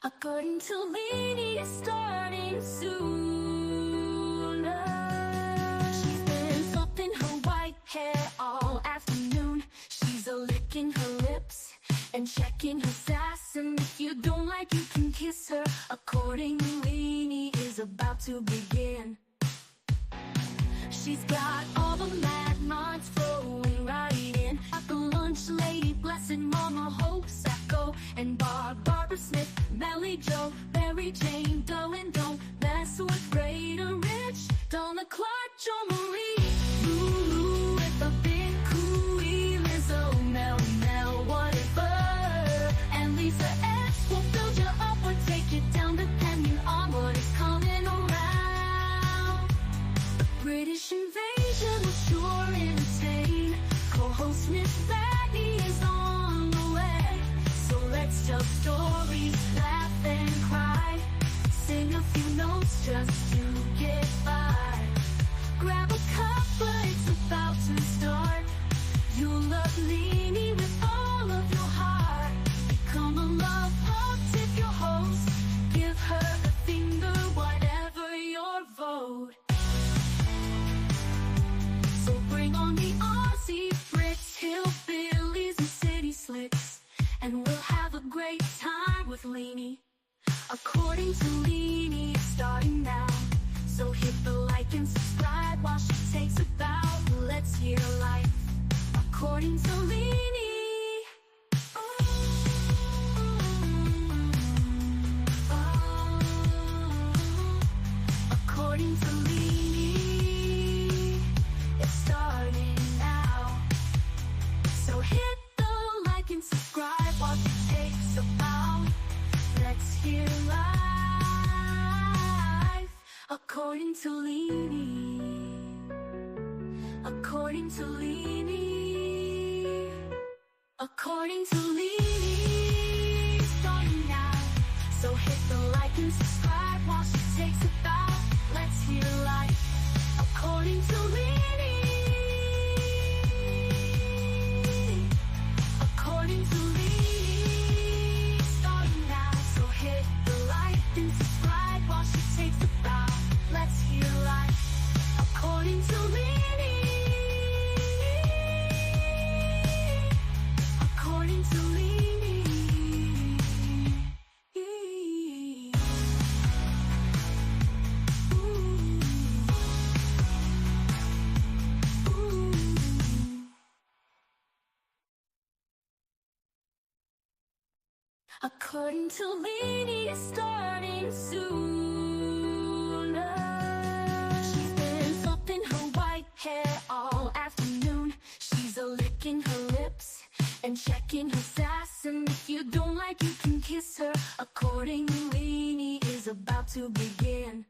According to Leanie, it's starting soon. She's been fluffing her white hair all afternoon. She's licking her lips and checking her sass. And if you don't like, you can kiss her. According to Leanie is about to begin. She's got all the mad minds flowing right in. Like a lunch lady, blessed Mama Hope, Sacco, and Barbara Smith, Melly Joe, Mary Jane, Doe, and don't mess with Great or Rich, Donna Clark, Jo Marie, Lulu with a big cooey, Lizzo, Mel, whatever, and Lisa S will build you up or take you down depending on what is coming around. The British invasion was sure entertain. Co-host Miss Maggie is on the way. So let's tell stories, laugh and cry, sing a few notes just to get by. Grab a cup, but it's about to start. You'll love Leanie with all of your heart. Become a love hug, tip your host. Give her the finger, whatever your vote. So bring on the Aussie Brits, hillbillies and city slicks, and we'll have a great time with Leanie. According to Leanie, it's starting now. So hit the like and subscribe while she takes a bow. Let's hear life according to Leanie. According to Leanie, it's starting now. So hit the like and subscribe while she takes a bow. Let's hear life according to Leanie. According to Leanie. According to Leanie, starting now. So hit the like and subscribe while she takes a bow. Let's hear life according to Leanie. According to Leanie, starting now. So hit the like and subscribe while she takes a bow. Let's hear life according to Leanie. According to Leanie. According to Leanie, it's starting soon. She's been fluffing her white hair all afternoon. She's licking her lips and checking her sass. And if you don't like, you can kiss her. According to Leanie is about to begin.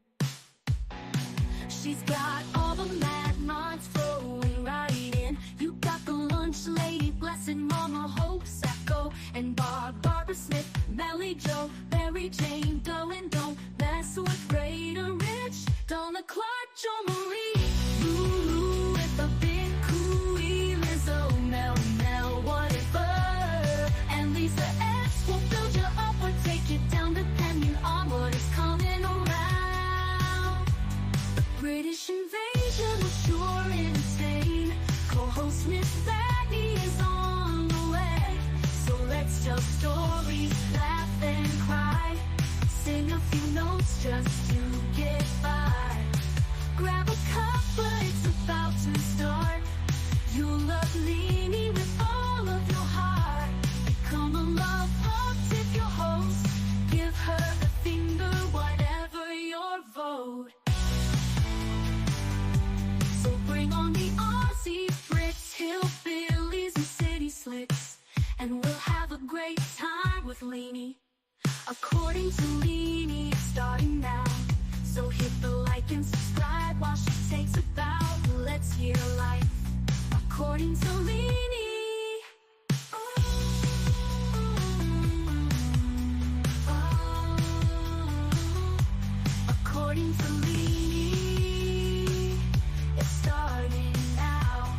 She's got all the mad minds flowing right in. You got the lunch lady, blessed Mama Hope, Sacco, and Barbara Smith, Melly Joe, Mary Jane, Doe, and don't mess with Great or Rich, Donna Clark, Jo Marie, Lulu with a big cooey, Lizzo, Mel, whatever, and Lisa S will build you up or take you down depending on what is coming around. The British invasion was sure insane. Co-host Miss Maggie is on the way. So let's tell stories, laugh and cry, sing a few notes just to get by. Grab a cup, but it's about to start. You'll love Leanie with all of your heart. Become a love hug, tip your host. Give her the finger, whatever your vote. So bring on the Aussie Brits, hillbillies and city slicks, and we'll have a great time with Leanie. According to Leanie, it's starting now. So hit the like and subscribe while she takes a bow. Let's hear life according to Leanie. According to Leanie, it's starting now.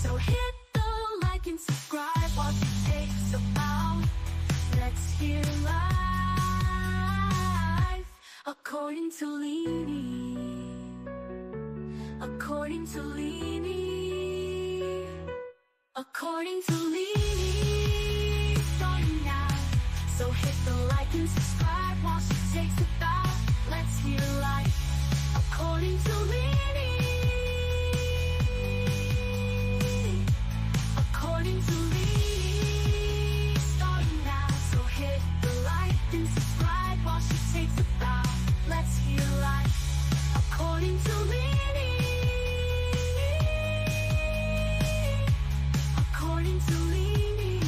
So hit the like and subscribe while she takes a bow. Let's hear life. according to Leany. According to Leany. According to Leany. Starting now. So hit the like and subscribe while she takes a bow. Let's hear life. According to Leany. According to Leany. Starting now. So hit the like and subscribe while she takes a bow. Let's hear life. According to Leany. According to Leany.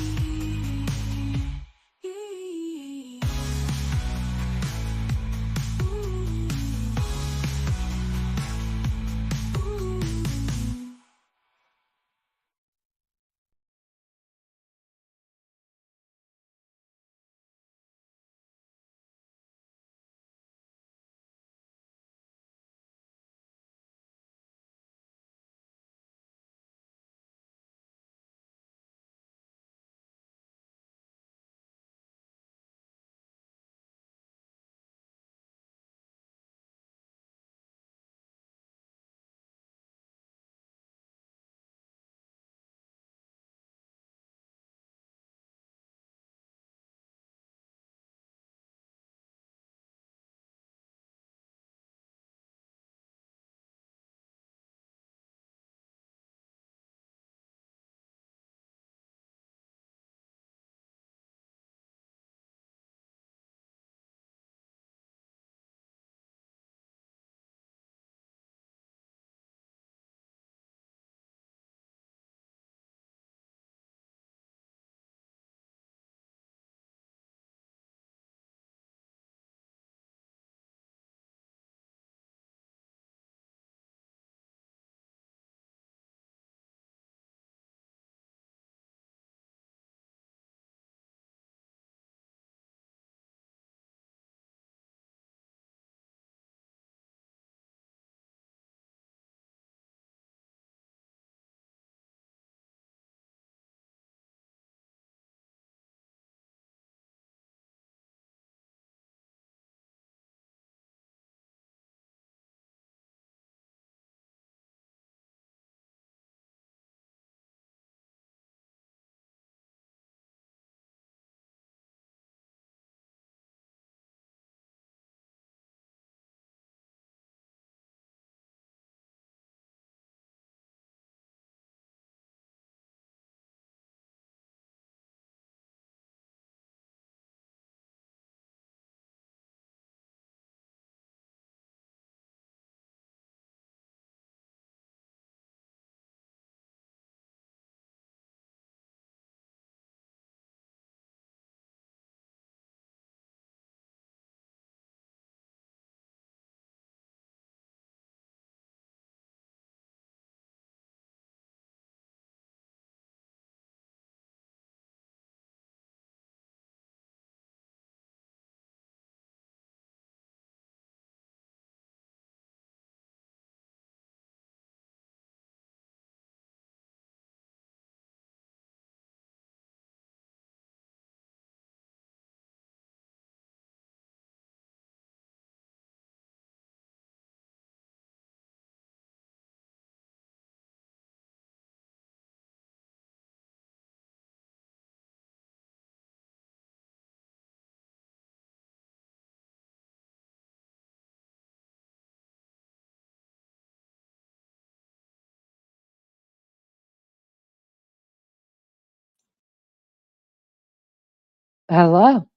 Hello.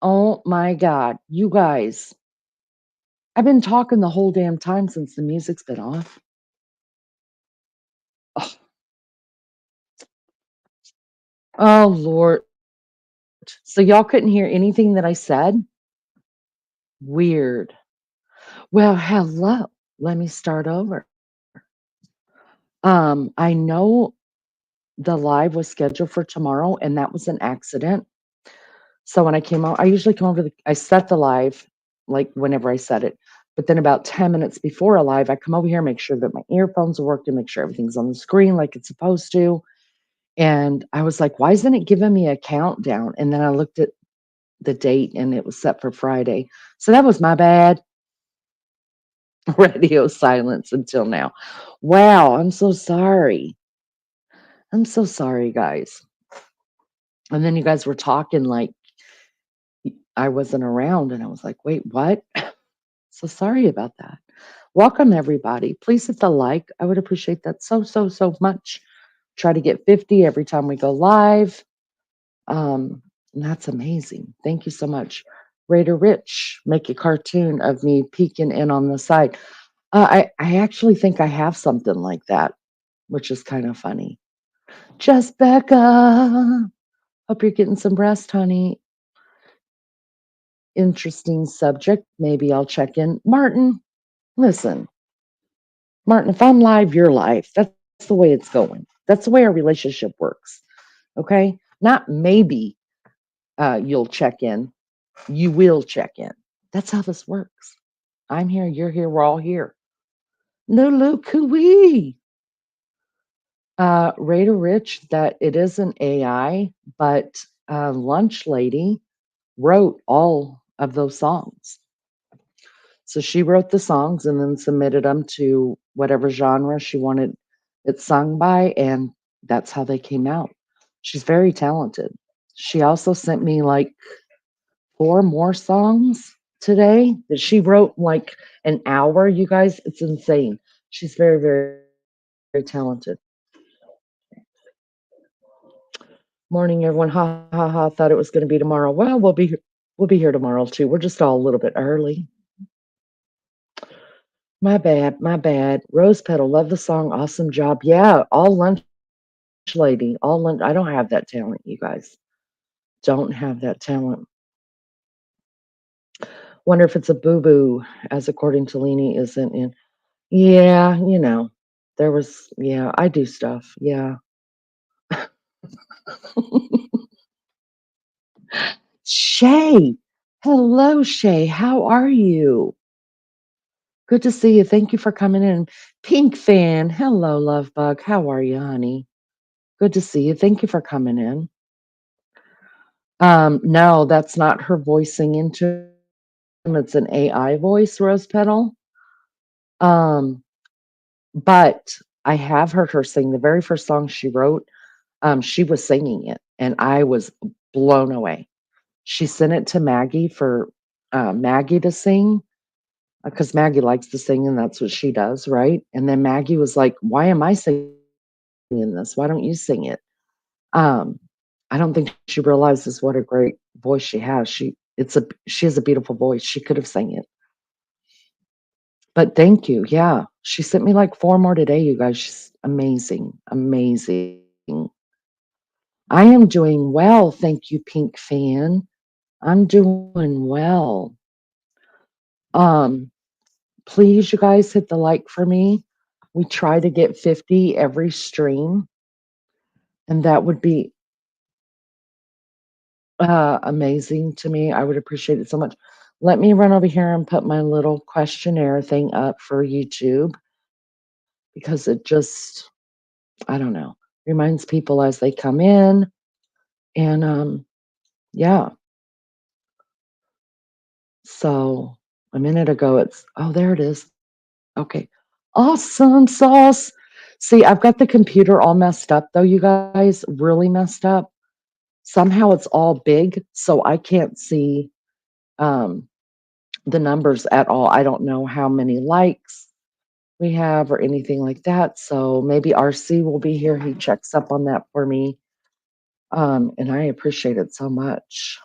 Oh my God. You guys, I've been talking the whole damn time since the music's been off. Oh, oh Lord. So y'all couldn't hear anything that I said? Weird. Well, hello. Let me start over. I know the live was scheduled for tomorrow and that was an accident. So when I came out, I usually come over I set the live like whenever I set it. But then about 10 minutes before a live, I come over here, make sure that my earphones are working, make sure everything's on the screen like it's supposed to. And I was like, why isn't it giving me a countdown? And then I looked at the date and it was set for Friday. So that was my bad. radio silence until now. Wow, I'm so sorry. I'm so sorry, guys. And then you guys were talking like I wasn't around, and I was like, wait, what? So sorry about that. Welcome, everybody. Please hit the like. I would appreciate that so, so, so much. Try to get 50 every time we go live. And that's amazing. Thank you so much. Raider Rich, make a cartoon of me peeking in on the side. I actually think I have something like that, which is kind of funny. Just Becca. Hope you're getting some rest, honey. Interesting subject. Maybe I'll check in. Martin, listen, Martin, if I'm live, you're live. That's the way it's going. That's the way our relationship works. Okay? Not maybe you'll check in. You will check in. That's how this works. I'm here, you're here, we're all here. Lulu Cooey. Raider Rich, that it is an AI, but Lunch Lady wrote all of those songs. So she wrote the songs and then submitted them to whatever genre she wanted it sung by, and that's how they came out. She's very talented. She also sent me like 4 more songs today that she wrote like an hour, you guys. It's insane. She's very, very talented. Morning, everyone. Ha ha ha. Thought it was going to be tomorrow. Well, we'll be here tomorrow too. We're just all a little bit early. My bad, my bad. Rose Petal, love the song. Awesome job. Yeah, all lunch lady. All lunch. I don't have that talent, you guys. Don't have that talent. Wonder if it's a boo boo, as according to Leanie isn't in. Yeah, there was, yeah, I do stuff. Yeah. Shay. Hello, Shay. How are you? Good to see you. Thank you for coming in. Pink fan. Hello, love bug. How are you, honey? Good to see you. Thank you for coming in. No, that's not her voicing into him. It's an AI voice, Rose Petal. Um, but I have heard her sing the very first song she wrote. She was singing it, and I was blown away. She sent it to Maggie for Maggie to sing because Maggie likes to sing, and that's what she does, right? And then Maggie was like, "Why am I singing this? Why don't you sing it?" Um, I don't think she realizes what a great voice she has. She has a beautiful voice. She could have sang it. But thank you. Yeah. She sent me like 4 more today, you guys. She's amazing. Amazing. I am doing well. Thank you, Pink fan. I'm doing well. Um, please, you guys, hit the like for me. We try to get 50 every stream, and that would be amazing to me. I would appreciate it so much. Let me run over here and put my little questionnaire thing up for YouTube because it just, I don't know, reminds people as they come in. And yeah, so a minute ago, oh, there it is. Okay. Awesome sauce. See, I've got the computer all messed up though, you guys, really messed up. Somehow it's all big, so I can't see um, the numbers at all. I don't know how many likes we have or anything like that. So maybe RC will be here. He checks up on that for me. And I appreciate it so much.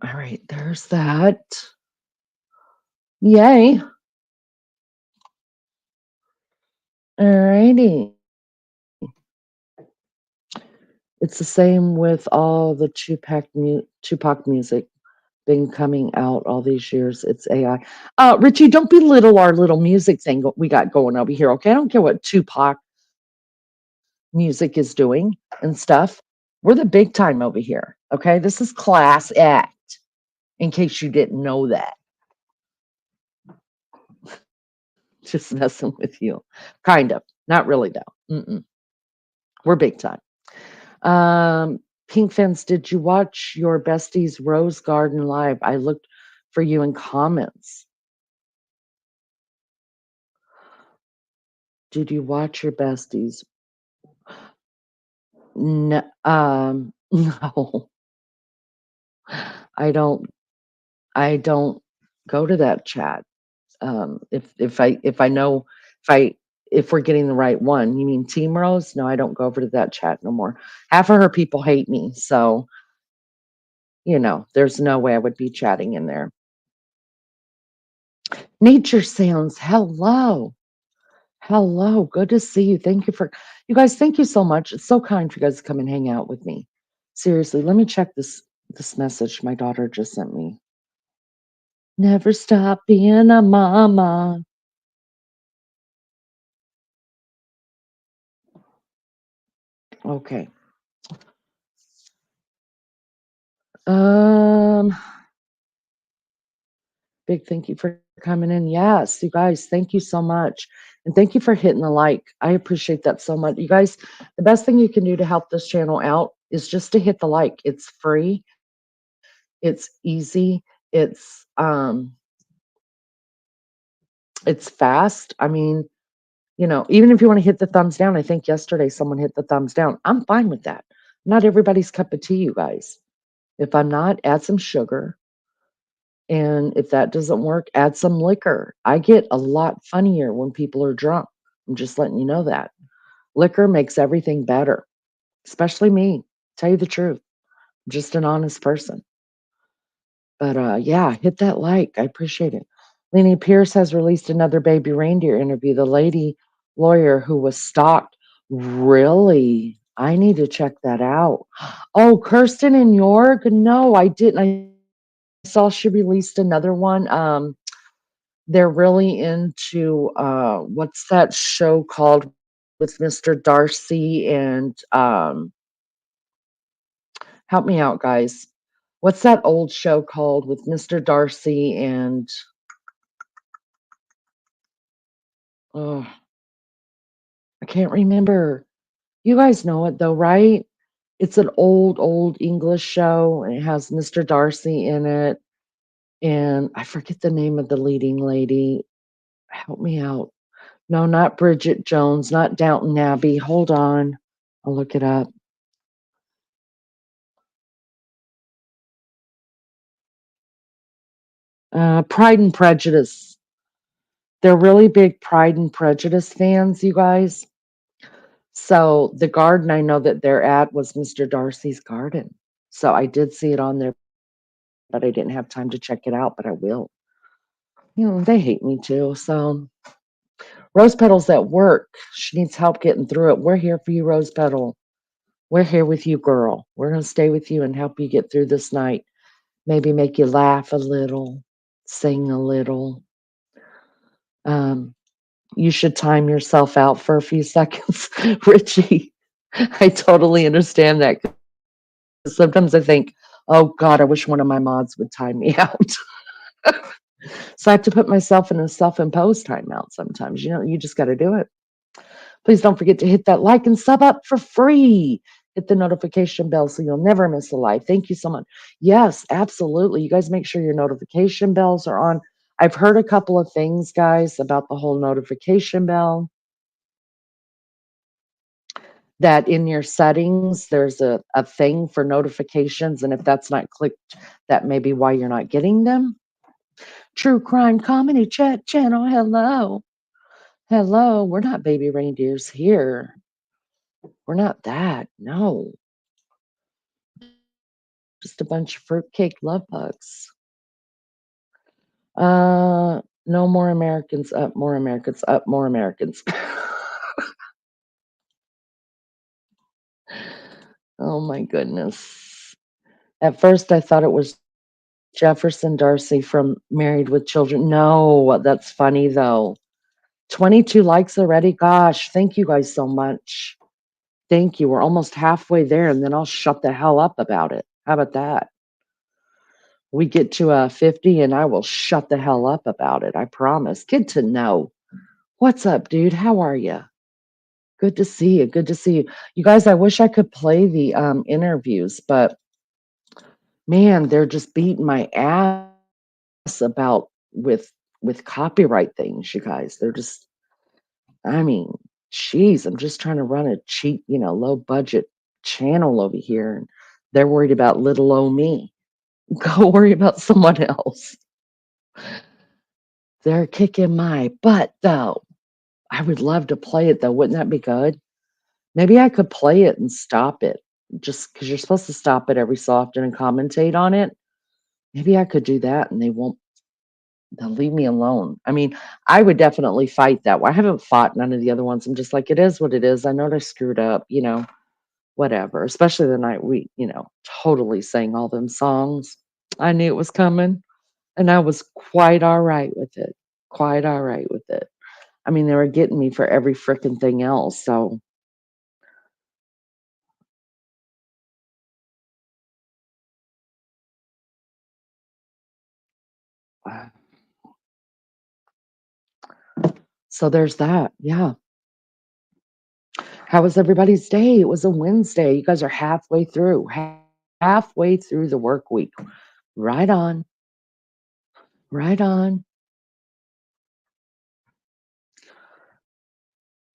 All right, there's that. Yay. All righty. It's the same with all the Tupac music been coming out all these years. It's AI. Richie, don't belittle our little music thing we got going over here, okay? I don't care what Tupac music is doing and stuff. We're the big time over here, okay? This is class act, in case you didn't know that. Just messing with you. Kind of. Not really though. Mm-mm. We're big time. Um, Pink Fence, did you watch your besties Rose Garden live? I looked for you in comments. Did you watch your besties? No, no, I don't. I don't go to that chat. If I know if I if we're getting the right one, you mean Team Rose? No, I don't go over to that chat no more. Half of her people hate me, so there's no way I would be chatting in there. Nature Sounds, hello. Hello, good to see you. Thank you for you guys, thank you so much. It's so kind for you guys to come and hang out with me. Seriously, let me check this message my daughter just sent me. Never stop being a mama. Okay. Um, Big thank you for coming in. Yes, you guys, thank you so much. And thank you for hitting the like. I appreciate that so much. You guys, the best thing you can do to help this channel out is just to hit the like. It's free, it's easy, it's fast. I mean, even if you want to hit the thumbs down, I think yesterday someone hit the thumbs down. I'm fine with that. Not everybody's cup of tea, you guys. If I'm not, add some sugar. And if that doesn't work, add some liquor. I get a lot funnier when people are drunk. I'm just letting you know that. Liquor makes everything better, especially me. Tell you the truth. I'm just an honest person. But yeah, hit that like. I appreciate it. Lenny Pierce has released another baby reindeer interview. The lady lawyer who was stalked. Really? I need to check that out. Oh, Kirsten and York? No, I didn't. I saw she released another one. They're really into what's that show called with Mr. Darcy and help me out, guys. What's that old show called with Mr. Darcy and oh, I can't remember. You guys know it though, right? It's an old English show and it has Mr. Darcy in it. And I forget the name of the leading lady. Help me out. No, not Bridget Jones, not Downton Abbey. Hold on. I'll look it up. Pride and Prejudice. They're really big Pride and Prejudice fans, you guys. So the garden I know that they're at was Mr. Darcy's garden. So I did see it on there, but I didn't have time to check it out, but I will. They hate me too. So Rose Petal's at work. She needs help getting through it. We're here for you, Rose Petal. We're here with you, girl. We're going to stay with you and help you get through this night. Maybe make you laugh a little, sing a little. Um, you should time yourself out for a few seconds, Richie. I totally understand that. Sometimes I think, oh God, I wish one of my mods would time me out. So I have to put myself in a self-imposed timeout sometimes. You just got to do it. Please don't forget to hit that like and sub up for free. Hit the notification bell so you'll never miss a live. Thank you so much. Yes, absolutely. You guys make sure your notification bells are on. I've heard a couple of things, guys, about the whole notification bell. That in your settings, there's a thing for notifications. And if that's not clicked, that may be why you're not getting them. True Crime Comedy Chat Channel. Hello. Hello. We're not baby reindeers here. We're not that. No. Just a bunch of fruitcake love bugs. No more Americans up, more Americans up, more Americans. Oh my goodness. At first I thought it was Jefferson Darcy from Married with Children. No, that's funny though. 22 likes already. Gosh, thank you guys so much. Thank you. We're almost halfway there, and then I'll shut the hell up about it. How about that? We get to 50, and I will shut the hell up about it. I promise. Good to know. What's up, dude? How are you? Good to see you. Good to see you. You guys, I wish I could play the interviews, but man, they're just beating my ass about with copyright things, you guys. They're just I mean, geez, I'm just trying to run a cheap, low budget channel over here, and they're worried about little old me. Go worry about someone else. They're kicking my butt though. I would love to play it though. Wouldn't that be good? Maybe I could play it and stop it just because you're supposed to stop it every so often and commentate on it. Maybe I could do that and they'll leave me alone. I mean, I would definitely fight that one. I haven't fought none of the other ones. I'm just like, it is what it is. I know I screwed up, whatever. Especially the night we, totally sang all them songs. I knew it was coming and I was quite all right with it. Quite all right with it. I mean, they were getting me for every frickin' thing else. So, uh, so there's that. Yeah. How was everybody's day? It was a Wednesday. You guys are halfway through, halfway through the work week. Right on. Right on.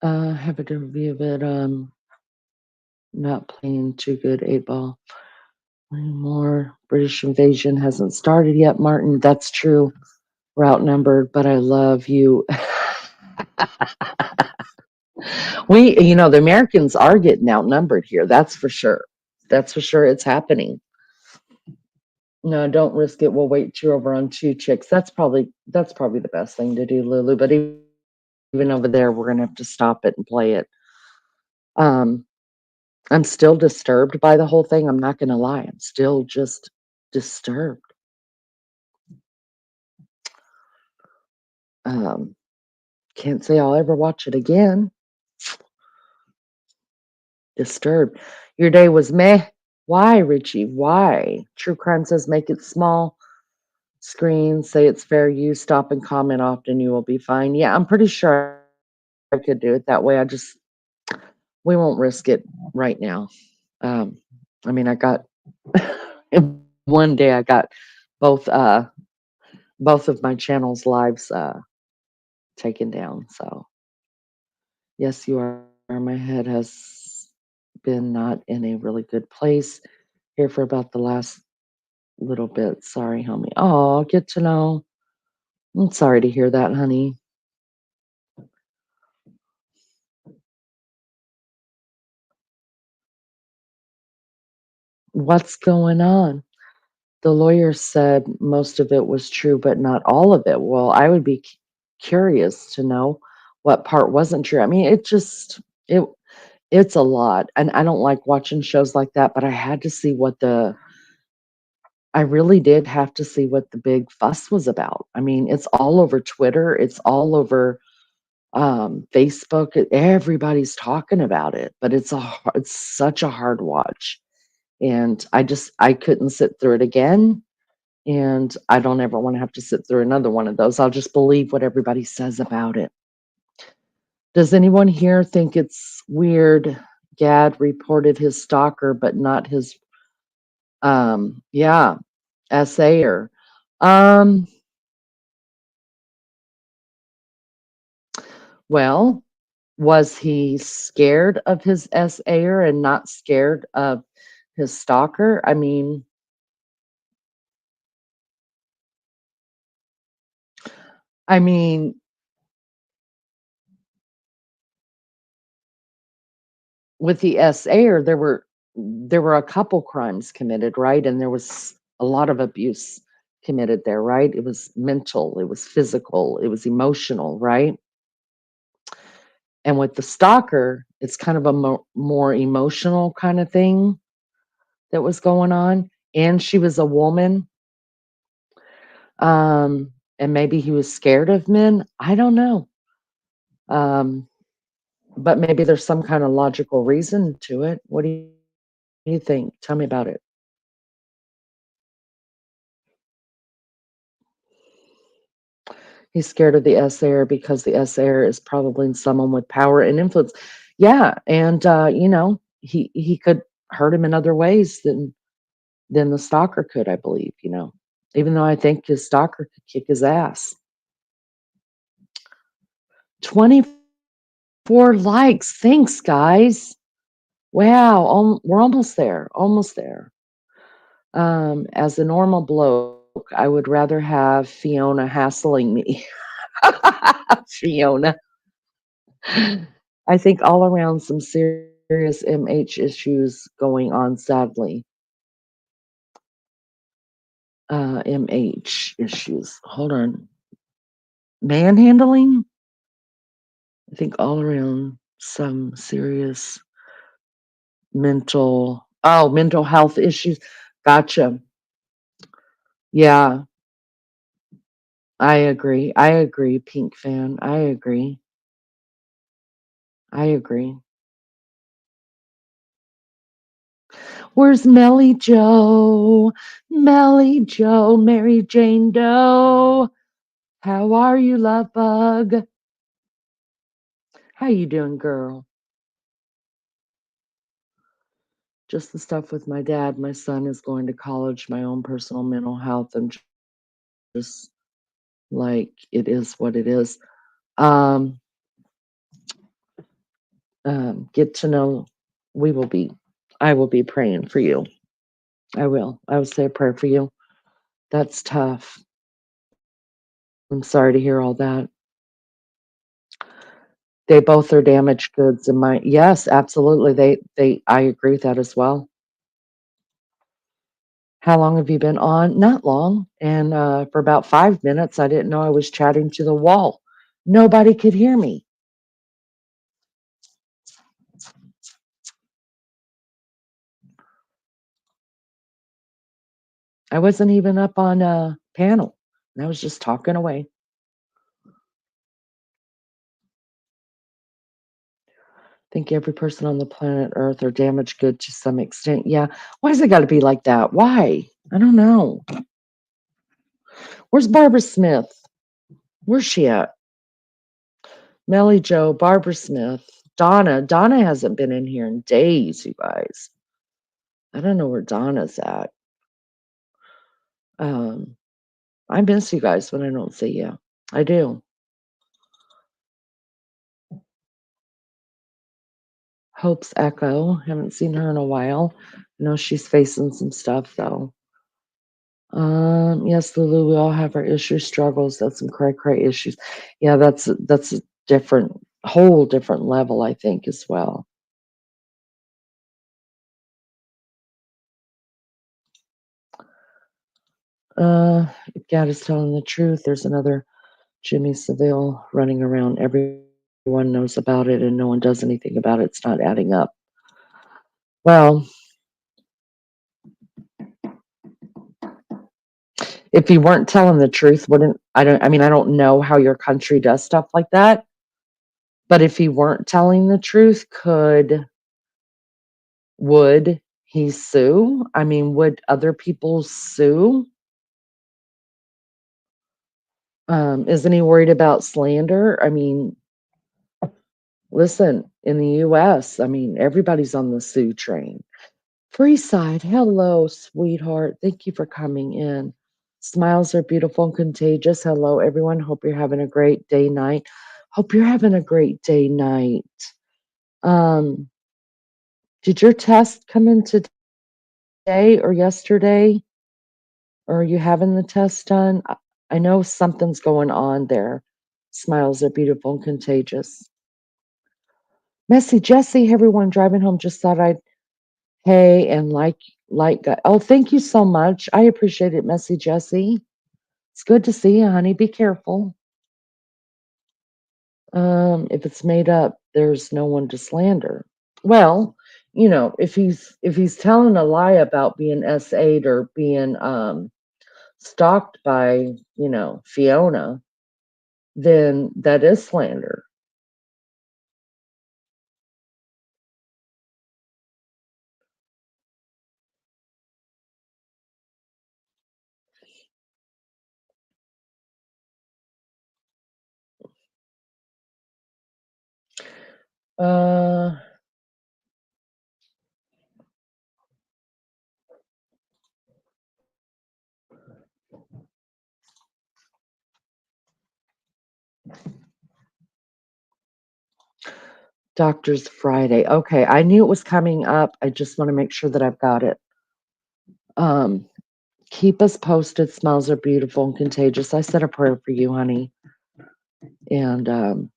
Have a review of it. Not playing too good, 8 ball. Anymore. British invasion hasn't started yet, Martin. That's true. We're outnumbered, but I love you. The Americans are getting outnumbered here. That's for sure. That's for sure. It's happening. No, don't risk it. We'll wait till you're over on two chicks. That's probably the best thing to do, Lulu. But even over there, we're gonna have to stop it and play it. Um, I'm still disturbed by the whole thing. I'm not gonna lie. I'm still just disturbed. Um, can't say I'll ever watch it again. Disturbed. Your day was meh. Why, Richie? Why? True crime says make it small. Screen, say it's fair use. Stop and comment often. You will be fine. Yeah, I'm pretty sure I could do it that way. We won't risk it right now. I mean, I got in one day I got both both of my channels lives taken down. So yes, you are. My head has been not in a really good place here for about the last little bit. Sorry, homie. Oh, get to know. I'm sorry to hear that, honey. What's going on? The lawyer said most of it was true, but not all of it. Well, I would be curious to know what part wasn't true. I mean, it it's a lot, and I don't like watching shows like that, but I really did have to see what the big fuss was about. I mean, it's all over Twitter, it's all over Facebook. Everybody's talking about it, but it's such a hard watch, and I couldn't sit through it again. And I don't ever want to have to sit through another one of those. I'll just believe what everybody says about it. Does anyone here think it's weird Gad reported his stalker, but not his, yeah, essayer? Um, well, was he scared of his essayer and not scared of his stalker? I mean, with the essayer, there were a couple crimes committed, right? And there was a lot of abuse committed there, right? It was mental, it was physical, it was emotional, right? And with the stalker, it's kind of a more emotional kind of thing that was going on. And she was a woman. And maybe he was scared of men. I don't know. Um, but maybe there's some kind of logical reason to it. What do you think? Tell me about it. He's scared of the S-heir because the S-heir is probably someone with power and influence. Yeah, and, he could hurt him in other ways than the stalker could, I believe, even though I think his stalker could kick his ass. 24 likes. Thanks, guys. Wow, we're almost there, almost there. As a normal bloke, I would rather have Fiona hassling me. Fiona. I think all around some serious MH issues going on, sadly. MH issues. Hold on. Manhandling? I think all around some serious mental health issues. Gotcha. Yeah, I agree. I agree, Pink fan. I agree. I agree. Where's Melly Joe? Melly Joe, Mary Jane Doe. How are you, love bug? How you doing, girl? Just the stuff with my dad. My son is going to college, my own personal mental health, and just like it is what it is. Um, get to know I will be praying for you. I will. I will say a prayer for you. That's tough. I'm sorry to hear all that. They both are damaged goods in my yes, absolutely. I agree with that as well. How long have you been on? Not long. And for about 5 minutes, I didn't know I was chatting to the wall. Nobody could hear me. I wasn't even up on a panel. I was just talking away. I think every person on the planet Earth are damaged good to some extent. Yeah. Why does it got to be like that? Why? I don't know. Where's Barbara Smith? Where's she at? Melly Joe, Barbara Smith, Donna. Donna hasn't been in here in days, you guys. I don't know where Donna's at. Um, I miss you guys when I don't see you. I do. Hope's Echo. Haven't seen her in a while. I know she's facing some stuff though. Yes, Lulu, we all have our issues, struggles. That's some cray issues. Yeah, that's a whole different level, I think, as well. If God is telling the truth, there's another Jimmy Seville running around. Everyone knows about it and no one does anything about it. It's not adding up. Well, if you weren't telling the truth, I don't know how your country does stuff like that. But if he weren't telling the truth, would he sue? I mean, would other people sue? Isn't he worried about slander? I mean, listen, in the US, I mean, everybody's on the sue train. Freeside, hello, sweetheart. Thank you for coming in. Smiles are beautiful and contagious. Hello, everyone. Hope you're having a great day, night. Hope you're having a great day, night. Um, did your test come in today or yesterday? Or are you having the test done? I know something's going on there. Smiles are beautiful and contagious. Messy Jessie, everyone driving home just thought I'd hey and like oh, thank you so much. I appreciate it, Messy Jessie. It's good to see you, honey. Be careful. If it's made up, there's no one to slander. Well, if he's telling a lie about being S8 or being stalked by, Fiona, then that is slander. Uh, Doctor's Friday. Okay, I knew it was coming up. I just want to make sure that I've got it. Um, keep us posted. Smells are beautiful and contagious. I said a prayer for you, honey. And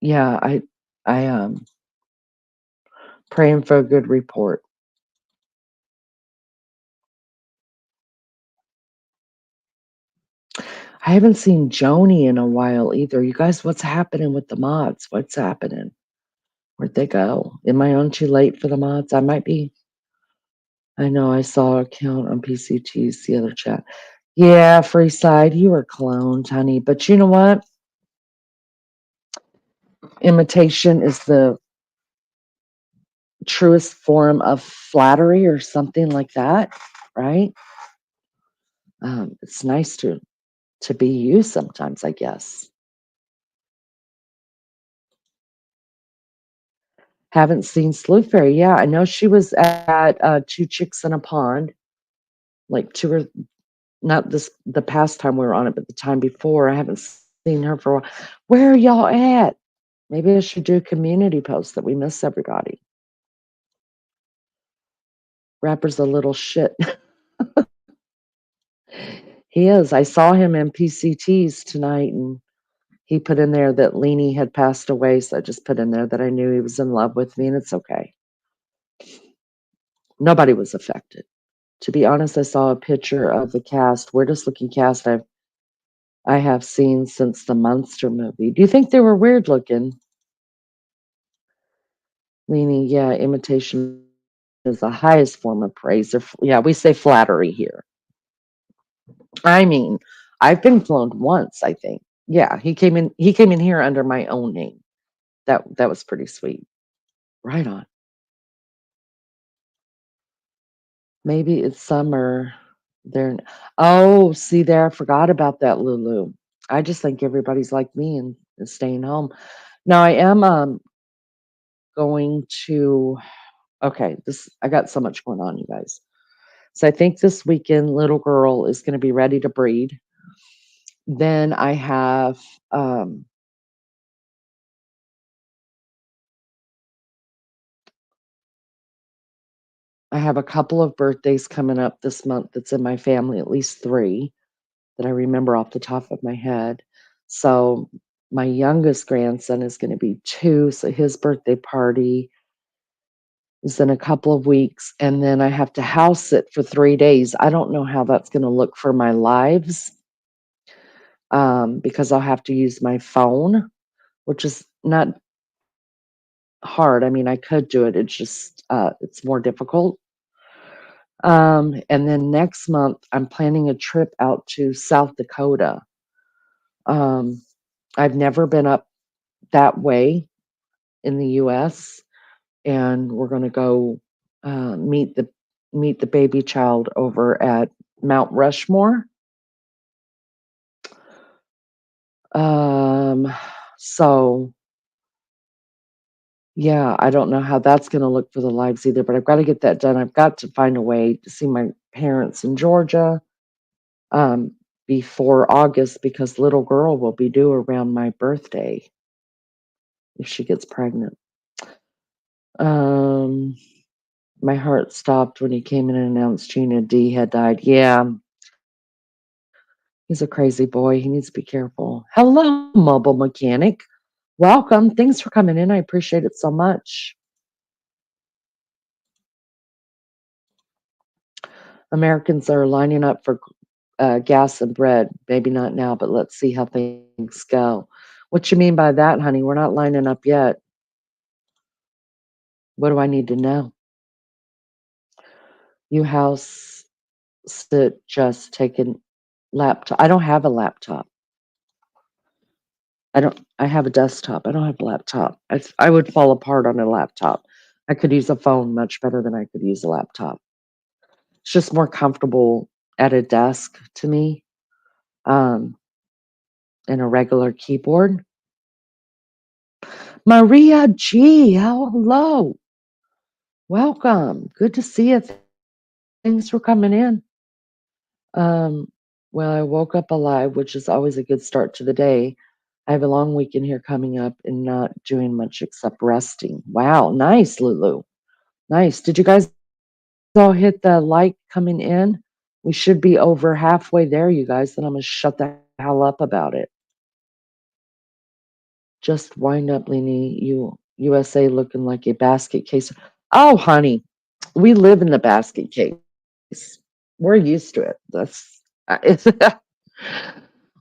yeah, I praying for a good report. I haven't seen Joni in a while either. You guys, what's happening with the mods? What's happening? Where'd they go? Am I on too late for the mods? I might be. I know I saw a count on PCT's the other chat. Yeah, Freeside, you were cloned, honey. But you know what? Imitation is the truest form of flattery or something like that, right? It's nice to be you sometimes, I guess. Haven't seen Sleuth Fairy. Yeah, I know she was at Two Chicks in a Pond, like two or not this the past time we were on it, but the time before. I haven't seen her for a while. Where are y'all at? Maybe I should do a community post that we miss everybody. Rapper's a little shit. He is. I saw him in PCTs tonight, and he put in there that Leanie had passed away. So I just put in there that I knew he was in love with me, and it's okay. Nobody was affected. To be honest, I saw a picture of the cast, weirdest looking cast I have seen since the Monster movie. Do you think they were weird looking? Leanie, yeah, imitation is the highest form of praise. Yeah, we say flattery here. I mean, I've been cloned once, I think. Yeah, he came in here under my own name. That was pretty sweet. Right on. Maybe it's summer. There. Oh, see there, I forgot about that, Lulu. I just think everybody's like me and is staying home. Now I am going to okay, this I got so much going on, you guys. So I think this weekend little girl is going to be ready to breed. Then um I have a couple of birthdays coming up this month that's in my family, at least 3 that I remember off the top of my head. So my youngest grandson is going to be 2, so his birthday party is in a couple of weeks, and then I have to house sit for 3 days. I don't know how that's going to look for my lives, because I'll have to use my phone, which is not hard. I mean, I could do it. It's just it's more difficult. And then next month, I'm planning a trip out to South Dakota. Um, I've never been up that way in the US, and we're going to go meet the baby child over at Mount Rushmore. Um, so yeah, I don't know how that's going to look for the lives either, but I've got to get that done. I've got to find a way to see my parents in Georgia um, before August because little girl will be due around my birthday if she gets pregnant. Um, my heart stopped when he came in and announced Gina D had died. Yeah, he's a crazy boy. He needs to be careful. Hello, mobile mechanic. Welcome. Thanks for coming in. I appreciate it so much. Americans are lining up for gas and bread. Maybe not now, but let's see how things go. What you mean by that, honey? We're not lining up yet. What do I need to know? You house sit just taking laptop. I don't have a laptop. I have a desktop. I don't have a laptop. I would fall apart on a laptop. I could use a phone much better than I could use a laptop. It's just more comfortable at a desk to me, um, and a regular keyboard. Maria G. Hello. Welcome. Good to see you. Thanks for coming in. Um, well, I woke up alive, which is always a good start to the day. I have a long weekend here coming up and not doing much except resting. Wow, nice, Lulu. Nice. Did you guys all hit the like coming in? We should be over halfway there, you guys. Then I'm gonna shut the hell up about it. Just wind up, Leanie. USA looking like a basket case. Oh, honey, we live in the basket case. We're used to it. It's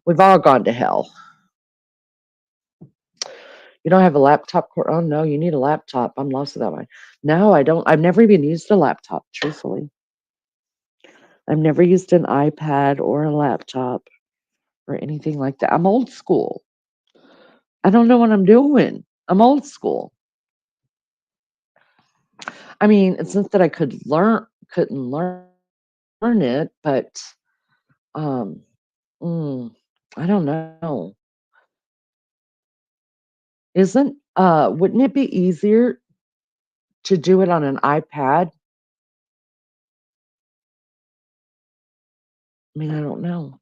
we've all gone to hell. You don't have a laptop? Oh no, you need a laptop. I'm lost without mine. No, I don't. I've never even used a laptop. Truthfully, I've never used an iPad or a laptop or anything like that. I'm old school. I don't know what I'm doing. I'm old school. I mean, it's not that I couldn't learn it, but um, mm, I don't know. Wouldn't it be easier to do it on an iPad? I mean, I don't know.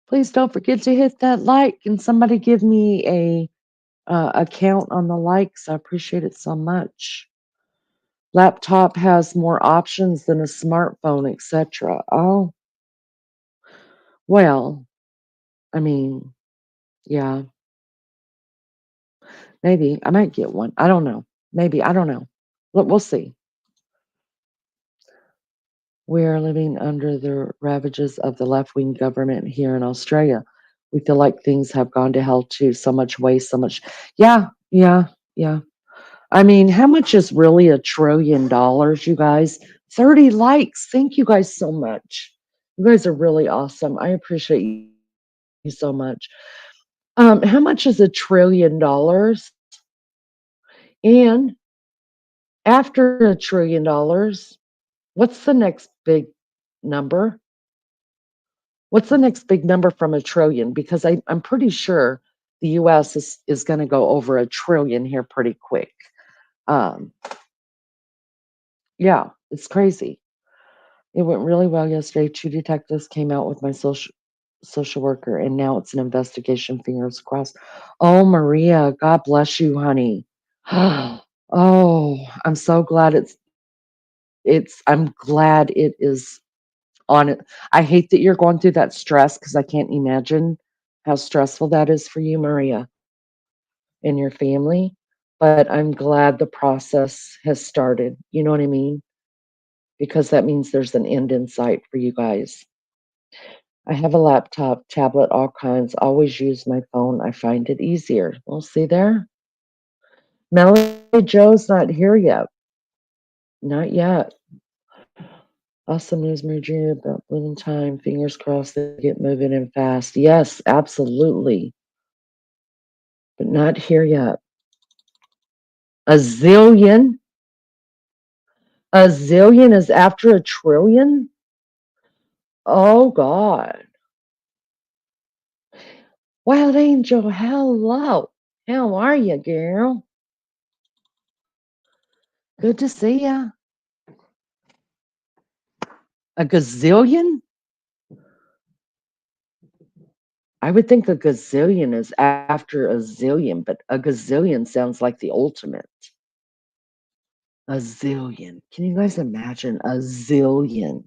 Please don't forget to hit that like and somebody give me a count on the likes. I appreciate it so much. Laptop has more options than a smartphone, etc. Oh, well, I mean, yeah, maybe I might get one. I don't know. Maybe I don't know. We'll see. We are living under the ravages of the left-wing government here in Australia. We feel like things have gone to hell too. So much waste, so much. Yeah, yeah, yeah. I mean, how much is really $1 trillion, you guys? 30 likes. Thank you guys so much. You guys are really awesome. I appreciate you so much. How much is $1 trillion? And after $1 trillion, what's the next big number? What's the next big number from a trillion? Because I'm pretty sure the US is going to go over $1 trillion here pretty quick. Um, yeah, it's crazy. It went really well yesterday. Two detectives came out with my social worker, and now it's an investigation. Fingers crossed. Oh, Maria, God bless you, honey. Oh, I'm so glad I'm glad it is on it. I hate that you're going through that stress because I can't imagine how stressful that is for you, Maria, and your family. But I'm glad the process has started. You know what I mean? Because that means there's an end in sight for you guys. I have a laptop, tablet, all kinds. Always use my phone. I find it easier. We'll see there. Melody Joe's not here yet. Not yet. Awesome news, Marjorie, about living time. Fingers crossed they get moving and fast. Yes, absolutely. But not here yet. A zillion? A zillion is after $1 trillion? Oh, God. Wild Angel, hello. How are you, girl? Good to see ya. A gazillion? I would think a gazillion is after a zillion, but a gazillion sounds like the ultimate. A zillion. Can you guys imagine a zillion?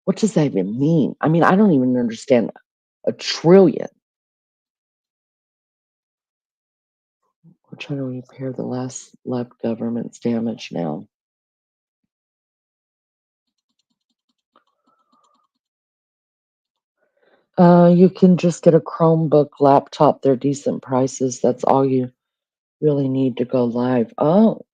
What does that even mean? I mean, I don't even understand a trillion. We're trying to repair the last left government's damage now. You can just get a Chromebook laptop. They're decent prices. That's all you really need to go live. Oh,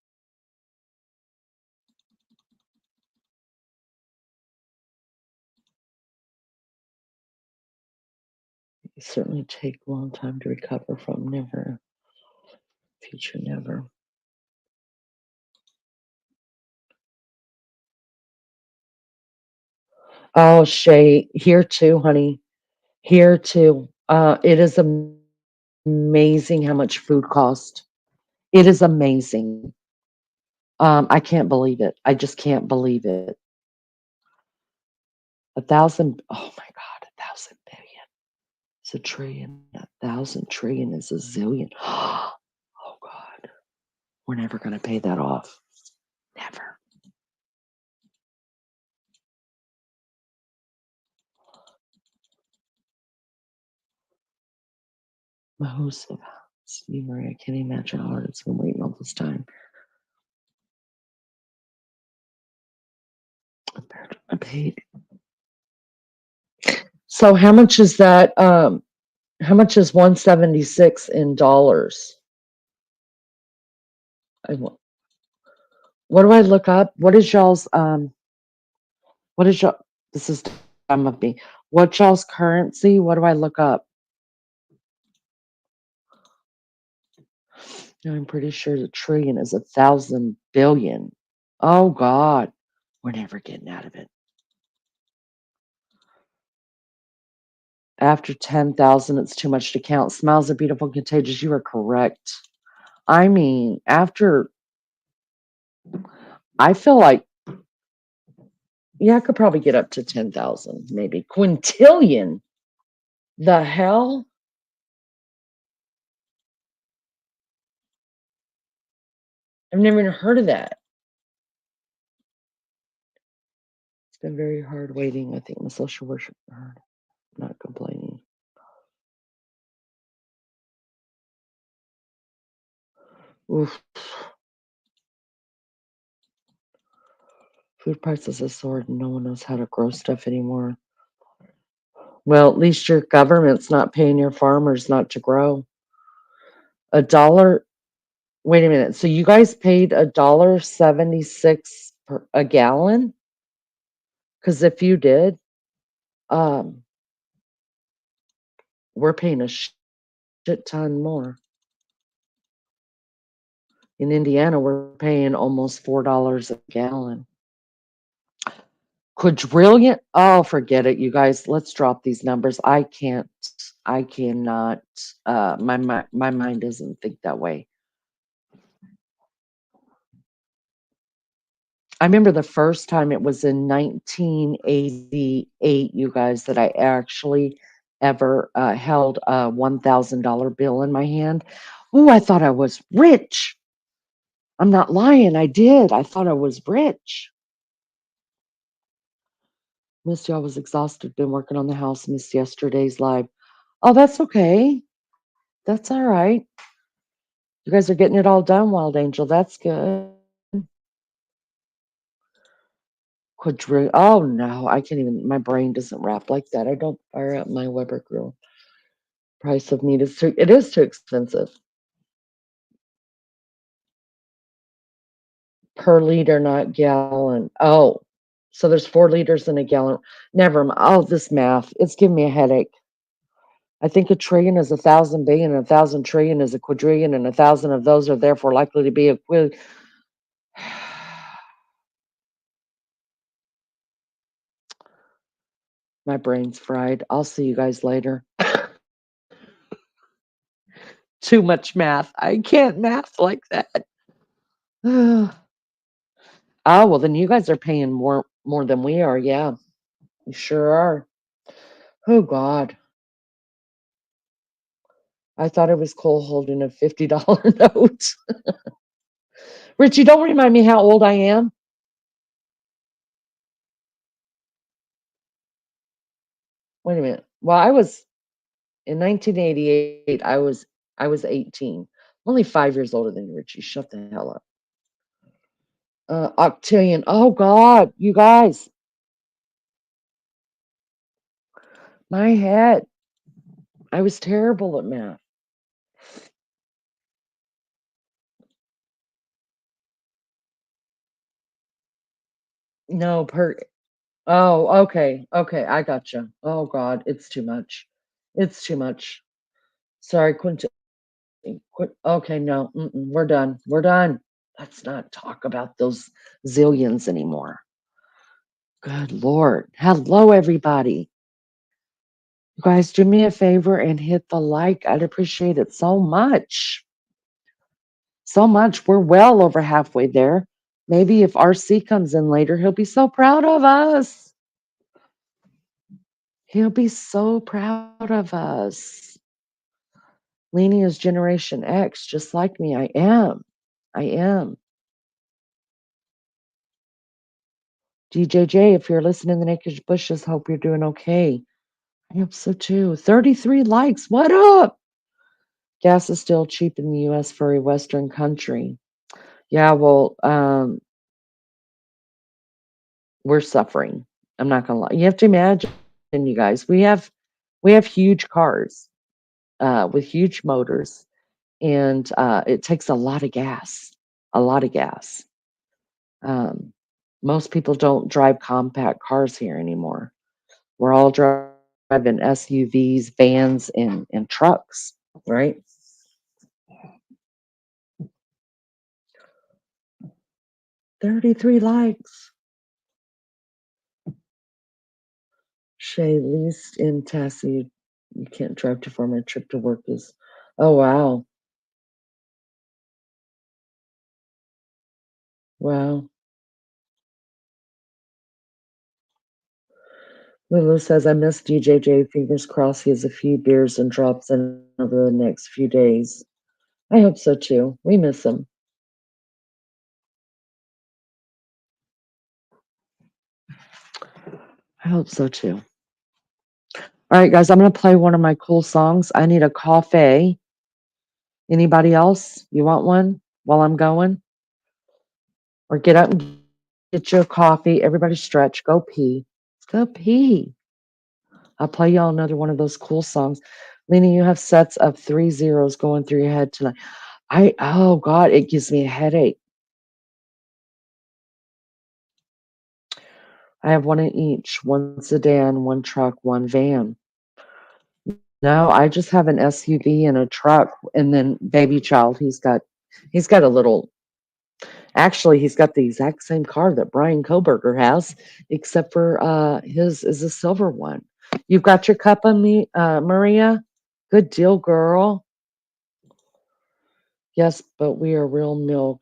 it certainly take a long time to recover from. Never, future never. Oh, Shay, here too, honey. Here too. It is amazing how much food costs. It is amazing. I can't believe it. I just can't believe it. 1,000, oh my God, 1,000 billion is a trillion. 1,000 trillion is a zillion. Oh God, we're never going to pay that off. Never. Mahoosive house. You, Maria, I can't imagine how hard it's been waiting all this time. I paid. So how much is that? How much is 176 in dollars? What do I look up? What is y'all's what is y'all, this is dumb of me. What y'all's currency? What do I look up? I'm pretty sure the trillion is 1,000 billion. Oh God, we're never getting out of it. After 10,000, it's too much to count. Smiles are beautiful, contagious. You are correct. I mean, after, I feel like, yeah, I could probably get up to 10,000, maybe. Quintillion. The hell? I've never even heard of that. It's been very hard waiting. I think my social worship hard. Not complaining. Oof. Food prices have soared and no one knows how to grow stuff anymore. Well, at least your government's not paying your farmers not to grow. $1. Wait a minute. So you guys paid $1.76 per a gallon? Because if you did, um, we're paying a shit ton more. In Indiana, we're paying almost $4 a gallon. Quadrillion? Oh, forget it, you guys. Let's drop these numbers. I can't. I cannot. My mind doesn't think that way. I remember the first time it was in 1988, you guys, that I actually ever held a $1,000 bill in my hand. Ooh, I thought I was rich. I'm not lying. I did. I thought I was rich. Missed you. I was exhausted. Been working on the house. Missed yesterday's live. Oh, that's okay. That's all right. You guys are getting it all done, Wild Angel. That's good. Oh no, I can't even. My brain doesn't wrap like that. I don't fire up my Weber grill. Price of meat is too. It is too expensive per liter, not gallon. Oh, so there's 4 liters in a gallon. Never mind. Oh, this math. It's giving me a headache. I think a trillion is 1,000 billion, and 1,000 trillion is a quadrillion, and 1,000 of those are therefore likely to be a quid. My brain's fried. I'll see you guys later. Too much math. I can't math like that. Oh, well, then you guys are paying more than we are. Yeah, you sure are. Oh God, I thought it was Cole holding a $50 note. Richie, don't remind me how old I am. Wait a minute. Well, I was in 1988. I was 18. I'm only 5 years older than you, Richie. Shut the hell up. Octillion. Oh God, you guys, my head. I was terrible at math. No, per. Oh, okay, okay, I gotcha. Oh God, it's too much. It's too much. Sorry, Quint. Okay, no, we're done. We're done. Let's not talk about those zillions anymore. Good Lord. Hello, everybody. You guys, do me a favor and hit the like. I'd appreciate it so much. So much. We're well over halfway there. Maybe if RC comes in later, he'll be so proud of us. He'll be so proud of us. Leanie is Generation X, just like me. I am. I am. DJJ, if you're listening to the Naked Bushes, hope you're doing okay. I hope so too. 33 likes. What up? Gas is still cheap in the US for a Western country. Yeah, well, we're suffering. I'm not gonna lie. You have to imagine, you guys, we have huge cars with huge motors, and it takes a lot of gas. A lot of gas. Um, most people don't drive compact cars here anymore. We're all driving SUVs, vans, and trucks, right? 33 likes. Shay, least in Tassie, you can't drive too far. My trip to work is. Oh, wow. Wow. Lulu says, I miss DJJ. Fingers crossed he has a few beers and drops in over the next few days. I hope so too. We miss him. I hope so too. All right, guys, I'm going to play one of my cool songs. I need a coffee. Anybody else? You want one while I'm going? Or get up and get your coffee. Everybody stretch. Go pee. Go pee. I'll play y'all another one of those cool songs. Lena, you have sets of 3 zeros going through your head tonight. Oh God, it gives me a headache. I have one in each, one sedan, one truck, one van. No, I just have an SUV and a truck, and then baby child. He's got a little. Actually, he's got the exact same car that Brian Koberger has, except for his is a silver one. You've got your cup of me, Maria. Good deal, girl. Yes, but we are real milk,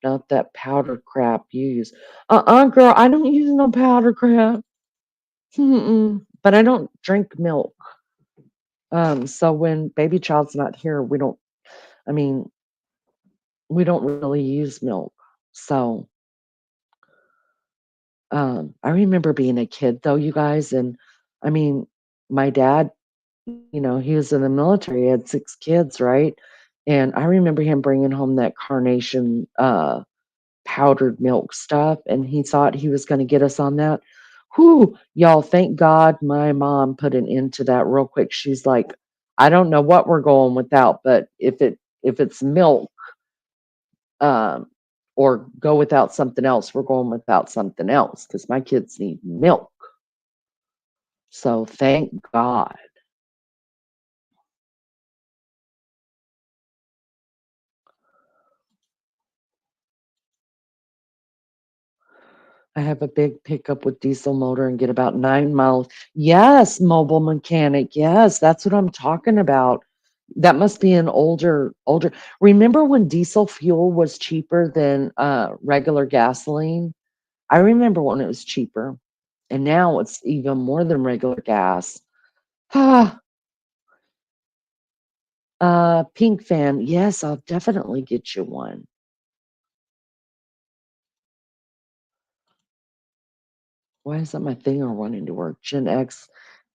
not that powder crap you use. Girl, I don't use no powder crap. Mm-mm. But I don't drink milk. So when baby child's not here, I mean, we don't really use milk. So, I remember being a kid though, you guys, and I mean, my dad, he was in the military, he had 6 kids, right? And I remember him bringing home that carnation, powdered milk stuff, and he thought he was gonna get us on that. Whew, y'all, thank God my mom put an end to that real quick. She's like, "I don't know what we're going without, but if it's milk, um, or go without something else, we're going without something else because my kids need milk." So thank God. I have a big pickup with diesel motor and get about 9 miles. Yes, mobile mechanic. Yes, that's what I'm talking about. That must be an older. Remember when diesel fuel was cheaper than regular gasoline? I remember when it was cheaper, and now it's even more than regular gas. Ah, pink fan. Yes, I'll definitely get you one. Why isn't my thing on running to work? Gen X.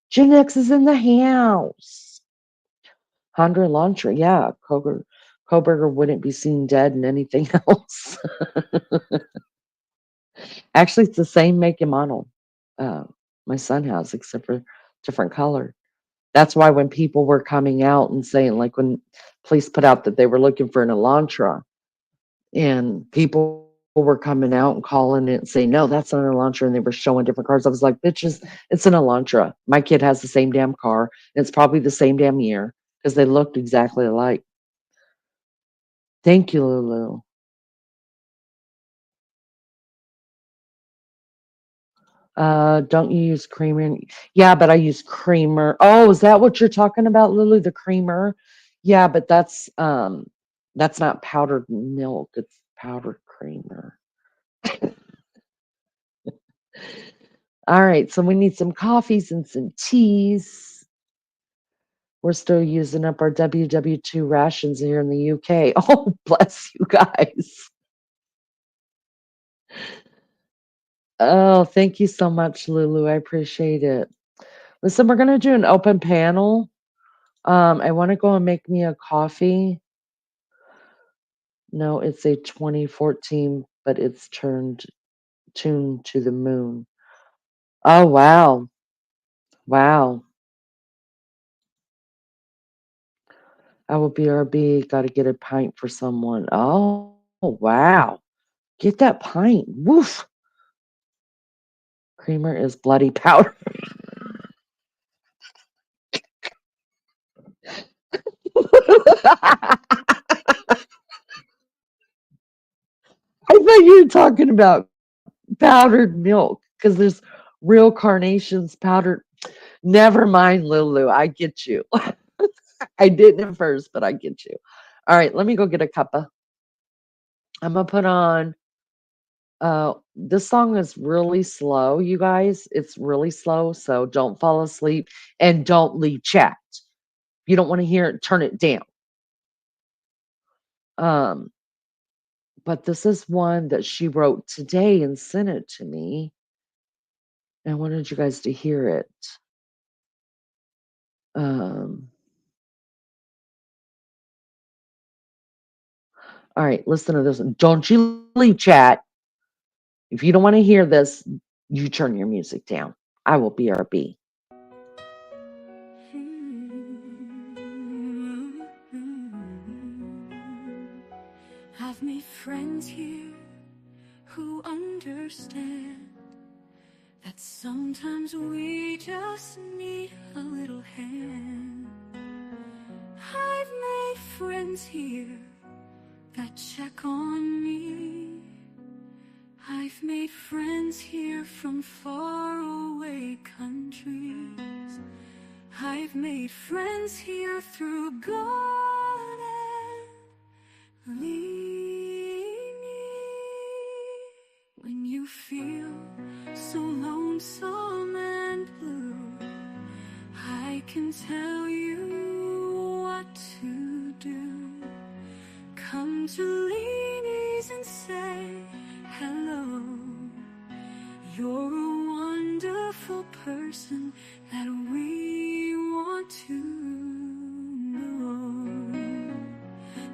Gen X is in the house. Honda Elantra, yeah. Koberger wouldn't be seen dead in anything else. Actually, it's the same make and model uh, my son has, except for different color. That's why when people were coming out and saying, like when police put out that they were looking for an Elantra, and people were coming out and calling it and saying, no, that's not an Elantra, and they were showing different cars. I was like, bitches, it's an Elantra. My kid has the same damn car, and it's probably the same damn year because they looked exactly alike. Thank you, Lulu. Don't you use creamer? Yeah, but I use creamer. Oh, is that what you're talking about, Lulu? The creamer? Yeah, but that's not powdered milk. It's powdered creamer. All right, so we need some coffees and some teas. We're still using up our WW2 rations here in the UK. Oh, bless you guys. Oh, thank you so much, Lulu. I appreciate it. Listen, we're gonna do an open panel. I want to go and make me a coffee. No, it's a 2014, but it's tuned to the moon. Oh wow. Wow. I will BRB. Got to get a pint for someone. Oh wow. Get that pint. Woof. Creamer is bloody powder. I thought you were talking about powdered milk because there's real carnations powdered. Never mind, Lulu. I get you. I didn't at first, but I get you. All right, let me go get a cuppa. I'm gonna put on this song is really slow, you guys. It's really slow, so don't fall asleep and don't leave chat. If you don't want to hear it, turn it down. But this is one that she wrote today and sent it to me. And I wanted you guys to hear it. All right, listen to this. Don't you leave chat. If you don't want to hear this, you turn your music down. I will BRB. I've made friends here who understand that sometimes we just need a little hand. I've made friends here that check on me. I've made friends here from faraway countries. I've made friends here through God and leading. When you feel so lonesome and blue, I can tell you what to do. Come to Leanie's and say hello. You're a wonderful person that we want to know.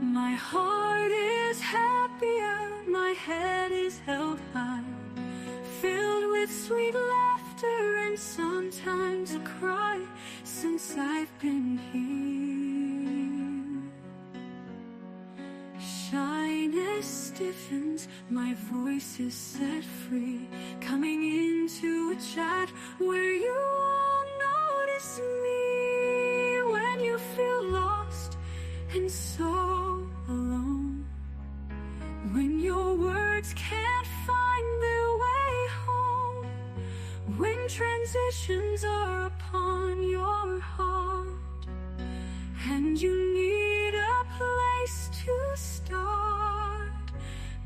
My heart is happier, my head is held high, filled with sweet laughter and sometimes a cry since I've been here. Shyness stiffens, my voice is set free, coming into a chat where you all notice me. When you feel lost and so alone, when your words can't find their way home, when transitions are upon your heart and you need a place to start,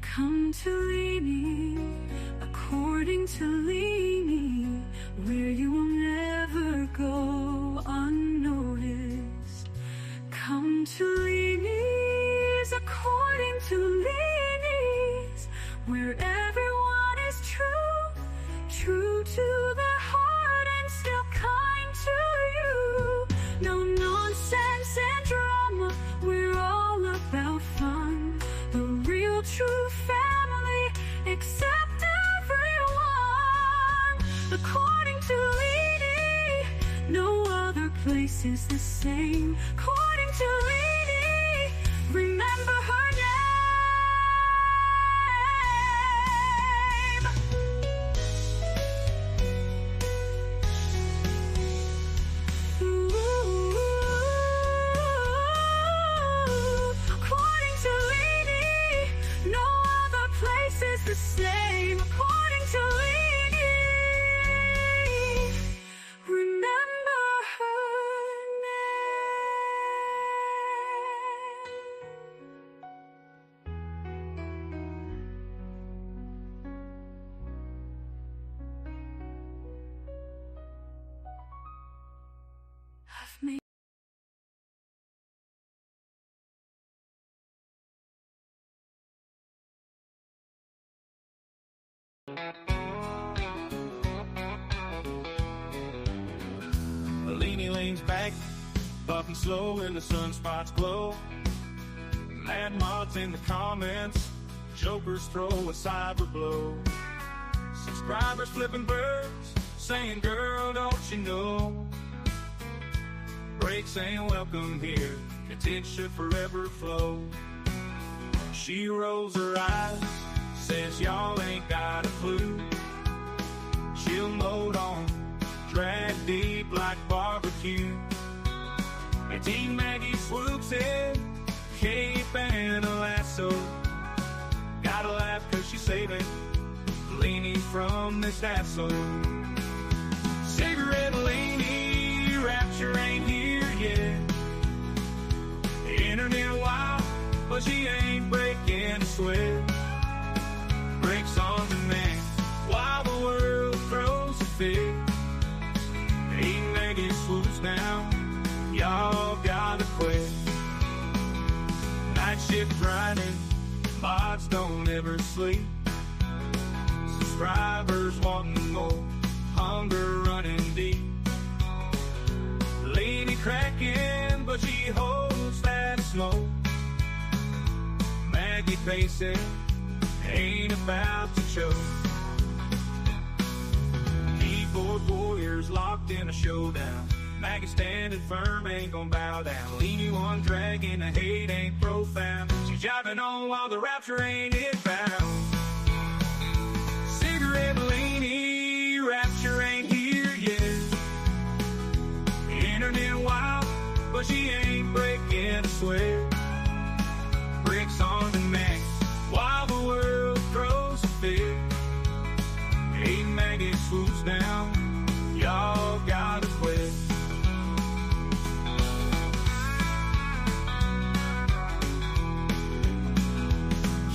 come to Leanie, according to Leanie, where you will never go unnoticed. Come to Leanie's, according to Leanie's, where everyone is true, true to their heart and still kind to you. No nonsense and drama, we're all about fun. The real true family, accept everyone. According to Leanie, no other place is the same. According to Leanie, remember her name. According to Leanie, no other place is the same. According to Leanie. leans back, puffing slow in the sunspots glow. Mad mods in the comments, jokers throw a cyber blow. Subscribers flipping birds, saying, girl, don't you know? Breaks ain't welcome here, content should forever flow. She rolls her eyes, says y'all ain't got a clue. She'll load on, drag deep like barbecue. And Team Maggie swoops in, cape and a lasso. Gotta laugh cause she's saving, leaning from this asshole. Cigarette Laney, rapture ain't here yet. The internet wild, but she ain't breaking a sweat. Breaks on demand, while the world throws a fit. Team Maggie swoops down, y'all gotta quit. Night shift grinding, mods don't ever sleep. Subscribers wanting more, hunger running deep. Lady cracking, but she holds that smoke. Maggie pacing, ain't about to choke. Keyboard warriors locked in a showdown. Maggie standing firm, ain't gon' bow down. Leany one dragging, the hate ain't profound. She's jiving on while the rapture ain't inbound. Cigarette Laney, rapture ain't here yet. Internet wild, but she ain't breaking a sweat. Bricks on demand, while the world throws a fit. Hey, Maggie swoops down, y'all gotta quit.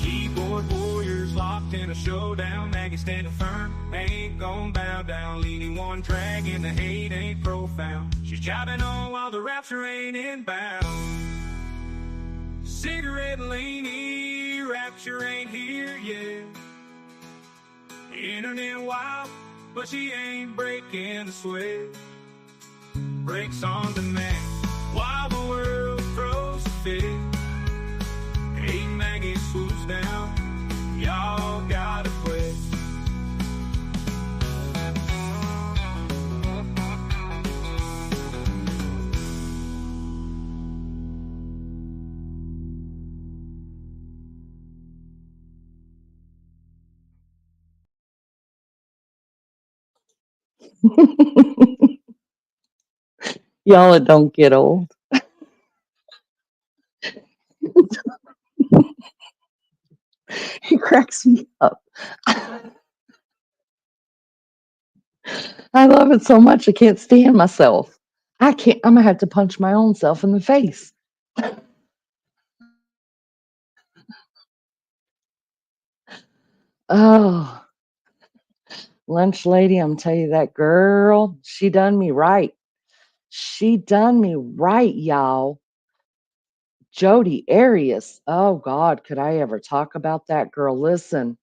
Keyboard warriors locked in a showdown. Maggie standing firm, ain't gon' bow down. Leaning one dragging, the hate ain't profound. She's jiving on while the rapture ain't inbound. Cigarette Laney, rapture ain't here yet. Internet wild, but she ain't breaking the sweat. Breaks on demand, while the world throws a fit. Hey, Maggie swoops down, y'all gotta quit. Y'all, it don't get old. He cracks me up. I love it so much I can't stand myself. I'm gonna have to punch my own self in the face. Oh, lunch lady, I'm telling you that girl, she done me right. She done me right, y'all. Jody Arias. Oh God, could I ever talk about that girl? Listen,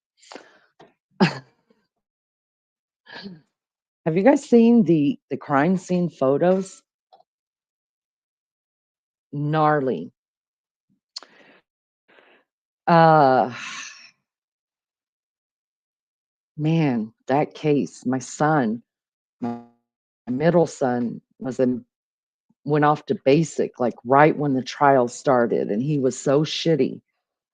have you guys seen the crime scene photos? Gnarly. Uh Man, that case, my son, my middle son went off to basic like right when the trial started, and he was so shitty.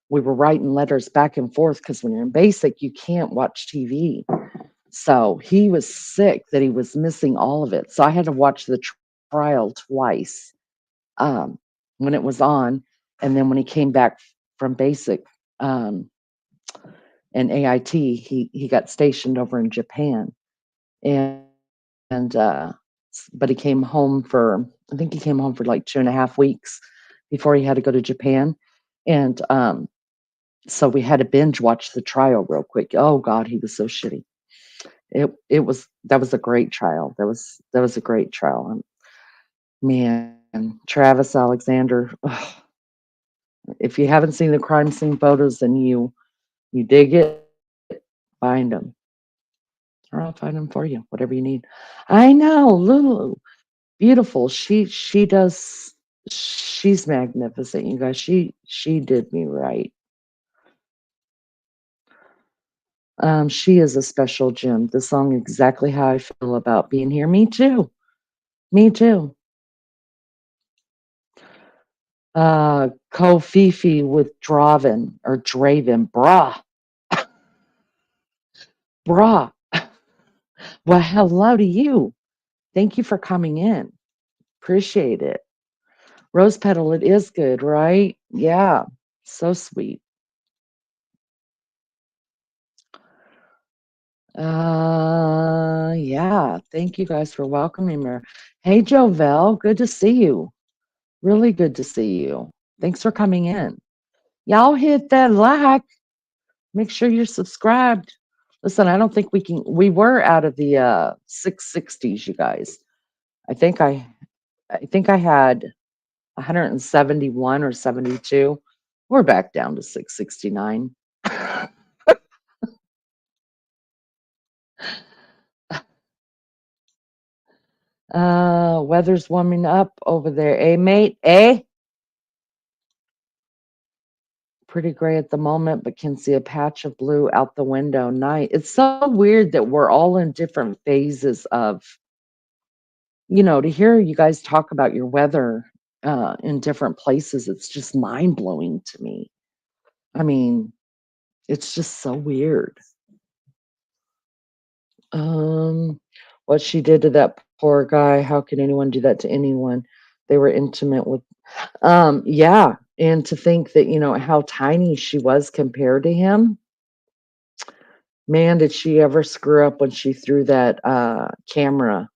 We were writing letters back and forth because when you're in basic, you can't watch TV. So he was sick that he was missing all of it. So I had to watch the trial twice, um, when it was on, and then when he came back from basic, um, and AIT, he got stationed over in Japan, and but he came home for, I think he came home for like 2.5 weeks before he had to go to Japan, and so we had to binge watch the trial real quick. Oh God, he was so shitty. That was a great trial. That was a great trial. Man, Travis Alexander. Ugh, if you haven't seen the crime scene photos and you dig it, find them, or I'll find them for you. Whatever you need. I know, Lulu. Beautiful. She does. She's magnificent, you guys. She did me right. She is a special gem. The song exactly how I feel about being here. Me too. Me too. Kofifi with Draven or Draven. Brah. Well, hello to you. Thank you for coming in. Appreciate it. Rose petal, it is good, right? Yeah. So sweet. Yeah. Thank you guys for welcoming me. Hey, Jovel, good to see you. Really good to see you. Thanks for coming in. Y'all hit that like. Make sure you're subscribed. Listen, I don't think we were out of the 660s, you guys. I think I had 171 or 72. We're back down to 669. Weather's warming up over there, eh, mate? Eh? Pretty gray at the moment, but can see a patch of blue out the window. Night. It's so weird that we're all in different phases of, to hear you guys talk about your weather in different places. It's just mind blowing to me. I mean, it's just so weird. What she did to that poor guy. How can anyone do that to anyone? They were intimate with. Yeah, and to think that how tiny she was compared to him. Man, did she ever screw up when she threw that camera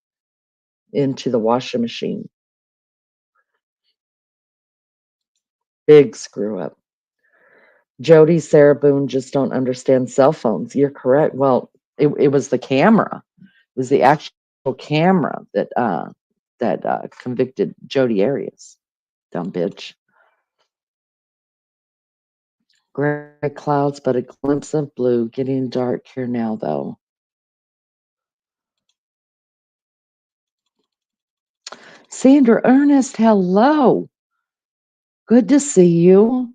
into the washing machine? Big screw up. Jody, Sarah Boone just don't understand cell phones. You're correct. Well, it was the camera. It was the actual camera that convicted Jody Arias. Dumb bitch. Gray clouds, but a glimpse of blue. Getting dark here now, though. Sandra Ernest, hello. Good to see you.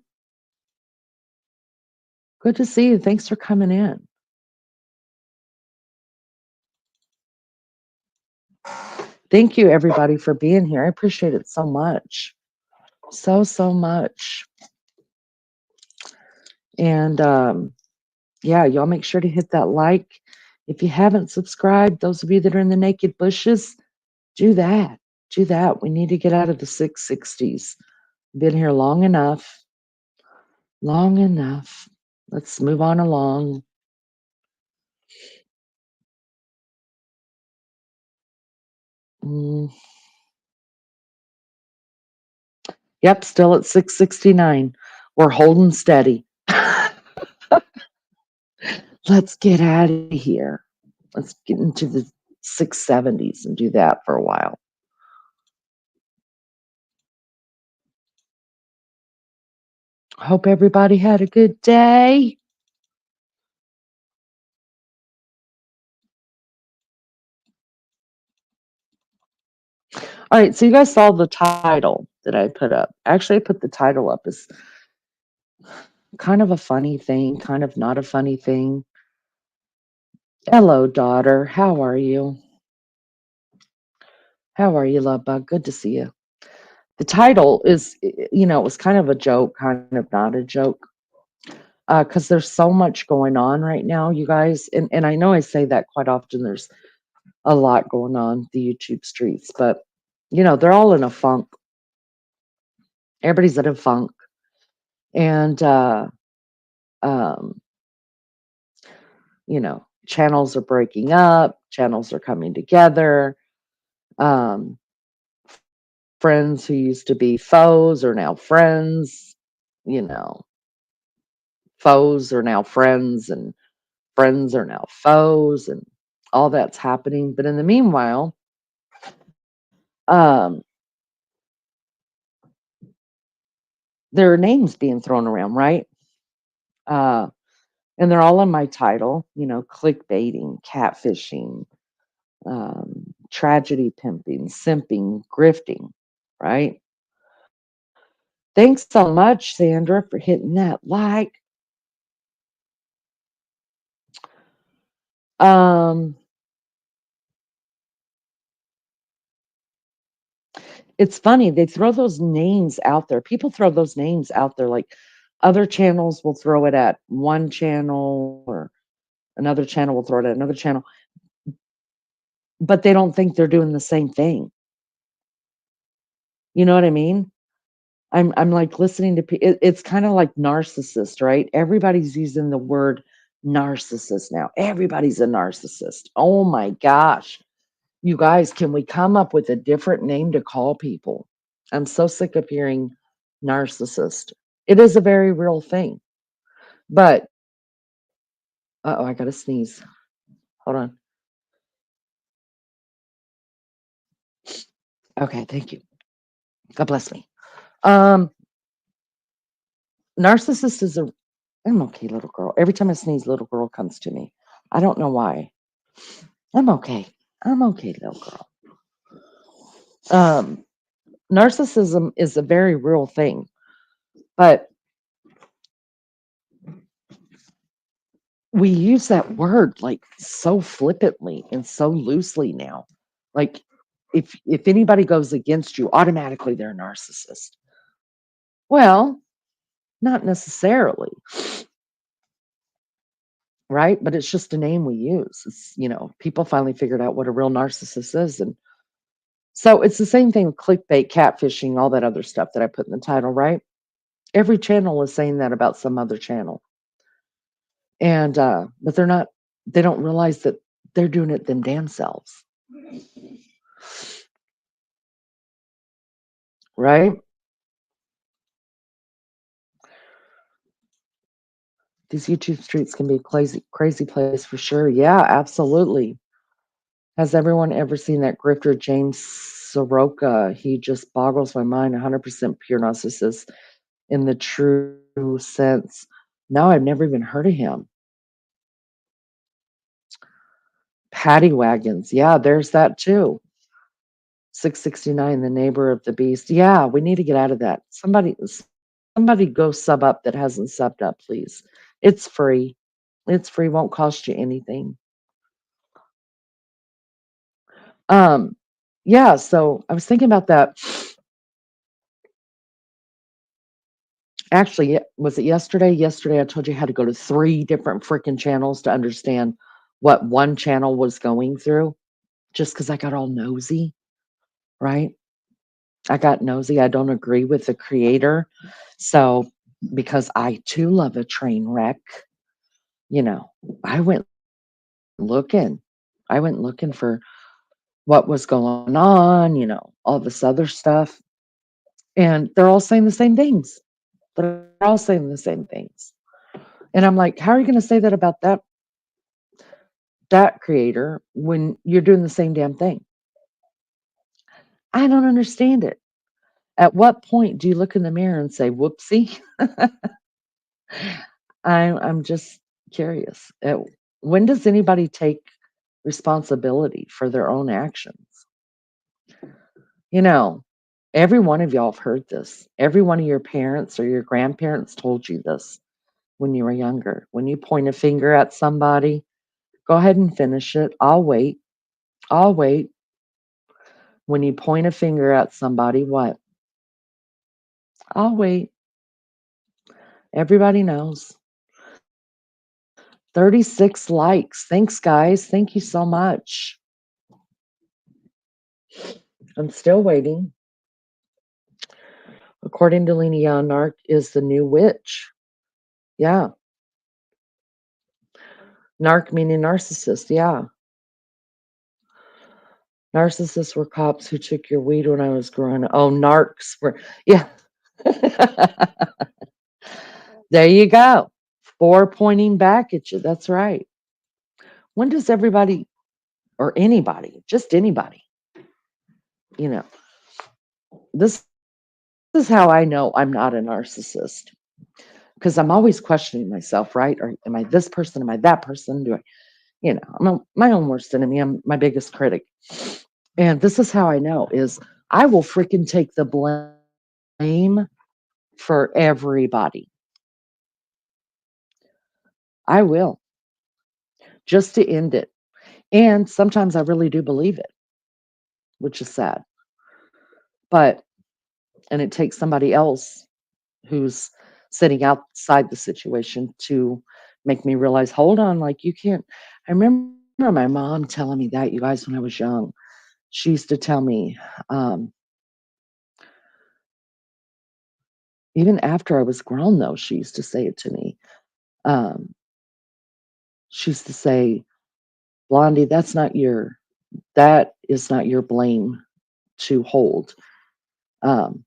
Good to see you. Thanks for coming in. Thank you, everybody, for being here. I appreciate it so much. So much. And yeah, y'all make sure to hit that like. If you haven't subscribed, those of you that are in the naked bushes, do that. Do that. We need to get out of the 660s. Been here long enough. Long enough. Let's move on along. Yep, still at 669. We're holding steady. Let's get out of here. Let's get into the 670s and do that for a while. Hope everybody had a good day. All right, so you guys saw the title that I put up. Actually, I put the title up as kind of a funny thing, kind of not a funny thing. Hello, daughter. How are you? How are you, love bug? Good to see you. The title is, it was kind of a joke, kind of not a joke. Because there's so much going on right now, you guys. And I know I say that quite often. There's a lot going on the YouTube streets, but they're all in a funk. Everybody's in a funk. And channels are breaking up, channels are coming together. Friends who used to be foes are now friends, foes are now friends, and friends are now foes, and all that's happening. But in the meanwhile, there are names being thrown around, right? And they're all in my title, clickbaiting, catfishing, tragedy pimping, simping, grifting, right? Thanks so much, Sandra, for hitting that like. Um, it's funny, they throw those names out there. People throw those names out there, like other channels will throw it at one channel or another channel will throw it at another channel, but they don't think they're doing the same thing. You know what I mean? I'm like listening to it's kind of like narcissist, right? Everybody's using the word narcissist now. Everybody's a narcissist. Oh my gosh. You guys, can we come up with a different name to call people? I'm so sick of hearing narcissist. It is a very real thing. But oh, I gotta sneeze. Hold on. Okay, thank you. God bless me. Um, narcissist is a I'm okay, little girl. Every time I sneeze, little girl comes to me. I don't know why. I'm okay. I'm okay, little girl. Um, narcissism is a very real thing, but we use that word like so flippantly and so loosely now. Like if anybody goes against you, automatically they're a narcissist. Well, not necessarily, right? But it's just a name we use. It's, people finally figured out what a real narcissist is. And so it's the same thing with clickbait, catfishing, all that other stuff that I put in the title, right? Every channel is saying that about some other channel. And but they don't realize that they're doing it them damn selves. Right? These YouTube streets can be a crazy place for sure. Yeah, absolutely. Has everyone ever seen that grifter James Soroka? He just boggles my mind. 100% pure narcissist in the true sense. No, I've never even heard of him. Paddy wagons. Yeah, there's that too. 669, the neighbor of the beast. Yeah, we need to get out of that. Somebody go sub up that hasn't subbed up, please. It's free. It's free, won't cost you anything. Yeah, so I was thinking about that. Actually, was it yesterday? Yesterday, I told you I had to go to 3 different freaking channels to understand what one channel was going through, just because I got all nosy, right? I got nosy. I don't agree with the creator. So, because I too love a train wreck, you know, I went looking. I went looking for what was going on, all this other stuff. And they're all saying the same things. They're all saying the same things. And I'm like, how are you going to say that about that creator when you're doing the same damn thing? I don't understand it. At what point do you look in the mirror and say, whoopsie? I'm just curious. When does anybody take responsibility for their own actions? Every one of y'all have heard this. Every one of your parents or your grandparents told you this when you were younger. When you point a finger at somebody, go ahead and finish it. I'll wait. I'll wait. When you point a finger at somebody, what? I'll wait. Everybody knows. 36 likes. Thanks, guys. Thank you so much. I'm still waiting. According to Lena Young, Narc is the new witch. Yeah. Narc meaning narcissist. Yeah. Narcissists were cops who took your weed when I was growing up. Oh, narcs were, yeah. There you go. 4 pointing back at you. That's right. When does everybody or anybody, just anybody, you know, this is how I know I'm not a narcissist because I'm always questioning myself, right? Or am I this person? Am I that person? I'm my own worst enemy. I'm my biggest critic. And this is how I know is I will freaking take the blame for everybody. I will, just to end it. And sometimes I really do believe it, which is sad. But and it takes somebody else who's sitting outside the situation to make me realize, hold on, like you can't. I remember my mom telling me that, you guys, when I was young. She used to tell me, um, even after I was grown, though, she used to say it to me. Um, she used to say, Blondie, that is not your blame to hold. Um,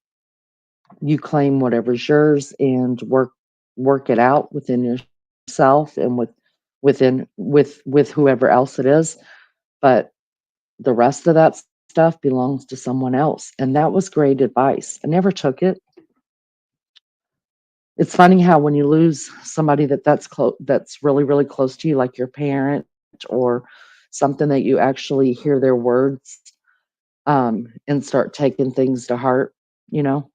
you claim whatever's yours and work it out within yourself and with whoever else it is. But the rest of that stuff belongs to someone else. And that was great advice. I never took it. It's funny how when you lose somebody that's really really close to you, like your parent or something that you actually hear their words and start taking things to heart, you know.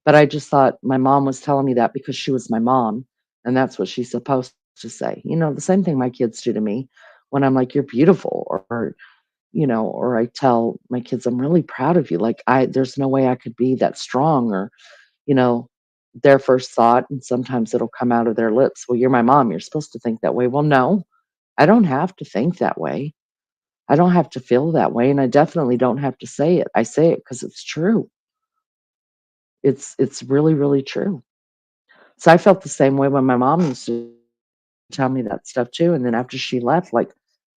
But I just thought my mom was telling me that because she was my mom, and that's what she's supposed to say. You know, the same thing my kids do to me when I'm like, "You're beautiful," or or I tell my kids, "I'm really proud of you." Like there's no way I could be that strong, or you know, their first thought, and sometimes it'll come out of their lips, "Well, you're my mom. You're supposed to think that way." Well, no, I don't have to think that way. I don't have to feel that way, and I definitely don't have to say it. I say it because it's true. It's really, really true. So I felt the same way when my mom used to tell me that stuff too, and then after she left, like,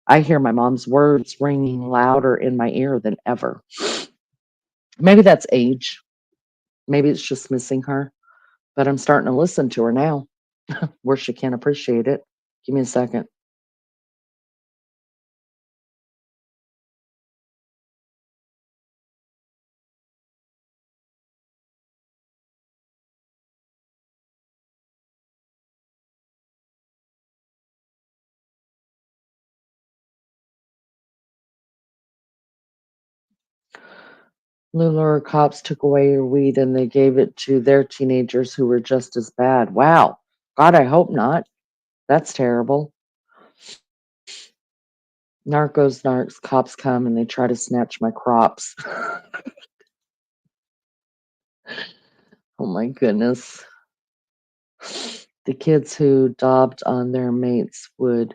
I hear my mom's words ringing louder in my ear than ever. Maybe that's age. Maybe it's just missing her, but I'm starting to listen to her now where she can't appreciate it. Give me a second. Lula cops took away your weed and they gave it to their teenagers who were just as bad. Wow. God, I hope not. That's terrible. Narcos, cops come and they try to snatch my crops. Oh my goodness. The kids who daubed on their mates would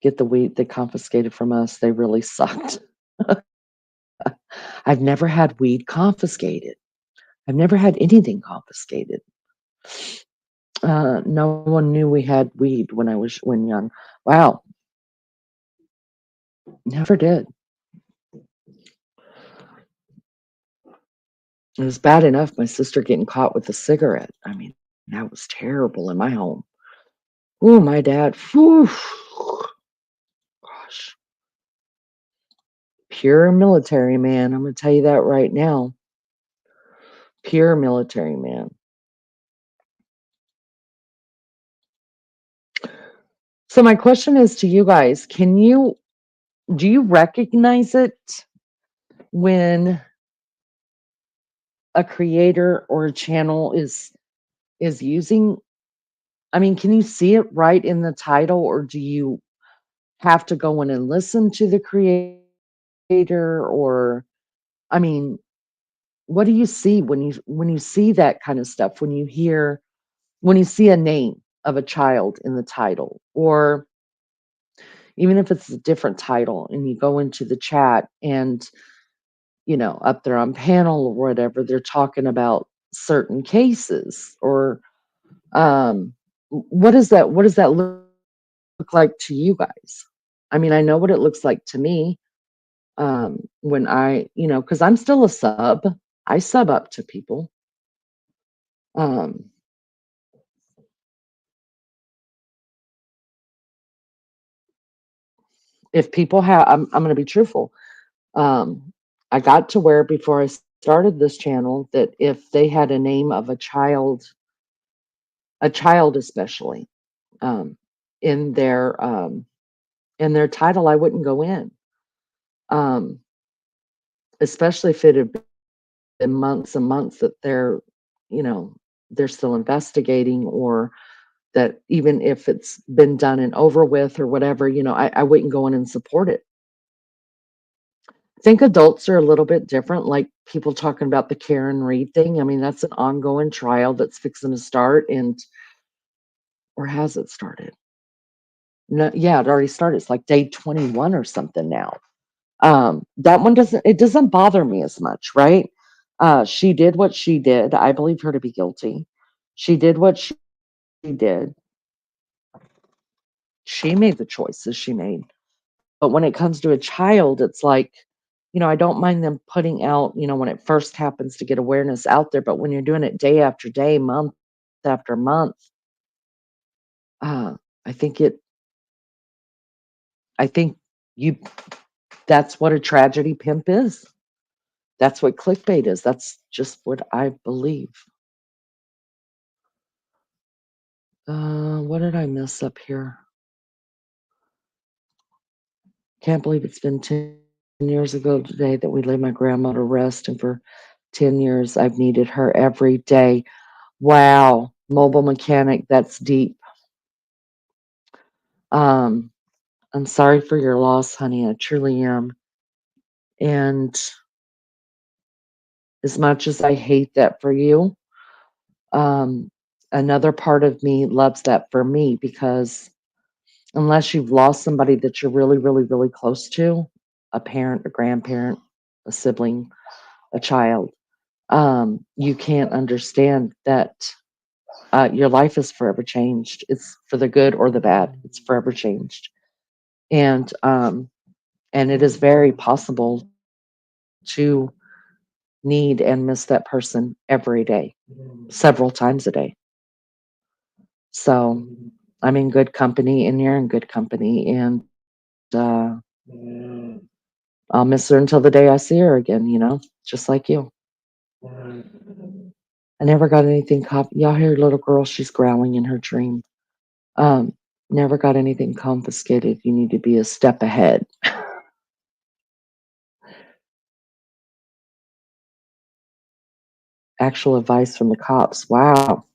get the weed they confiscated from us. They really sucked. I've never had weed confiscated. I've never had anything confiscated. No one knew we had weed when young. Wow, never did. It was bad enough my sister getting caught with a cigarette. I mean, that was terrible in my home. Oh, my dad. Whew, gosh, pure military man. I'm gonna tell you that right now. Pure military man. So my question is to you guys: do you recognize it when a creator or a channel is using? I mean, can you see it right in the title, or do you have to go in and listen to the creator? Or, I mean, what do you see when you see that kind of stuff? When you see a name of a child in the title, or even if it's a different title, and you go into the chat and up there on panel or whatever, they're talking about certain cases, or what does that look like to you guys? I mean, I know what it looks like to me. When because I'm still a sub. I sub up to people. Um, if people have, I'm going to be truthful. Um, I got to where before I started this channel that if they had a name of a child especially, um, in their um, in their title, I wouldn't go in. Um, especially if it had been months and months that you know, they're still investigating, or that even if it's been done and over with or whatever, I wouldn't go in and support it. I think adults are a little bit different, like people talking about the Karen Reed thing. I mean, that's an ongoing trial that's fixing to start, or has it started? No, yeah, it already started. It's like day 21 or something now. That one doesn't bother me as much, right? She did what she did. I believe her to be guilty. She did what she did. She made the choices she made. But when it comes to a child, it's like, I don't mind them putting out, when it first happens, to get awareness out there. But when you're doing it day after day, month after month, uh, I think it, I think you, that's what a tragedy pimp is. That's what clickbait is. That's just what I believe. What did I miss up here? Can't believe it's been 10 years ago today that we laid my grandma to rest, and for 10 years I've needed her every day. Wow, mobile mechanic, that's deep. Um, I'm sorry for your loss, honey. I truly am. And as much as I hate that for you, um, another part of me loves that for me, because unless you've lost somebody that you're really, really, really close to, a parent, a grandparent, a sibling, a child, you can't understand that your life is forever changed. It's for the good or the bad. It's forever changed. And it is very possible to need and miss that person every day, several times a day. So I'm in good company, and you're in good company, and uh, I'll miss her until the day I see her again, just like you. I never got anything y'all hear little girl, she's growling in her dream. Never got anything confiscated. You need to be a step ahead. Actual advice from the cops. Wow.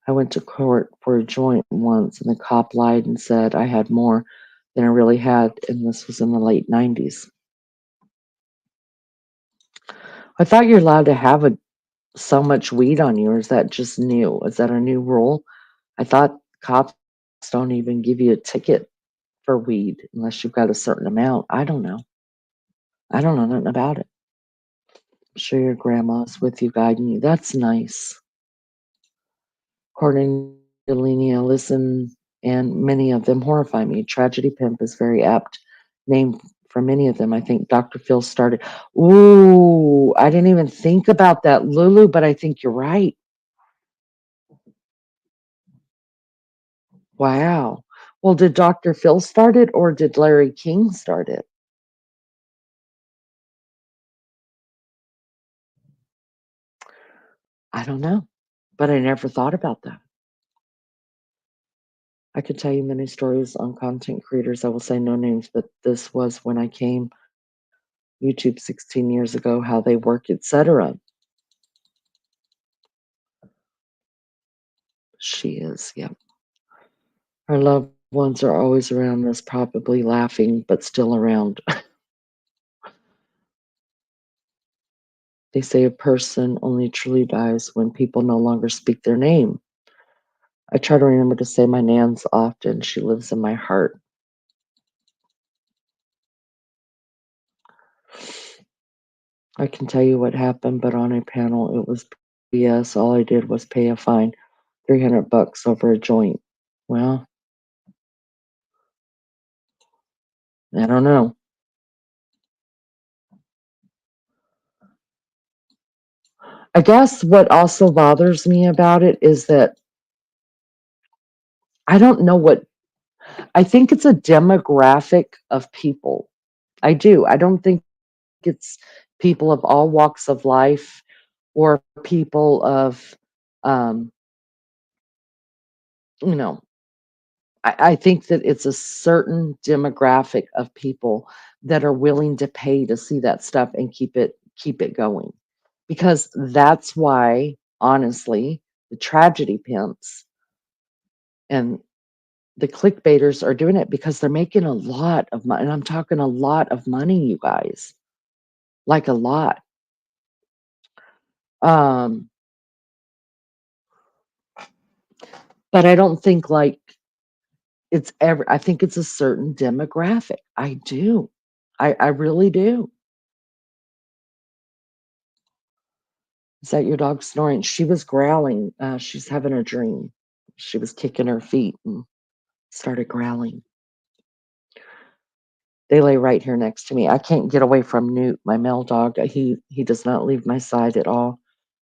I went to court for a joint once, and the cop lied and said I had more than I really had, and this was in the late 90s. I thought you're allowed to have so much weed on you, or is that just new? Is that a new rule? I thought cops don't even give you a ticket for weed unless you've got a certain amount. I don't know. I don't know nothing about it. I'm sure your grandma's with you, guiding you. That's nice. According to Lenia, listen, and many of them horrify me. Tragedy Pimp is very apt name for many of them. I think Dr. Phil started. Ooh, I didn't even think about that, Lulu, but I think you're right. Wow. Well, did Dr. Phil start it, or did Larry King start it? I don't know, but I never thought about that. I could tell you many stories on content creators. I will say no names, but this was when I came YouTube 16 years ago, how they work, etc. She is, yeah. Our loved ones are always around us, probably laughing, but still around. They say a person only truly dies when people no longer speak their name. I try to remember to say my Nan's often. She lives in my heart. I can tell you what happened, but on a panel, it was BS. All I did was pay a fine, $300 over a joint. Well, I don't know. I guess what also bothers me about it is that I don't know I think it's a demographic of people. I do. I don't think it's people of all walks of life, or people of, um, you know, I think that it's a certain demographic of people that are willing to pay to see that stuff and keep it going. Because that's why, honestly, the tragedy pimps and the clickbaiters are doing it because they're making a lot of money. And I'm talking a lot of money, you guys. Like a lot. Um, but I don't think like I think it's a certain demographic. I do. I really do. Is that your dog snoring? She was growling. She's having a dream. She was kicking her feet and started growling. They lay right here next to me. I can't get away from Newt, my male dog. He does not leave my side at all.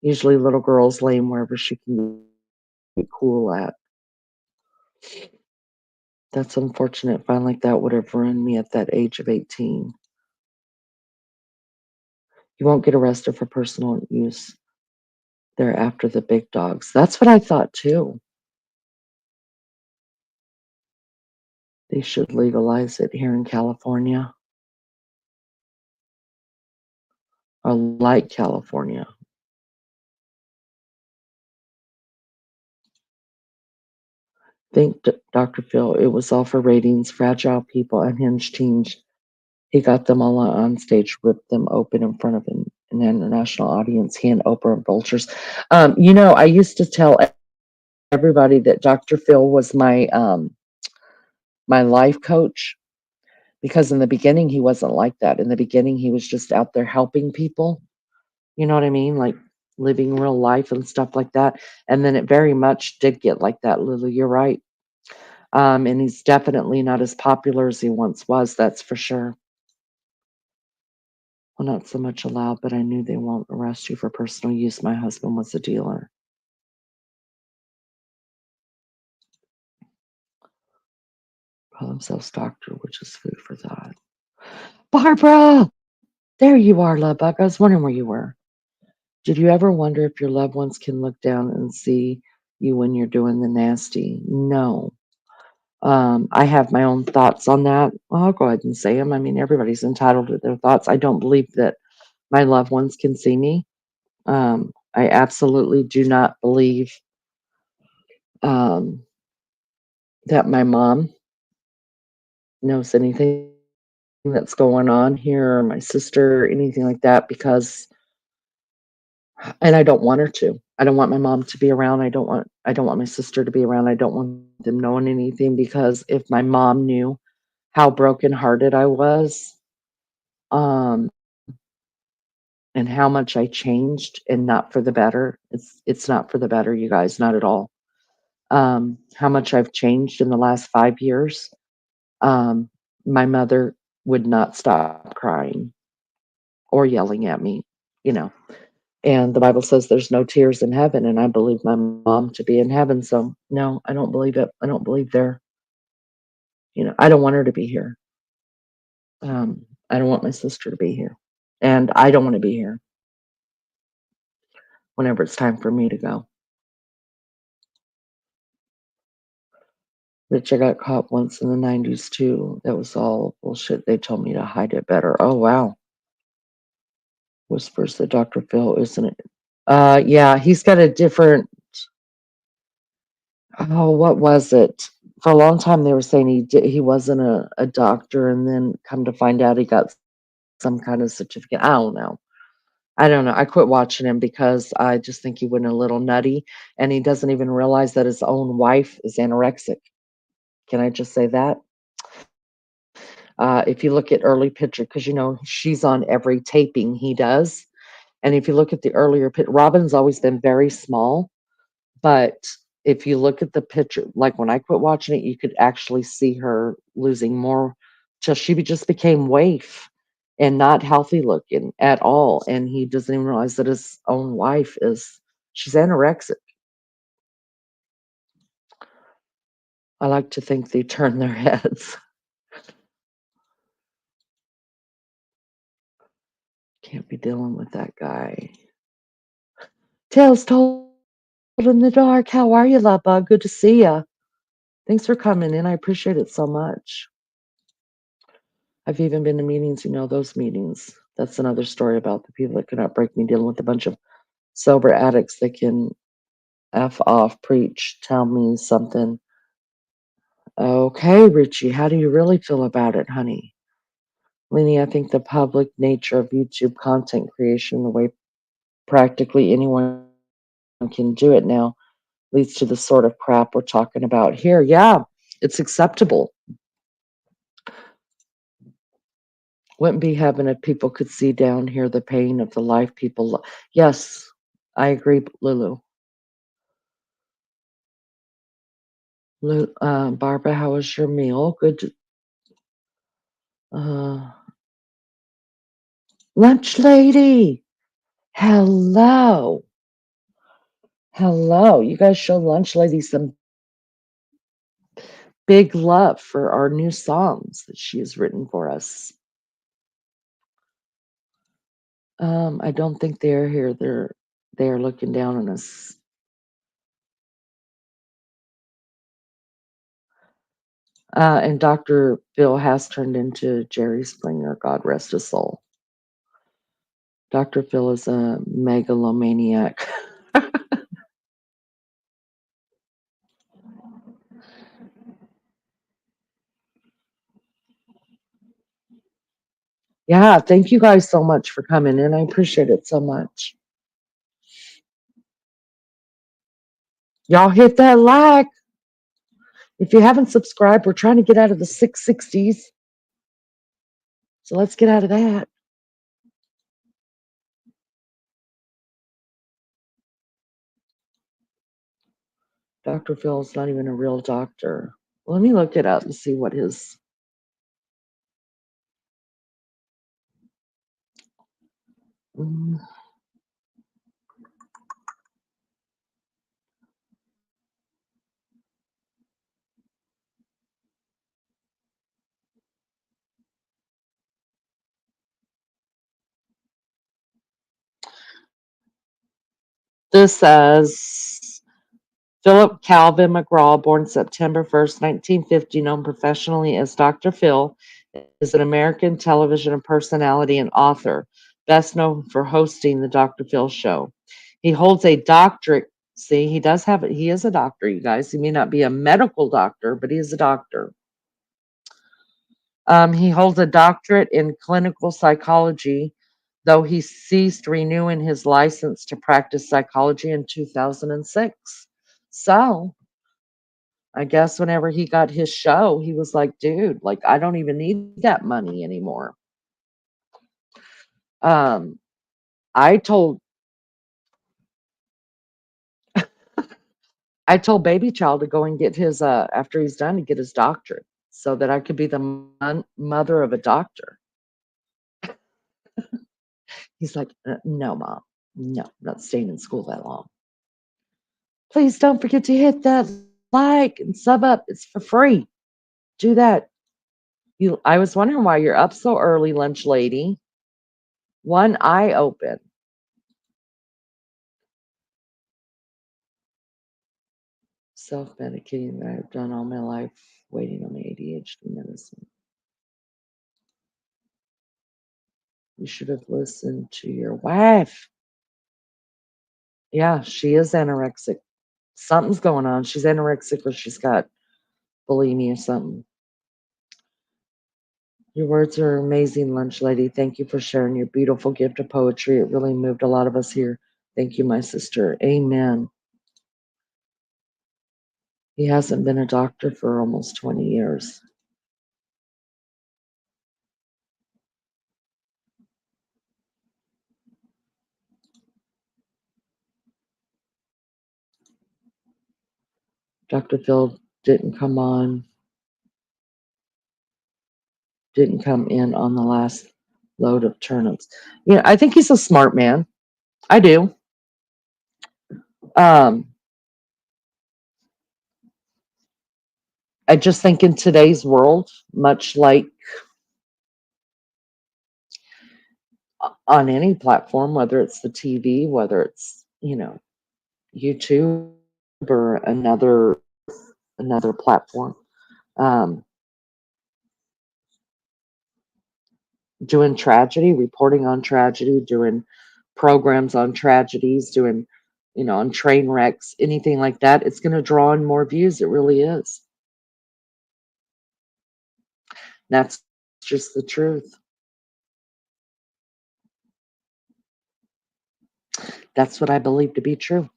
Usually little girls lay him wherever she can get cool at. That's unfortunate. A fine like that would have ruined me at that age of 18. You won't get arrested for personal use. They're after the big dogs. That's what I thought too. They should legalize it here in California or like California. Think Dr. Phil, it was all for ratings, fragile people, unhinged teens. He got them all on stage, ripped them open in front of an international audience, he and Oprah and vultures. I used to tell everybody that Dr. Phil was my life coach because in the beginning he wasn't like that. In the beginning he was just out there helping people. You know what I mean? Like living real life and stuff like that. And then it very much did get like that, Lily. You're right. And he's definitely not as popular as he once was, that's for sure. Well, not so much allowed, but I knew they won't arrest you for personal use. My husband was a dealer. Call themselves doctor, which is food for thought. Barbara! There you are, love bug. I was wondering where you were. Did you ever wonder if your loved ones can look down and see you when you're doing the nasty? No. I have my own thoughts on that. Well, I'll go ahead and say them. I mean, everybody's entitled to their thoughts. I don't believe that my loved ones can see me. I absolutely do not believe um, that my mom knows anything that's going on here, or my sister, or anything like that, because, and I don't want her to. I don't want my mom to be around. I don't want my sister to be around. I don't want them knowing anything because if my mom knew how brokenhearted I was, um, and how much I changed and not for the better. It's not for the better, you guys, not at all. How much I've changed in the last 5 years. Um, my mother would not stop crying or yelling at me, you know. And the Bible says there's no tears in heaven, and I believe my mom to be in heaven. So no, I don't believe it. I don't believe I don't want her to be here. I don't want my sister to be here. And I don't want to be here whenever it's time for me to go. Which I got caught once in the 90s too. That was all bullshit. They told me to hide it better. Oh, wow. Whispers that Dr. Phil, isn't it? Yeah, he's got a different, oh, what was it? For a long time, they were saying he wasn't a doctor, and then come to find out he got some kind of certificate. I don't know. I don't know. I quit watching him because I just think he went a little nutty, and he doesn't even realize that his own wife is anorexic. Can I just say that? If you look at early picture, because she's on every taping he does, and if you look at the earlier Robin's always been very small, but if you look at the picture, like when I quit watching it, you could actually see her losing more till she just became waif and not healthy looking at all. And he doesn't even realize that his own wife she's anorexic. I like to think they turn their heads. Can't be dealing with that guy. Tales told in the dark. How are you, love bug? Good to see ya. Thanks for coming in. I appreciate it so much. I've even been to meetings, those meetings. That's another story about the people that could not break me, dealing with a bunch of sober addicts that can F off, preach, tell me something. Okay, Richie, how do you really feel about it, honey? Lenny, I think the public nature of YouTube content creation, the way practically anyone can do it now, leads to the sort of crap we're talking about here. Yeah, it's acceptable. Wouldn't be heaven if people could see down here the pain of the life people Yes, I agree, Lulu. Barbara, how was your meal? Good. Uh, lunch lady. Hello. Hello. You guys show lunch lady some big love for our new songs that she has written for us. I don't think they're here. They're looking down on us. And Dr. Phil has turned into Jerry Springer, God rest his soul. Dr. Phil is a megalomaniac. Yeah, thank you guys so much for coming in. I appreciate it so much. Y'all hit that like. If you haven't subscribed, we're trying to get out of the 660s. So let's get out of that. Dr. Phil's not even a real doctor. Let me look it up and see what his. Mm, This says Philip Calvin McGraw, born September 1st, 1950, known professionally as Dr. Phil, is an American television personality and author, best known for hosting the Dr. Phil Show. He holds a doctorate. See, he does have it. He is a doctor, you guys. He may not be a medical doctor, but he is a doctor. He holds a doctorate in clinical psychology, though he ceased renewing his license to practice psychology in 2006. So I guess whenever he got his show, he was like, dude, like, I don't even need that money anymore. Um, I told I told baby child to go and get his after he's done to get his doctorate so that I could be the mother of a doctor. He's like, no, mom, no, I'm not staying in school that long. Please don't forget to hit that like and sub up. It's for free. Do that. I was wondering why you're up so early, lunch lady. One eye open. Self-medicating that I've done all my life, waiting on the ADHD medicine. You should have listened to your wife. Yeah, she is anorexic. Something's going on. She's anorexic or she's got bulimia or something. Your words are amazing, lunch lady. Thank you for sharing your beautiful gift of poetry. It really moved a lot of us here. Thank you, my sister. Amen. He hasn't been a doctor for almost 20 years. Dr. Phil didn't come in on the last load of turnips. Yeah, I think he's a smart man. I do. Um, I just think in today's world, much like on any platform, whether it's the TV, whether it's, YouTube or another another platform. Um, doing tragedy, reporting on tragedy, doing programs on tragedies, doing, on train wrecks, anything like that. It's going to draw in more views. It really is. That's just the truth. That's what I believe to be true.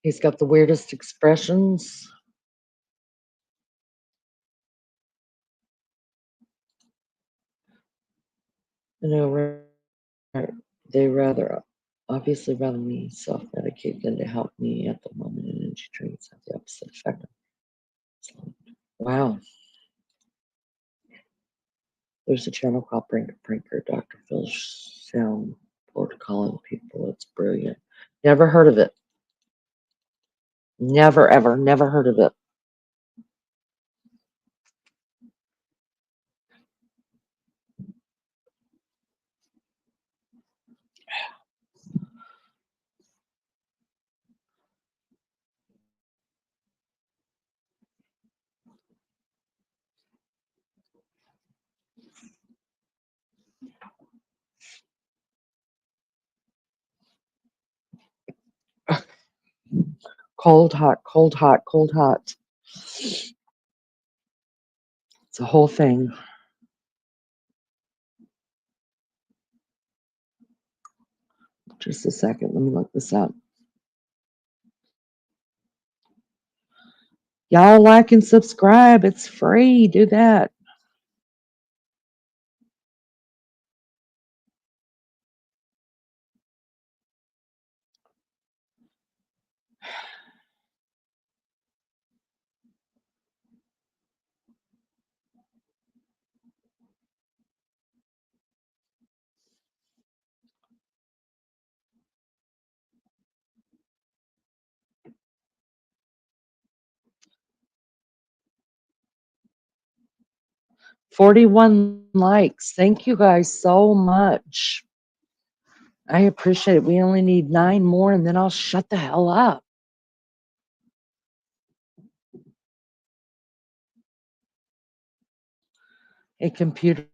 He's got the weirdest expressions. Right. They rather obviously rather me self-medicate than to help me at the moment, and energy drinks have the opposite effect. Wow. There's a channel called Pranker, Dr. Phil's sound protocol people. It's brilliant. Never heard of it. Never, ever, never heard of it. Cold, hot, cold, hot, cold, hot. It's a whole thing. Just a second. Let me look this up. Y'all like and subscribe. It's free. Do that. $41 likes. Thank you guys so much. I appreciate it. We only need 9 more and then I'll shut the hell up. A computer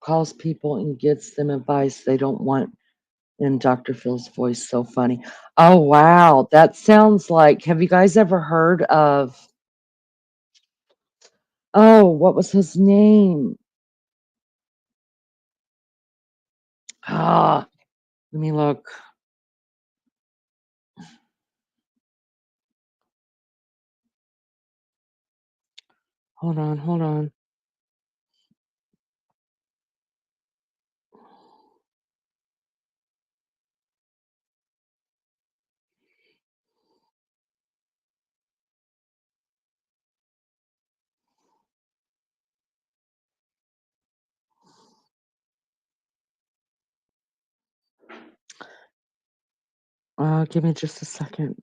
calls people and gets them advice they don't want in Dr. Phil's voice. So funny. Oh, wow. That sounds like, have you guys ever heard of, what was his name? Ah, let me look. Hold on, hold on. Give me just a second.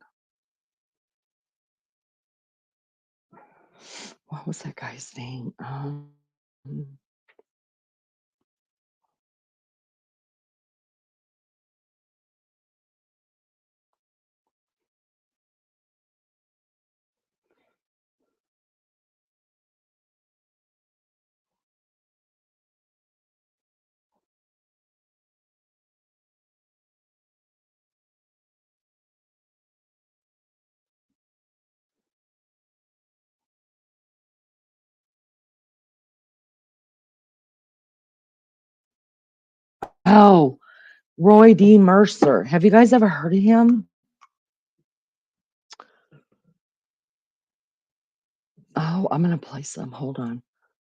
What was that guy's name? Oh, Roy D. Mercer. Have you guys ever heard of him? Oh, I'm going to play some. Hold on.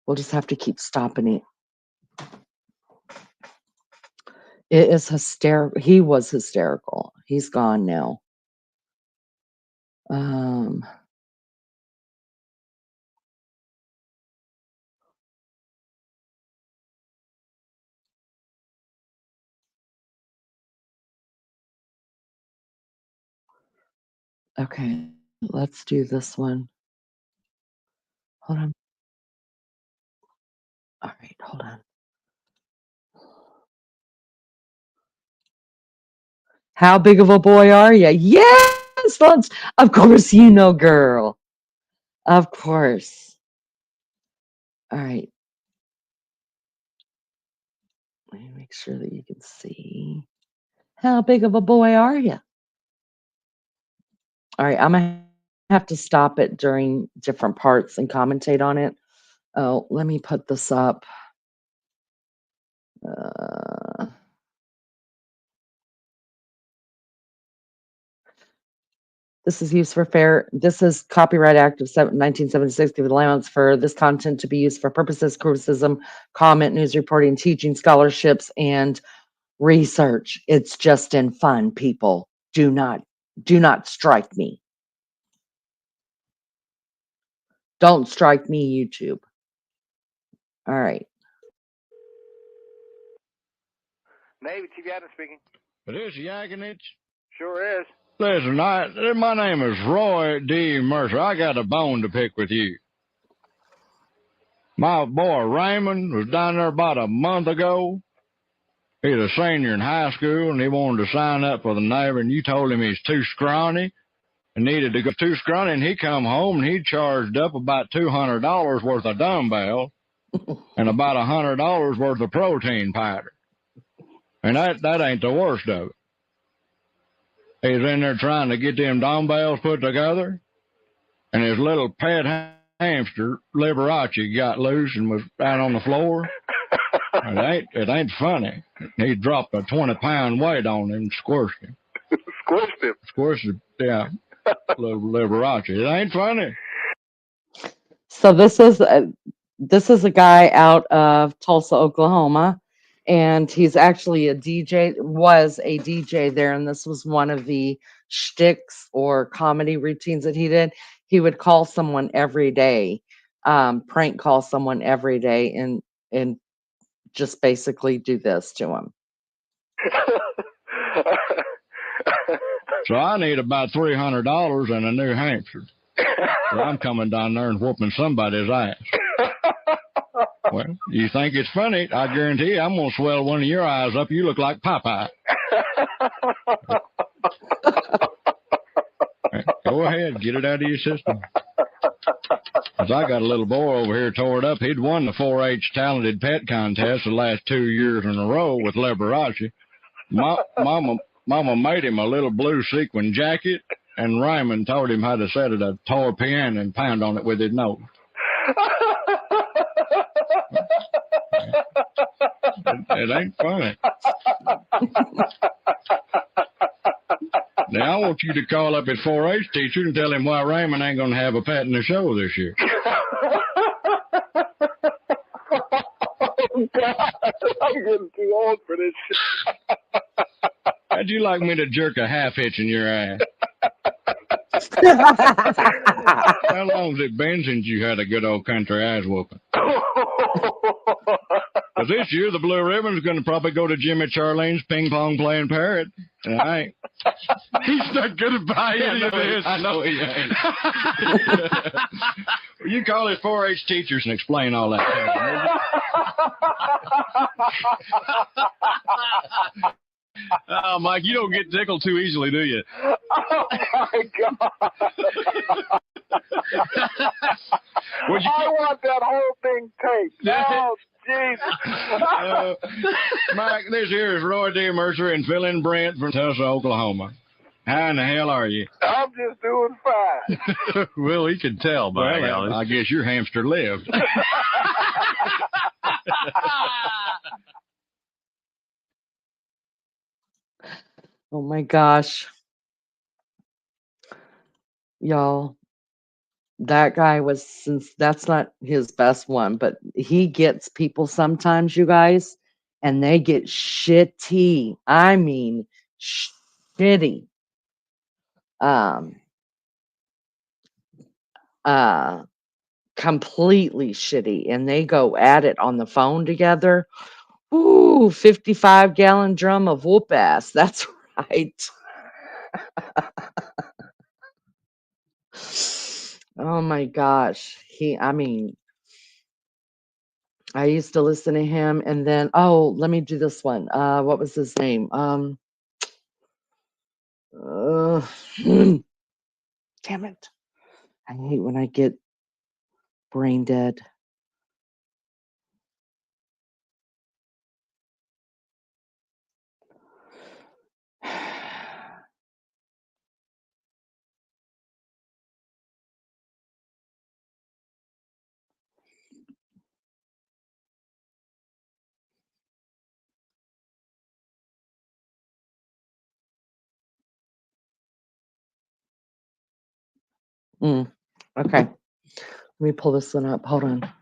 We'll just have to keep stopping it. It is hysterical. He was hysterical. He's gone now. Um, Okay, let's do this one. Hold on. All right, hold on. How big of a boy are you? Yes, let's. Of course, you know, girl. Of course. All right. Let me make sure that you can see. How big of a boy are you? All right, I'm gonna have to stop it during different parts and commentate on it. Oh, let me put this up. This is used for fair. This is Copyright Act of 1976, give allowance for this content to be used for purposes, criticism, comment, news reporting, teaching, scholarships, and research. It's just in fun, people. Do not strike me. Don't strike me, YouTube. All right. Navy Chief Captain speaking. It is Yaganich. Sure is. Listen, my name is Roy D. Mercer. I got a bone to pick with you. My boy Raymond was down there about a month ago. He's a senior in high school, and he wanted to sign up for the Navy, and you told him he's too scrawny and needed to go too scrawny, and he come home, and he charged up about $200 worth of dumbbell and about $100 worth of protein powder. And that ain't the worst of it. He's in there trying to get them dumbbells put together, and his little pet hamster, Liberace, got loose and was down on the floor. It ain't funny. He dropped a 20-pound weight on him and squished him. Squished him? Squished him, yeah. Little Liberace. It ain't funny. So this is a guy out of Tulsa, Oklahoma, and he's actually was a DJ there, and this was one of the shticks or comedy routines that he did. He would call someone every day, prank call someone every day, and just basically do this to him. So I need about $300 and a new hamster. So I'm coming down there and whooping somebody's ass. Well, you think it's funny? I guarantee you I'm going to swell one of your eyes up. You look like Popeye. Go ahead, get it out of your system. Because I got a little boy over here tore it up. He'd won the 4-H Talented Pet Contest the last 2 years in a row with Liberace. Mama made him a little blue sequin jacket, and Raymond taught him how to set at a toy piano and pound on it with his nose. It ain't funny. Now, I want you to call up his 4-H teacher and tell him why Raymond ain't going to have a pet in the show this year. Oh, God. I'm getting too old for this shit. How'd you like me to jerk a half hitch in your ass? How long's it been since you had a good old country ass whooping? Because this year the Blue Ribbon's going to probably go to Jimmy Charlene's ping pong playing parrot. And I ain't. He's not going to buy any of this. I know he ain't. You call his 4-H teachers and explain all that. Oh, Mike, you don't get tickled too easily, do you? Oh, my God. I want that whole thing taped. Oh, Jesus. Mike, this here is Roy D. Mercer and Phil and Brent from Tulsa, Oklahoma. How in the hell are you? I'm just doing fine. Well, he can tell by Well, I guess your hamster lived. Oh my gosh. Y'all, that guy was, since that's not his best one, but he gets people sometimes, you guys, and they get shitty. I mean, shitty. Completely shitty, and they go at it on the phone together. Ooh, 55-gallon drum of whoop ass. That's right. Oh my gosh. I mean, I used to listen to him and then, oh, let me do this one. What was his name? Uh, damn it. I hate when I get brain dead. Okay. Let me pull this one up. Hold on.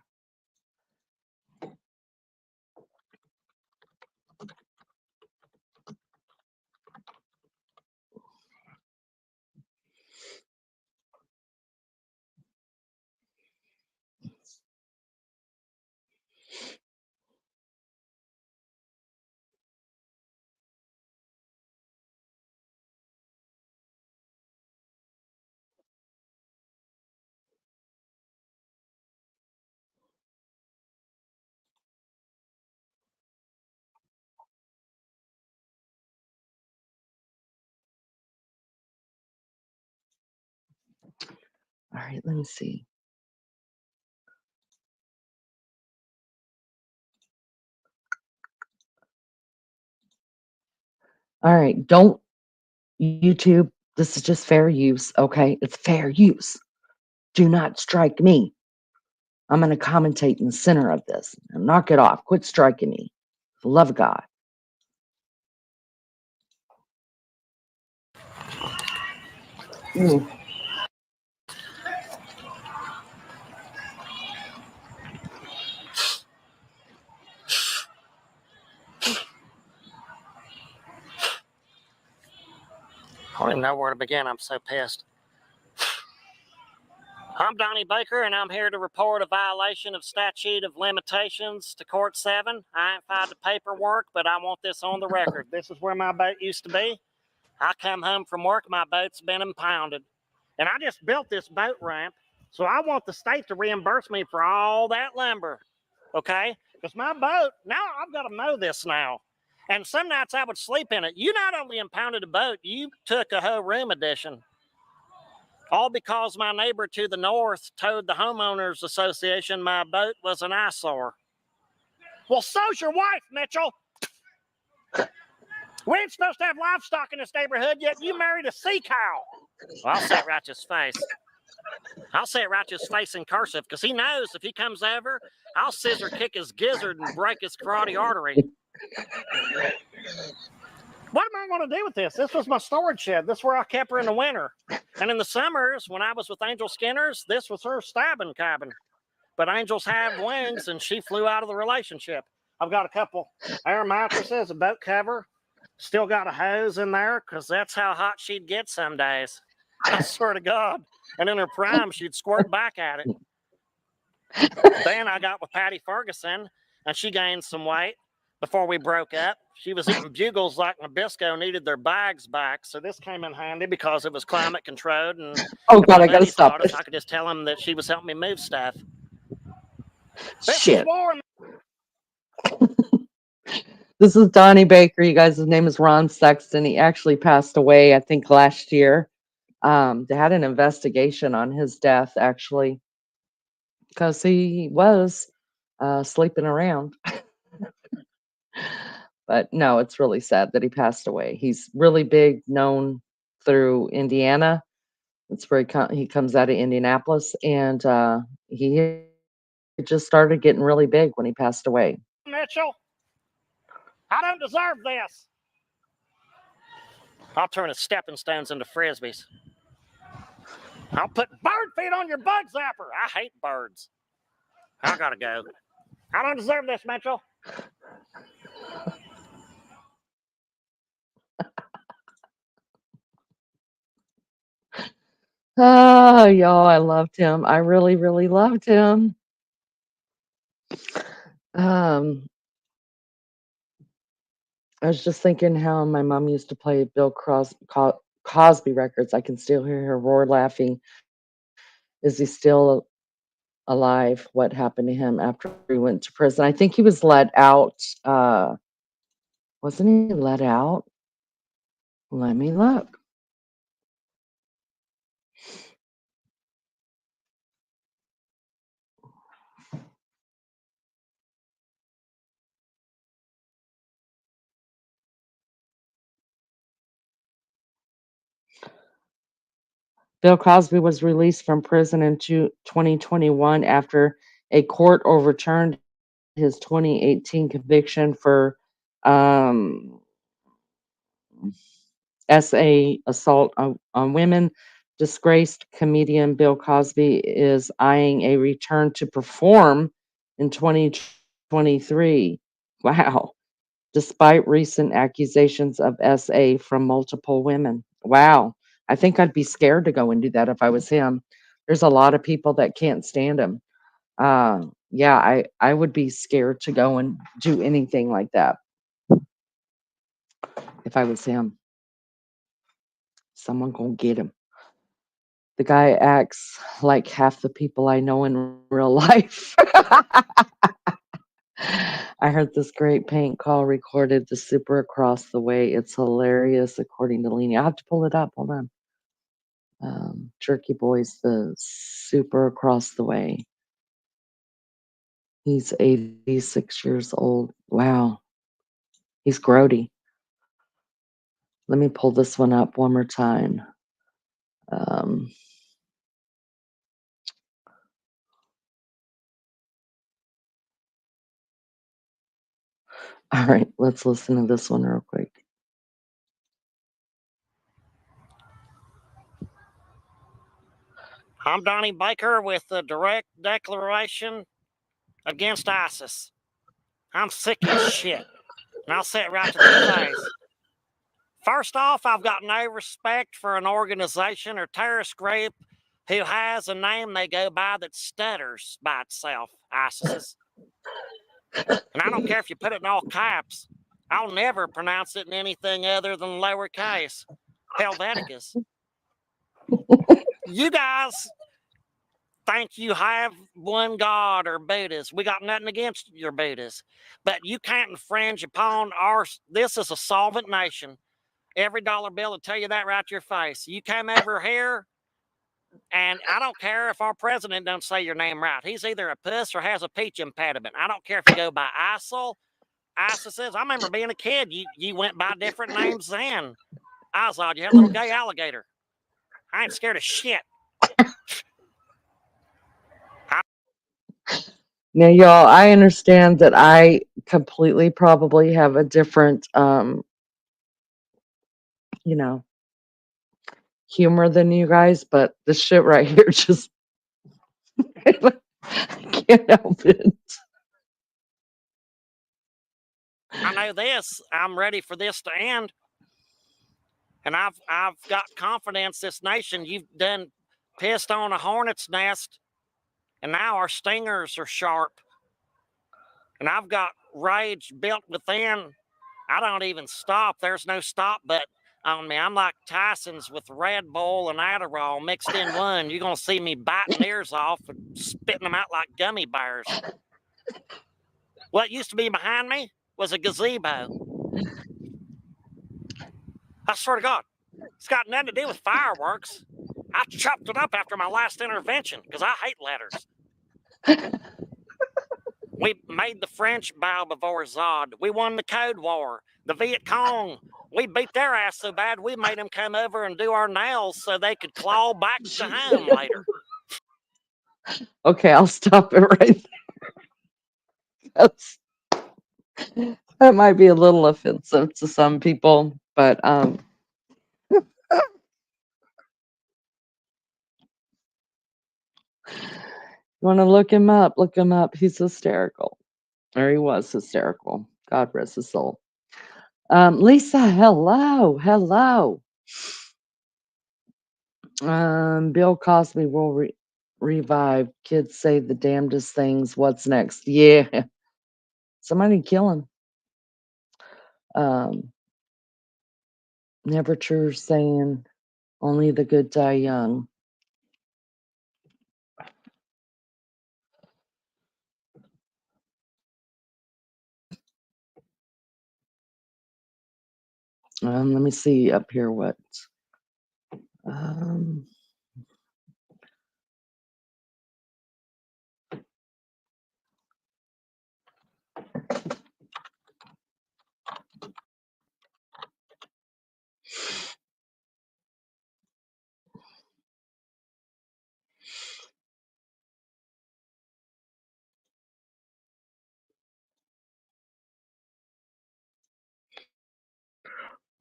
All right, let me see. All right, don't YouTube. This is just fair use, okay? It's fair use. Do not strike me. I'm going to commentate in the center of this. Now knock it off. Quit striking me. For the love of God. Ooh. I don't even know where to begin. I'm so pissed. I'm Donnie Baker, and I'm here to report a violation of statute of limitations to Court 7. I ain't filed the paperwork, but I want this on the record. This is where my boat used to be. I come home from work, my boat's been impounded. And I just built this boat ramp, so I want the state to reimburse me for all that lumber, okay? Because my boat, now I've got to mow this now. And some nights I would sleep in it. You not only impounded a boat, you took a whole room addition. All because my neighbor to the north told the homeowners association my boat was an eyesore. Well, so's your wife, Mitchell. We ain't supposed to have livestock in this neighborhood, yet you married a sea cow. Well, I'll say it right to his face. I'll say it right to his face in cursive, because he knows if he comes over, I'll scissor kick his gizzard and break his carotid artery. What am I going to do with this? This was my storage shed. This is where I kept her in the winter. And in the summers, when I was with Angel Skinners, this was her stabbing cabin. But angels have wings, and she flew out of the relationship. I've got a couple air mattresses, a boat cover. Still got a hose in there, because that's how hot she'd get some days. I swear to God. And in her prime, she'd squirt back at it. Then I got with Patty Ferguson, and she gained some weight before we broke up. She was eating bugles like Nabisco needed their bags back, so this came in handy because it was climate controlled. And oh God, I gotta stop this. I could just tell him that she was helping me move stuff. Shit. This is Donnie Baker. You guys, his name is Ron Sexton. He actually passed away, I think, last year. They had an investigation on his death, actually, because he was sleeping around. But no, it's really sad that he passed away. He's really big, known through Indiana. It's where he comes out of Indianapolis, and he just started getting really big when he passed away. Mitchell, I don't deserve this. I'll turn his stepping stones into frisbees. I'll put bird feed on your bug zapper. I hate birds. I gotta go. I don't deserve this, Mitchell. Oh, y'all, I loved him. I really, really loved him. I was just thinking how my mom used to play Bill Cosby records. I can still hear her roar laughing Is he still alive? What happened to him after he went to prison? I think he was let out. Wasn't he let out? Let me look. Bill Cosby was released from prison in 2021 after a court overturned his 2018 conviction for um, SA assault on women. Disgraced comedian Bill Cosby is eyeing a return to perform in 2023. Wow. Despite recent accusations of SA from multiple women. Wow. I think I'd be scared to go and do that if I was him. There's a lot of people that can't stand him. Yeah, I would be scared to go and do anything like that if I was him. Someone gonna get him. The guy acts like half the people I know in real life. I heard this great prank call recorded the super across the way. It's hilarious, according to Lena. I have to pull it up. Hold on. Jerky Boys, the super across the way. He's 86 years old. Wow. He's grody. Let me pull this one up one more time. Um, all right, let's listen to this one real quick. I'm Donnie Baker with the direct declaration against ISIS. I'm sick as shit, and I'll say it right to their face. First off, I've got no respect for an organization or terrorist group who has a name they go by that stutters by itself, ISIS. And I don't care if you put it in all caps. I'll never pronounce it in anything other than lowercase, Helveticus. You guys think you have one God or Buddhas. We got nothing against your Buddhas, but you can't infringe upon ours. This is a solvent nation. Every dollar bill will tell you that right to your face. You come over here, and I don't care if our president don't say your name right. He's either a puss or has a peach impediment. I don't care if you go by ISIS. I remember being a kid. You went by different names then. Izod, you had a little gay alligator. I ain't scared of shit. Now, y'all, I understand that I completely probably have a different, you know, humor than you guys, but this shit right here just I can't help it. I know this. I'm ready for this to end. And I've got confidence this nation. You've done pissed on a hornet's nest, and now our stingers are sharp. And I've got rage built within. I don't even stop. There's no stop button on me. I'm like Tyson's with Red Bull and Adderall mixed in one. You're going to see me biting ears off and spitting them out like gummy bears. What used to be behind me was a gazebo. I swear to God, it's got nothing to do with fireworks. I chopped it up after my last intervention because I hate letters. We made the French bow before Zod. We won the Code War. The Viet Cong, we beat their ass so bad we made them come over and do our nails so they could claw back to home later. Okay, I'll stop it right there. That might be a little offensive to some people, but you want to look him up? Look him up. He's hysterical, or he was hysterical. God rest his soul. Lisa, hello. Bill Cosby will revive. Kids say the damnedest things. What's next? Yeah, somebody kill him. Never true saying, only the good die young. Let me see up here what. Um,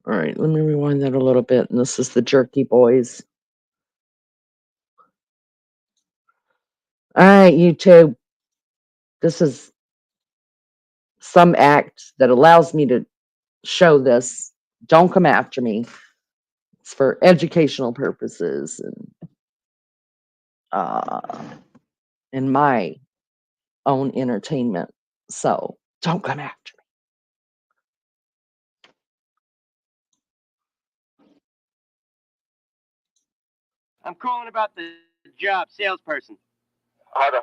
all right, let me rewind that a little bit. And this is the Jerky Boys. All right, YouTube. This is some act that allows me to show this. Don't come after me. It's for educational purposes and my own entertainment. So don't come after me. I'm calling about the job, salesperson. Hold on.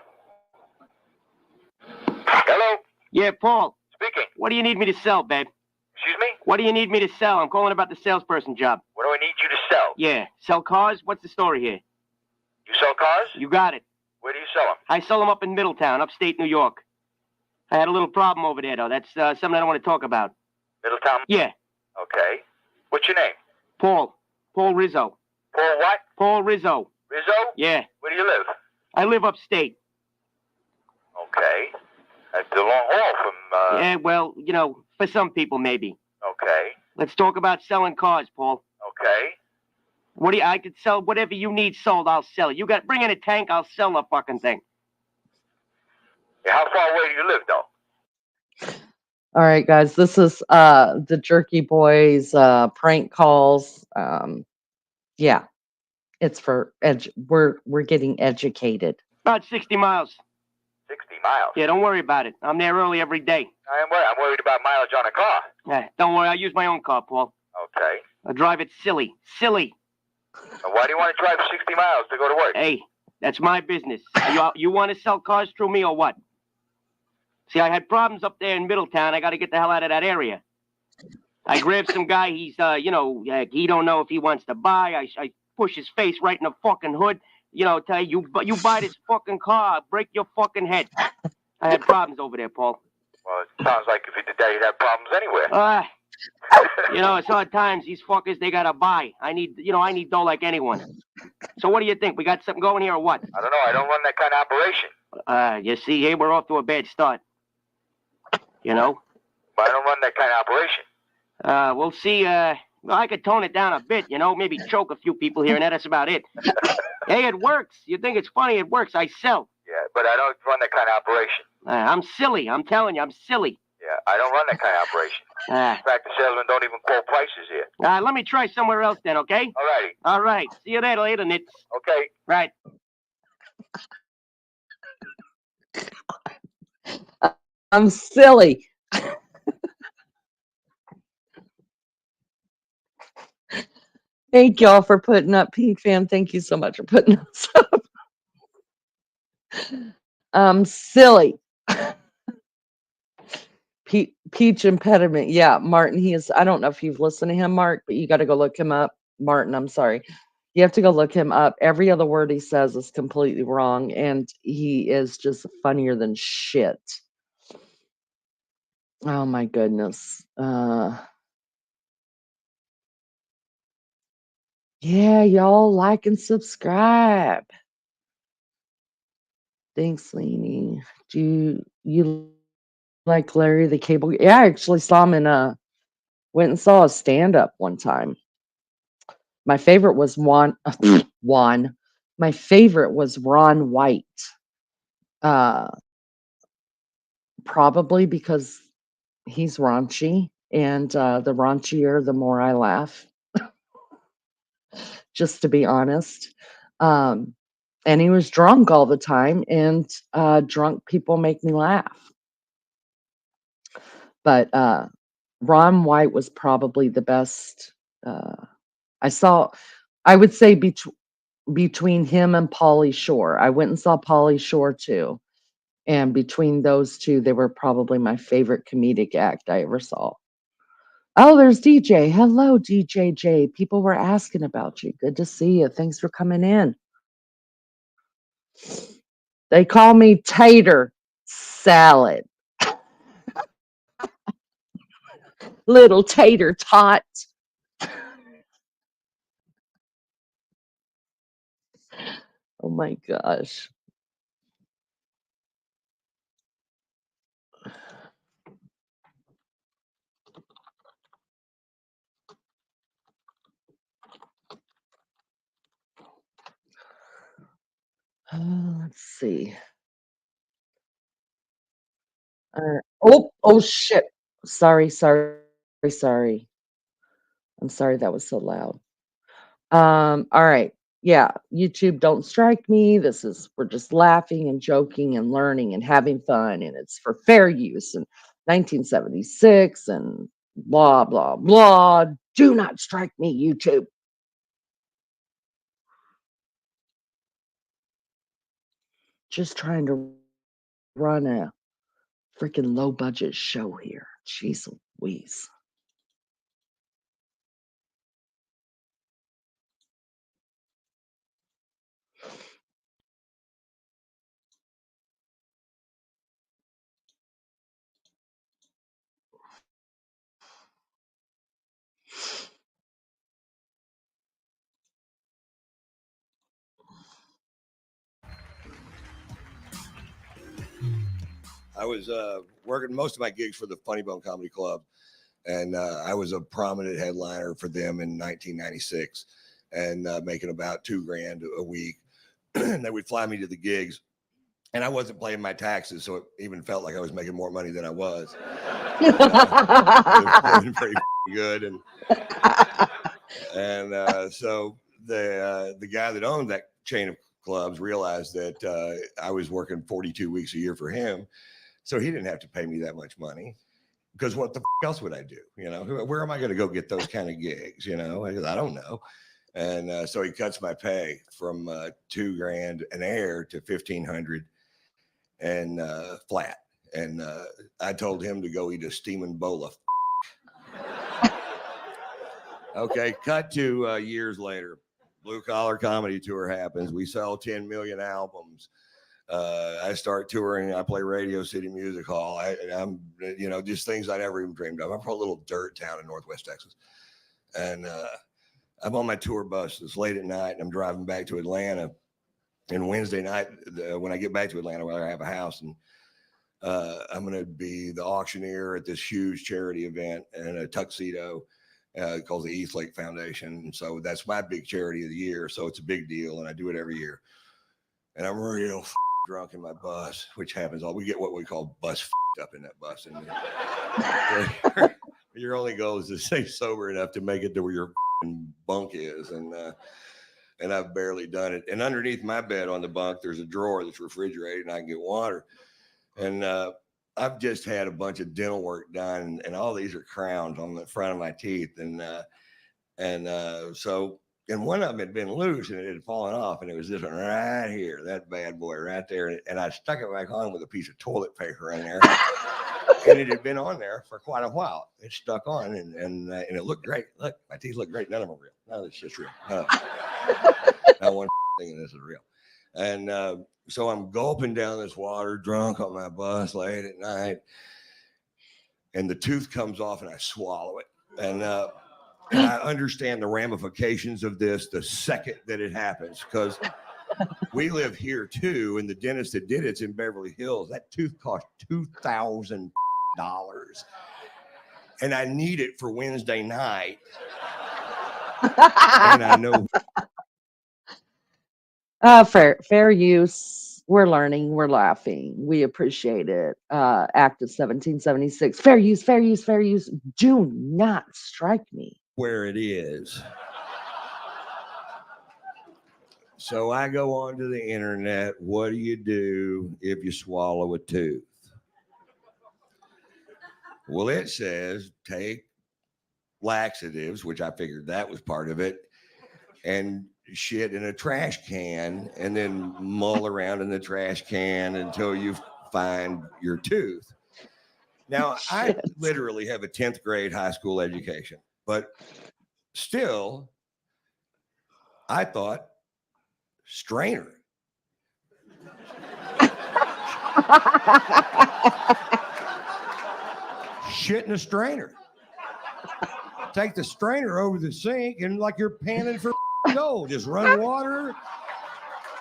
Hello? Yeah, Paul. Speaking. What do you need me to sell, babe? Excuse me? What do you need me to sell? I'm calling about the salesperson job. What do I need you to sell? Yeah, sell cars? What's the story here? You sell cars? You got it. Where do you sell them? I sell them up in Middletown, upstate New York. I had a little problem over there, though. That's something I don't want to talk about. Middletown? Yeah, Okay. What's your name? Paul. Paul Rizzo. Paul what? Paul Rizzo. Rizzo? Yeah, Where do you live? I live upstate. Okay. That's a long haul from, Yeah, well, you know, for some people, maybe. Okay. Let's talk about selling cars, Paul. Okay. What do you, I could sell whatever you need sold, I'll sell it. You got, bring in a tank, I'll sell the fucking thing. Yeah, how far away do you live, though? All right, guys. This is the Jerky Boys prank calls. Yeah, it's for we're getting educated. About 60 miles. 60 miles. Yeah, don't worry about it. I'm there early every day. I'm worried about mileage on a car. Don't worry, I use my own car, Paul. Okay. I drive it silly. Silly. So why do you want to drive 60 miles to go to work? Hey, that's my business. You want to sell cars through me or what? See, I had problems up there in Middletown. I got to get the hell out of that area. I grabbed some guy. He's, he don't know if he wants to buy. I push his face right in the fucking hood. You know, tell you buy this fucking car, I'll break your fucking head. I had problems over there, Paul. Well, it sounds like if you did that, you'd have problems anywhere. You know, it's hard times. These fuckers, they gotta buy. I need dough like anyone. So what do you think? We got something going here or what? I don't know. I don't run that kind of operation. You see, here we're off to a bad start. You know? But I don't run that kind of operation. We'll see. Well, I could tone it down a bit, you know, maybe choke a few people here and there. That's about it. Hey, it works. You think it's funny? It works. I sell. Yeah, but I don't run that kind of operation. I'm silly. I'm telling you, I'm silly. Yeah, I don't run that kind of operation. In fact, the salesmen don't even quote prices here. Let me try somewhere else then, okay? All righty. All right. See you later, Nits. Okay. Right. I'm silly. Thank y'all for putting up. Pink Fam, thank you so much for putting us up. I'm silly. Peach Impediment. Yeah, Martin, he is. I don't know if you've listened to him, Mark, but you got to go look him up. Martin, I'm sorry. You have to go look him up. Every other word he says is completely wrong, and he is just funnier than shit. Oh my goodness. Yeah, y'all like and subscribe. Thanks, Lainey. Do you like Larry the Cable? Yeah, I actually saw him in went and saw a stand-up one time. My favorite was Juan. My favorite was Ron White. Probably because he's raunchy, and the raunchier, the more I laugh. Just to be honest. And he was drunk all the time, and drunk people make me laugh. But Ron White was probably the best. I saw, I would say between him and Pauly Shore. I went and saw Pauly Shore too. And between those two, they were probably my favorite comedic act I ever saw. Oh, there's DJ. Hello, DJJ. People were asking about you. Good to see you. Thanks for coming in. They call me Tater Salad. Little tater tot. Oh my gosh. Let's see. Oh shit. Sorry. I'm sorry that was so loud. All right. Yeah, YouTube, don't strike me. We're just laughing and joking and learning and having fun, and it's for fair use and 1976 and blah, blah, blah. Do not strike me, YouTube. Just trying to run a freaking low budget show here. Jeez Louise. I was working most of my gigs for the Funny Bone Comedy Club, and I was a prominent headliner for them in 1996, and making about $2,000 a week. And they would fly me to the gigs, and I wasn't paying my taxes, so it even felt like I was making more money than I was. It was pretty good, and so the guy that owned that chain of clubs realized that I was working 42 weeks a year for him. So he didn't have to pay me that much money, because what the else would I do? You know, where am I going to go get those kind of gigs? You know, I don't know. And so he cuts my pay from $2,000 an air to $1,500 and flat. And I told him to go eat a steaming bowl of. Okay, cut to years later. Blue Collar Comedy Tour happens. We sell 10 million albums. I start touring. I play Radio City Music Hall. I'm, just things I never even dreamed of. I'm from a little dirt town in Northwest Texas, and I'm on my tour bus. It's late at night, and I'm driving back to Atlanta. And Wednesday night, when I get back to Atlanta, where I have a house, and I'm going to be the auctioneer at this huge charity event in a tuxedo called the East Lake Foundation. And so that's my big charity of the year. So it's a big deal, and I do it every year. And I'm real drunk in my bus, which happens all. We get what we call bus up in that bus, and your only goal is to stay sober enough to make it to where your bunk is, and I've barely done it. And underneath my bed on the bunk, there's a drawer that's refrigerated, and I can get water. And I've just had a bunch of dental work done, and all these are crowns on the front of my teeth, and one of them had been loose and it had fallen off, and it was this one right here, that bad boy right there. And I stuck it back on with a piece of toilet paper in there, and it had been on there for quite a while. It stuck on, and it looked great. Look, my teeth look great. None of them are real. None of it's just real. Not one thing of this is real. And so I'm gulping down this water, drunk on my bus late at night, and the tooth comes off, and I swallow it. And I understand the ramifications of this the second that it happens, because we live here too, and the dentist that did it's in Beverly Hills. That tooth cost $2,000, and I need it for Wednesday night. And I know. Fair use. We're learning. We're laughing. We appreciate it. Act of 1776. Fair use. Do not strike me. Where it is. So I go onto the internet. What do you do if you swallow a tooth? Well, it says take laxatives, which I figured that was part of it, and shit in a trash can, and then mull around in the trash can until you find your tooth. Now, I Shit. literally have a 10th grade high school education, but still, I thought strainer. Shit in a strainer. Take the strainer over the sink and like you're panning for gold. Just run water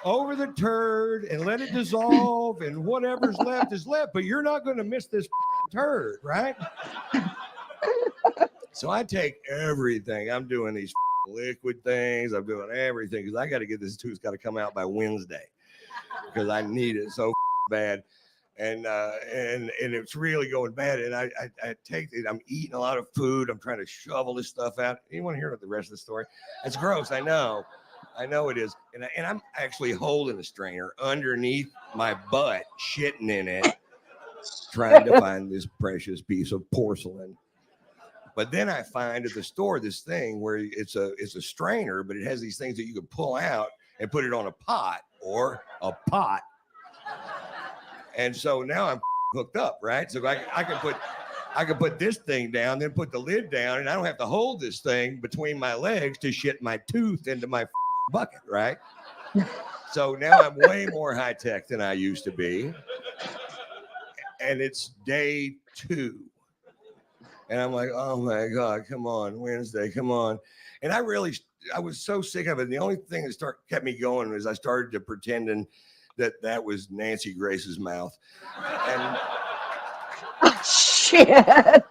over the turd and let it dissolve, and whatever's left is left. But you're not going to miss this turd, right? So I take everything. I'm doing these liquid things. I'm doing everything because I got to get this tooth. Got to come out by Wednesday because I need it so bad. And it's really going bad. And I take it. I'm eating a lot of food. I'm trying to shovel this stuff out. You want to hear the rest of the story? It's gross. I know it is. And I'm actually holding a strainer underneath my butt, shitting in it, trying to find this precious piece of porcelain. But then I find at the store this thing where it's a strainer, but it has these things that you can pull out and put it on a pot or a pot. And so now I'm hooked up, right? So I can put this thing down, then put the lid down, and I don't have to hold this thing between my legs to shit my tooth into my bucket, right? So now I'm way more high tech than I used to be. And it's day 2. And I'm like, oh my God, come on, Wednesday, come on. And I was so sick of it. And the only thing that kept me going was I started to pretending that was Nancy Grace's mouth. And Shit.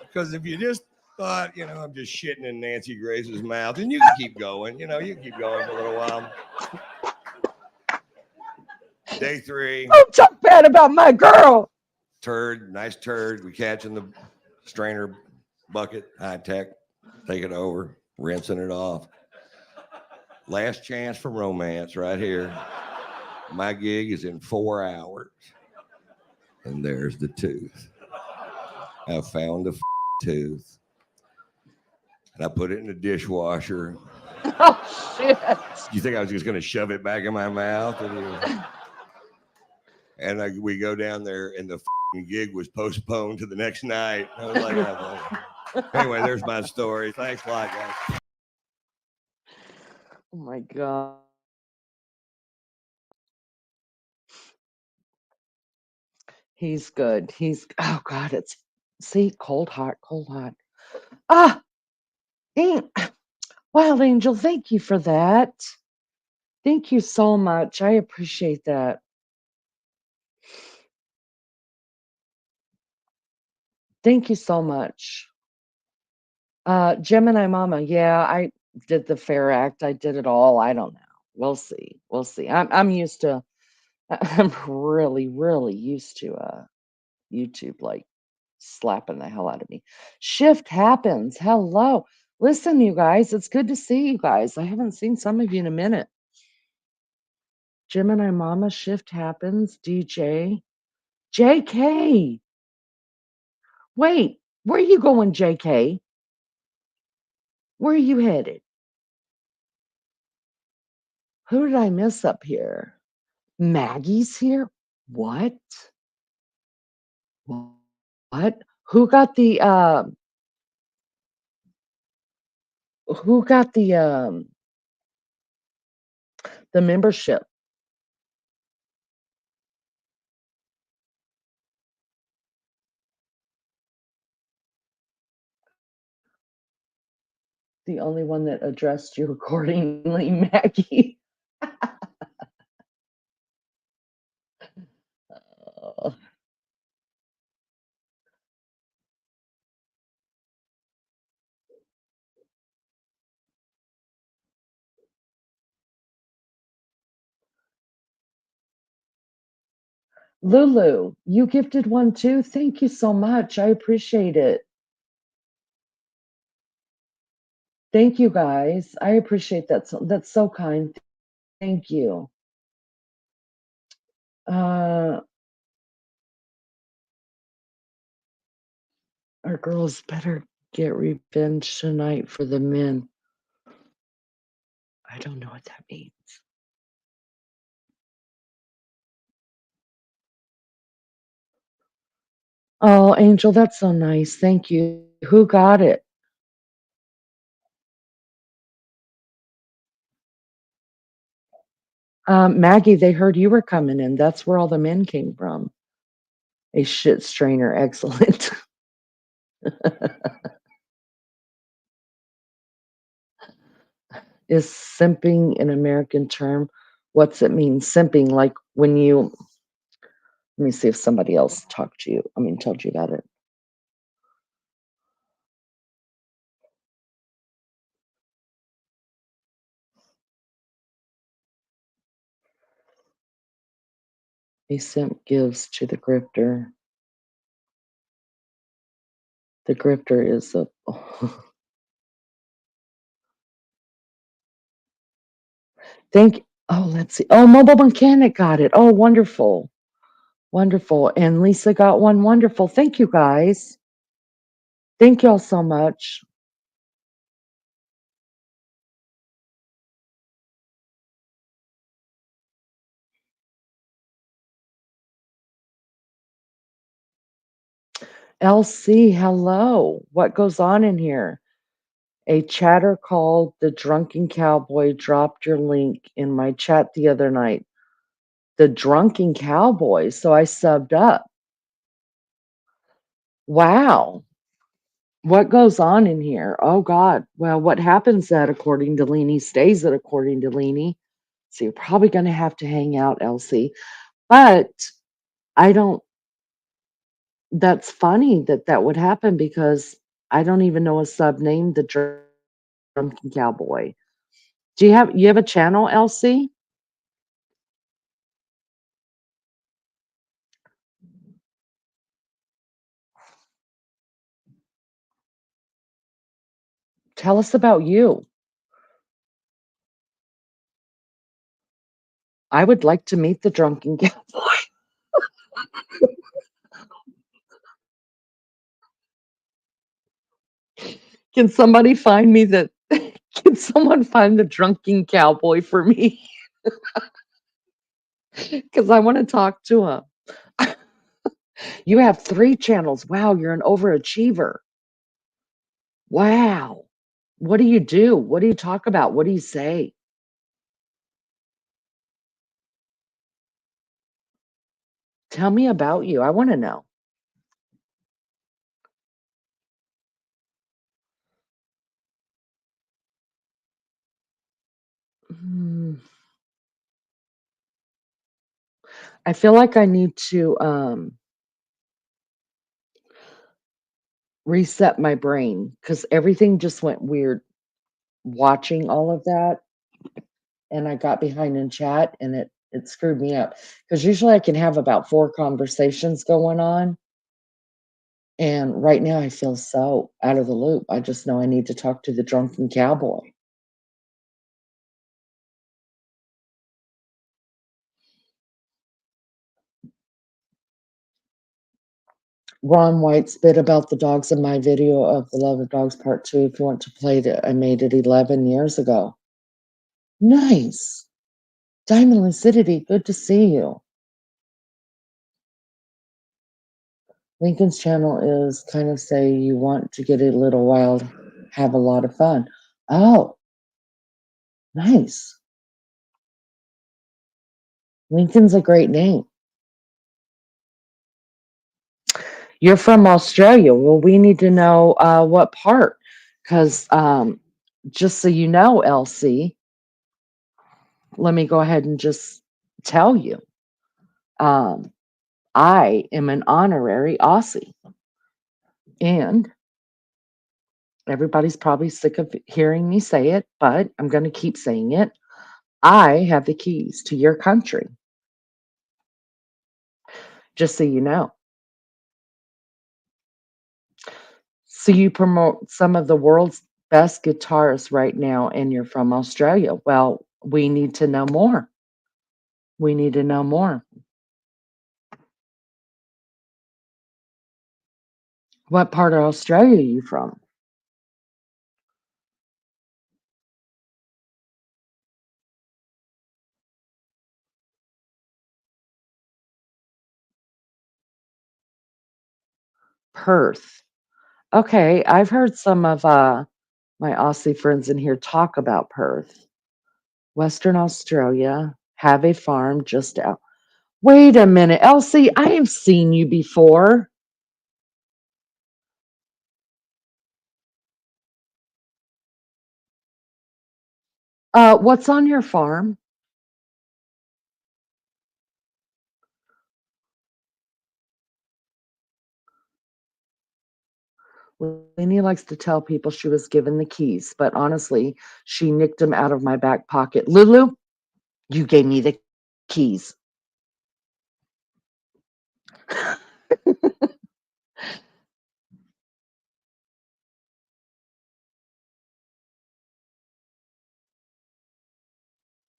Because if you just thought, I'm just shitting in Nancy Grace's mouth, and you can keep going, you can keep going for a little while. Day 3. Don't talk bad about my girl. Nice turd. We catch in the strainer bucket, high tech, take it over, rinsing it off. Last chance for romance right here. My gig is in 4 hours. And there's the tooth. I found the tooth. And I put it in the dishwasher. Oh, shit. You think I was just going to shove it back in my mouth? And we go down there, and the gig was postponed to the next night. I was like, oh. Anyway, there's my story. Thanks a lot, guys. Oh, my God. He's good. Oh, God, see, cold, hot, cold, hot. Ah, Wild Angel, thank you for that. Thank you so much. I appreciate that. Thank you so much. Gemini Mama, yeah, I did the Fair Act. I did it all. I don't know. We'll see. We'll see. I'm used to. I'm really, really used to YouTube like slapping the hell out of me. Shift happens. Hello. Listen, you guys, it's good to see you guys. I haven't seen some of you in a minute. Gemini Mama, shift happens. DJ. JK. Wait, where are you going, JK? Where are you headed? Who did I miss up here? Maggie's here? What? What? Who got the membership? The only one that addressed you accordingly, Maggie. Oh. Lulu, you gifted one too. Thank you so much. I appreciate it. Thank you guys. I appreciate that. That's so kind. Thank you. Our girls better get revenge tonight for the men. I don't know what that means. Oh, Angel, that's so nice. Thank you. Who got it? Maggie, they heard you were coming in. That's where all the men came from. A shit strainer. Excellent. Is simping an American term? What's it mean? Simping, like when you, let me see if somebody else talked to you. Told you about it. A simp gives to the grifter. The grifter is a. Let's see. Oh, Mobile Mechanic got it. Oh, wonderful. Wonderful. And Lisa got one. Wonderful. Thank you, guys. Thank y'all so much. LC, hello. What goes on in here? A chatter called The Drunken Cowboy dropped your link in my chat the other night. The Drunken Cowboy. So I subbed up. Wow. What goes on in here? Oh, God. Well, what happens that according to Leanie stays that according to Leanie. So you're probably going to have to hang out, Elsie. But I don't, that's funny that that would happen because I don't even know a sub named The Drunken Cowboy. Do you have a channel, Elsie? Tell us about you. I would like to meet the Drunken Cowboy. Can somebody find me the can someone find the Drunken Cowboy for me? Because I want to talk to him. You have 3 channels. Wow, you're an overachiever. Wow. What do you do? What do you talk about? What do you say? Tell me about you. I want to know. Hmm. I feel like I need to reset my brain because everything just went weird watching all of that. And I got behind in chat and it screwed me up because usually I can have about 4 conversations going on. And right now I feel so out of the loop. I just know I need to talk to the Drunken Cowboy. Ron White spit about the dogs in my video of The Love of Dogs Part 2. If you want to play it, I made it 11 years ago. Nice. Diamond Lucidity, good to see you. Lincoln's channel is kind of say you want to get a little wild, have a lot of fun. Oh, nice. Lincoln's a great name. You're from Australia. Well, we need to know what part, because just so you know, Elsie, let me go ahead and just tell you, I am an honorary Aussie, and everybody's probably sick of hearing me say it, but I'm going to keep saying it. I have the keys to your country, just so you know. So you promote some of the world's best guitarists right now, and you're from Australia. Well, we need to know more. We need to know more. What part of Australia are you from? Perth. Okay, I've heard some of my Aussie friends in here talk about Perth. Western Australia, have a farm just out. Wait a minute, Elsie, I have seen you before. What's on your farm? Lainey likes to tell people she was given the keys, but honestly, she nicked them out of my back pocket. Lulu, you gave me the keys.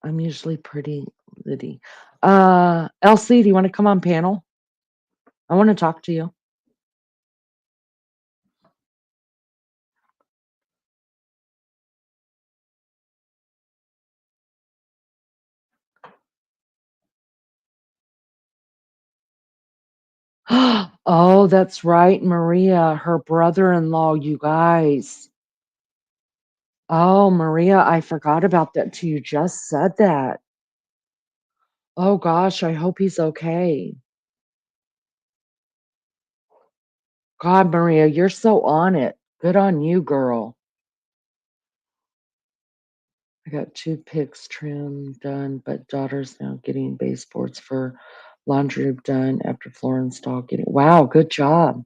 I'm usually pretty litty. Elsie, do you want to come on panel? I want to talk to you. Oh, that's right, Maria, her brother-in-law, you guys. Oh, Maria, I forgot about that too. You just said that. Oh gosh, I hope he's okay. God, Maria, you're so on it. Good on you, girl. I got 2 pigs trimmed done, but daughter's now getting baseboards for laundry done after floor install. Getting wow, good job.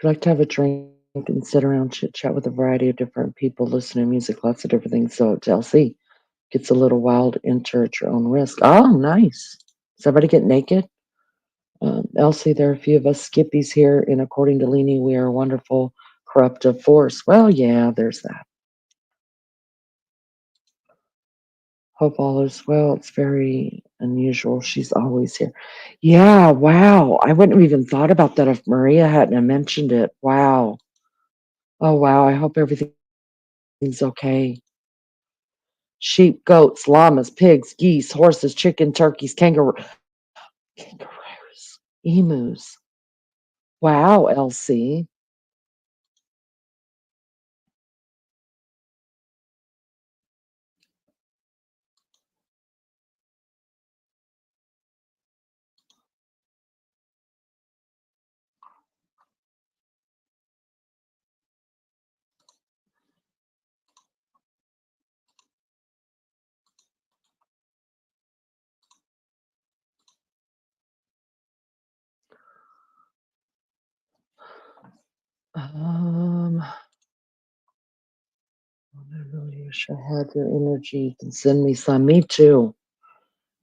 I'd like to have a drink and sit around chit chat with a variety of different people, listen to music, lots of different things. So Chelsea gets a little wild, enter at your own risk. Oh, nice. Does everybody get naked? Elsie, there are a few of us skippies here, and according to Leanie, we are a wonderful corruptive force. Well, yeah, there's that. Hope all is well. It's very unusual. She's always here. Yeah, wow. I wouldn't have even thought about that if Maria hadn't have mentioned it. Wow. Oh, wow. I hope everything's okay. Sheep, goats, llamas, pigs, geese, horses, chicken, turkeys, kangaroos, emus. Wow, Elsie. I really wish I had your energy. You can send me some. Me too.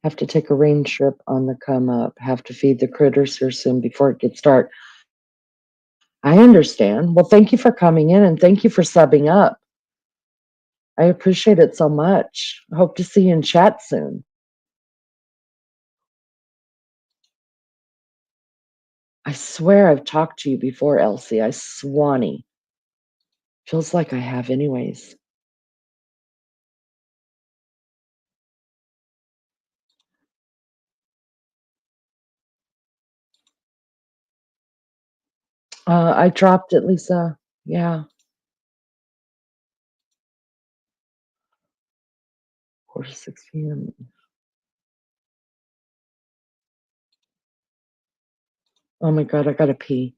Have to take a rain trip on the come up. Have to feed the critters here soon before it gets dark. I understand. Well, thank you for coming in and thank you for subbing up. I appreciate it so much. Hope to see you in chat soon. I swear I've talked to you before, Elsie. I swanny. Feels like I have, anyways. I dropped it, Lisa. Yeah. 4 to 6 p.m. Oh my God, I gotta pee.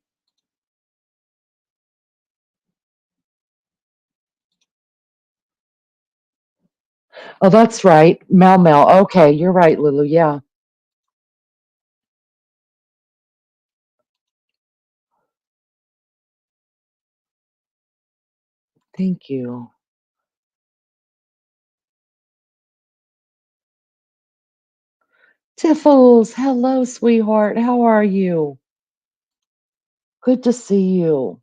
Oh, that's right. Mel. Okay, you're right, Lulu. Yeah. Thank you. Tiffles, hello, sweetheart. How are you? Good to see you.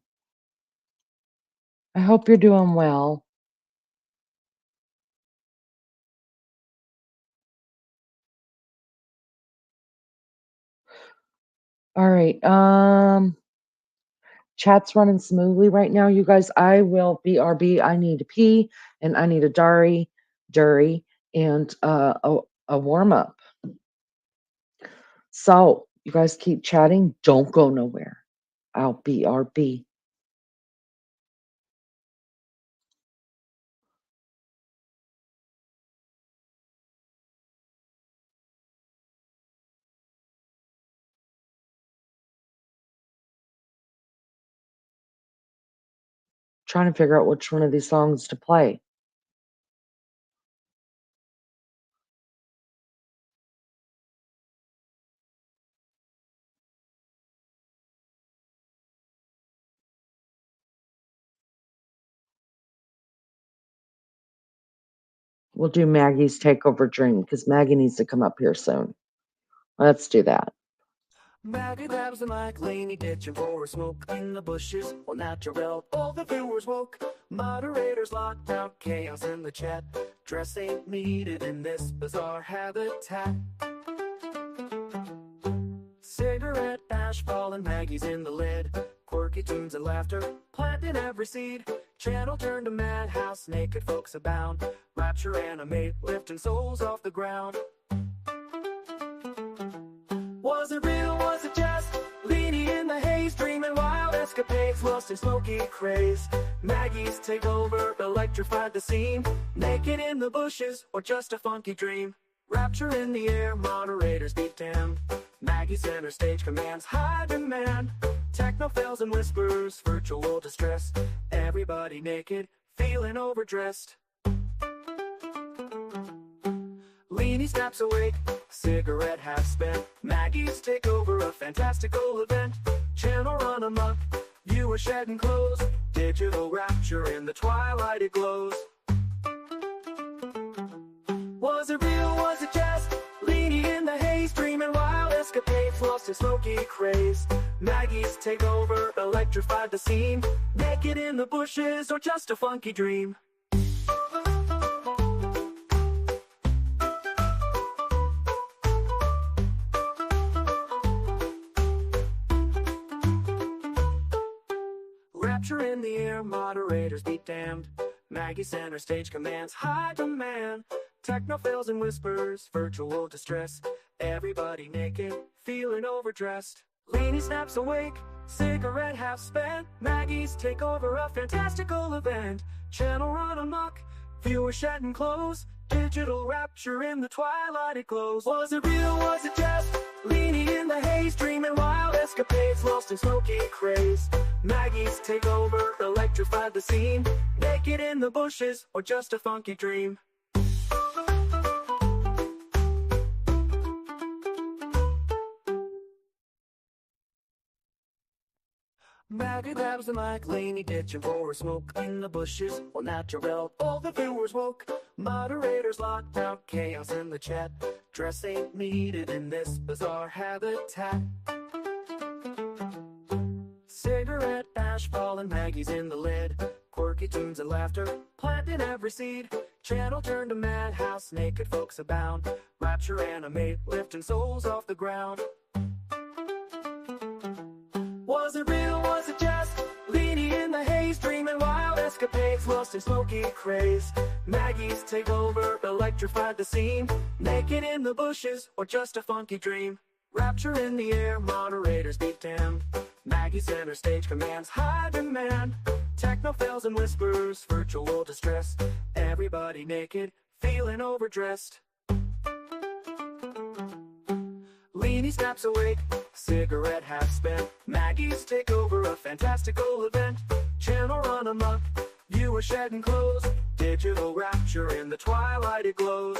I hope you're doing well. All right. Chat's running smoothly right now, you guys. I will BRB. I need to pee, and I need a dury, and a warm up. So you guys keep chatting. Don't go nowhere. I'll BRB. Trying to figure out which one of these songs to play. We'll do Maggie's Takeover Dream because Maggie needs to come up here soon. Let's do that. Maggie grabs the mic, Laney ditching for a smoke in the bushes. Well, natural, all the viewers woke. Moderators locked out, chaos in the chat. Dress ain't needed in this bizarre habitat. Cigarette ash falling, Maggie's in the lid. Quirky tunes and laughter, planting every seed. Channel turned to madhouse, naked folks abound. Rapture animate, lifting souls off the ground. Was it real, was it just? Leaning in the haze, dreaming wild escapades, lost in smoky craze. Maggie's takeover electrified the scene. Naked in the bushes, or just a funky dream. Rapture in the air, moderators beat damned. Maggie center stage commands high demand. Techno fails and whispers, virtual distress. Everybody naked, feeling overdressed. Leanie snaps awake, cigarette half spent. Maggie's takeover, a fantastical event. Channel run amok, viewers shedding clothes. Digital rapture in the twilight it glows. Was it real, was it just? Leanie in the haze, dreaming wild escapades, lost in smoky craze. Maggie's takeover electrified the scene. Naked in the bushes, or just a funky dream. Rapture in the air, moderators be damned. Maggie center stage commands high demand. Techno fails and whispers, virtual distress. Everybody naked, feeling overdressed. Leanie snaps awake, cigarette half spent. Maggie's takeover, a fantastical event. Channel run amok, viewers shedding clothes. Digital rapture in the twilight it glows. Was it real, was it just? Leanie in the haze, dreaming wild escapades, lost in smoky craze. Maggie's takeover electrified the scene. Naked in the bushes, or just a funky dream. Maggie grabs the mic, Laney ditching for a smoke in the bushes. Well, natural, all the viewers woke. Moderators locked out, chaos in the chat. Dress ain't needed in this bizarre habitat. Cigarette ash falling, Maggie's in the lid. Quirky tunes and laughter, planting every seed. Channel turned to madhouse, naked folks abound. Rapture animate, lifting souls off the ground. Was it real, was it just? Leanie in the haze, dreaming wild escapades, lost in smoky craze. Maggie's takeover electrified the scene. Naked in the bushes, or just a funky dream. Rapture in the air, moderators beat damned. Maggie center stage commands high demand. Techno fails and whispers, virtual distress. Everybody naked, feeling overdressed. Leanie snaps awake, cigarette half spent. Maggie's takeover, a fantastical event. Channel run amok, viewers shedding clothes. Digital rapture in the twilight it glows.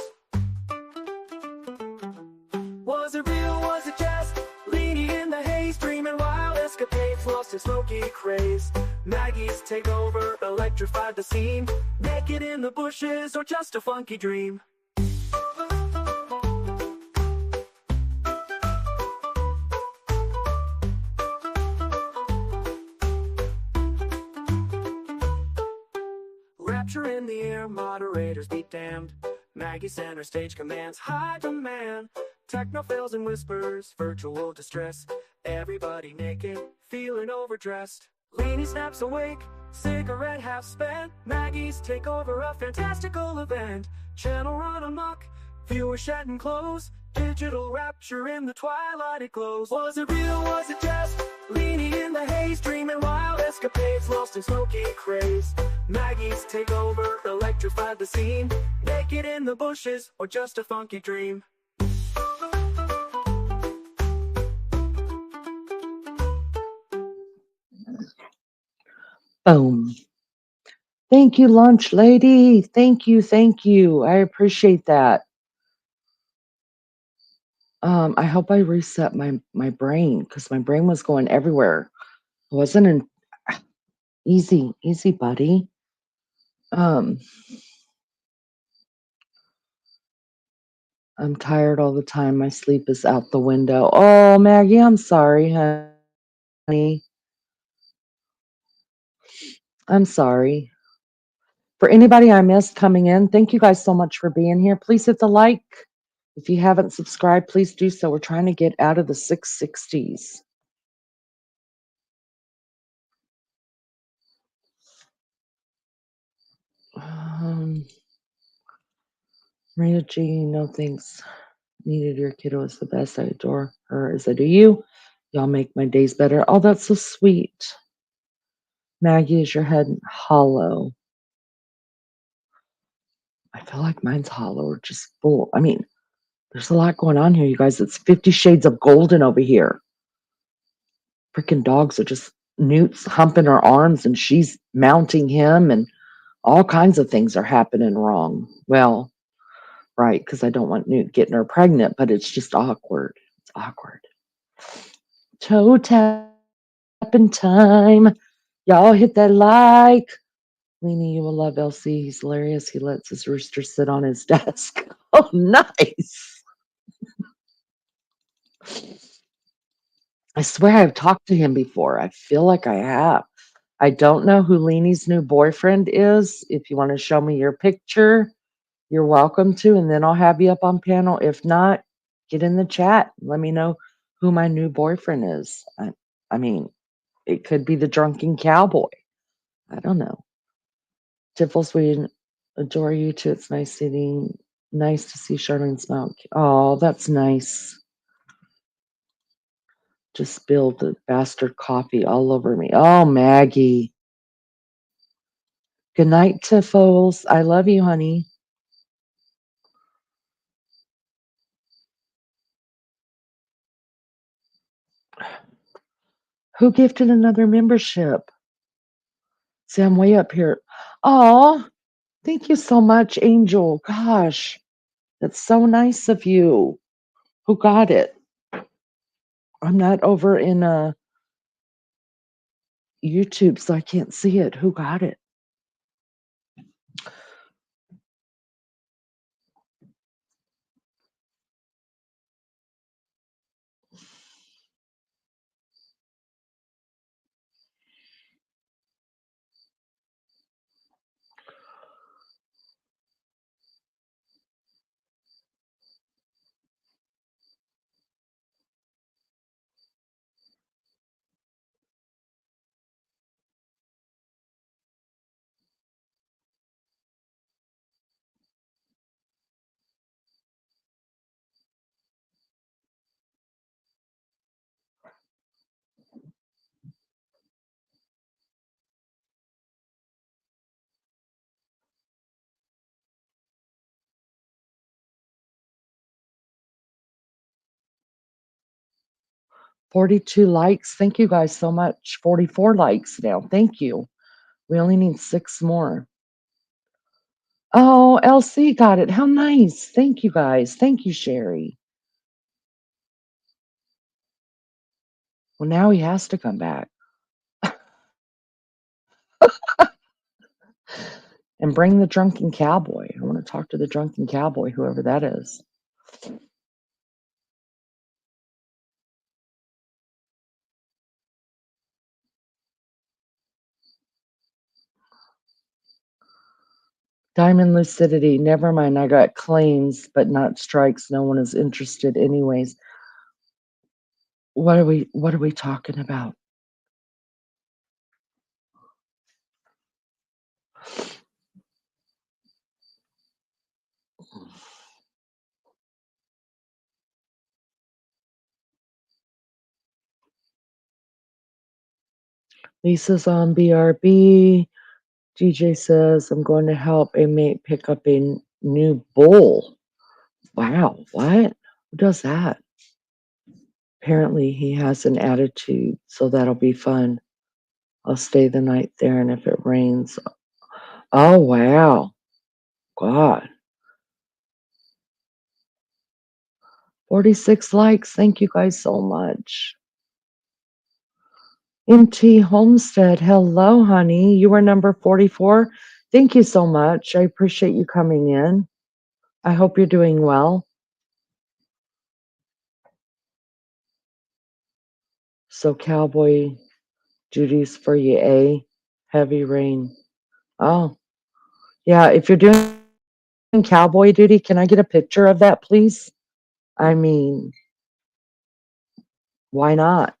Was it real, was it just? Leanie in the haze, dreaming wild escapades, lost in smoky craze. Maggie's takeover electrified the scene. Naked in the bushes, or just a funky dream. Rapture in the air, moderators be damned. Maggie center stage commands high demand. Techno fails and whispers, virtual distress. Everybody naked, feeling overdressed. Leanie snaps awake, cigarette half spent. Maggie's take over a fantastical event. Channel run amok, viewers shedding clothes. Digital rapture in the twilight it glows. Was it real, was it just? Leanie in the haze, dreaming wild escapades, lost in smoky craze. Maggie's take over, electrified the scene. Naked in the bushes, or just a funky dream. Boom. Thank you, lunch lady. Thank you. Thank you. I appreciate that. I hope I reset my brain because my brain was going everywhere. It wasn't an easy, buddy. I'm tired all the time. My sleep is out the window. Oh, Maggie, I'm sorry, honey. I'm sorry. For anybody I missed coming in, thank you guys so much for being here. Please hit the like. If you haven't subscribed, please do so. We're trying to get out of the 660s. Maria G, no thanks. Needed your kiddo is the best. I adore her as I do you. Y'all make my days better. Oh, that's so sweet. Maggie, is your head hollow? I feel like mine's hollow or just full. I mean, there's a lot going on here, you guys. It's 50 shades of golden over here. Freaking dogs are just Newt's humping her arms and she's mounting him and all kinds of things are happening wrong. Well, right, because I don't want Newt getting her pregnant, but it's just awkward. It's awkward. Toe tapping time. Y'all hit that like. Leanie, you will love LC. He's hilarious. He lets his rooster sit on his desk. Oh, nice. I swear I've talked to him before. I feel like I have. I don't know who Leanie's new boyfriend is. If you want to show me your picture, you're welcome to, and then I'll have you up on panel. If not, get in the chat. Let me know who my new boyfriend is. I mean, it could be the drunken cowboy. I don't know. Tiffles, we adore you too. It's nice to see Charlene smile. Oh, that's nice. Just spilled the bastard coffee all over me. Oh, Maggie. Good night, Tiffles. I love you, honey. Who gifted another membership? See, I'm way up here. Oh, thank you so much, Angel. Gosh, that's so nice of you. Who got it? I'm not over in YouTube, so I can't see it. Who got it? $42 likes. Thank you guys so much. 44 likes now. Thank you. We only need 6 more. Oh, LC got it. How nice. Thank you guys. Thank you, Sherry. Well, now he has to come back. And bring the drunken cowboy. I want to talk to the drunken cowboy, whoever that is. Diamond Lucidity. Never mind. I got claims, but not strikes. No one is interested anyways. What are we talking about? Lisa's on BRB. DJ says, I'm going to help a mate pick up a new bull. Wow, what? Who does that? Apparently he has an attitude, so that'll be fun. I'll stay the night there, and if it rains. Oh, wow. God. 46 likes. Thank you guys so much. MT Homestead. Hello, honey. You are number 44. Thank you so much. I appreciate you coming in. I hope you're doing well. So, cowboy duties for you, eh? Heavy rain. Oh, yeah. If you're doing cowboy duty, can I get a picture of that, please? I mean, why not?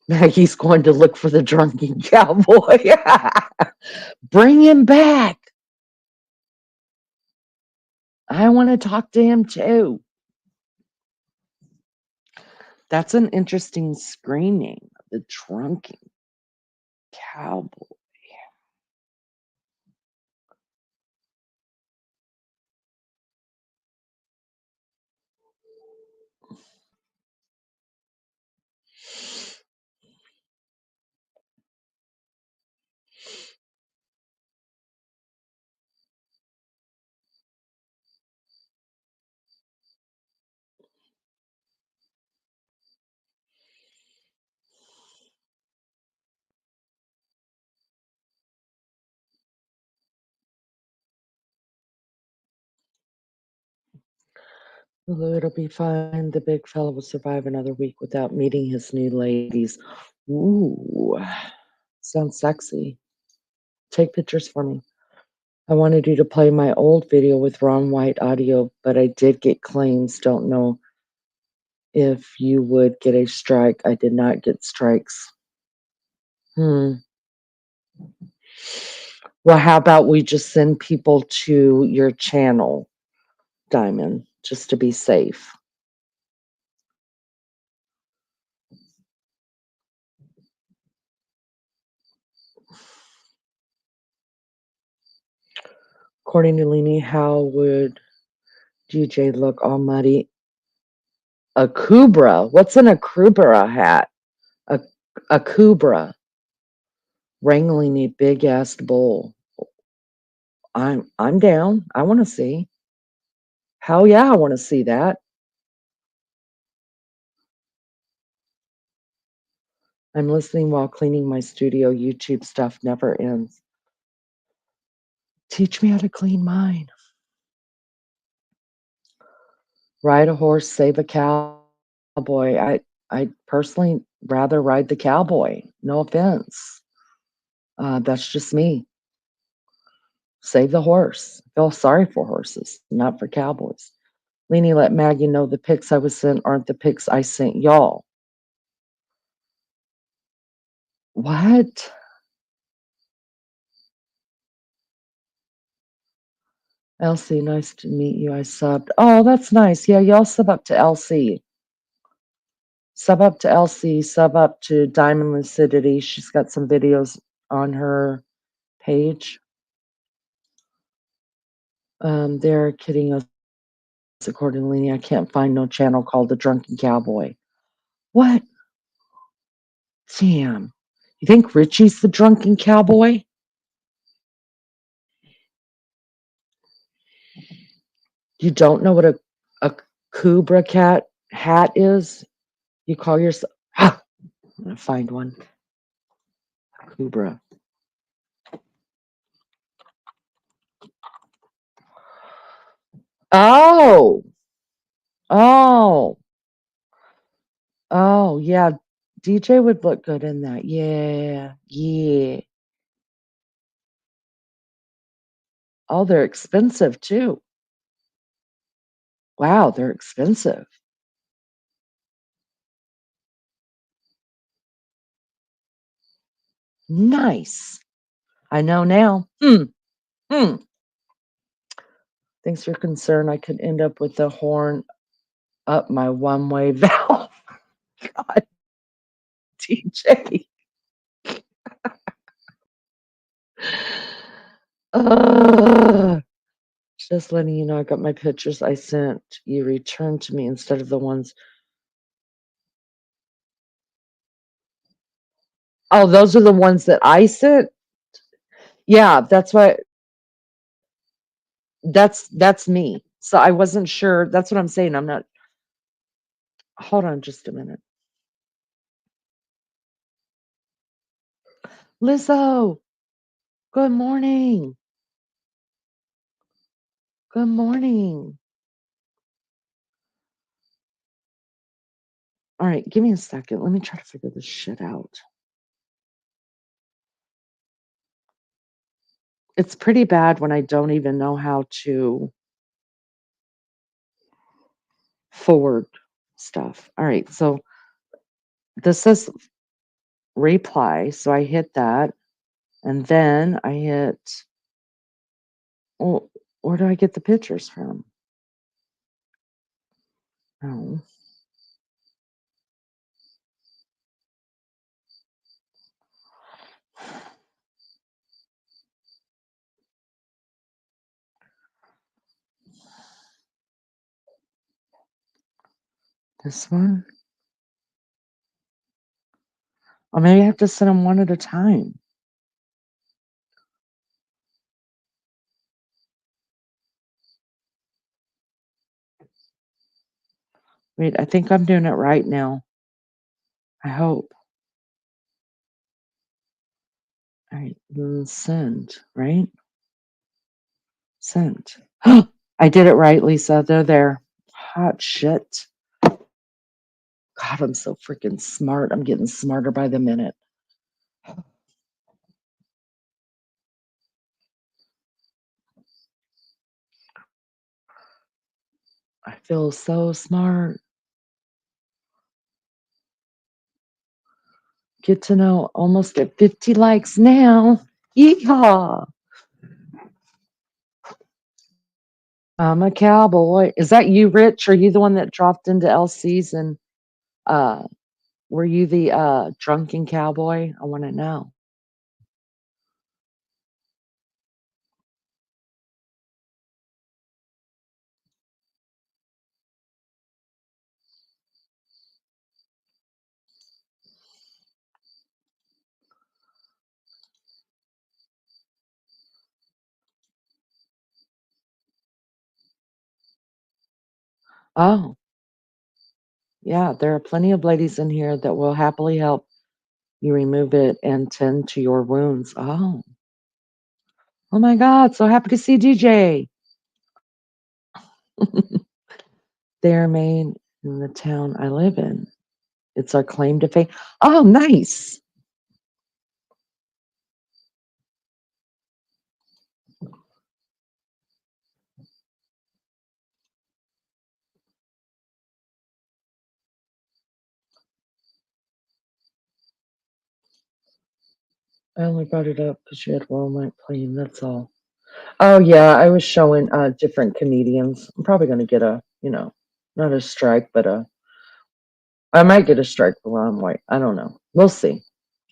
Maggie's going to look for the drunken cowboy. Bring him back. I want to talk to him too. That's an interesting screening. The drunken cowboy. Lulu, it'll be fine. The big fella will survive another week without meeting his new ladies. Ooh, sounds sexy. Take pictures for me. I wanted you to play my old video with Ron White audio, but I did get claims. Don't know if you would get a strike. I did not get strikes. Well, how about we just send people to your channel, Diamond, just to be safe. According to Leanie, how would DJ look all muddy? A Kubra? What's an Akubra hat? A Kubra. Wrangling a big ass bull. I'm down. I want to see. Hell yeah, I want to see that. I'm listening while cleaning my studio. YouTube stuff never ends. Teach me how to clean mine. Ride a horse, save a cowboy. I personally rather ride the cowboy. No offense. That's just me. Save the horse. Feel sorry for horses, not for cowboys. Leanie, let Maggie know the pics I was sent aren't the pics I sent y'all. What? Elsie, nice to meet you. I subbed. Oh, that's nice. Yeah, y'all sub up to Elsie. Sub up to Elsie. Sub up to Diamond Lucidity. She's got some videos on her page. They're kidding us accordingly. I can't find no channel called The Drunken Cowboy. What? Damn. You think Richie's the drunken cowboy? You don't know what a Cobra cat hat is? You call yourself... Ah, I'm going to find one. Cobra. Oh! Oh, oh, yeah. DJ would look good in that. Yeah, yeah. Oh, they're expensive too. Wow, they're expensive. Nice. I know now. Hmm. Thanks for concern. I could end up with the horn up my one-way valve. God, DJ. Just letting you know, I got my pictures I sent you returned to me instead of the ones. Oh, those are the ones that I sent? Yeah, that's what that's me. So I wasn't sure. That's what I'm saying. I'm not. Hold on just a minute. Lizzo, good morning. Good morning. All right, give me a second. Let me try to figure this shit out. It's pretty bad when I don't even know how to forward stuff. All right, so this says reply. So I hit that. And then I hit, oh, where do I get the pictures from? Oh, this one? Or maybe I have to send them one at a time. Wait, I think I'm doing it right now. I hope. All right, send, right? Send. I did it right, Lisa. They're there. Hot shit. God, I'm so freaking smart. I'm getting smarter by the minute. I feel so smart. Get to know almost at 50 likes now. Yeehaw. I'm a cowboy. Is that you, Rich? Are you the one that dropped into LC's and uh were you the drunken cowboy? I want to know. Oh, yeah, there are plenty of ladies in here that will happily help you remove it and tend to your wounds. Oh. Oh my God, so happy to see DJ. They're made in the town I live in. It's our claim to fame. Oh, nice. I only brought it up because you had Walmart playing, that's all. Oh yeah, I was showing different comedians. I'm probably gonna get a, not a strike, but I might get a strike for Ron White. I don't know. We'll see.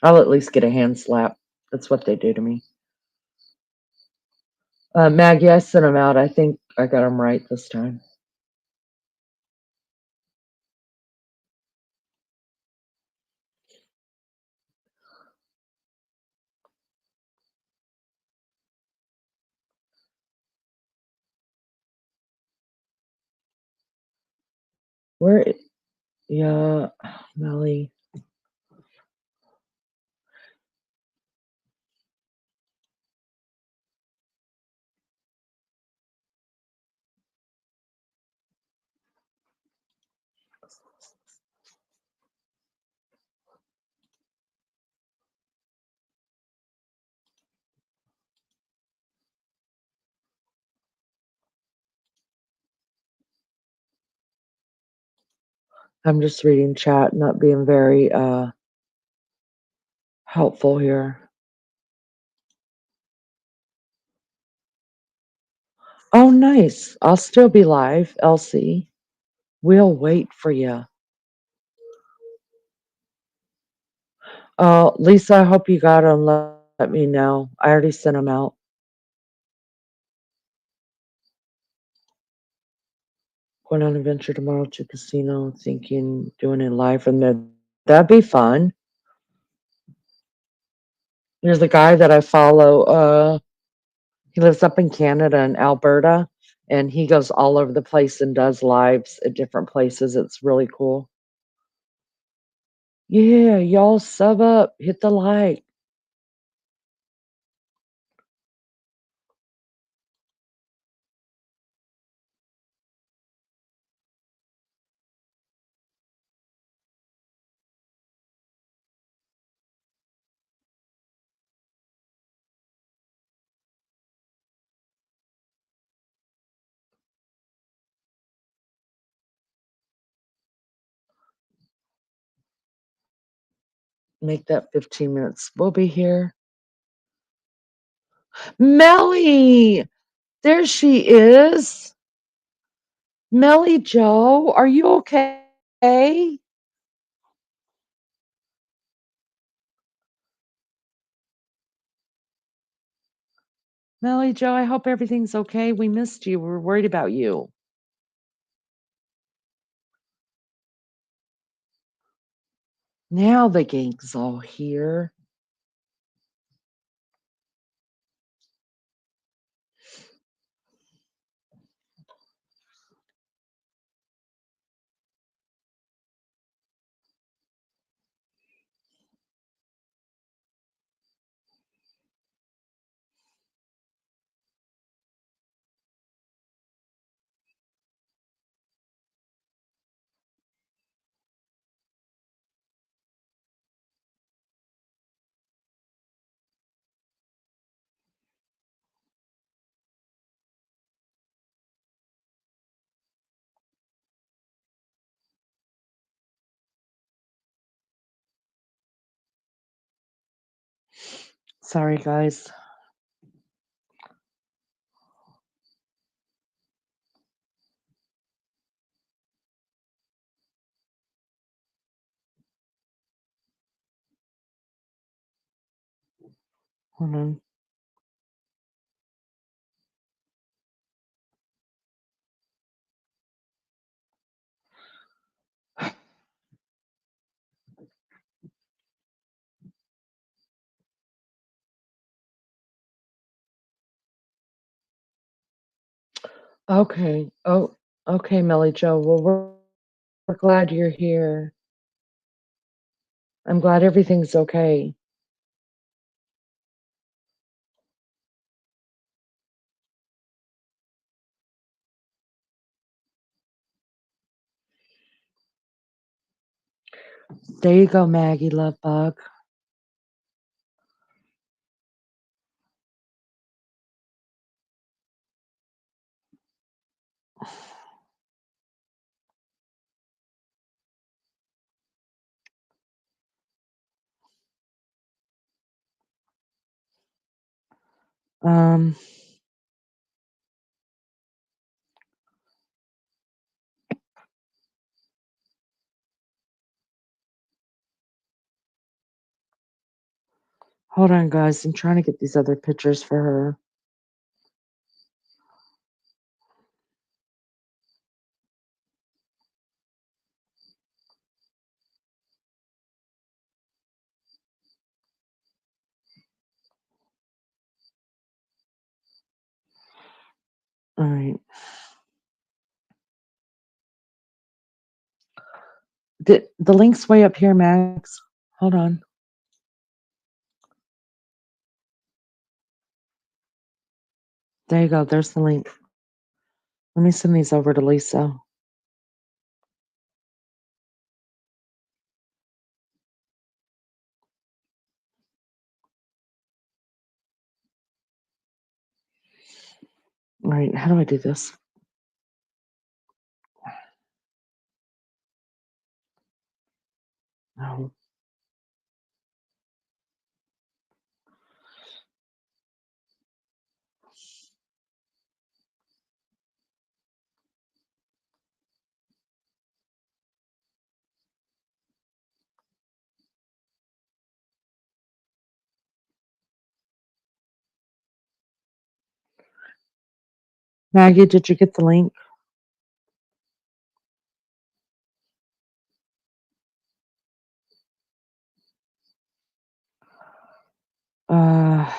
I'll at least get a hand slap. That's what they do to me. Maggie, I sent them out. I think I got them right this time. Where? Yeah, Melly. I'm just reading chat, not being very helpful here. Oh, nice. I'll still be live, Elsie. We'll wait for you. Lisa, I hope you got them. Let me know. I already sent them out. Going on an adventure tomorrow to casino, thinking doing it live from there. That'd be fun. There's a guy that I follow. He lives up in Canada and Alberta, and he goes all over the place and does lives at different places. It's really cool. Yeah, y'all sub up, hit the like. Make that 15 minutes. We'll be here. Melly! There she is. Melly Joe, are you okay? Melly Joe, I hope everything's okay. We missed you. We're worried about you. Now the gang's all here. Sorry, guys. Hold on. Okay. Oh, okay, Melly Joe. Well, we're glad you're here. I'm glad everything's okay. There you go, Maggie Lovebug. Um, hold on, guys. I'm trying to get these other pictures for her. All right. The link's way up here, Max. Hold on. There you go. There's the link. Let me send these over to Lisa. All right. How do I do this? Oh. Maggie, did you get the link? Uh,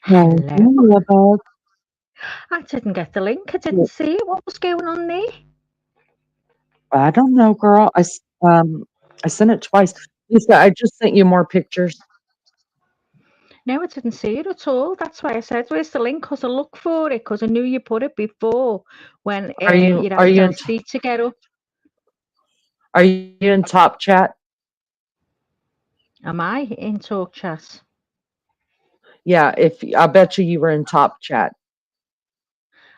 Hello. about I didn't get the link. I didn't see it. What was going on there? I don't know, girl. I sent it twice. Lisa, I just sent you more pictures. No, I didn't see it at all. That's why I said, "Where's the link?" Because I looked for it because I knew you put it before when Are you you'd are asked you in Elsie to get up. are you in top chat? Am I in talk chat? Yeah, if I bet you were in top chat.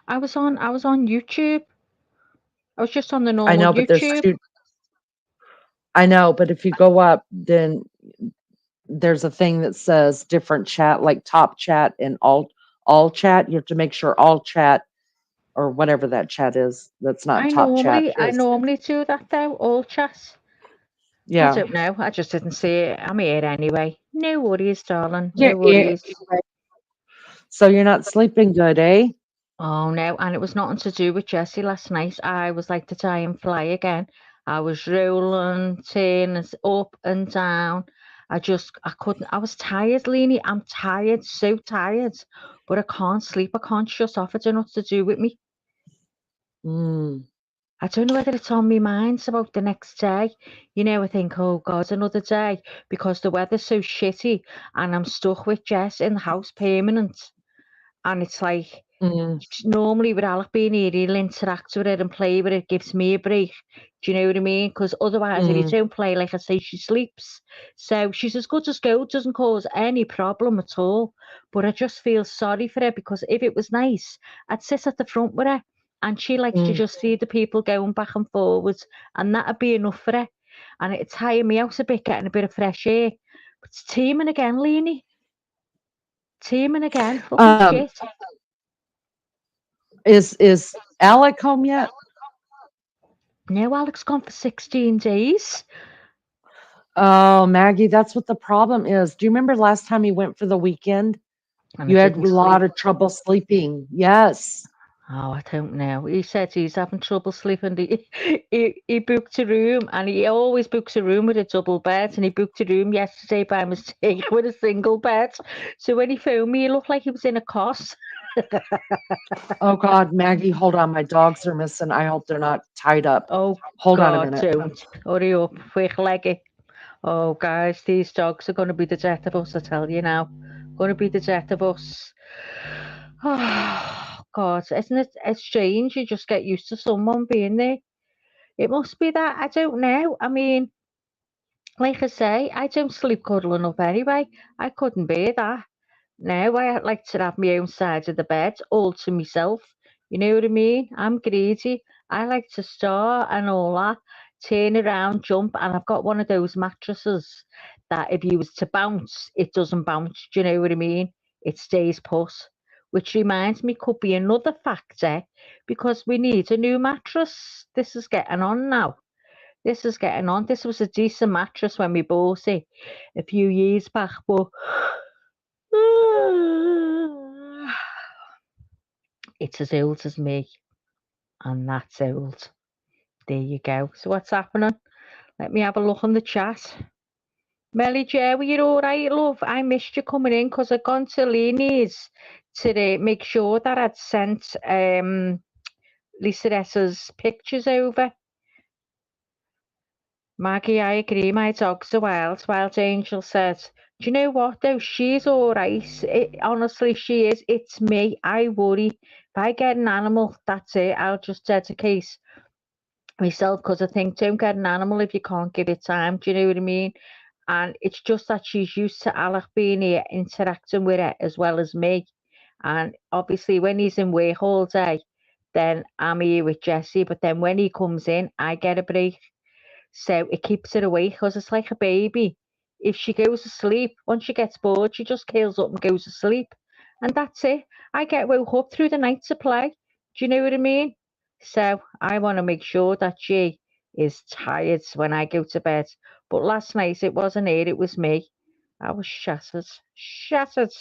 I was on YouTube. I was just on the I normal know, but there's YouTube. two. I know, but if you go up, then there's a thing that says different chat, like top chat and all chat. You have to make sure all chat or whatever that chat is, that's not I top chat normally is. do that though, all chat. I Yeah. don't know. I just didn't see it. I'm here anyway. No worries, darling. Yeah, No worries. So you're not sleeping good, eh? Oh no, and it was nothing to do with Jessie last night. I was like to try and fly again. I was rolling, turning up and down. I couldn't. I was tired, Leanie. I'm tired, so tired. But I can't sleep. I can't shut off. I don't know what to do with me. I don't know whether it's on my mind about the next day. I think, oh God, another day because the weather's so shitty and I'm stuck with Jess in the house permanent. And it's like, normally with Alec being here, he'll interact with it and play with it, gives me a break. Do you know what I mean? Because otherwise, if you don't play, like I say, she sleeps. So she's as good as gold, doesn't cause any problem at all. But I just feel sorry for her because if it was nice, I'd sit at the front with her and she likes to just see the people going back and forwards, and that'd be enough for her. And it'd tire me out a bit, getting a bit of fresh air. But it's teaming again, Leanie. Teaming again, fucking shit. Is Alec home yet? No, Alec's gone for 16 days. Oh, Maggie, that's what the problem is. Do you remember last time you went for the weekend? And You I had a didn't lot sleep. of trouble sleeping. Yes. Oh, I don't know. He said he's having trouble sleeping. He booked a room, and he always books a room with a double bed. And he booked a room yesterday by mistake with a single bed. So when he phoned me, he looked like he was in a cot. Oh God, Maggie, hold on. My dogs are missing. I hope they're not tied up. Oh Hold on a God, minute. don't. Hurry up, quick leggy. Oh, guys, these dogs are going to be the death of us, I tell you now. Going to be the death of us. Oh, God, isn't it? It's strange. You just get used to someone being there. It must be that. I don't know. I mean, like I say, I don't sleep cuddling up anyway. I couldn't bear that. No, I like to have my own side of the bed all to myself. You know what I mean? I'm greedy. I like to star and all that, turn around, jump, and I've got one of those mattresses that if you was to bounce, it doesn't bounce. Do you know what I mean? It stays put. Which reminds me, could be another factor because we need a new mattress. This is getting on now. This is getting on. This was a decent mattress when we bought it a few years back, but it's as old as me, and that's old. There you go. So what's happening? Let me have a look on the chat. Melly Joe, were you all right, love? I missed you coming in because I'd gone to Leanie's to make sure that I'd sent Lisa S's pictures over. Maggie, I agree. My dog's are wild. Wild Angel said, Do you know what though? She's all right. Honestly, she is. It's me. I worry. If I get an animal, that's it. I'll just dedicate myself because I think don't get an animal if you can't give it time. Do you know what I mean? And it's just that she's used to Alec being here, interacting with her as well as me. And obviously, when he's in work all day, then I'm here with Jesse. But then when he comes in, I get a break. So it keeps her awake because it's like a baby. If she goes to sleep, once she gets bored, she just curls up and goes to sleep. And that's it. I get woke up through the night to play. Do you know what I mean? So I want to make sure that she is tired when I go to bed. But last night it wasn't her, it was me. I was shattered. Shattered.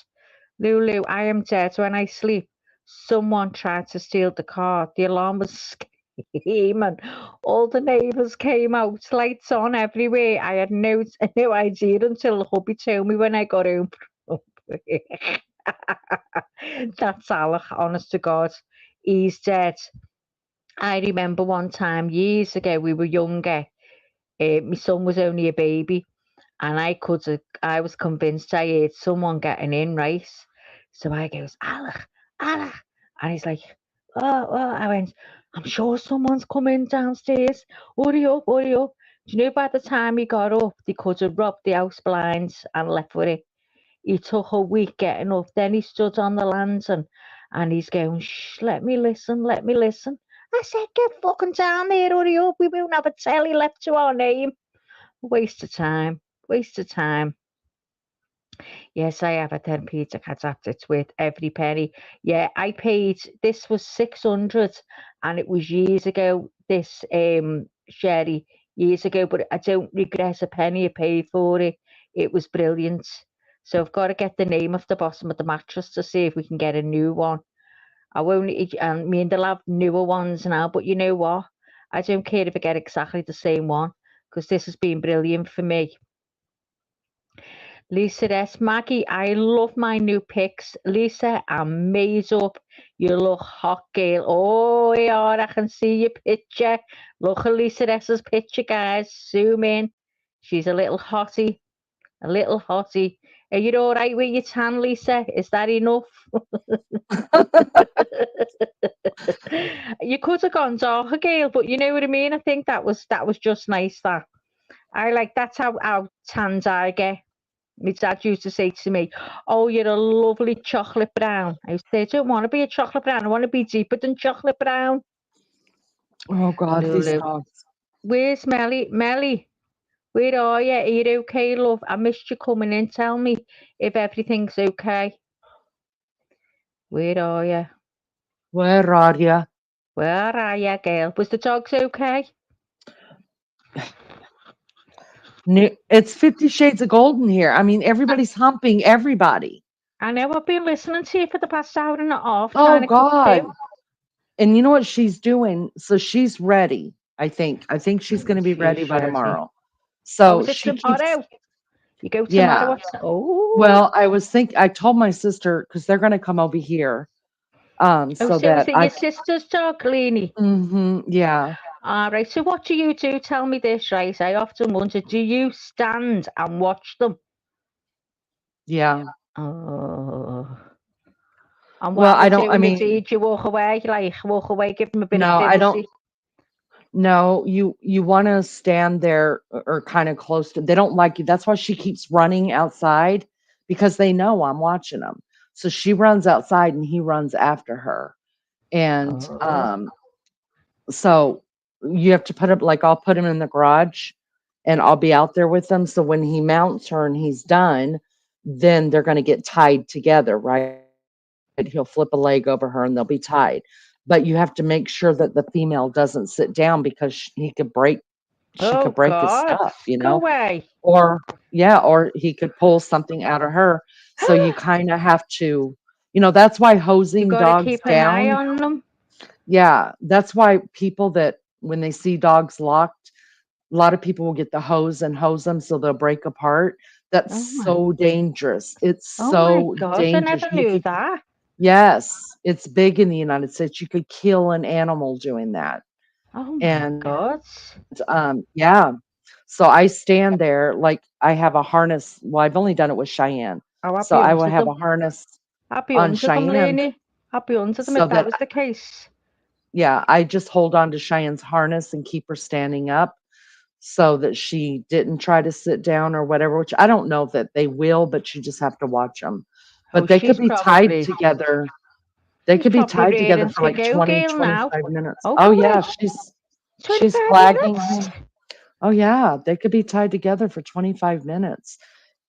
Lulu, I am dead when I sleep. Someone tried to steal the car. The alarm was screaming. All the neighbours came out, lights on everywhere. I had no idea until the hubby told me when I got home. That's Alec, honest to God. He's dead. I remember one time years ago, we were younger. My son was only a baby, and I was convinced I heard someone getting in, right? So I goes, Alec, Alec. And he's like, oh, well, I went, I'm sure someone's coming downstairs. Hurry up, hurry up. Do you know by the time he got up, they could have robbed the house blinds and left with it. He took a week getting up. Then he stood on the lantern and he's going, shh, let me listen, let me listen. I said, get fucking down there, hurry up. We won't have a telly left to our name. Waste of time. Waste of time. Yes, I have a 10p to adapt. It's worth every penny. Yeah, I paid, this was 600 and it was years ago, this Sherry, years ago, but I don't regret a penny I paid for it. It was brilliant. So I've got to get the name off the bottom of the mattress to see if we can get a new one. I won't, and me and they'll have newer ones now, but you know what? I don't care if I get exactly the same one because this has been brilliant for me. Lisa S. Maggie, I love my new pics. Lisa, I'm made up. You look hot, girl. Oh, yeah, I can see your picture. Look at Lisa S.'s picture, guys. Zoom in. She's a little hottie. A little hottie. Are you all right with your tan, Lisa? Is that enough? You could have gone darker, girl, but you know what I mean? I think that was just nice, that. I like, that's how tans I get. My dad used to say to me, oh, you're a lovely chocolate brown. I used to say, I don't want to be a chocolate brown. I want to be deeper than chocolate brown. Oh God, these Lulu. dogs. Where's Melly? Melly, where are you? Are you okay, love? I missed you coming in. Tell me if everything's okay. Where are you? Where are you? Where are you, girl? Was the dogs okay? It's 50 Shades of Golden here. I mean, everybody's humping everybody. I know, I've been listening to you for the past hour and a half. Oh trying to cook God. too. And you know what she's doing? So she's ready, I think. I think she's going to be ready She's by ready. tomorrow. Oh, So is it she keeps, tomorrow? You go tomorrow? yeah. Oh. Well, I told my sister, because they're going to come over here. Oh, So so that is it your sister's dog, Leanie? Yeah. All right. So what do you do? Tell me this, right? I often wonder, do you stand and watch them? Yeah. Oh. And Well, while I they're don't, I doing it, mean, do you walk away? Like, walk away, give them a bit of no, I don't. privacy? No, you want to stand there or kind of close to. They don't like you. That's why she keeps running outside because they know I'm watching them. So she runs outside and he runs after her. And Oh. so you have to put him, like, I'll put him in the garage and I'll be out there with them. So when he mounts her and he's done, then they're going to get tied together, right? He'll flip a leg over her and they'll be tied. But you have to make sure that the female doesn't sit down because she could break his God. stuff, you Go know, away. or he could pull something out of her. So you kind of have to, that's why You hosing got to dogs keep an eye down. on them. Yeah, that's why people that when they see dogs locked, a lot of people will get the hose and hose them so they'll break apart. That's Oh my, so dangerous. It's oh my so God. I dangerous. never You knew could, that. yes, it's big in the United States. You could kill an animal doing that. Oh my And God. yeah. So I stand there like I have a harness. Well, I've only done it with Cheyenne. Oh, I'd So be I will under have them. a harness I'd be on under them, Cheyenne Lainey. I'd be under them so if that that, was the case. yeah, I just hold on to Cheyenne's harness and keep her standing up so that she didn't try to sit down or whatever, which I don't know that they will, but you just have to watch them. Oh, But they could she's be tied probably together. They she's could be probably tied together rearing for to like go, 20, girl, now. 25 minutes. Oh, Oh good. yeah, she's 25 flagging minutes. him. Oh yeah, they could be tied together for 25 minutes.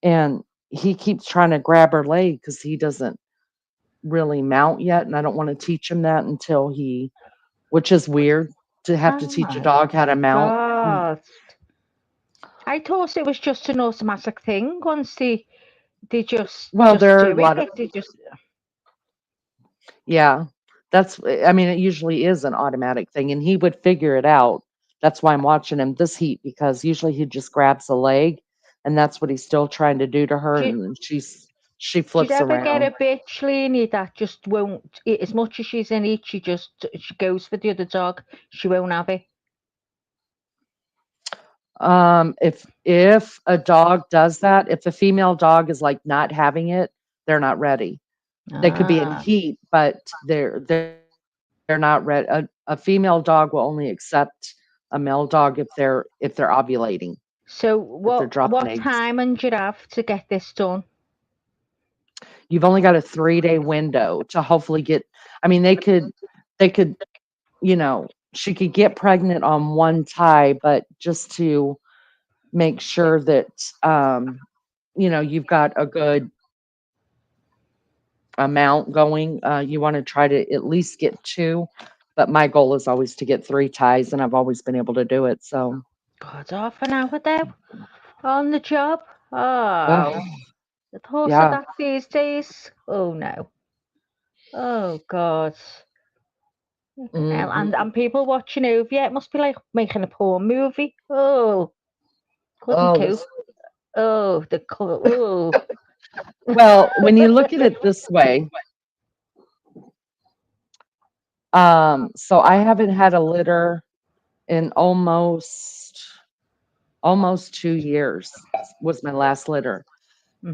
And he keeps trying to grab her leg because he doesn't really mount yet. And I don't want to teach him that until he, which is weird to have to Oh teach a my dog how to mount. God. I thought it was just an automatic thing once they Well, there are do a lot it. of, They just yeah, I mean, it usually is an automatic thing. And he would figure it out. That's why I'm watching him this heat because usually he just grabs a leg and that's what he's still trying to do to her. do, And she do you flips ever get a around. bitch, Lainey, that just won't eat as much as she's in it? She goes for the other dog. She won't have it. If a dog does that, if the female dog is like not having it, they're not ready. They could be in Ah. heat, but they're not ready. A female dog will only accept a male dog if they're ovulating, So if they're dropping what eggs. time and you have to get this done? You've only got a 3-day window to hopefully get. I mean, they could, you know, she could get pregnant on one tie, but just to make sure that, you know, you've got a good amount going. You want to try to at least get 2, but my goal is always to get 3 ties, and I've always been able to do it. So, God, half an hour there on the job. uh, Oh, the thoughts of yeah. that these days. Oh no. Oh God. Hell, Mhm. and people watching over you. It must be like making a porn movie. Oh, couldn't Oh, cope. Oh, the color. Oh. well, when you look at it this way, so I haven't had a litter in almost 2 years was my last litter.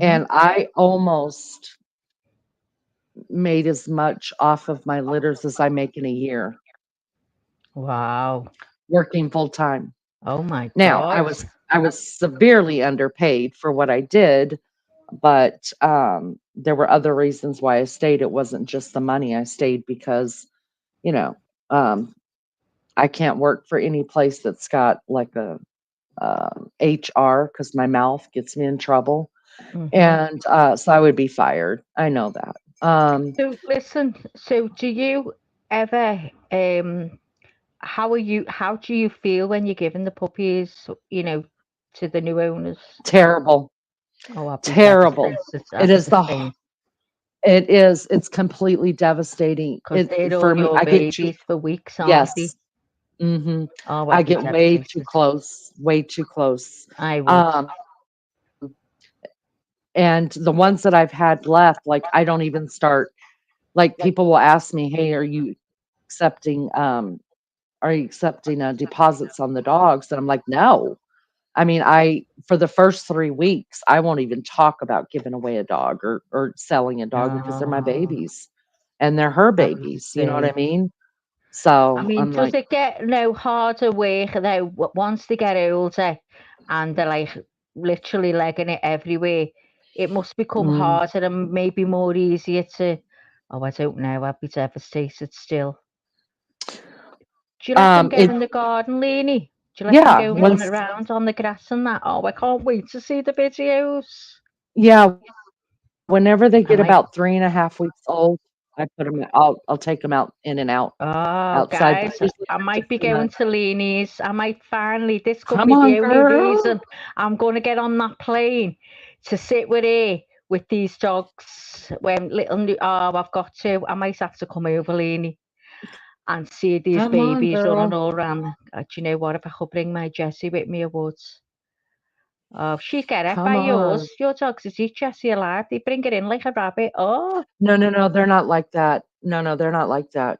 And I almost made as much off of my litters as I make in a year Wow. working full time. Oh my Now, God. I was severely underpaid for what I did, but there were other reasons why I stayed. It wasn't just the money. I stayed because, you know, I can't work for any place that's got like a HR because my mouth gets me in trouble. And so I would be fired. I know that. So listen. So do you ever how do you feel when you're giving the puppies, to the new owners? Terrible. Oh, I'd be Terrible. devastated. It I'd be is the same. it's completely devastating. Because they're For all me, your I get too, babies for weeks, aren't they? yes. Hmm. Oh, I I'd be get way too devastated. close, way too close. I would. And the ones that I've had left, like I don't even start, like people will ask me, hey, accepting, deposits on the dogs? And I'm like, no. I mean, for the first 3 weeks, I won't even talk about giving away a dog or selling a dog because they're my Oh, babies and they're her I would babies. You know what I say. mean? I So mean, I'm does like, it get no harder work though once they get older and they're like literally legging it everywhere? It must become mm, harder and maybe more easier to. Oh, I don't know. I'd be devastated still. Do you let them go it, in the garden, Leanie? Do you let them yeah, go run once, around on the grass and that? Oh, I can't wait to see the videos. yeah, whenever they I get might. about 3.5 weeks old, I put them, I'll take them out in and out Oh, outside. guys, Usually I they're might just be going to Leanie's. I might finally, this could come be on, the only girl. reason I'm going to get on that plane to sit with her with these dogs. When I've got to. I might have to come over, Leanie, and see these Come on, babies running girl. all around. Do you know what? If I could bring my Jessie with me, I would. Oh, she'd get it by Come on. yours. Your dogs is eat Jessie alive. They bring it in like a rabbit. Oh, No, they're not like that. No, they're not like that.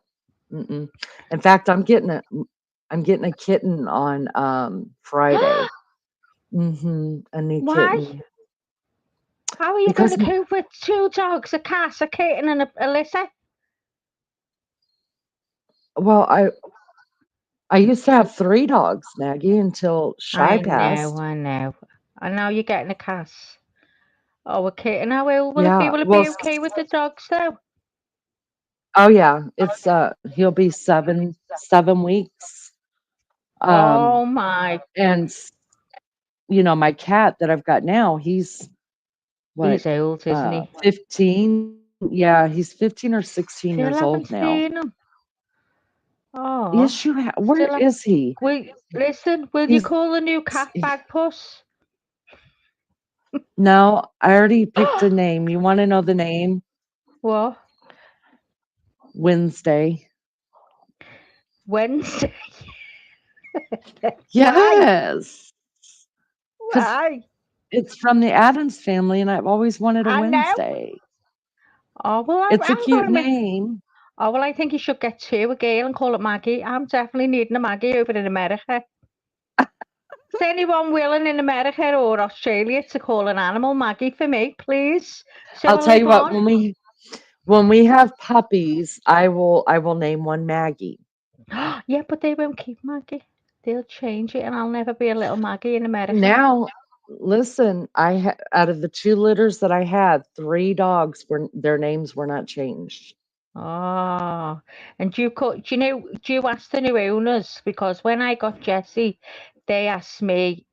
Mm-mm. In fact, I'm getting a kitten on Friday. A new Why? kitten. How are you going Because to cope with 2 dogs, a cat, a kitten, and a litter? well, I used to have 3 dogs, Maggie, until Shy I know, passed. I know. And now you're getting a cat. Oh, a kitten. How old will it be? Yeah, Will it well, be okay with the dogs, though? oh yeah, it's he'll be 7 weeks. Oh, Um, my. and my cat that I've got now, he's what, He's old, isn't he? 15? Yeah, he's 15 or 16 Still years old haven't now. seen him. Oh, Yes, where still haven't. is he? Wait, listen, will you He's call the new cat Bag Puss? No, I already picked a name. You want to know the name? What? Wednesday. Wednesday? Why? Yes, because Why? it's from the Addams family, and I've always wanted a I know. Wednesday. Oh, well, It's a I'm cute going to. name. Oh, well, I think you should get 2, a girl, and call it Maggie. I'm definitely needing a Maggie over in America. Is anyone willing in America or Australia to call an animal Maggie for me, please? So I'll I tell live you what, on. when we have puppies, I will name one Maggie. Yeah, but they won't keep Maggie. They'll change it, and I'll never be a little Maggie in America. Now, listen, out of the 2 litters that I had, 3 dogs were their names were not changed. Oh, and do you ask the new owners? Because when I got Jessie, they asked me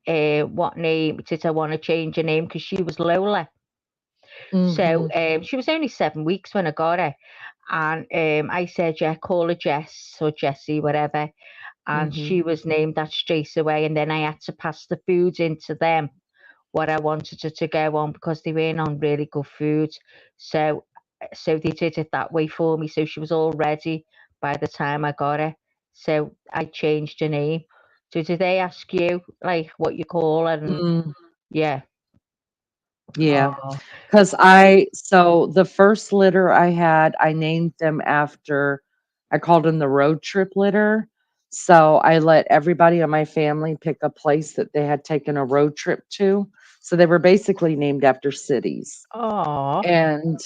what name did I want to change her name because she was Lola. So Mhm. she was only 7 weeks when I got her, and I said, yeah, call her Jess or Jessie, whatever. And Mhm. she was named that straight away. And then I had to pass the foods into them what I wanted her to go on because they weren't on really good food. So they did it that way for me. So she was all ready by the time I got her. So I changed her name. So did they ask you like what you call her? And Mm, yeah. yeah. Oh, Because so the first litter I had, I named them after, I called them the road trip litter. So I let everybody in my family pick a place that they had taken a road trip to. So they were basically named after cities oh, and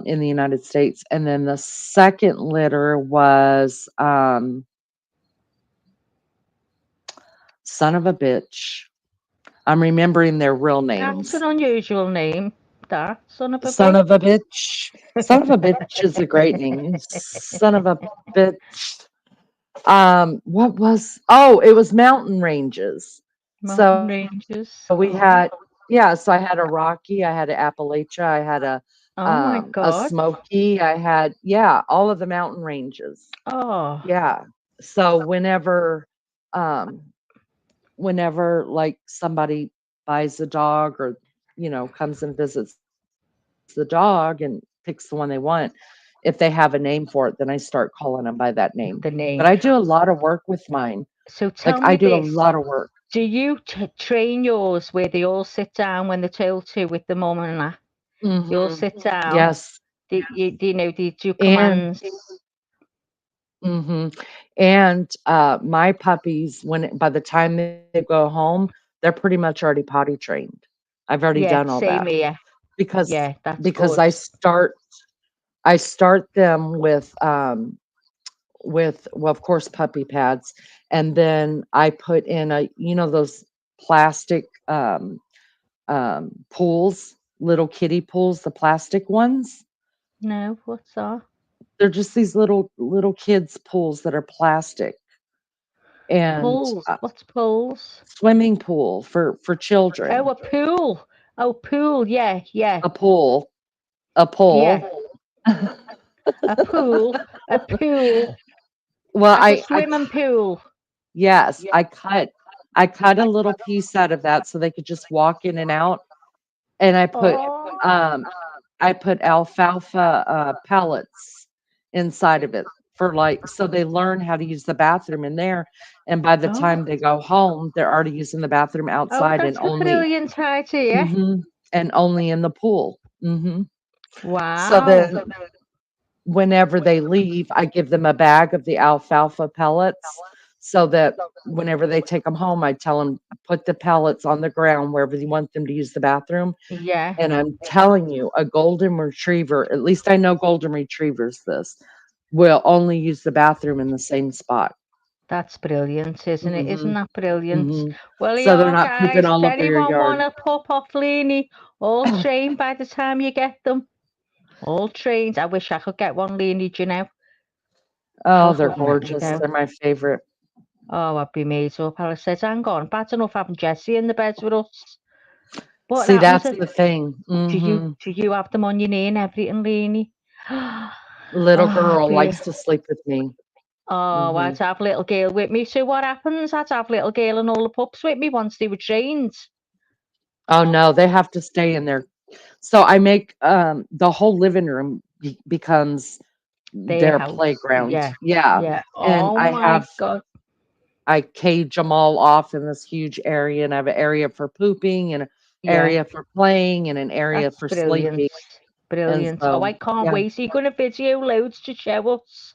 in the United States. And then the second litter was son of a bitch. I'm remembering their real that's an names. unusual name. That son of a Son bitch. of a bitch. Son of a bitch is a great name. Son of a bitch. It was mountain ranges. Mountain So ranges. we had, yeah, so I had a Rocky, I had an Appalachia, I had Oh my a God. Smoky, I had, yeah, all of the mountain ranges. Oh, Yeah. So um, whenever like somebody buys a dog or, comes and visits the dog and picks the one they want, if they have a name for it, then I start calling them by that name. the name. But I do a lot of work with mine. So Like, tell I me do a this. lot of work. Do you train yours where they all sit down when they're told to with the mum and that? They all sit down. Yes. They do And commands. mhm. And my puppies, by the time they go home, they're pretty much already potty trained. I've already Yeah, done all same that here. because Yeah, that's because good. I start them well, of course, puppy pads, and then I put in those plastic pools, little kiddie pools, the plastic ones. No, what's that? They're just these little kids pools that are plastic and Pools. What's pools? swimming pool for Oh, children. a pool. Oh, pool. Yeah, yeah, A pool, a yeah. pole. A pool. A pool. Well, Like a swimming pool. yes, I cut a little piece out of that so they could just walk in and out, and Oh, um I put alfalfa pellets inside of it for so they learn how to use the bathroom in there, and by the oh, time they go home, they're already using the bathroom oh, outside and that's a only brilliant idea. only in the pool. So Wow. then whenever they leave, I give them a bag of the alfalfa pellets so that whenever they take them home, I tell them, put the pellets on the ground wherever you want them to use the bathroom. Yeah, And I'm telling you, a golden retriever, at least I know golden retrievers will only use the bathroom in the same spot. that's brilliant, isn't it? Isn't Mhm. that brilliant? Mhm. Well, So they're yeah, not pooping guys. all Does over your anyone want yard. to pop off Leanie? All trained by the time you get them. All trained. I wish I could get one Leanie, do you know? Oh, But they're wouldn't let me gorgeous. go. They're my favorite. Oh, I'd be made up. I said, hang on, bad enough having Jessie in the bed with us. What See, happens that's if the thing. Mhm. do you have them on your knee and everything, Leanie? Little Oh, girl be likes to sleep with me. oh, I'd Mhm. have little girl with me. So what happens? I'd have little girl and all the pups with me once they were trained. Oh no, they have to stay in there. So I make the whole living room becomes Their their house. playground. Yeah. Yeah. Yeah. And Oh my God. I cage them all off in this huge area, and I have an area for pooping and an Yeah. area for playing and an area That's for brilliant. sleeping. And Brilliant. Oh, I so, can't yeah. wait. Are you going to video loads to show us?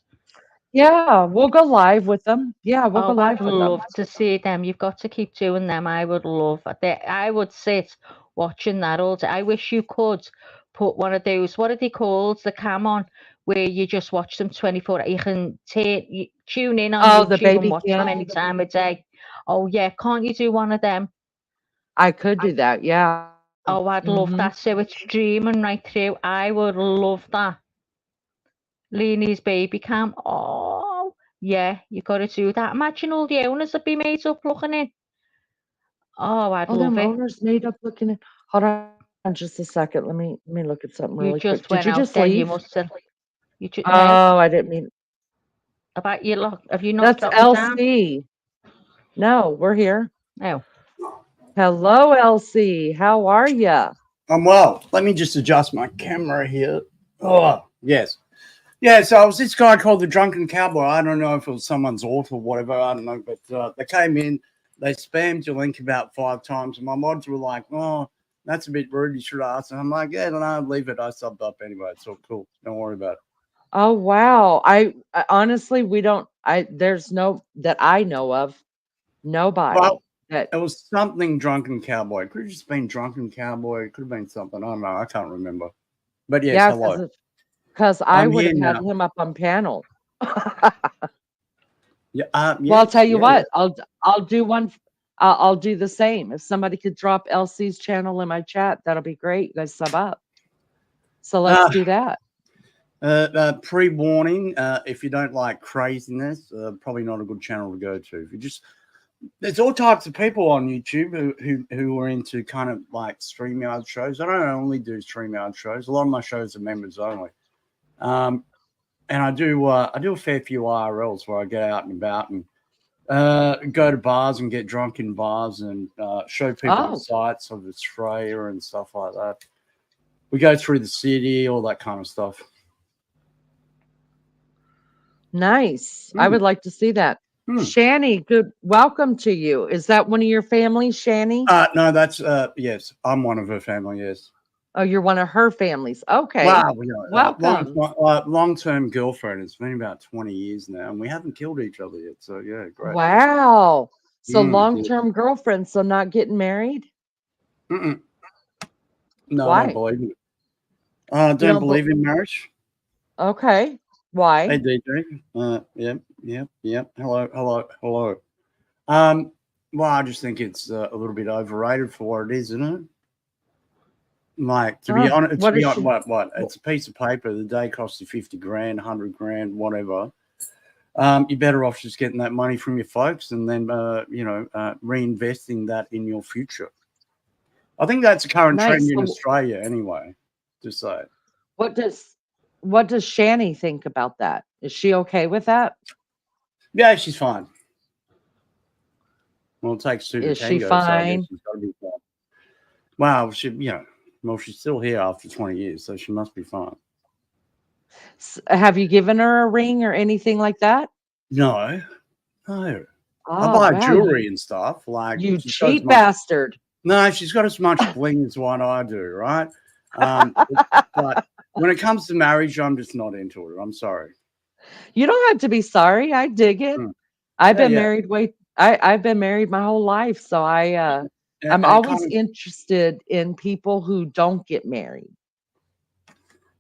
Yeah, we'll go live with them. Yeah, we'll go Oh, I'd live with them. love to see them. You've got to keep doing them. I would love that. I would sit watching that all day. I wish you could put one of those, what are they called? The cam on, where you just watch them 24. You can tune in on Oh, the YouTube and baby watch them cam. any time of day. Oh, yeah. Can't you do one of them? I could do that. Yeah. Oh, I'd love Mhm. that. So it's streaming right through. I would love that. Leanie's baby cam. Oh, yeah, you got to do that. Imagine all the owners would be made up looking in. Oh, I'd Oh, them love it. owners made up looking at. Hold on just a second. Let me look at something You really quick. just Did went you out just then. You leave? must have. You just no. Oh, I didn't mean. About your lock. Have you not That's got me down? LC. No, we're here. No. Hello, LC. How are ya? I'm well. Let me just adjust my camera here. Oh, yes. Yeah, so I was this guy called the Drunken Cowboy. I don't know if it was someone's aunt or whatever. I don't know. But they came in, they spammed your link about 5 times. And my mods were like, oh, that's a bit rude. You should ask. And I'm like, yeah, no, leave it. I subbed up anyway. It's all cool. Don't worry about it. Oh, wow. I honestly, we don't. There's no that I know of. Nobody Well, that. it was something Drunken Cowboy. It could have just been Drunken Cowboy. It could have been something. I don't know. I can't remember. But yes, Yeah, hello. because I I'm would here have had now. him up on panel. Yeah. Well, I'll tell you Yeah. what. I'll do one. I'll do the same. If somebody could drop LC's channel in my chat, that'll be great. You guys sub up. So let's do that. Pre-warning: if you don't like craziness, probably not a good channel to go to. If you just there's all types of people on YouTube who are into kind of like StreamYard shows. I don't only do StreamYard shows. A lot of my shows are members only. And I do a fair few IRLs where I get out and about and go to bars and get drunk in bars and show people the sights of Australia and stuff like that. We go through the city, all that kind of stuff. Nice. I would like to see that. Shani, good. Welcome to you. Is that one of your family, Shani? No, that's yes. I'm one of her family. Yes. Oh, you're one of her families. Okay. Wow. Welcome. Long-term girlfriend. It's been about 20 years now, and we haven't killed each other yet. So yeah, great. Wow. So long-term girlfriend. So not getting married? No, Why? I don't believe it. I don't believe in marriage. Okay. Why? Hey, DJ. Yep. Hello. Well, I just think it's a little bit overrated for what it is, isn't it? Like, to be honest, what? It's a piece of paper. The day costs you 50 grand, 100 grand, whatever. You're better off just getting that money from your folks and then, reinvesting that in your future. I think that's a current trend in Australia anyway, to say. What does Shani think about that? Is she okay with that? Yeah, she's fine. Well, it takes two to Is tango. she fine? So I guess she's got to be fine. Wow, she's still here after 20 years, so she must be fine. Have you given her a ring or anything like that? No. Oh, I buy jewelry and stuff. Like, you cheap bastard. No, she's got as much bling as what I do, right? But when it comes to marriage, I'm just not into it. I'm sorry. You don't have to be sorry. I dig it. I've been yeah. married I've been married my whole life, so I'm And it always kind of, interested in people who don't get married.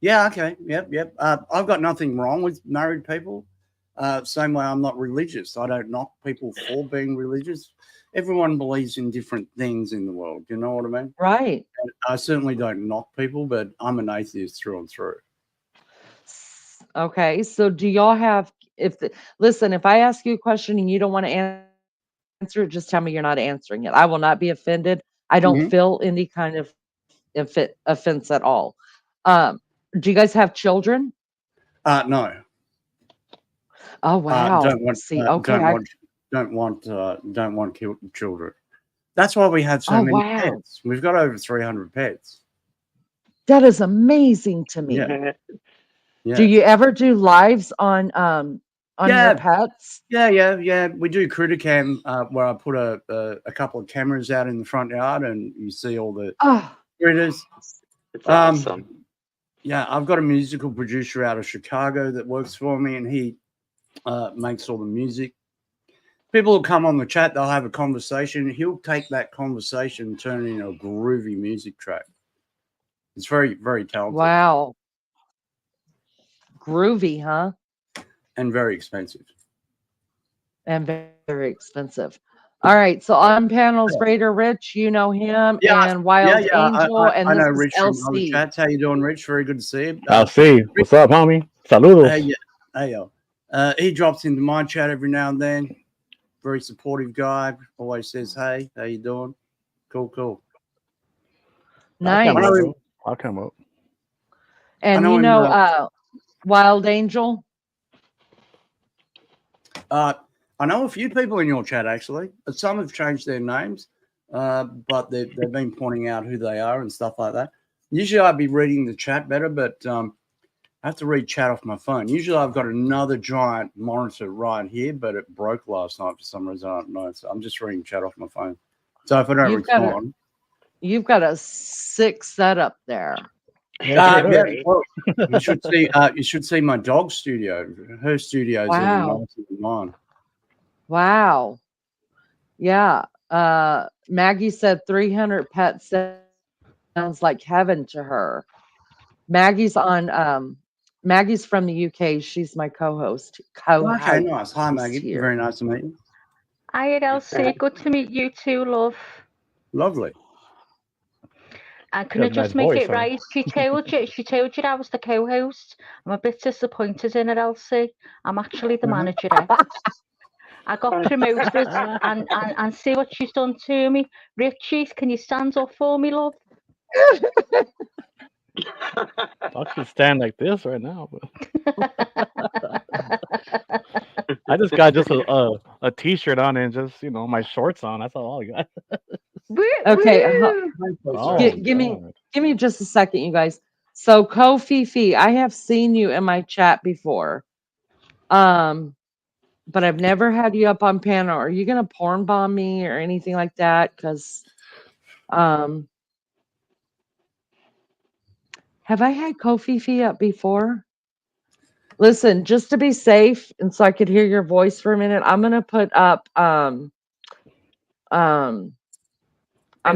yeah, okay, yep. I've got nothing wrong with married people. Same way, I'm not religious. I don't knock people for being religious. Everyone believes in different things in the world. You know what I mean? Right. And I certainly don't knock people, but I'm an atheist through and through. Okay. So do y'all have listen, if I ask you a question and you don't want to answer it, just tell me you're not answering it. I will not be offended. I don't Mhm. feel any kind of offense at all. Do you guys have children? No. Oh wow. Don't want, See, okay. don't want children. That's why we have so Oh many wow. pets. We've got over 300 pets. That is amazing to me. Yeah. Do you ever do lives on your pets? Yeah. We do critter cam where I put a couple of cameras out in the front yard, and you see all the critters. It's awesome. Yeah, I've got a musical producer out of Chicago that works for me, and he makes all the music. People will come on the chat, they'll have a conversation. He'll take that conversation and turn it into a groovy music track. It's very, very talented. Wow. Groovy, huh? And very expensive. And very expensive. All right. So on panels, Raider Rich, you know him, and Wild Angel, and I this know is Rich from other LC. chats. How you doing, Rich? Very good to see you. LC, what's up, homie? Saludos. Hey, yo. He drops into my chat every now and then. Very supportive guy. Always says, hey, how you doing? Cool. Nice. I'll come up. And you know Wild Angel? I know a few people in your chat, actually. Some have changed their names, but they've been pointing out who they are and stuff like that. Usually I'd be reading the chat better, but I have to read chat off my phone. Usually I've got another giant monitor right here, but it broke last night for some reason. I don't know. So I'm just reading chat off my phone. So if I don't respond... You've got a sick setup there. Well, you should see my dog studio. Her studio is even nicer than mine. Wow. Yeah. Maggie said 300 pets sounds like heaven to her. Maggie's from the UK. She's my co-host. Okay, nice. Hi, Maggie. Here. Very nice to meet you. Hi, Elsie. Good to meet you too, love. Lovely. And can I just make it right? She told you I was the co-host. I'm a bit disappointed in it, Elsie. I'm actually the manager. I got promoted and see what she's done to me. Richie, can you stand up for me, love? I could stand like this right now, but I just got a t-shirt on and just my shorts on. That's all I got. Okay, give me just a second, you guys. So Kofifi, I have seen you in my chat before, but I've never had you up on panel. Are you gonna porn bomb me or anything like that? Because have I had Kofifi up before? Listen, just to be safe, and so I could hear your voice for a minute, I'm gonna put up I'm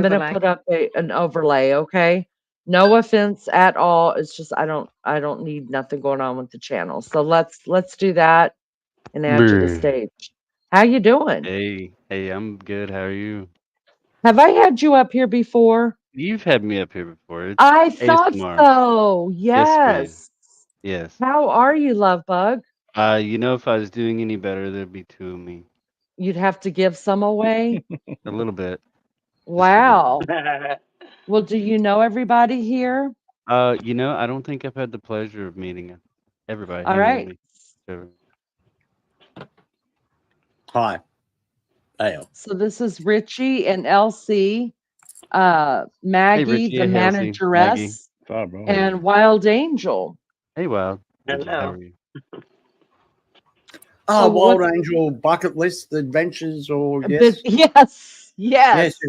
gonna put up an overlay, okay? No offense at all. It's just I don't need nothing going on with the channel. So let's do that and add you to the stage. How you doing? Hey, I'm good. How are you? Have I had you up here before? You've had me up here before. It's I thought ASMR. so. Yes, Yes. How are you, love bug? If I was doing any better, there'd be two of me. You'd have to give some away. A little bit. Wow. Well, do you know everybody here? I don't think I've had the pleasure of meeting everybody. All right. Hi. So this is Richie and LC, Maggie, Richie, the hey, manageress, and Wild Angel. Hey, Wild. Hello. How are you? Wild Angel bucket list adventures, or yes,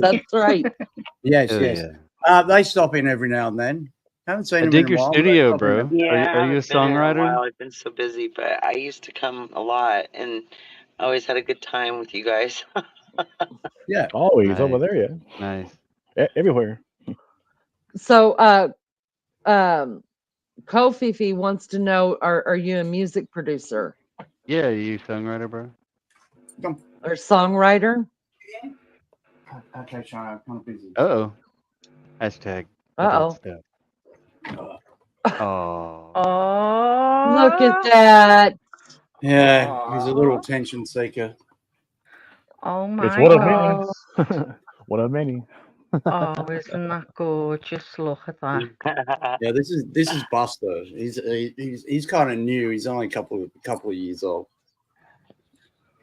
that's right. yes. Yeah. They stop in every now and then. Haven't seen I them dig in a your while. studio, bro. Yeah, Are you a songwriter? I've been so busy, but I used to come a lot, and Always had a good time with you guys. Yeah. Always over Nice. there, yeah. Nice. Everywhere. So, Kofifi wants to know: Are you a music producer Yeah, you songwriter, bro. or songwriter? Okay, Sean, I'm kind of busy. Uh-oh. Hashtag adult stuff. Oh. Look at that. Yeah, he's a little attention seeker. Oh It's my one of God. many. One of many. Oh, isn't that gorgeous? Look at that. Yeah, this is Buster. He's kind of new. He's only a couple of years old.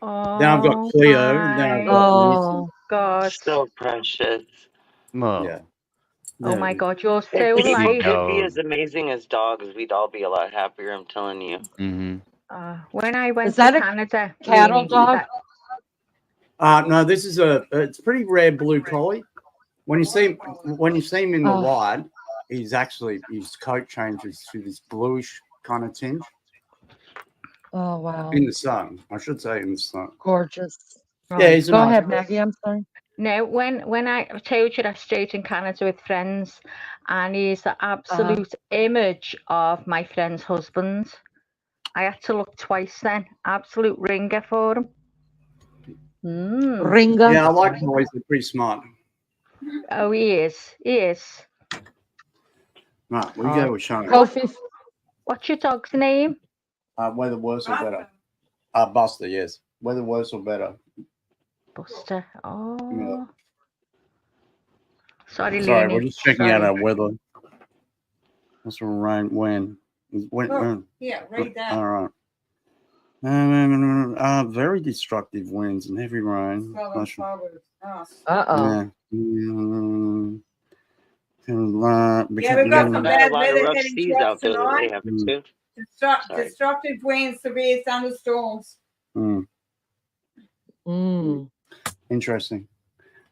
Then I've got Oh Cleo, and then I've my got Lucy. God. So precious. Yeah. Oh my God, you're If so people light. could be as amazing as dogs, we'd all be a lot happier, I'm telling you. Mm-hmm. When I went Is that to a Canada, cattle Lainey, dog? No, this is it's pretty rare blue collie. When you see him in the Oh. wild, his coat changes to this bluish kind of tinge. Oh wow. In the sun, I should say in the sun. Gorgeous. Yeah, he's a Go nice ahead, dog. Maggie. I'm sorry. No, when I told you I stayed in Canada with friends, and he's the absolute image of my friend's husband. I had to look twice then. Absolute ringer for him. Ringa. Yeah, I like boys. They're pretty smart. Oh, he is. He is. Right, we go with Sean. What's your dog's name? Whether worse or better. Buster, yes. Whether worse or better. Buster. Oh. Yeah. Sorry, Sorry, Leonie. we're just checking out Sorry. our weather. What's the rain? When? When? Yeah, read that. All right. Very destructive winds and heavy rain. Uh-oh. Yeah, we've got some bad weather rough heading seas towards out there that they tonight. have too. Sorry. Destructive winds, severe thunderstorms. Interesting.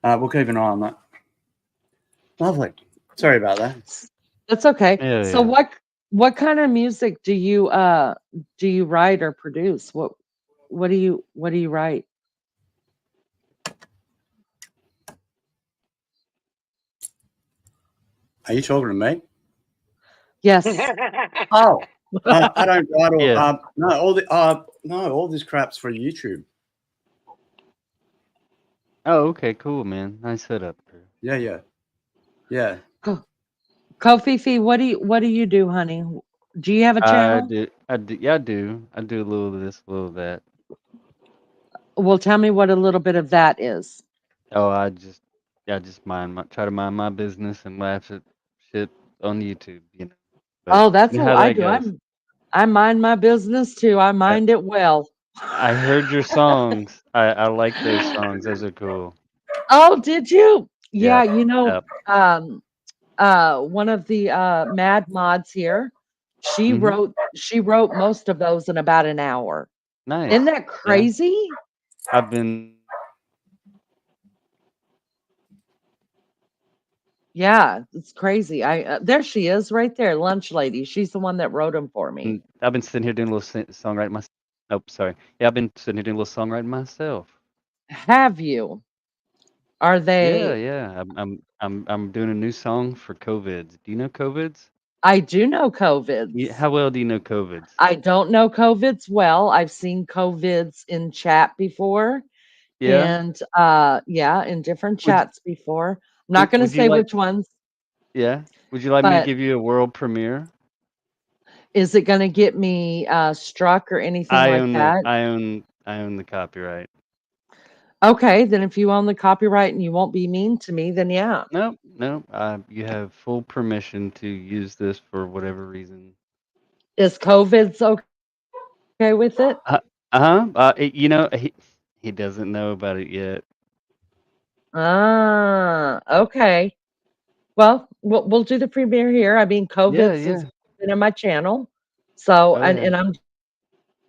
We'll keep an eye on that. Lovely. Sorry about that. That's okay. Yeah, So yeah. what kind of music do you write or produce? What do you write? Are you talking to me? Yes. Oh, I don't write all. Yeah. All this crap's for YouTube. Oh, okay, cool, man. Nice setup. Yeah. Kofifi, what do you do, honey? Do you have a channel? I do a little of this, a little of that. Well, tell me what a little bit of that is. Oh, I just try to mind my business and laugh at shit on YouTube, you know. But That's you know what how I that do. goes. I mind my business too. I mind it well. I heard your songs. I like those songs. Those are cool. Oh, did you? Yeah, Yep, you know, yep. one of the mad mods here, she Mhm. wrote most of those in about an hour. Nice. Isn't that Yeah. crazy? I've been Yeah, it's crazy. There she is right there, lunch lady. She's the one that wrote them for me. I've been sitting here doing a little songwriting myself. Oh, sorry. Yeah, I've been sitting here doing a little songwriting myself. Have you? Are they? Yeah. I'm doing a new song for COVIDs. Do you know COVIDs? I do know COVIDs. How well do you know COVIDs? I don't know COVIDs well. I've seen COVIDs in chat before. Yeah. And in different chats before. I'm not going to Would you say like? which ones. Yeah. Would you like me to But give you a world premiere? is it going to get me struck or anything I like own that? I own the copyright. Okay, then if you own the copyright and you won't be mean to me, then yeah. No. You have full permission to use this for whatever reason. Is COVID's okay with it? You know, he doesn't know about it yet. Okay. Well, we'll do the premiere here. I mean, COVID's Yeah. has been in my channel. So, Oh, yeah. and I'm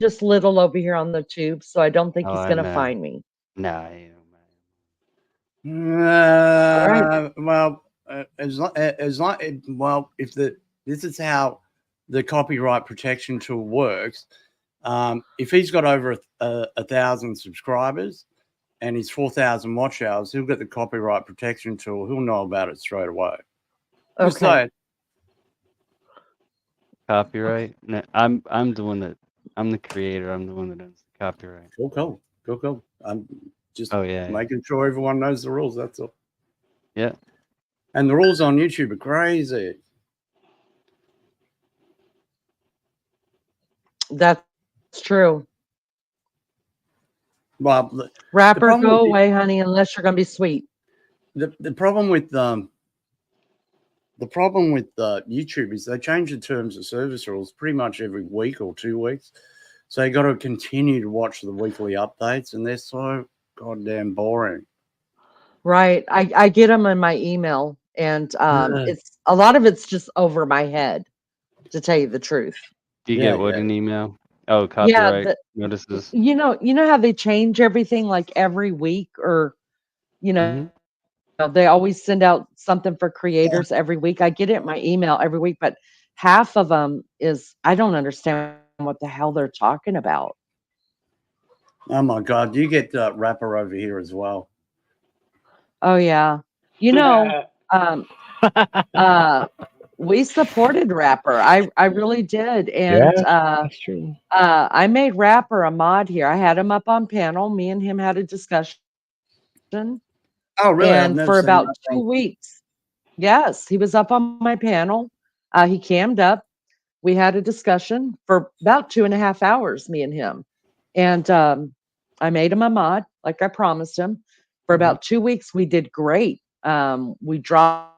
just little over here on the tube, so I don't think Oh, he's I going to know. find me. Nah, Well, if this is how the copyright protection tool works, If he's got over 1,000 subscribers and he's 4,000 watch hours, he'll get the copyright protection tool. He'll know about it straight away. Just Okay. saying. Copyright? No, I'm the one that I'm the creator. I'm the one that owns the copyright. Cool. I'm just yeah. making sure everyone knows the rules. That's all. Yeah. And the rules on YouTube are crazy. That's true. Well, Rapper, go away, honey, unless you're gonna be sweet. The problem with YouTube is they change the terms of service rules pretty much every week or 2 weeks. So you got to continue to watch the weekly updates, and they're so goddamn boring. Right. I get them in my email, and it's a lot of it's just over my head, to tell you the truth. Do you get what in email? Oh, copyright notices. You know how they change everything like every week, or they always send out something for creators every week. I get it in my email every week, but half of them is I don't understand what the hell they're talking about. Oh my God, you get Rapper over here as well. Oh yeah. We supported Rapper. I really did. And that's true. I made Rapper a mod here. I had him up on panel. Me and him had a discussion. Oh, really? And for about 2 weeks. Yes, he was up on my panel. He cammed up. We had a discussion for about 2.5 hours, me and him. And I made him a mod, like I promised him. For about 2 weeks, we did great. We dropped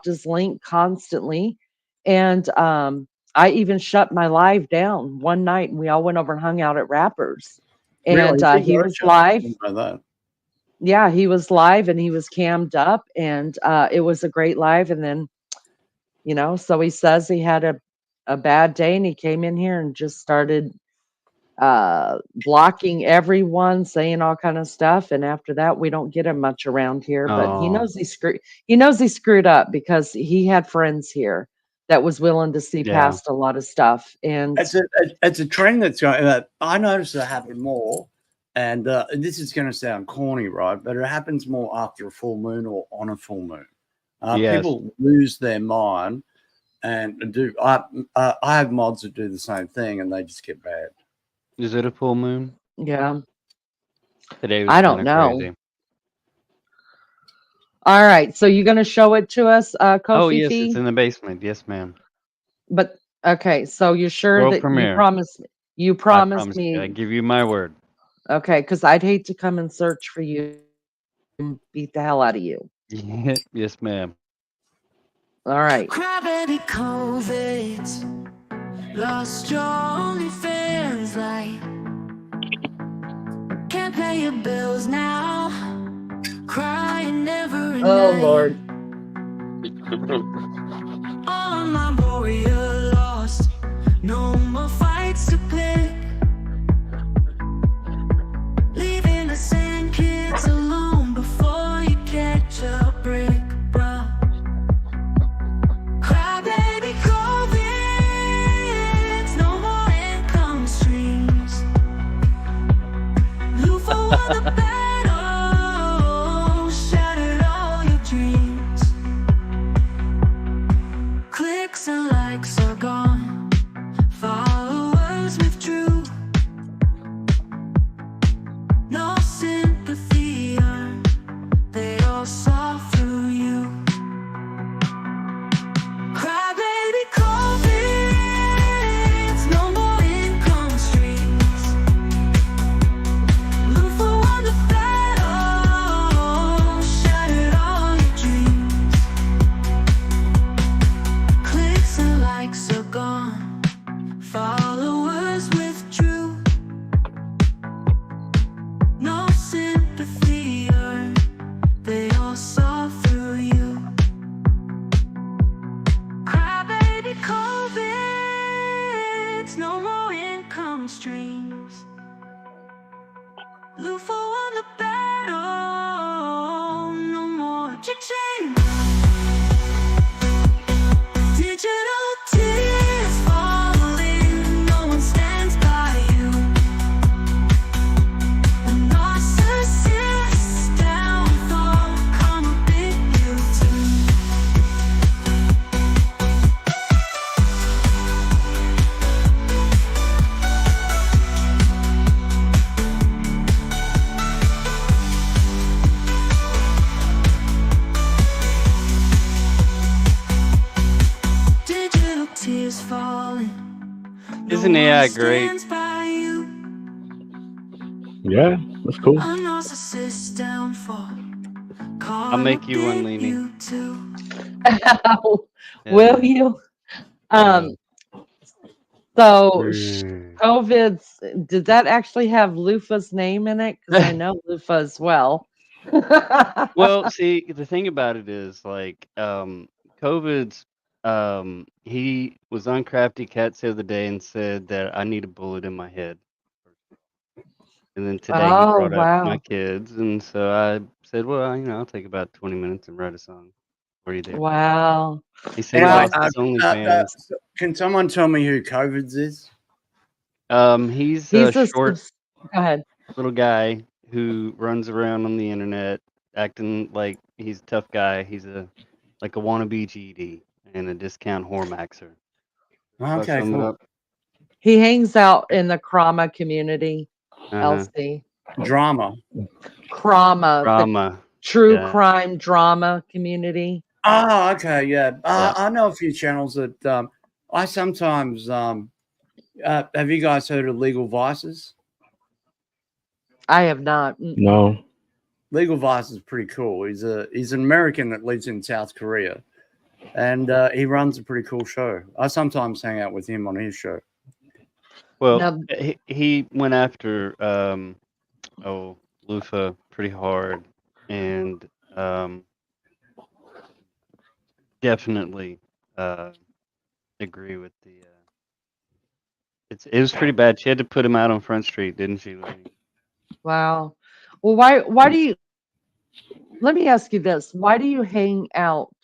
his link constantly. And I even shut my live down one night, and we all went over and hung out at Rappers. And Really? he was live. Yeah, he was live and he was cammed up, and it was a great live. And then, so he says he had a bad day, and he came in here and just started blocking everyone, saying all kind of stuff. And after that, we don't get him much around here. But he knows he screwed up, because he had friends here that was willing to see past a lot of stuff. And it's a trend that's going. I notice it happen more. And this is going to sound corny, right? But it happens more after a full moon or on a full moon. People lose their mind and do. I have mods that do the same thing, and they just get bad. Is it a full moon? Yeah. Today was I don't know. crazy. All right. So you're going to show it to us, Kofi? Oh, yes, it's in the basement. Yes, ma'am. But, okay. So you're sure World that premiere. you promised me. I give you my word. Okay, because I'd hate to come and search for you and beat the hell out of you. Yes, ma'am. All right. Gravity COVID, lost your OnlyFans light. Can't pay your bills now, crying every night. Oh, Lord. All my warrior lost, no more fights to pick. Leaving the sand kids alone before you catch a break, bruh. Cry baby COVID, no more income streams. Lufa won the battle, shattered all your dreams. Clicks and likes are gone, followers withdrew. No sympathy earned, they all saw through you. Cry baby COVID, no more income streams. Lufa won the battle, shattered all your dreams. Clicks and likes are gone, followers withdrew. No sympathy earned, they all saw through you. Cry baby COVID, no more income streams. Lufa won the battle, no more cha-ching. Digital tears falling, no one stands by you. guy great. stands by you. Yeah, that's cool. A narcissist downfall. I'll make you one, Leanie. You too. Will Yeah. you? Yeah. So COVID's, did that actually have Lufa's name in it? Because I know Lufa as well. Well, see, the thing about it is like COVID's he was on Crafty Cats the other day and said that I need a bullet in my head. And then today he Oh, brought up my wow. kids, and so I said, well, I'll take about 20 minutes and write a song for you there. Wow. He said he Wow. lost his OnlyFans. Can someone tell me who COVID's is? He's a He's a short go ahead. little guy who runs around on the internet acting like he's a tough guy. He's like a wannabe GD and a discount whore maxer. Okay, Sum it cool. up. He hangs out in the Krama community, Uh-huh. LC. Drama. Krama, the Drama. true Yeah. crime drama community. Oh, okay, yeah. Yeah. I know a few channels that I sometimes have you guys heard of Legal Vices? I have not. No. Legal Vice is pretty cool. He's an American that lives in South Korea, and he runs a pretty cool show. I sometimes hang out with him on his show. Well, Now, he went after Lufa pretty hard, and definitely agree with the. It was pretty bad. She had to put him out on Front Street, didn't she, Lenny? wow. Well, why do you, let me ask you this. Why do you hang out?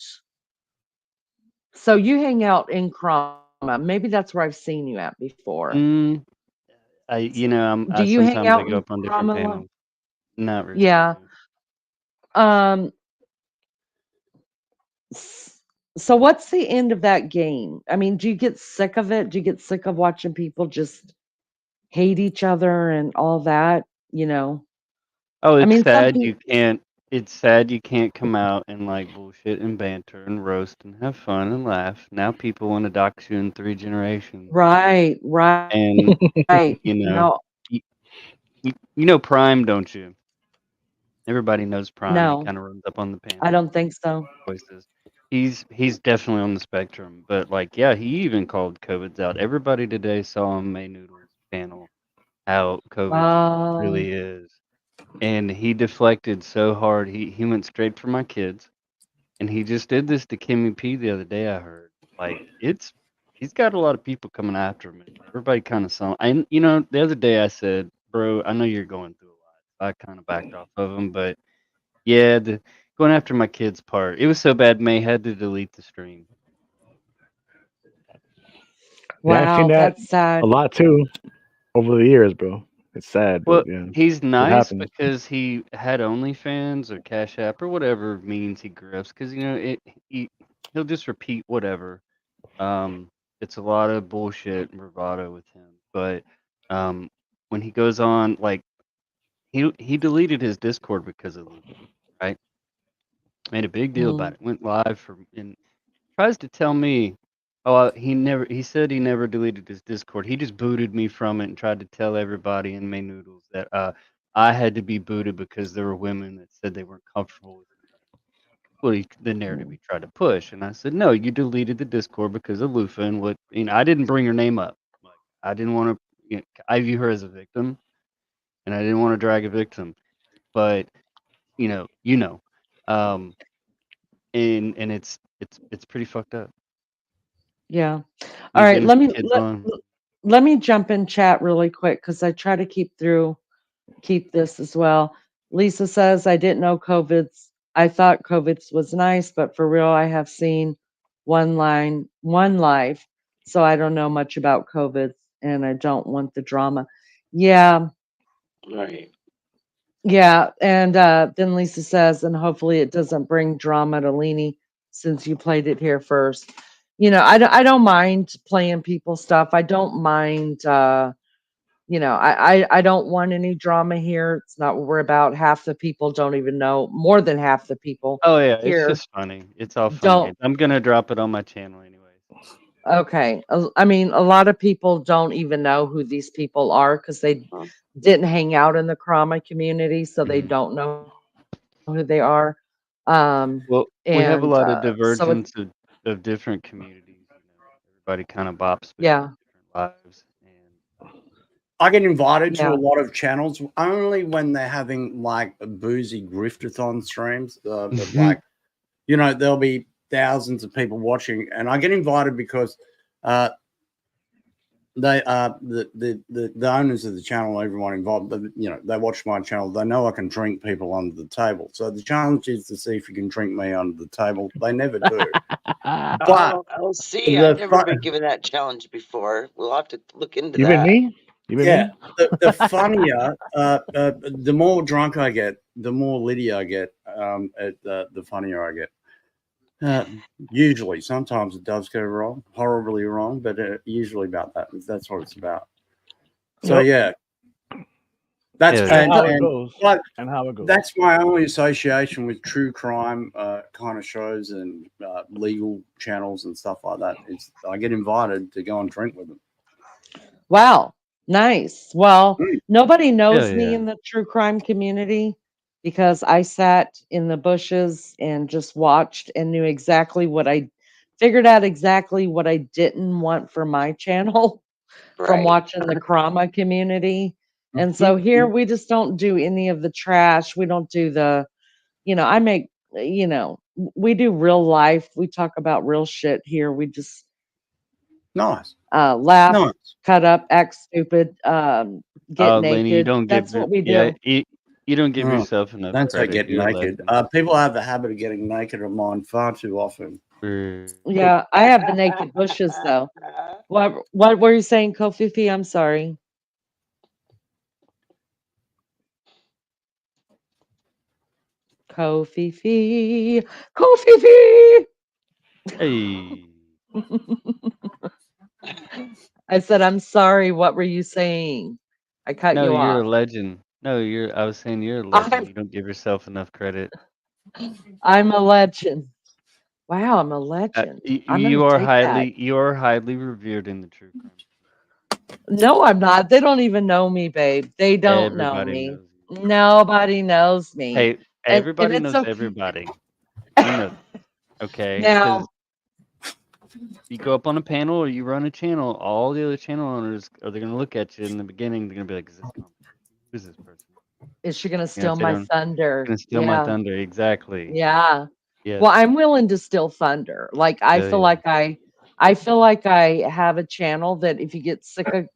So you hang out in Krama. Maybe that's where I've seen you at before. Mm, Do you hang sometimes I out go in up on different Krama? panels. Not really. Yeah. no. So what's the end of that game? I mean, do you get sick of it? Do you get sick of watching people just hate each other and all that? You know, Oh, I it's mean, some sad people, you can't. It's sad you can't come out and like bullshit and banter and roast and have fun and laugh. Now people want to dox you in 3 generations. right, And right. you know Prime, don't you? Everybody knows Prime. He No, kind of runs up on the I panel. don't think so. Voices. He's definitely on the spectrum, but like yeah, he even called COVID's out. Everybody today saw on May Noodles panel how COVID really is, and he deflected so hard. He went straight for my kids, and he just did this to Kimmy P the other day. I heard like he's got a lot of people coming after him. And everybody kind of saw. And the other day I said, bro, I know you're going through a lot. I kind of backed off of him, but yeah, the going after my kids part. It was so bad May had to delete the stream. Yeah, I've seen Wow, that that's sad. a lot too over the years, bro. It's sad, Well, but yeah, he's it nice happens. because he had OnlyFans or Cash App or whatever means he grifts. Because he'll just repeat whatever. It's a lot of bullshit and bravado with him. But when he goes on, like he deleted his Discord because of Luke, right? Made a big deal about it. Went live and tries to tell me, oh, he said he never deleted his Discord. He just booted me from it and tried to tell everybody in May Noodles that I had to be booted because there were women that said they weren't comfortable with the narrative he tried to push. And I said, no, you deleted the Discord because of Lufa and what I didn't bring her name up. Like I didn't want to. I view her as a victim, and I didn't want to drag a victim. But and it's pretty fucked up. Yeah. All right. Even if Let the me kid's on. let me jump in chat really quick because I try to keep this as well. Lisa says, I didn't know I thought COVID's was nice, but for real, I have seen one live. So I don't know much about COVID and I don't want the drama. Yeah. Right. Yeah. And then Lisa says, and hopefully it doesn't bring drama to Leanie since you played it here first. I don't mind playing people stuff. I don't mind I don't want any drama here. It's not what we're about. Half the people don't even know, more than half the people Oh yeah, it's here just funny. It's all funny. don't. I'm gonna drop it on my channel anyway. Okay. I mean, a lot of people don't even know who these people are because they didn't hang out in the Krama community, so they don't know who they are. Well, we have a And lot of so it's divergence of different communities. Everybody kind of bops between yeah, different lives. I get invited to a yeah. lot of channels only when they're having like boozy griftathon streams. But like, there'll be thousands of people watching, and I get invited because they the owners of the channel, everyone involved, they watch my channel. They know I can drink people under the table. So the challenge is to see if you can drink me under the table. They never do. But I'll see. I've the never been given that challenge before. We'll have to look into You been that. me? You been yeah, me? the funnier, the more drunk I get, the more litty I get. The funnier I get. Usually, sometimes it does go wrong, horribly wrong, but usually about that. That's what it's about. So Yep. that's Yeah, And how it and goes. but And how it goes. that's my only association with true crime kind of shows and legal channels and stuff like that. It's I get invited to go and drink with them. Wow, nice. Well, nobody knows me yeah. in the true crime community because I sat in the bushes and just watched and knew exactly figured out exactly what I didn't want for my channel from Right. watching the Krama community. And so here we just don't do any of the trash. We don't do I make, we do real life. We talk about real shit here. We just Nice. laugh, Nice. cut up, act stupid, get Lenny, you naked. don't That's what we yeah, do. you don't give Oh, yourself enough don't say credit. get You're a naked. legend. People have the habit of getting naked of mine far too often. Yeah, I have the naked bushes though. What were you saying, Kofifi? I'm sorry. Kofifi. Kofifi. Hey. I said, I'm sorry. What were you saying? I cut No, you you're a off. legend. No, I was saying you're a legend. I'm You don't give yourself enough credit. I'm a legend. Wow, I'm a legend. I'm gonna You are take that. highly revered in the true crime. No, I'm not. They don't even know me, babe. They don't know Everybody me. knows Nobody knows you. me. Hey, And everybody it's knows okay. everybody. You know that, okay? Because Now, you go up on a panel or you run a channel, all the other channel owners are they gonna look at you in the beginning. They're gonna be like, "Is this who's this person?" is she gonna You know, steal they my don't thunder? gonna steal my Yeah. thunder. Exactly. Yeah. Yes. Well, I'm willing to steal thunder. Like I Hell feel yeah. like I feel like I have a channel that if you get sick of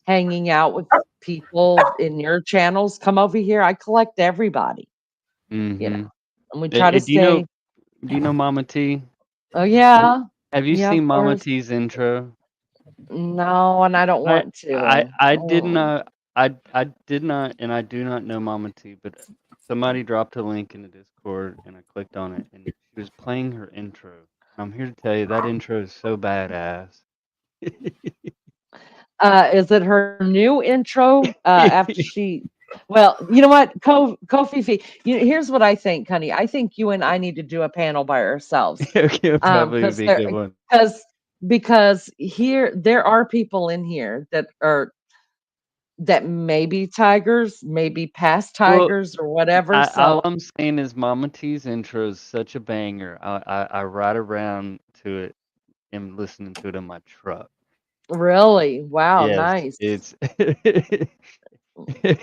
hanging out with people in your channels, come over here. I collect everybody, Mm-hmm. and we try to Do you know? stay. Do you know Mama T? Oh yeah. Have you Yeah, of seen Mama course. T's intro? No, and I don't I want I to. I did Oh. not I did not and I do not know Mama T, but somebody dropped a link in the Discord and I clicked on it and she was playing her intro. I'm here to tell you that intro is so badass. Is it her new intro? After she, well, you know what, Kofi, here's what I think, honey. I think you and I need to do a panel by ourselves. Okay, probably would Because be a good one. because here there are people in here that may be tigers, maybe past Well, tigers or whatever. all So I'm saying is Mama T's intro is such a banger. I ride around to it and listening to it in my truck. really, wow, Yes, nice. it's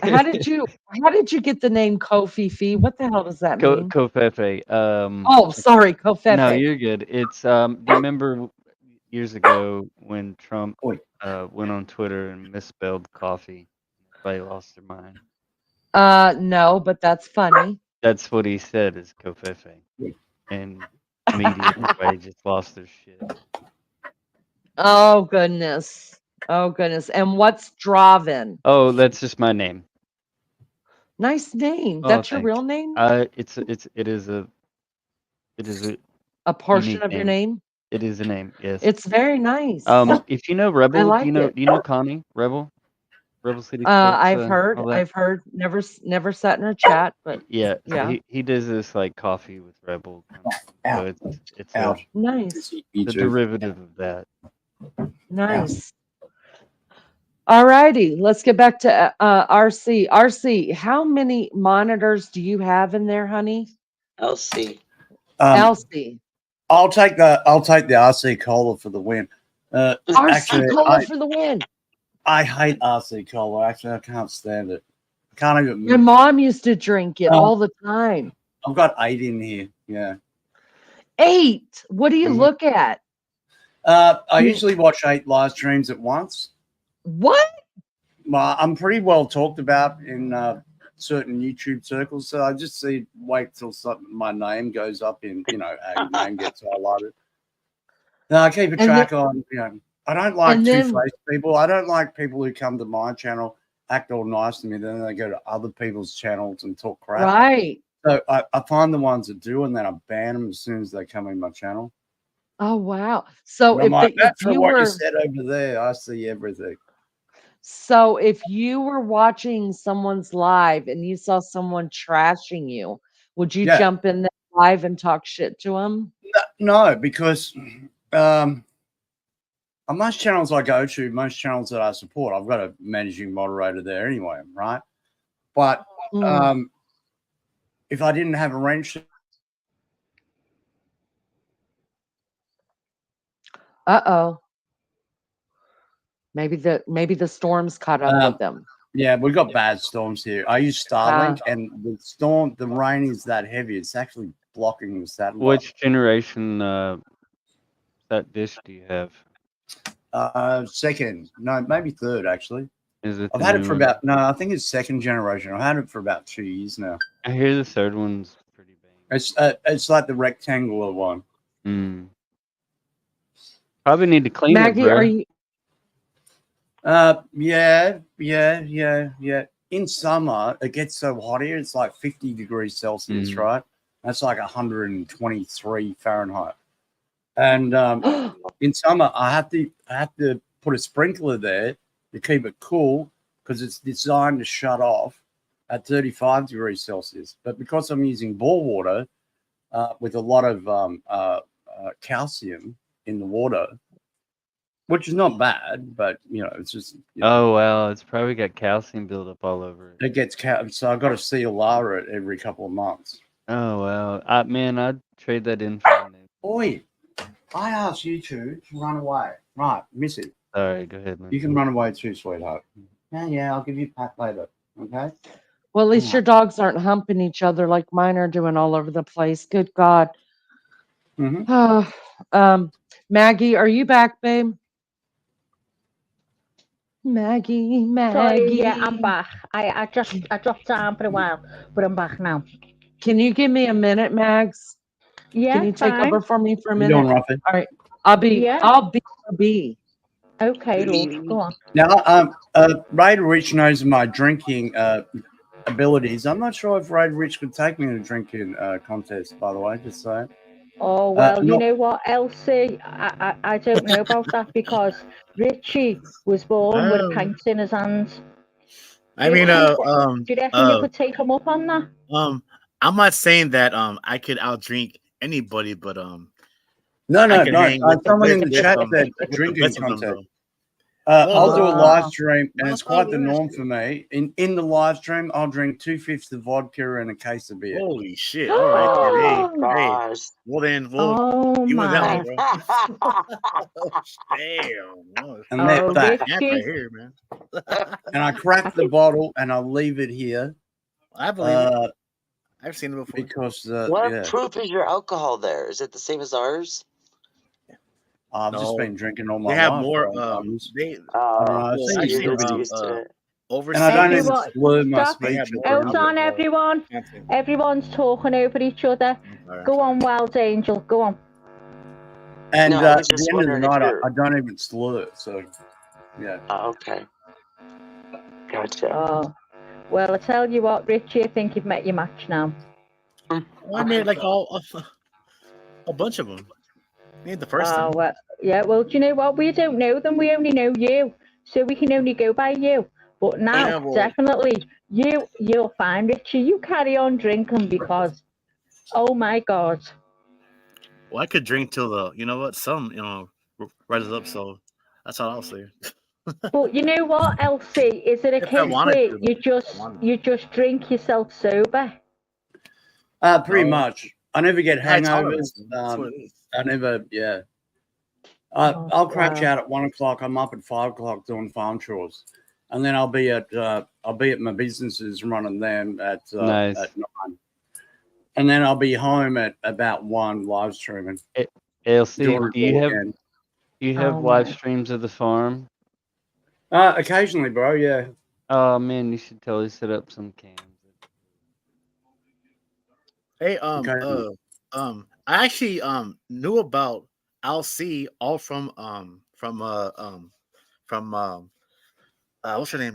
How did you get the name Kofi? What the hell does that mean? Kofefe. Oh, sorry, No, Kofefe. you're good. It's do you remember years ago when Trump went on Twitter and misspelled coffee? Everybody lost their mind. No, but that's funny. That's what he said is Kofefe. And media everybody just lost their shit. Oh goodness. Oh goodness. And what's Draven? Oh, that's just my name. Nice name. Oh, That's your thanks. real name? It is A portion unique of your name. name? It is a name, yes. It's very nice. If you know I Rebel, like it. do you know Connie? Rebel City Sports, I've all that. heard. Never sat in her chat, but Yeah, yeah. he does this like coffee with Rebel kind of thing. So it's Ouch. Nice. You the too. derivative of that. Nice. All righty, let's get back to RC. RC, how many monitors do you have in there, honey? Elsie. Elsie. I'll take the RC Cola for the win. RC Actually, Cola for the win. I hate RC Cola. Actually, I can't stand it. I can't even. My mom used to drink it all the time. I've got 8 in here. Yeah. 8. What do you look at? I usually watch 8 live streams at once. What? Well, I'm pretty well talked about in certain YouTube circles, so I just wait till my name goes up in, our name gets highlighted. No, I keep a track on, I don't like two-faced people. I don't like people who come to my channel, act all nice to me, then they go to other people's channels and talk crap. Right. So I find the ones that do, and then I ban them as soon as they come in my channel. Oh, wow. So if if for you what were you said over there, I see everything. So if you were watching someone's live and you saw someone trashing you, would you jump in the live and talk shit to them? No, because on most channels I go to, most channels that I support, I've got a managing moderator there anyway, right? But if I didn't have a wrench, uh-oh. Maybe the storms caught up with them. Yeah, we've got bad storms here. I use Starlink, and the rain is that heavy. It's actually blocking the satellite. Which generation that dish do you have? Second, no, maybe third actually. Is it? I've had it for about I think it's second generation. I've had it for about 2 years now. I hear the third one's pretty bang. It's like the rectangular one. Probably need to clean Maggie, it, bro. are you? Yeah. In summer, it gets so hot here. It's like 50 degrees Celsius, right? That's like 123 Fahrenheit. And in summer, I have to put a sprinkler there to keep it cool because it's designed to shut off at 35 degrees Celsius. But because I'm using bore water with a lot of calcium in the water, which is not bad, but it's just. Oh wow, it's probably got calcium buildup all over it. It gets so I've got to CLR it every couple of months. Oh wow, man, I'd trade that in for a new. Oi, I asked you to run away. Right, Missy. Sorry, go ahead, man. You can run away too, sweetheart. Yeah, I'll give you a pat later. Okay. Well, at least your dogs aren't humping each other like mine are doing all over the place. Good God. Maggie, are you back, babe? Maggie. Sorry, yeah, I'm back. I dropped down for a while, but I'm back now. Can you give me a minute, Mags? Yeah, Can you take fine. over for me for a You minute? doing, Ruffy? All right. I'll be. Okay, love. Go on. Now, Raider Rich knows my drinking abilities. I'm not sure if Raider Rich could take me to a drinking contest, by the way, just saying. Oh, well, you know what, Elsie? I don't know about that because Richie was born with a pint in his hands. I mean, do you reckon you could take him up on that? I'm not saying that I could outdrink anybody, but No. Someone in the chat said drinking contest. I'll do a live stream, and it's quite the norm for me. In the live stream, I'll drink 2/5 of vodka and a case of beer. Holy shit! All right, then. Hey. Well then, you want that one, bro? Damn. And that's that. Right here, man. And I crack the bottle and I leave it here. I believe it. I've seen it before. Because what proof is your alcohol there? Is it the same as ours? I've just been drinking all my life. They have more. And I don't even slur my speech. Hold on, everyone. Everyone's talking over each other. Go on, Wild Angel. Go on. And at the end of the night, I don't even slur. So, yeah. Okay. Gotcha. Oh. Well, I tell you what, Richie, I think you've met your match now. Well, I made like a bunch of them. Made the first one. Well, yeah, well, do you know what? We don't know them. We only know you. So we can only go by you. But now, definitely, you're fine, Richie. You carry on drinking because, oh my God. Well, I could drink till the, you know what, sun, rises up. So That's all I'll say. But you know what, Elsie? Is it a If I case wanted where to, you just drink yourself sober? Pretty much. I never get high hangovers. tolerance. That's what it is. I never, yeah. Oh, I'll crash wow. out at 1 o'clock. I'm up at 5 o'clock doing farm chores, and then I'll be at my businesses running them at Nice. 9, and then I'll be home at about 1 live streaming. ALC, Doing do you it have again. live my. streams of the farm? Occasionally, bro. Yeah. Oh man, you should totally set up some cams. Hey, Okay. I actually knew about LC all from what's her name?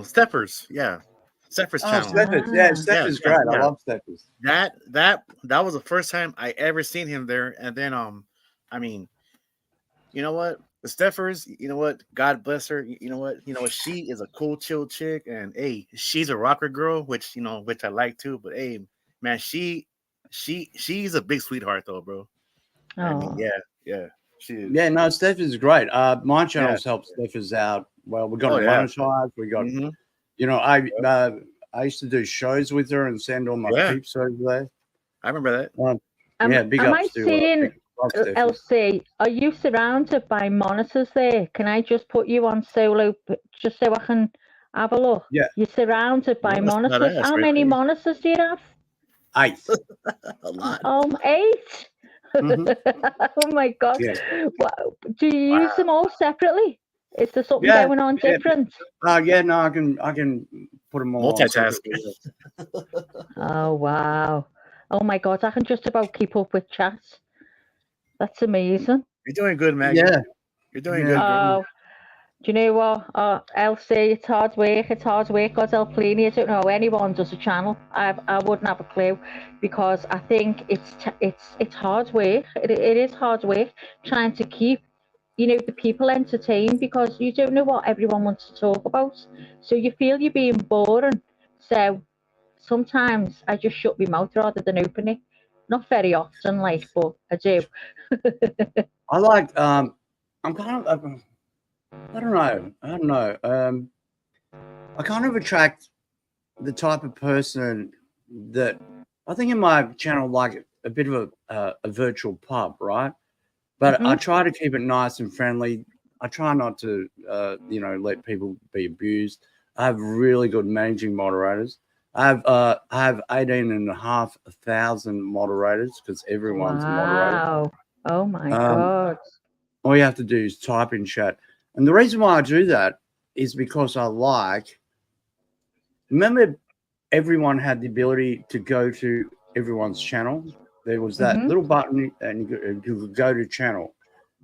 Steppers. Yeah, Steppers Oh, channel. Steppers. Yeah, Steppers great. I love Steppers. That was the first time I ever seen him there, and then I mean, you know what? The Steffers, you know what? God bless her. You know what? She is a cool, chill chick, and hey, she's a rocker girl, which I like too. But hey, man, she's a big sweetheart though, bro. I mean, Oh. yeah, she is. Yeah, no, Stephers is great. My Yeah. channel's helped Stephers out. Well, we got Oh, it yeah. monetized. We got, Mhm. I used to do shows with her and send all my Yeah. peeps over there. I remember that. Yeah, big Am I ups to saying, love Stephers. Elsie, are you surrounded by monitors there? Can I just put you on solo just so I can have a look? Yeah. You're surrounded by Yeah, that's monitors. badass How right many there. monitors do you have? 8. A lot. 8? Mhm. Oh my God. Yeah. Wow. Do you use them all separately? Is there something Yeah, going on yeah. different? Yeah, no, I can put them all on Multitask. separately. Oh, wow. Oh my God. I can just about keep up with chats. That's amazing. You're doing good, Maggie. Yeah. You're doing Yeah. good, girl. Oh, do you know what? Elsie, it's hard work. It's hard work. God help Pliny. I don't know how anyone does a channel. I wouldn't have a clue, because I think it's hard work. It is hard work trying to keep the people entertained, because you don't know what everyone wants to talk about. So you feel you're being boring. So sometimes I just shut my mouth rather than open it. Not very often, but I do. I like, I'm kind of, I don't know. I kind of attract the type of person that I think in my channel, like a bit of a virtual pub, right? But I try to keep it nice and friendly. I try not to, let people be abused. I have really good managing moderators. I have 18,500 moderators, because everyone's a moderator. Wow. Oh my Um, God. All you have to do is type in chat. And the reason why I do that is because remember, everyone had the ability to go to everyone's channel. There was that little button, and you could go to channel.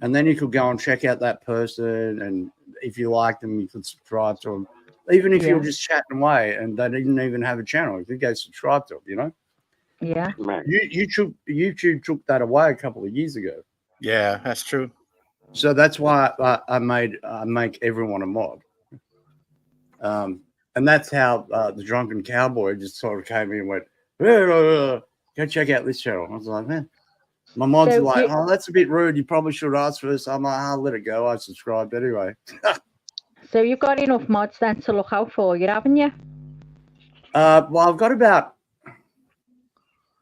And then you could go and check out that person. And if you liked them, you could subscribe to them. Even if you were just chatting away and they didn't even have a channel, you could go subscribe to them, Yeah. YouTube took that away a couple of years ago. Yeah, that's true. So that's why I make everyone a mod. And that's how the Drunken Cowboy just sort of came in and went, go check out this channel. I was like, man, my mod's So like, oh, that's a bit rude. You probably should ask first. I'm like, I'll let it go. I subscribed anyway. So you've got enough mods then to look out for you, haven't you? Well, I've got about,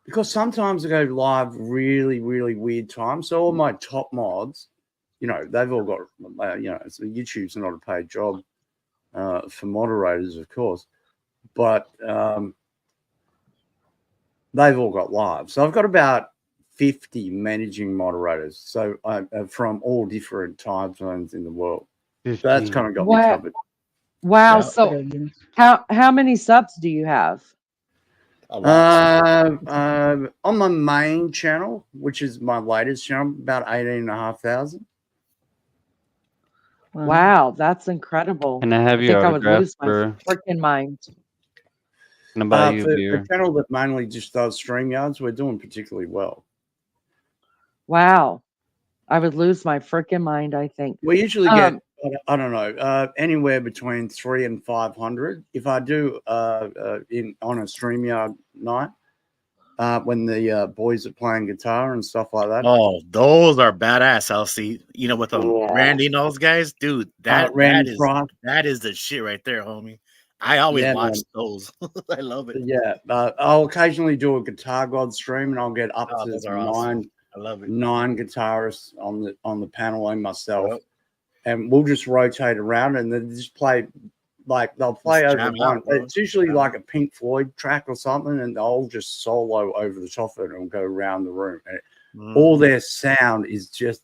because sometimes I go live really, really weird times. So all my top mods, they've all got, so YouTube's not a paid job for moderators, of course, but they've all got live. So I've got about 50 managing moderators. So from all different time zones in the world. So that's kind of got me covered. Wow. Yeah. So how many subs do you have? On my main channel, which is my latest channel, about 18,500. Wow, that's incredible. Can I have I your think I would autograph lose my for? freaking mind. Can I buy you a For beer? a channel that mainly just does StreamYards, we're doing particularly well. Wow. I would lose my freaking mind, I think. We usually get, I don't know, anywhere between 300 and 500. If I do on a StreamYard night, when the boys are playing guitar and stuff like that. Oh, those are badass, LC. You know, with Yeah. Randy and those guys, dude. That Randy Frost. that is the shit right there, homie. I always Yeah, watch man. those. I love it. Yeah, I'll occasionally do a Guitar God stream, and I'll get up Oh, to those are awesome. nine, I love it. 9 guitarists on the panel and myself, Yep. and we'll just rotate around, and then just play like they'll play Just over jam one. out, bro. It's usually Jam like a Pink Floyd track or something, and they'll just solo over the top of it and go around the room. And all their sound is just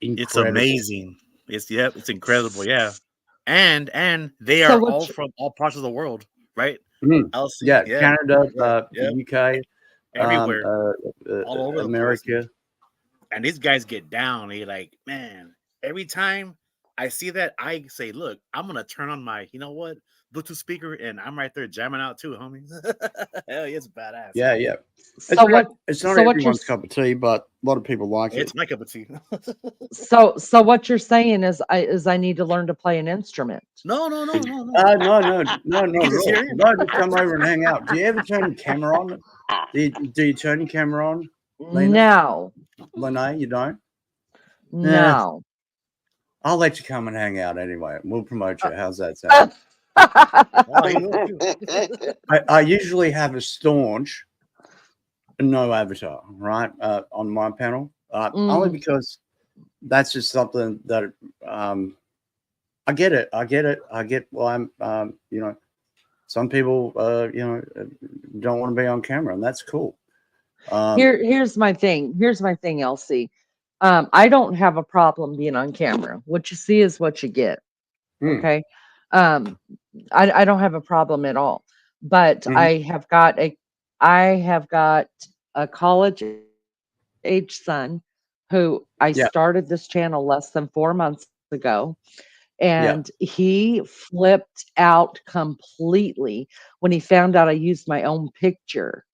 incredible. It's amazing. It's incredible. Yeah, and they So are what all you- from all parts of the world, right? Mm. LC, Yeah, Canada, yeah. the UK, Everywhere, all over the place. America. And these guys get down. They like, man, every time I see that, I say, look, I'm gonna turn on my, you know what, Bluetooth speaker, and I'm right there jamming out too, homie. Hell, yeah, it's badass. Yeah, yeah. So It's what? It's not So what you're everyone's cup of tea, but a lot of people like it. It's my cup of tea. so what you're saying is I need to learn to play an instrument. No. No, You can just hear it. no, just come over and hang out. Do you ever turn your camera on? Do you turn your camera on? Lena? No. Lene, you don't? No. I'll let you come and hang out anyway. We'll promote you. How's that sound? I usually have a staunch, no avatar, right, on my panel, only because that's just something that I get it. I get why I'm, you know, some people, you know, don't want to be on camera, and that's cool. Here's my thing. Here's my thing, LC. I don't have a problem being on camera. What you see is what you get. Okay. I don't have a problem at all. But I have got a college age son who I started this channel less than 4 months ago. And he flipped out completely when he found out I used my own picture.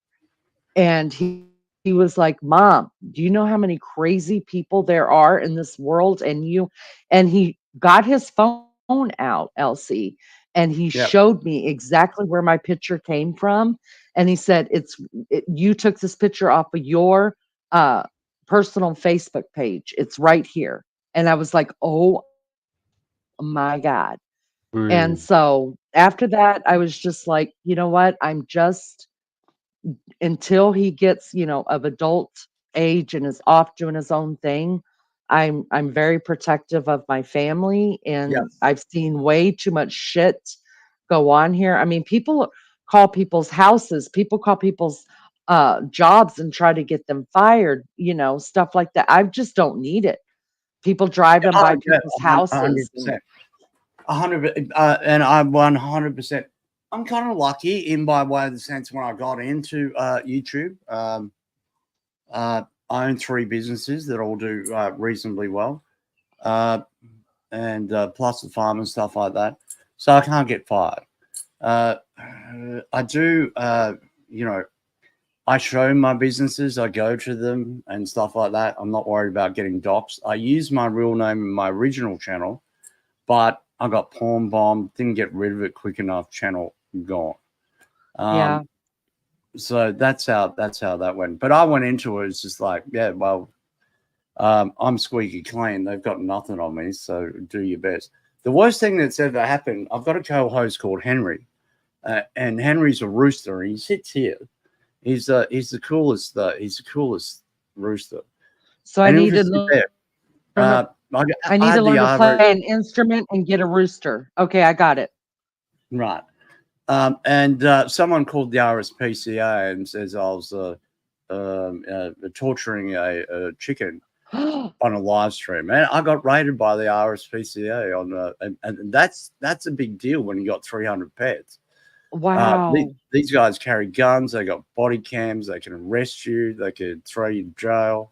And he was like, "Mom, do you know how many crazy people there are in this world?" And he got his phone out, Elsie, and he showed me exactly where my picture came from. And he said, you took this picture off of your personal Facebook page. It's right here. And I was like, oh my God. And so after that, I was just like, you know what? I'm just, until he gets, you know, of adult age and is off doing his own thing, I'm very protective of my family, and I've seen way too much shit go on here. I mean, people call people's houses, people call people's jobs and try to get them fired, you know, stuff like that. I just don't need it. People driving by people's houses. 100%. 100, and I'm 100%. I'm kind of lucky in by way of the sense when I got into YouTube. I own 3 businesses that all do reasonably well, and plus the farm and stuff like that. So I can't get fired. I do, you know, I show my businesses, I go to them and stuff like that. I'm not worried about getting doxxed. I use my real name in my original channel, but I got porn bombed, didn't get rid of it quick enough, channel gone. So that's how that went. But I went into it, it's just like, yeah, well, I'm squeaky clean. They've got nothing on me, so do your best. The worst thing that's ever happened, I've got a co-host called Henry, and Henry's a rooster. He sits here. He's the coolest rooster. So and I he'll need to just sit learn. there. I need to learn to play an instrument and get a rooster. Okay, I got it. Right. And someone called the RSPCA and says I was torturing a chicken on a live stream, and I got raided by the RSPCA on, and that's a big deal when you got 300 pets. Wow. These guys carry guns. They got body cams. They can arrest you. They can throw you to jail.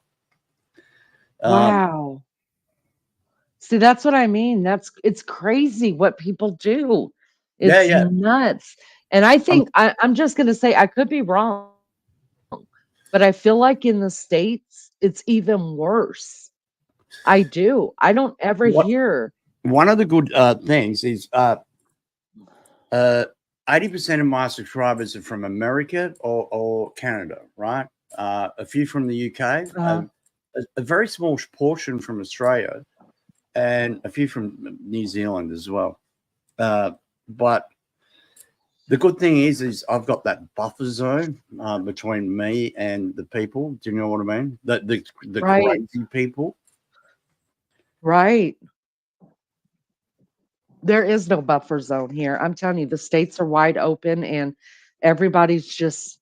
Wow. See, that's what I mean. It's crazy what people do. It's nuts. And I think I'm just going to say, I could be wrong, but I feel like in the States, it's even worse. I do. I don't ever hear. One of the good things is 80% of my subscribers are from America or Canada, right? A few from the UK, a very small portion from Australia, and a few from New Zealand as well. But the good thing is I've got that buffer zone between me and the people. Do you know what I mean? The Right. crazy people. Right. There is no buffer zone here. I'm telling you, the states are wide open and everybody's just,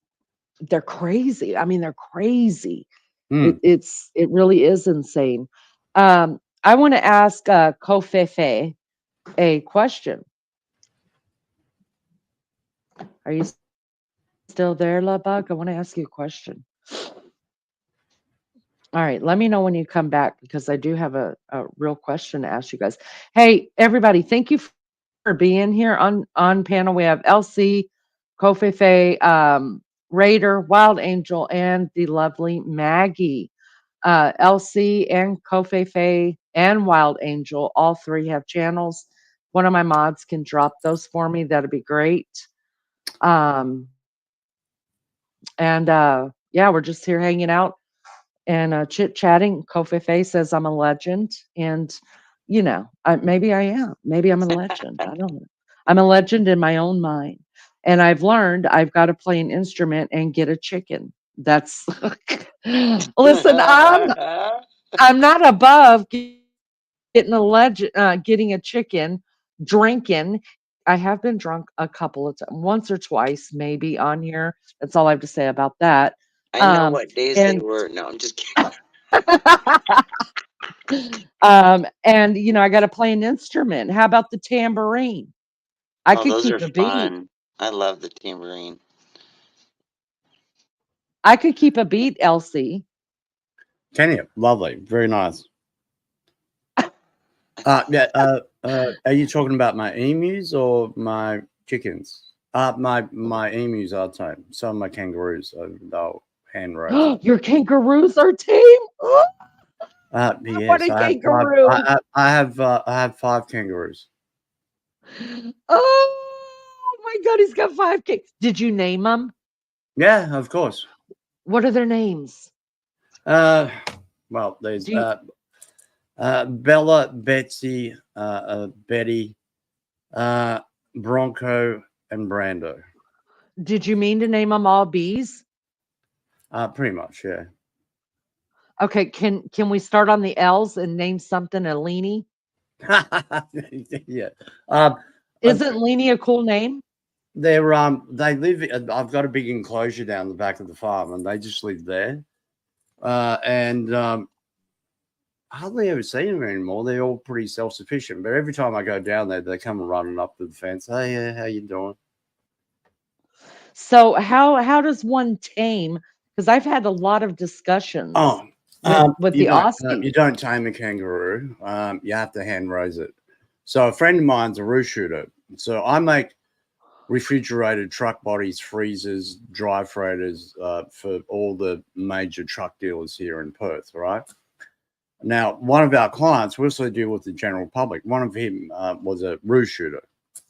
they're crazy. I mean, they're crazy. It really is insane. I want to ask Kofefe a question. Are you still there, La Bug? I want to ask you a question. All right, let me know when you come back because I do have a real question to ask you guys. Hey, everybody, thank you for being here on panel. We have LC, Kofefe, Raider, Wild Angel, and the lovely Maggie. LC and Kofefe and Wild Angel, all three have channels. One of my mods can drop those for me. That'd be great. Yeah, we're just here hanging out and chit-chatting. Kofefe says I'm a legend, and you know, maybe I am. Maybe I'm a legend. I don't know. I'm a legend in my own mind, and I've learned I've got to play an instrument and get a chicken. That's listen. I'm not above getting getting a chicken, drinking. I have been drunk a couple of times, once or twice, maybe on here. That's all I have to say about that. I know what days they were. No, I'm just kidding. And you know, I got to play an instrument. How about the tambourine? I could those keep are a beat. fun. I love the tambourine. I could keep a beat, Elsie. Can you? Lovely. Very nice. Yeah. Are you talking about my emus or my chickens? My emus are tame. Some of my kangaroos, they'll hand raise. Your kangaroos are tame. Yes, What a kangaroo! I have 5 kangaroos. Oh my God, he's got 5 kids. Did you name them? Yeah, of course. What are their names? Well, there's Bella, Betsy, Betty, Bronco, and Brando. Did you mean to name them all bees? Pretty much, yeah. Okay, can we start on the L's and name something a Leanie? Yeah. Isn't Leanie a cool name? They live. I've got a big enclosure down the back of the farm, and they just live there. I hardly ever see them anymore. They're all pretty self-sufficient. But every time I go down there, they come running up to the fence. Hey, how you doing? So how does one tame? Because I've had a lot of discussions with the Aussie. You don't tame a kangaroo. You have to hand raise it. So a friend of mine's a roost shooter. So I make refrigerated truck bodies, freezers, dry freighters for all the major truck dealers here in Perth, right? Now, one of our clients, we also deal with the general public. One of him was a roost shooter.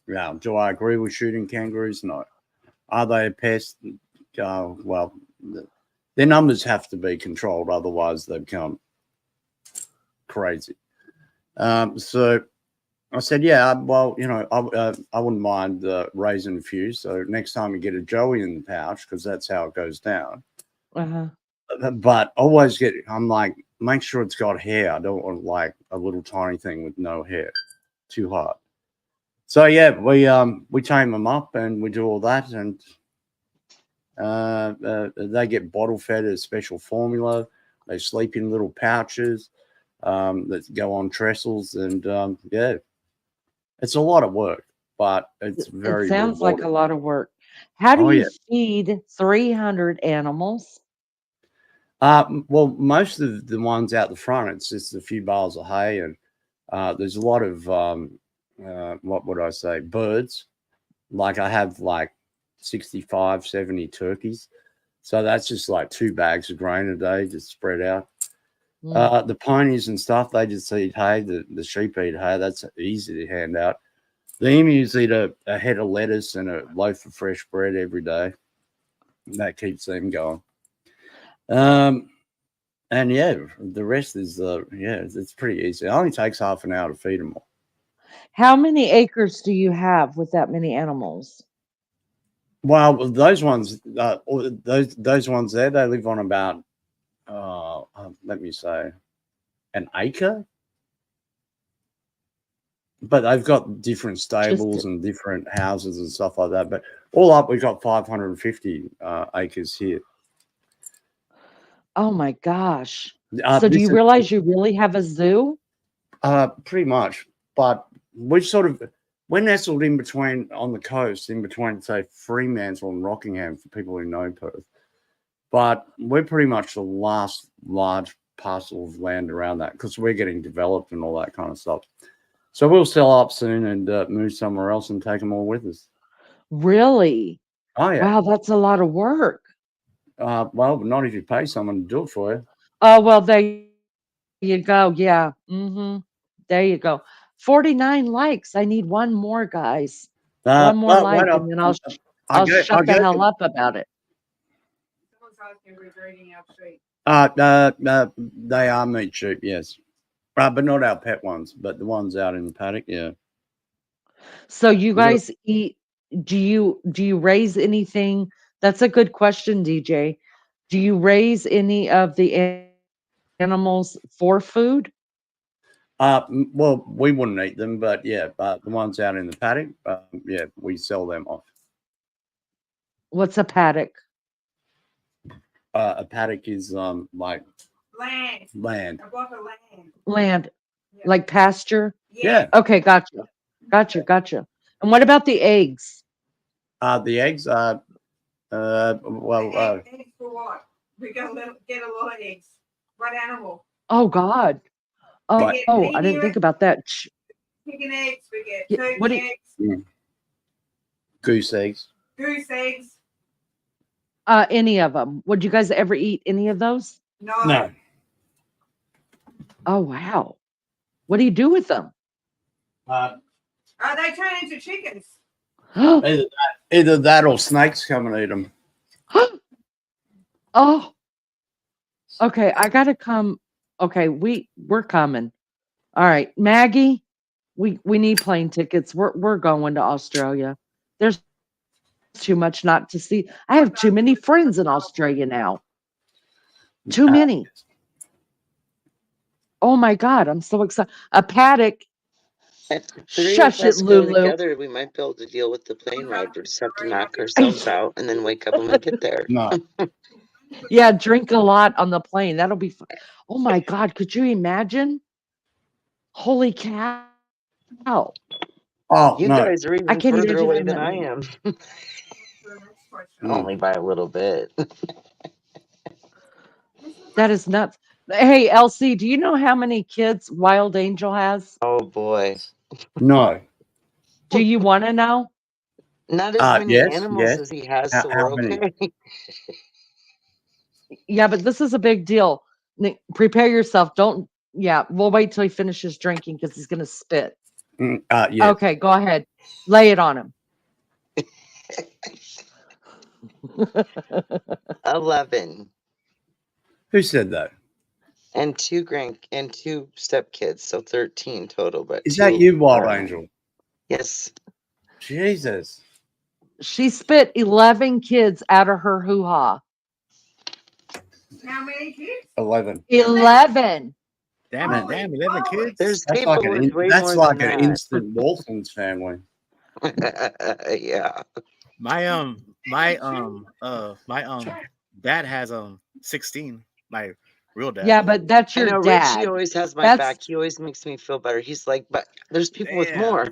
Now, do I agree with shooting kangaroos? No. Are they a pest? Well, their numbers have to be controlled, otherwise they become crazy. So I said, yeah, well, you know, I wouldn't mind raising a few. So next time you get a joey in the pouch, because that's how it goes down. But always I'm like, make sure it's got hair. I don't want like a little tiny thing with no hair. Too hard. So yeah, we tame them up and we do all that, and they get bottle fed a special formula. They sleep in little pouches that go on trestles, and yeah, it's a lot of work, but it's very. It sounds like a lot of work. How do you feed 300 animals? Well, most of the ones out the front, it's just a few bales of hay, and there's a lot of what would I say, birds. Like I have like 65, 70 turkeys. So that's just like 2 bags of grain a day, just spread out. The ponies and stuff, they just eat hay. The sheep eat hay. That's easy to hand out. The emus eat a head of lettuce and a loaf of fresh bread every day. That keeps them going. And yeah, the rest is it's pretty easy. It only takes half an hour to feed them all. How many acres do you have with that many animals? Well, those ones, those ones there, they live on about, let me say, an acre. But they've got different stables and different houses and stuff like that. But all up, we've got 550 acres here. Oh my gosh. So do you realize you really have a zoo? Pretty much. But we're nestled in between, on the coast, in between, say, Fremantle and Rockingham for people who know Perth. But we're pretty much the last large parcel of land around that because we're getting developed and all that kind of stuff. So we'll sell up soon and move somewhere else and take them all with us. Really? Oh, yeah. Wow, that's a lot of work. Well, not if you pay someone to do it for you. Oh, well, there you go. Yeah. There you go. 49 likes. I need one more, guys. One more like, and then I'll shut the hell up about it. They are meat sheep, yes. But not our pet ones, but the ones out in the paddock, yeah. So you guys eat, do you raise anything? That's a good question, DJ. Do you raise any of the animals for food? Well, we wouldn't eat them, but yeah, but the ones out in the paddock, yeah, we sell them off. What's a paddock? A paddock is like land. Above the land. Land, like pasture? Yeah. Okay, gotcha. And what about the eggs? The eggs are, Eggs for what? We get a lot of eggs. What animal? Oh God. Oh, I didn't think about that. Chicken eggs. We get turkey eggs. Goose eggs. Goose eggs. Any of them? Would you guys ever eat any of those? No. Oh wow. What do you do with them? They turn into chickens. Either that or snakes come and eat them. Oh. Okay, I gotta come. Okay, we're coming. All right, Maggie, we need plane tickets. We're going to Australia. There's too much not to see. I have too many friends in Australia now. Too many. Oh my God, I'm so excited. A paddock. Shush it, Lulu. Together, we might be able to deal with the plane ride. We just have to knock ourselves out and then wake up when we get there. No. Yeah, drink a lot on the plane. That'll be fun. Oh my God, could you imagine? Holy cow. Oh, you guys are even further away than I am. Mm. Only by a little bit. That is nuts. Hey, LC, do you know how many kids Wild Angel has? Oh boy. No. Do you want to know? Not as many animals as he has, so we're okay. Yeah, but this is a big deal. Prepare yourself. We'll wait till he finishes drinking because he's going to spit. Yeah. Okay, go ahead. Lay it on him. 11. Who said that? And two stepkids, so 13 total. But is that you, Wild Angel? Yes. Jesus. She spit 11 kids out of her hoo-ha. How many kids? 11. 11. Damn it, 11 kids. There's that's people like with way that's more like than an that. instant Walton's family. Yeah. My dad has 16. My real dad. Yeah, but that's your I know, dad. Richie always has my back. He always makes me feel better. He's like, but there's people with more.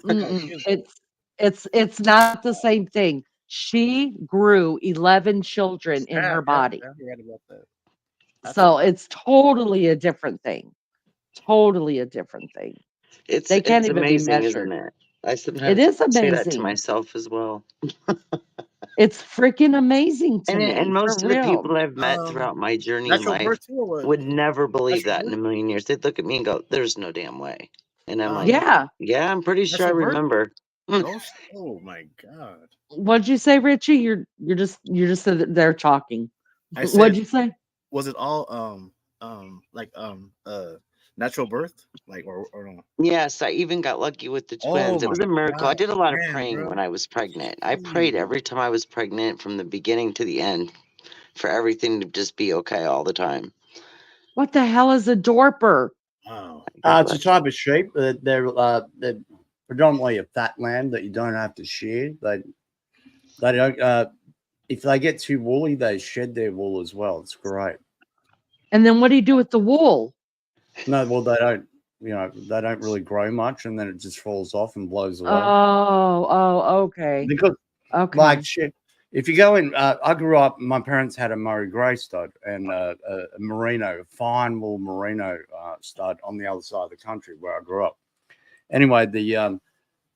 It's not the same thing. She grew 11 children in her body. I read about that. So it's totally a different thing. Totally a different thing. They can't even amazing, be measured. Isn't it? I sometimes It is say that to amazing. myself as well. It's freaking amazing to me. And most for of the real. people I've met throughout my journey in life would never believe that in a million years. They'd look at me and go, "There's no damn way." And I'm like, Yeah. "Yeah, I'm pretty sure I remember." Oh my God. What'd you say, Richie? You just said that they're talking. I What'd said, you say? was it all like natural birth? Like or no? Yes, I even got lucky with the Oh twins. It my was a miracle. I God. did a lot of Damn, praying bro. when I was pregnant. I prayed every time I was pregnant from the beginning to the end for everything to just be okay all the time. What the hell is a dorper? Wow. It's a type of sheep. They're predominantly a fat lamb that you don't have to shear. They don't. If they get too woolly, they shed their wool as well. It's great. And then what do you do with the wool? No, well, they don't. They don't really grow much, and then it just falls off and blows away. Oh, okay. Because, Okay. like shit, if you go in, I grew up. My parents had a Murray Grey stud and a merino, a fine wool merino stud on the other side of the country where I grew up. Anyway,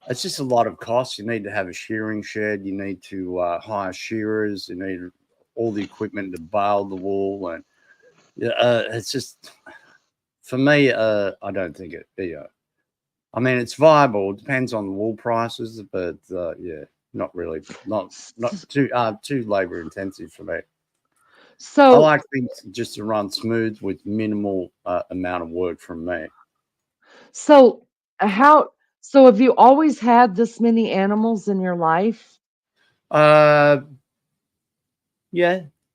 it's just a lot of costs. You need to have a shearing shed. You need to hire shearers. You need all the equipment to bale the wool, and it's just for me. I don't think it. I mean, it's viable. It depends on the wool prices, but yeah, not really. Not too labor intensive for me. I So like things just to run smooth with minimal amount of work from me. so so have you always had this many animals in your life? Yeah,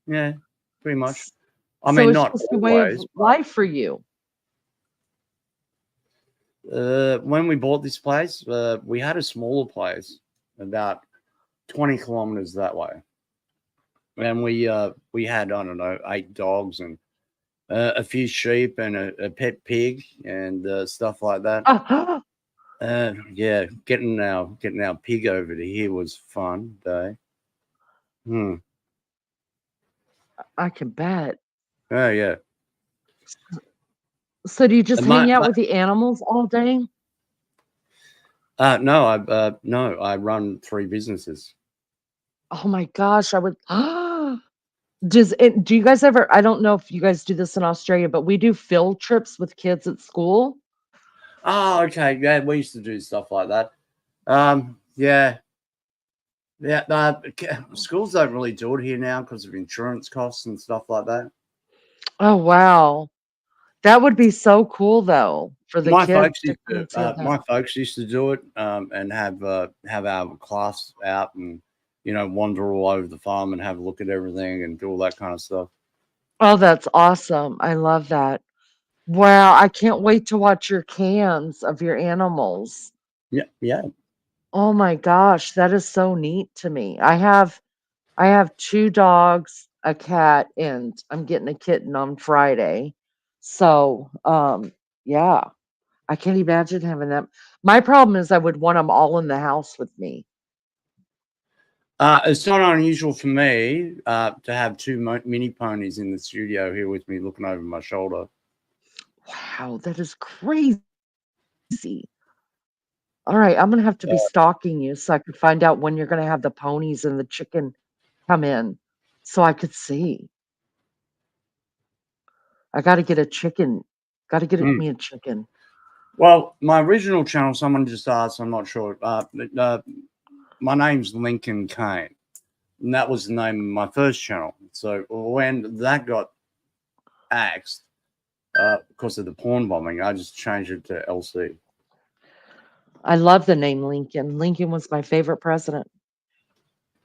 pretty much. I So mean, it's not just a way of always. life for you. When we bought this place, we had a smaller place about 20 kilometers that way, and we had, I don't know, 8 dogs and a few sheep and a pet pig and stuff like that. Yeah, getting our pig over to here was fun day. I can bet. Oh yeah. So do you just And hang out with the animals all day? no, I run 3 businesses. Oh my gosh, I would do you guys ever, I don't know if you guys do this in Australia, but we do field trips with kids at school. Oh, okay. Yeah, we used to do stuff like that. Yeah. Schools don't really do it here now because of insurance costs and stuff like that. Oh wow. That would be so cool though for the My kids folks to used come to and see that. my folks used to do it and have our class out and wander all over the farm and have a look at everything and do all that kind of stuff. Oh, that's awesome. I love that. Wow, I can't wait to watch your cans of your animals. Yeah. Oh my gosh, that is so neat to me. I have 2 dogs, a cat, and I'm getting a kitten on Friday. So, yeah, I can't imagine having them. My problem is I would want them all in the house with me. It's not unusual for me to have 2 mini ponies in the studio here with me looking over my shoulder. Wow, that is crazy. All right, I'm gonna have to be stalking you so I could find out when you're gonna have the ponies and the chicken come in so I could see. I gotta get a chicken. Gotta get me a chicken. Well, my original channel, someone just asked, I'm not sure. My name's Lincoln Kane, and that was the name of my first channel. So when that got axed because of the porn bombing, I just changed it to LC. I love the name Lincoln. Lincoln was my favorite president.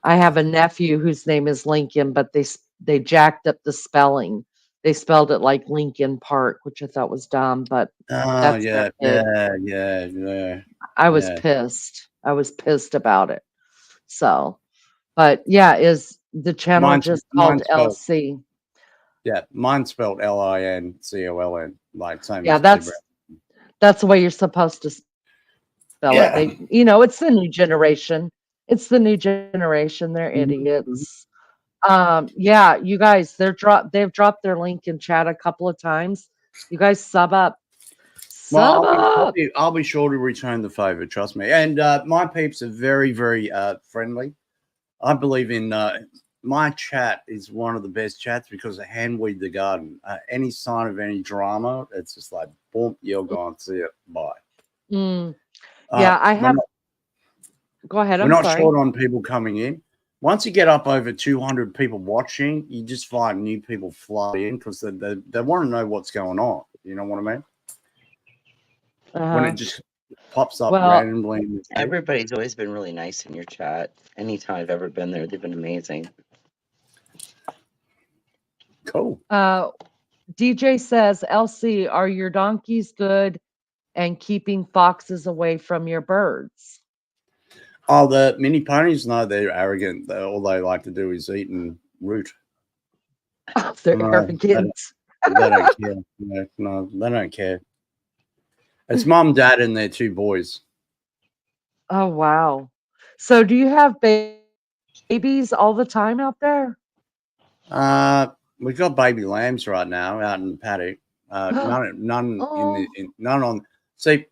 I have a nephew whose name is Lincoln, but they jacked up the spelling. They spelled it like Lincoln Park, which I thought was dumb, but Oh that's yeah, their kid. yeah. I was pissed. I was pissed about it. So, but yeah, is the channel just called Mine's spelled LC? mine's spelled LINCOLN, like same Yeah, as Libra. that's the way you're supposed to spell it. They, it's the new generation. It's the new generation. They're idiots. Yeah, you guys, they've dropped their link in chat a couple of times. You guys sub up. Sub up. I'll be sure to return the favor, trust me. And my peeps are very, very friendly. I believe in my chat is one of the best chats because I hand weed the garden. Any sign of any drama, it's just like, boom, you'll go and see it. Bye. Yeah, Go ahead. We're I'm not sorry. short on people coming in. Once you get up over 200 people watching, you just find new people flood in because they want to know what's going on. You know what I mean? When it just pops up Well, randomly. In the feed. Everybody's always been really nice in your chat. Anytime I've ever been there, they've been amazing. Cool. DJ says, LC, are your donkeys good and keeping foxes away from your birds? Oh, the mini ponies, no, they're arrogant. All they like to do is eat and root. They're No, arrogant. They don't care. No, they don't care. It's mom, dad, and their two boys. Oh, wow. So do you have babies all the time out there? We've got baby lambs right now out in the paddock. None none on. See,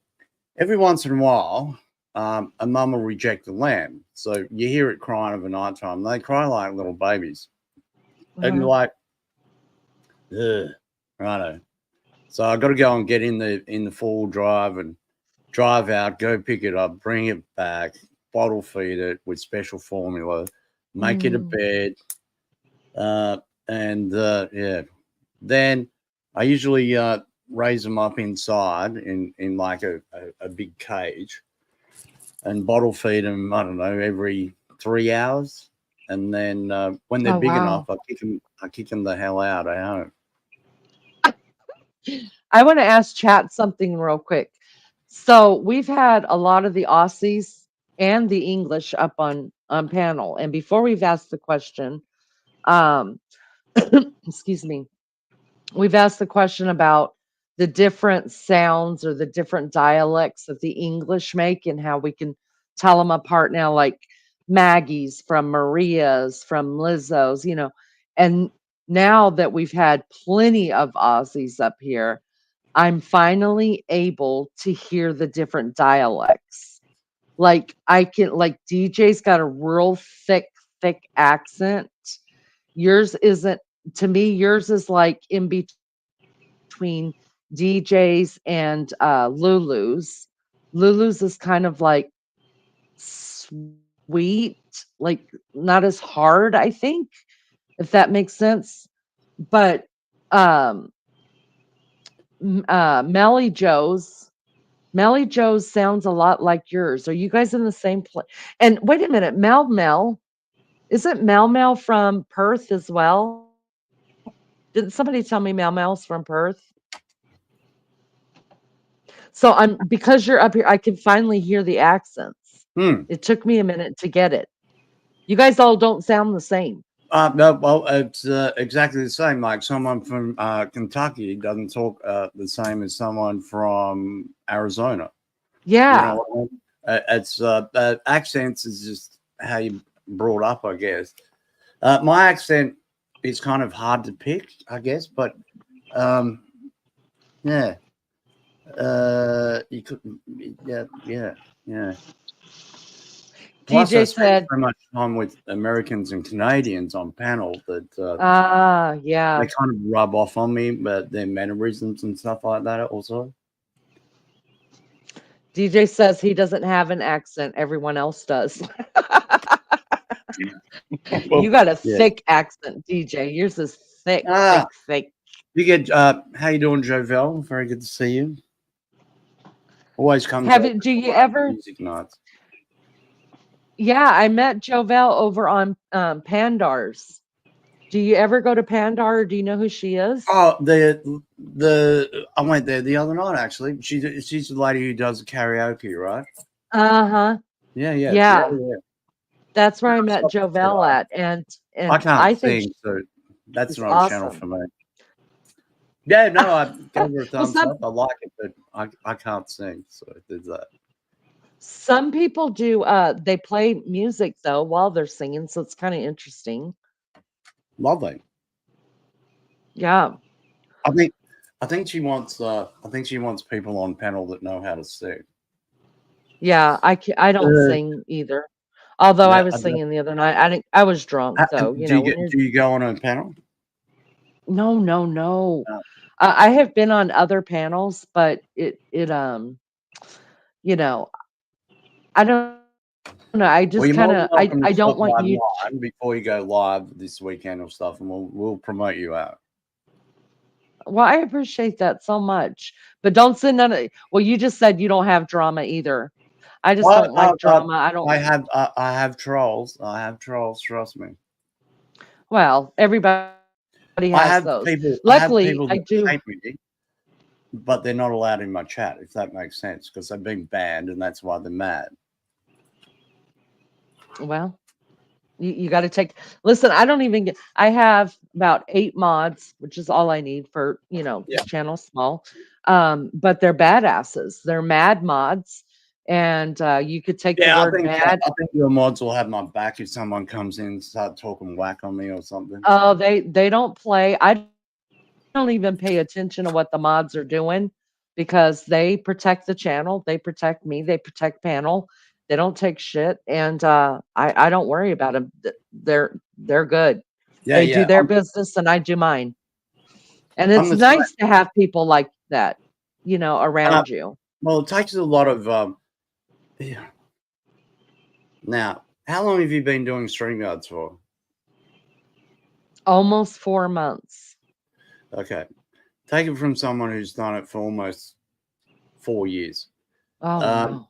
every once in a while, a mum will reject a lamb. So you hear it crying over night time. They cry like little babies. And you're like, ugh, righto. So I got to go and get in the full drive and drive out, go pick it up, bring it back, bottle feed it with special formula, make it a bed, and yeah. Then I usually raise them up inside in like a big cage and bottle feed them. I don't know, every 3 hours, and then when they're big enough, I kick them the hell out. I know. I want to ask chat something real quick. So we've had a lot of the Aussies and the English up on panel, and before we've asked the question, excuse me, we've asked the question about the different sounds or the different dialects that the English make and how we can tell them apart now, like Maggie's from Maria's, from Lizzo's, and now that we've had plenty of Aussies up here, I'm finally able to hear the different dialects. Like DJ's got a real thick accent. Yours isn't, to me, yours is like in between DJ's and Lulu's. Lulu's is kind of like sweet, like not as hard, I think, if that makes sense. But Melly Joe's sounds a lot like yours. Are you guys in the same place? And wait a minute, Mel, isn't Mel from Perth as well? Didn't somebody tell me Mel's from Perth? So because you're up here, I can finally hear the accents. It took me a minute to get it. You guys all don't sound the same. No, well, it's exactly the same. Like someone from Kentucky doesn't talk the same as someone from Arizona. Yeah. You know what I mean? It's accents is just how you brought up, I guess. My accent is kind of hard to pick, I guess, but yeah. You could, yeah. Plus, I DJ spent said, so much time with Americans and Canadians on panel that yeah, they kind of rub off on me, but their mannerisms and stuff like that also. DJ says he doesn't have an accent. Everyone else does. You got a thick accent, DJ. Yours is thick. You get how you doing, Jovel? Very good to see you. Always comes. Do you ever? Music nights. Yeah, I met Jovel over on Pandars. Do you ever go to Pandar? Or do you know who she is? Oh, I went there the other night actually. She's the lady who does the karaoke, right? Uh-huh. Yeah. That's where I met Jovel at, and I can't think sing, so that's not awesome. a channel for me. Yeah, no, I gave her a thumbs up. I like it, but I can't sing, so there's that. Some people do. They play music though while they're singing, so it's kind of interesting. Lovely. Yeah. I think she wants people on panel that know how to sing. Yeah, I don't sing either. Although I was singing the other night. I was drunk though. Do you go on a panel? No. I have been on other panels, but I don't No, I Well, just you're more kind than of, welcome to I don't stop want by you. mine before you go live this weekend or stuff, and we'll promote you out. Well, I appreciate that so much, but don't send none of. Well, you just said you don't have drama either. I just Well, don't like drama. I don't. I have trolls. I have trolls. Trust me. Well, everybody I has have those. people. I have Luckily, people I that do. hate me, but they're not allowed in my chat. If that makes sense, because they've been banned, and that's why they're mad. Well, you got to take. Listen, I don't even get. I have about 8 mods, which is all I need for Yeah. this channel small. But they're badasses. They're mad mods, and you could take the Yeah, word mad. I think your mods will have my back if someone comes in and start talking whack on me or something. Oh, they don't play. I don't even pay attention to what the mods are doing because they protect the channel, they protect me, they protect panel. They don't take shit, and I don't worry about them. They're good. Yeah, They do yeah. their business, and I do mine. And I'm it's the same. nice to have people like that, around you. Well, it takes a lot of. Yeah. Now, how long have you been doing StreamYards for? Almost 4 months. Okay, take it from someone who's done it for almost 4 years. Oh no.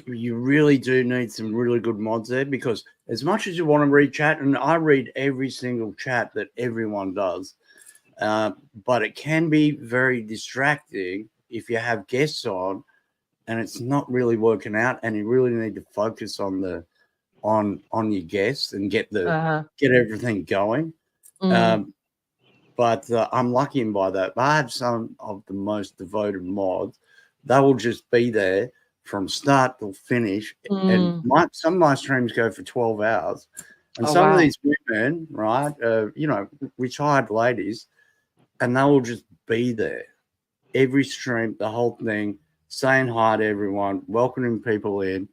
You really do need some really good mods there, because as much as you want to read chat, and I read every single chat that everyone does, but it can be very distracting if you have guests on and it's not really working out, and you really need to focus on the on your guests and get everything going. But I'm lucky by that. I have some of the most devoted mods. They will just be there from start to finish. And some of my streams go for 12 hours. And Oh, some of wow. these women, right, retired ladies, and they will just be there every stream, the whole thing, saying hi to everyone, welcoming people in,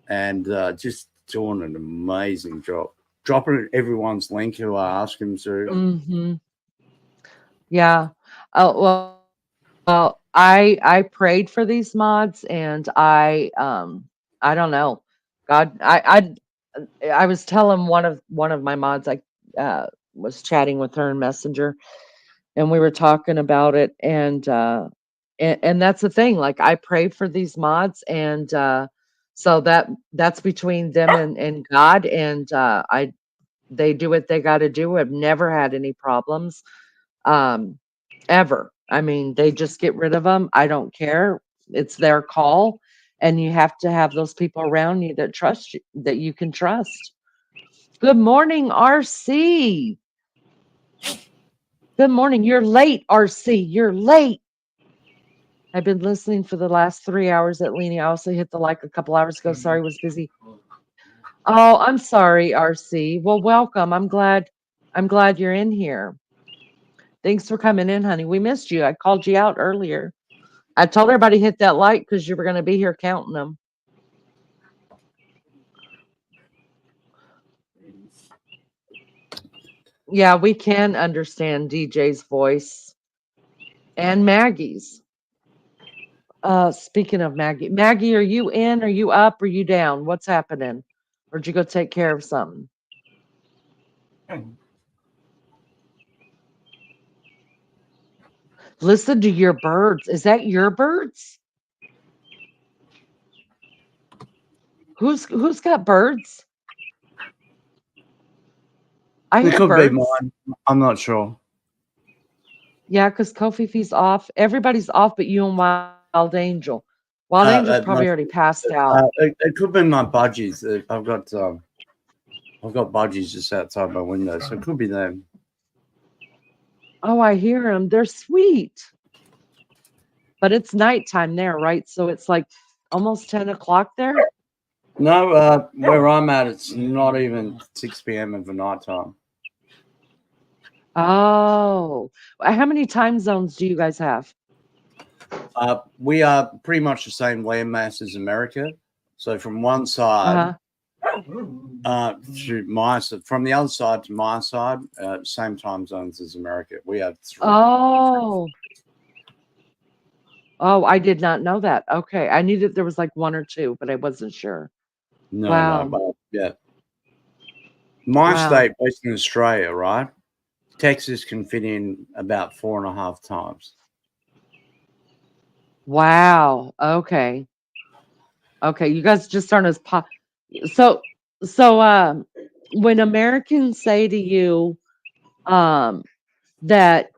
and just doing an amazing job. Dropping everyone's link who I ask them to. Yeah. Oh, well, I prayed for these mods, and I don't know. God, I was telling one of my mods, I was chatting with her in Messenger, and we were talking about it, and that's the thing. Like, I pray for these mods, and so that's between them and God, and they do what they got to do. I've never had any problems. Ever. I mean, they just get rid of them. I don't care. It's their call, and you have to have those people around you that trust you, that you can trust. Good morning, RC. Good morning. You're late, RC. You're late. I've been listening for the last 3 hours at Leanie. I also hit the like a couple hours ago. Sorry, was busy. Oh, I'm sorry, RC. Well, welcome. I'm glad you're in here. Thanks for coming in, honey. We missed you. I called you out earlier. I told everybody hit that like because you were going to be here counting them. Yeah, we can understand DJ's voice and Maggie's. Speaking of Maggie, are you in? Are you up? Are you down? What's happening? Or did you go take care of something? Listen to your birds. Is that your birds? Who's got birds? I It hear could birds. be mine. I'm not sure. Yeah, because Kofi's off. Everybody's off but you and Wild Angel. Wild Angel's probably already passed out. It could be my budgies. I've got budgies just outside my window, so it could be them. Oh, I hear them. They're sweet. But it's nighttime there, right? So it's like almost 10 o'clock there? No, where I'm at, it's not even 6 p.m. of the night time. Oh, how many time zones do you guys have? We are pretty much the same landmass as America. So from one side to my side, from the other side to my side, same time zones as America. We have 3. Oh. Oh, I did not know that. Okay. I knew that there was like one or two, but I wasn't sure. No, Wow. but yeah. My Wow. state, Western Australia, right? Texas can fit in about 4.5 times. Wow. Okay. Okay. You guys just aren't as so when Americans say to you that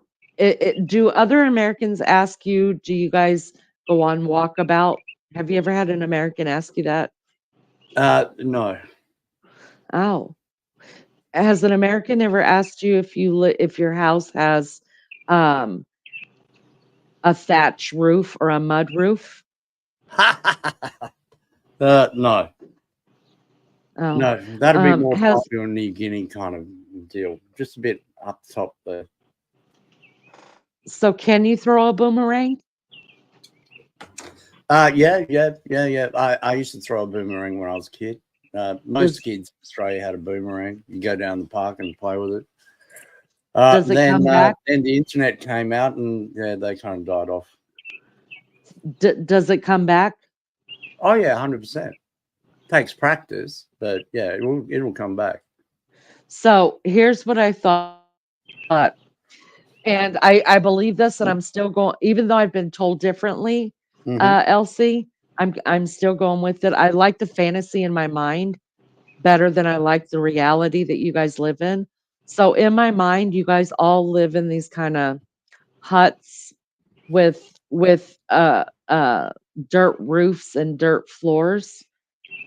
do other Americans ask you, do you guys go on walkabout? Have you ever had an American ask you that? No. Oh. Has an American ever asked you if if your house has a thatch roof or a mud roof? No. Oh. No, that'd be more Has Papua New Guinea kind of deal. Just a bit up top there. So can you throw a boomerang? Yeah. I used to throw a boomerang when I was a kid. Most kids in Australia had a boomerang. You go down the park and play with it. Does it come back? Then the internet came out, and yeah, they kind of died off. Does it come back? Oh yeah, 100%. Takes practice, but yeah, it'll come back. So here's what I thought, and I believe this, and I'm still going, even though I've been told differently. Elsie, I'm still going with it. I like the fantasy in my mind better than I like the reality that you guys live in. So in my mind, you guys all live in these kind of huts with dirt roofs and dirt floors,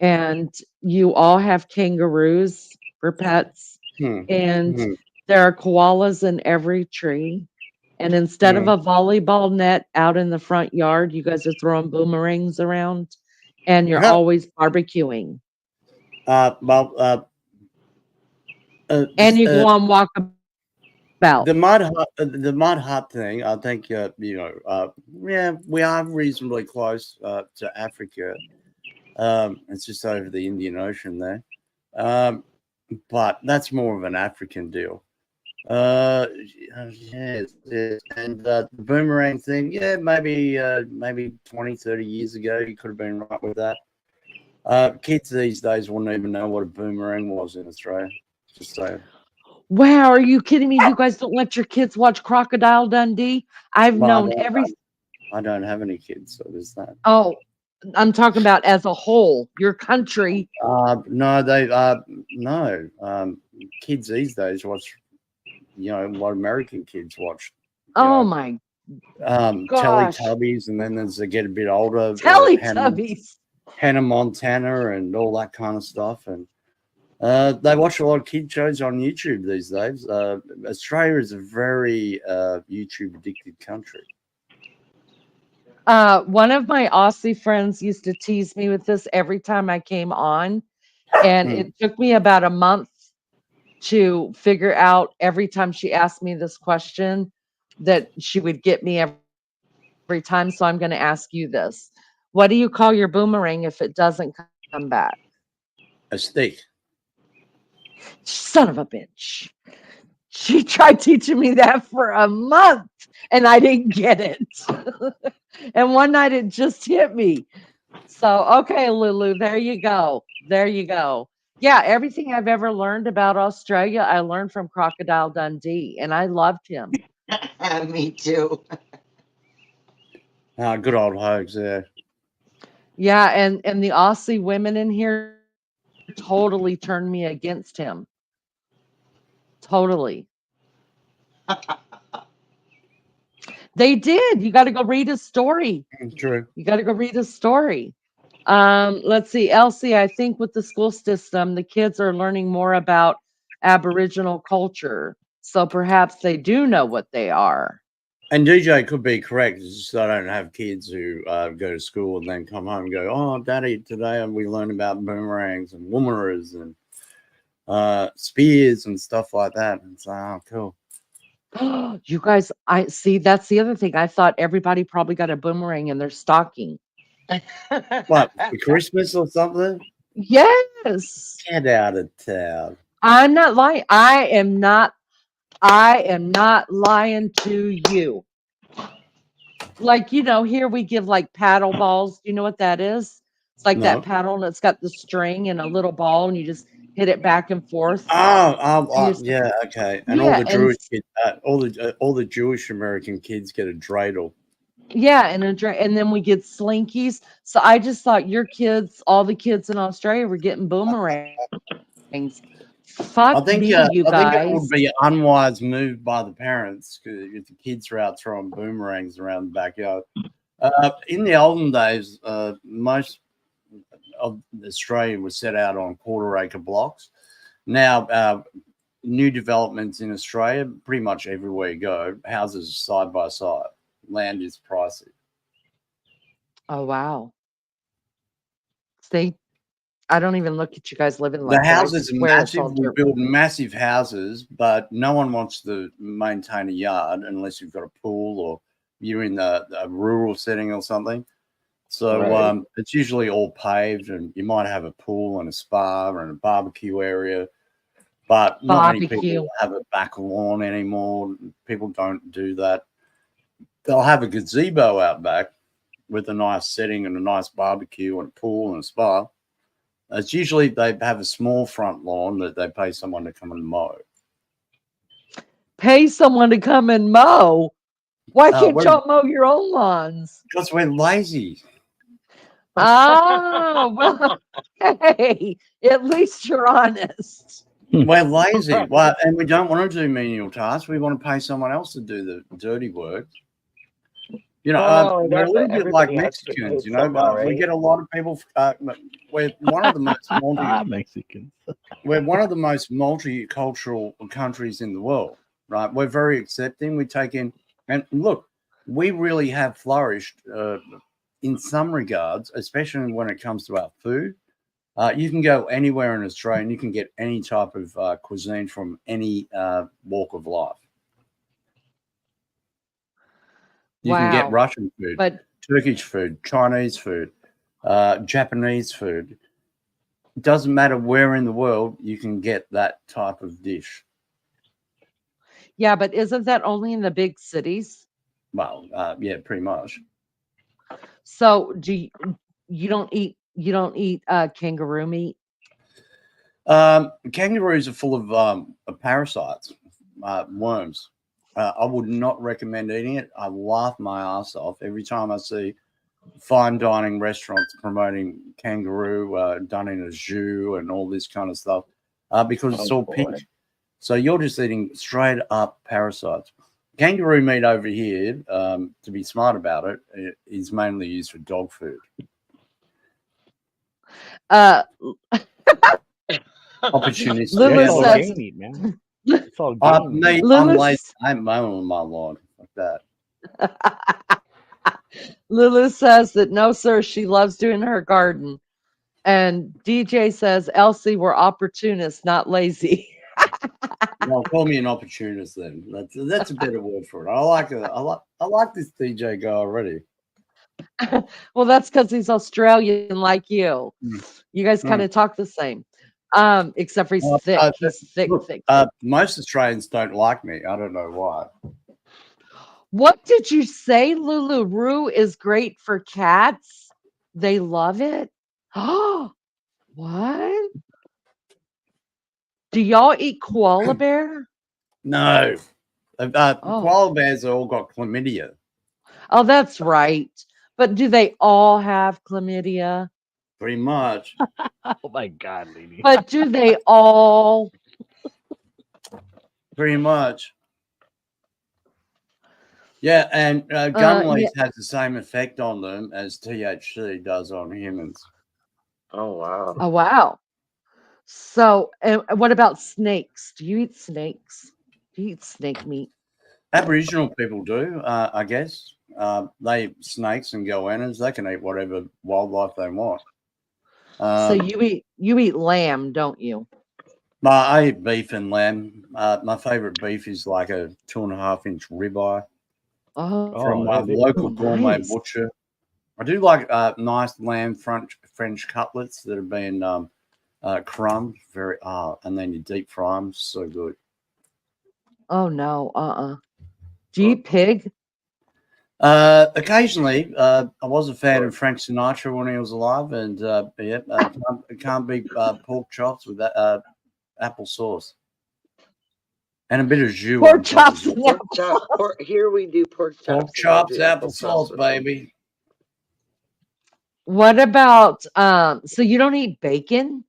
and you all have kangaroos for pets, and there are koalas in every tree. And instead of a volleyball net out in the front yard, you guys are throwing boomerangs around, and you're always barbecuing. And you go on walkabout. The mud hut thing. I think yeah, we are reasonably close to Africa. It's just over the Indian Ocean there, but that's more of an African deal. Yes. And the boomerang thing, yeah, maybe 20, 30 years ago, you could have been right with that. Kids these days wouldn't even know what a boomerang was in Australia. Just saying. Wow, are you kidding me? You guys don't let your kids watch Crocodile Dundee? I've known I don't have any kids, so there's that. Oh, I'm talking about as a whole, your country. No. Kids these days watch, what American kids watch. Oh my gosh. Teletubbies, and then as they get a bit older, Teletubbies. Hannah Montana and all that kind of stuff. And they watch a lot of kid shows on YouTube these days. Australia is a very YouTube addicted country. One of my Aussie friends used to tease me with this every time I came on, and it took me about a month to figure out every time she asked me this question that she would get me every time. So I'm going to ask you this. What do you call your boomerang if it doesn't come back? A stick. Son of a bitch. She tried teaching me that for a month and I didn't get it. And one night it just hit me. So, okay, Lulu, there you go. There you go. Yeah, everything I've ever learned about Australia, I learned from Crocodile Dundee, and I loved him. Me too. Good old Hogs, yeah. Yeah, and the Aussie women in here totally turned me against him. Totally. They did. You got to go read his story. True. You got to go read his story. Let's see, Elsie, I think with the school system, the kids are learning more about Aboriginal culture. So perhaps they do know what they are. And DJ could be correct. It's just I don't have kids who go to school and then come home and go, "Oh, Daddy, today we learned about boomerangs and woomeras and spears and stuff like that." And it's like, oh, cool. You guys, I see. That's the other thing. I thought everybody probably got a boomerang in their stocking. What, for Christmas or something? Yes. Get out of town. I'm not lying. I am not lying to you. Like, here we give like paddle balls. Do you know what that is? It's like that No. paddle, and it's got the string and a little ball, and you just hit it back and forth. And you're Yeah, okay. And all yeah, the Jewish kids, all the Jewish American kids get a dreidel. yeah, and then we get slinkies. So I just thought your kids, all the kids in Australia, were getting boomerangs. Fuck me, you I think it would guys. be an unwise move by the parents if the kids are out throwing boomerangs around the backyard. In the olden days, most of Australia was set out on quarter-acre blocks. Now, new developments in Australia, pretty much everywhere you go, houses side by side. Land is pricey. Oh wow. See, I don't even look at you guys living The like that. I houses are swear it's all massive. We dirt. build massive houses, but no one wants to maintain a yard unless you've got a pool or you're in a rural setting or something. So Right. it's usually all paved, and you might have a pool and a spa and a barbecue area, but not many Barbecue. people have a back lawn anymore. People don't do that. They'll have a gazebo out back with a nice setting and a nice barbecue and a pool and a spa. It's usually they have a small front lawn that they pay someone to come and mow. Pay someone to come and mow. Why can't We're y'all mow your own lawns? because we're lazy. Oh, well, hey, at least you're honest. We're lazy. Well, and we don't want to do menial tasks. We want to pay someone else to do the dirty work. Oh, We're a that's little what bit like everybody has to do Mexicans, somehow, we right? get a lot of people. We're one of the most Mexicans. we're one of the most multicultural countries in the world, right? We're very accepting. We take in, and look, we really have flourished in some regards, especially when it comes to our food. You can go anywhere in Australia and you can get any type of cuisine from any walk of life. You can get Wow. Russian food, But Turkish food, Chinese food, Japanese food. It doesn't matter where in the world you can get that type of dish. yeah, but isn't that only in the big cities? Well, yeah, pretty much. So you don't eat kangaroo meat? Kangaroos are full of parasites, worms. I would not recommend eating it. I laugh my ass off every time I see fine dining restaurants promoting kangaroo done in a zoo and all this kind of stuff because it's all pink. So you're just eating straight up parasites. Kangaroo meat over here, to be smart about it, is mainly used for dog food. Opportunistic. Lulu It's all says, game meat, man. It's all game meat. Me, I'm Lulu, lazy. I'm mowing my lawn like that. Lulu says that no, sir, she loves doing her garden. And DJ says, Elsie, we're opportunists, not lazy. Well, call me an opportunist then. That's a better word for it. I like this DJ guy already. Well, that's because he's Australian like you. You guys kind of talk the same. Except for he's thick. He's thick, Look, thick. most Australians don't like me. I don't know why. What did you say? Lulu is great for cats. They love it. Oh, what? Do y'all eat koala bear? No. Koala bears all got chlamydia. Oh, that's right. But do they all have chlamydia? Pretty much. Oh my God, lady. But do they all? Pretty much. Yeah, and gum leaf has the same effect on them as THC does on humans. Oh wow. Oh wow. So, what about snakes? Do you eat snakes? Do you eat snake meat? Aboriginal people do, I guess. They eat snakes and goannas. They can eat whatever wildlife they want. So you eat lamb, don't you? I eat beef and lamb. My favorite beef is like a 2.5-inch ribeye from my local gourmet butcher. I do like nice lamb French cutlets that have been crumbed, and then you deep fry them. So good. Oh no, Do you eat pig? Occasionally, I was a fan of Frank Sinatra when he was alive, and it can't be pork chops with that apple sauce and a bit of jus Pork on top. chops and Pork chop. Here we do pork chops. Pork and we'll chops, do applesauce, with them. baby. What about so you don't eat bacon?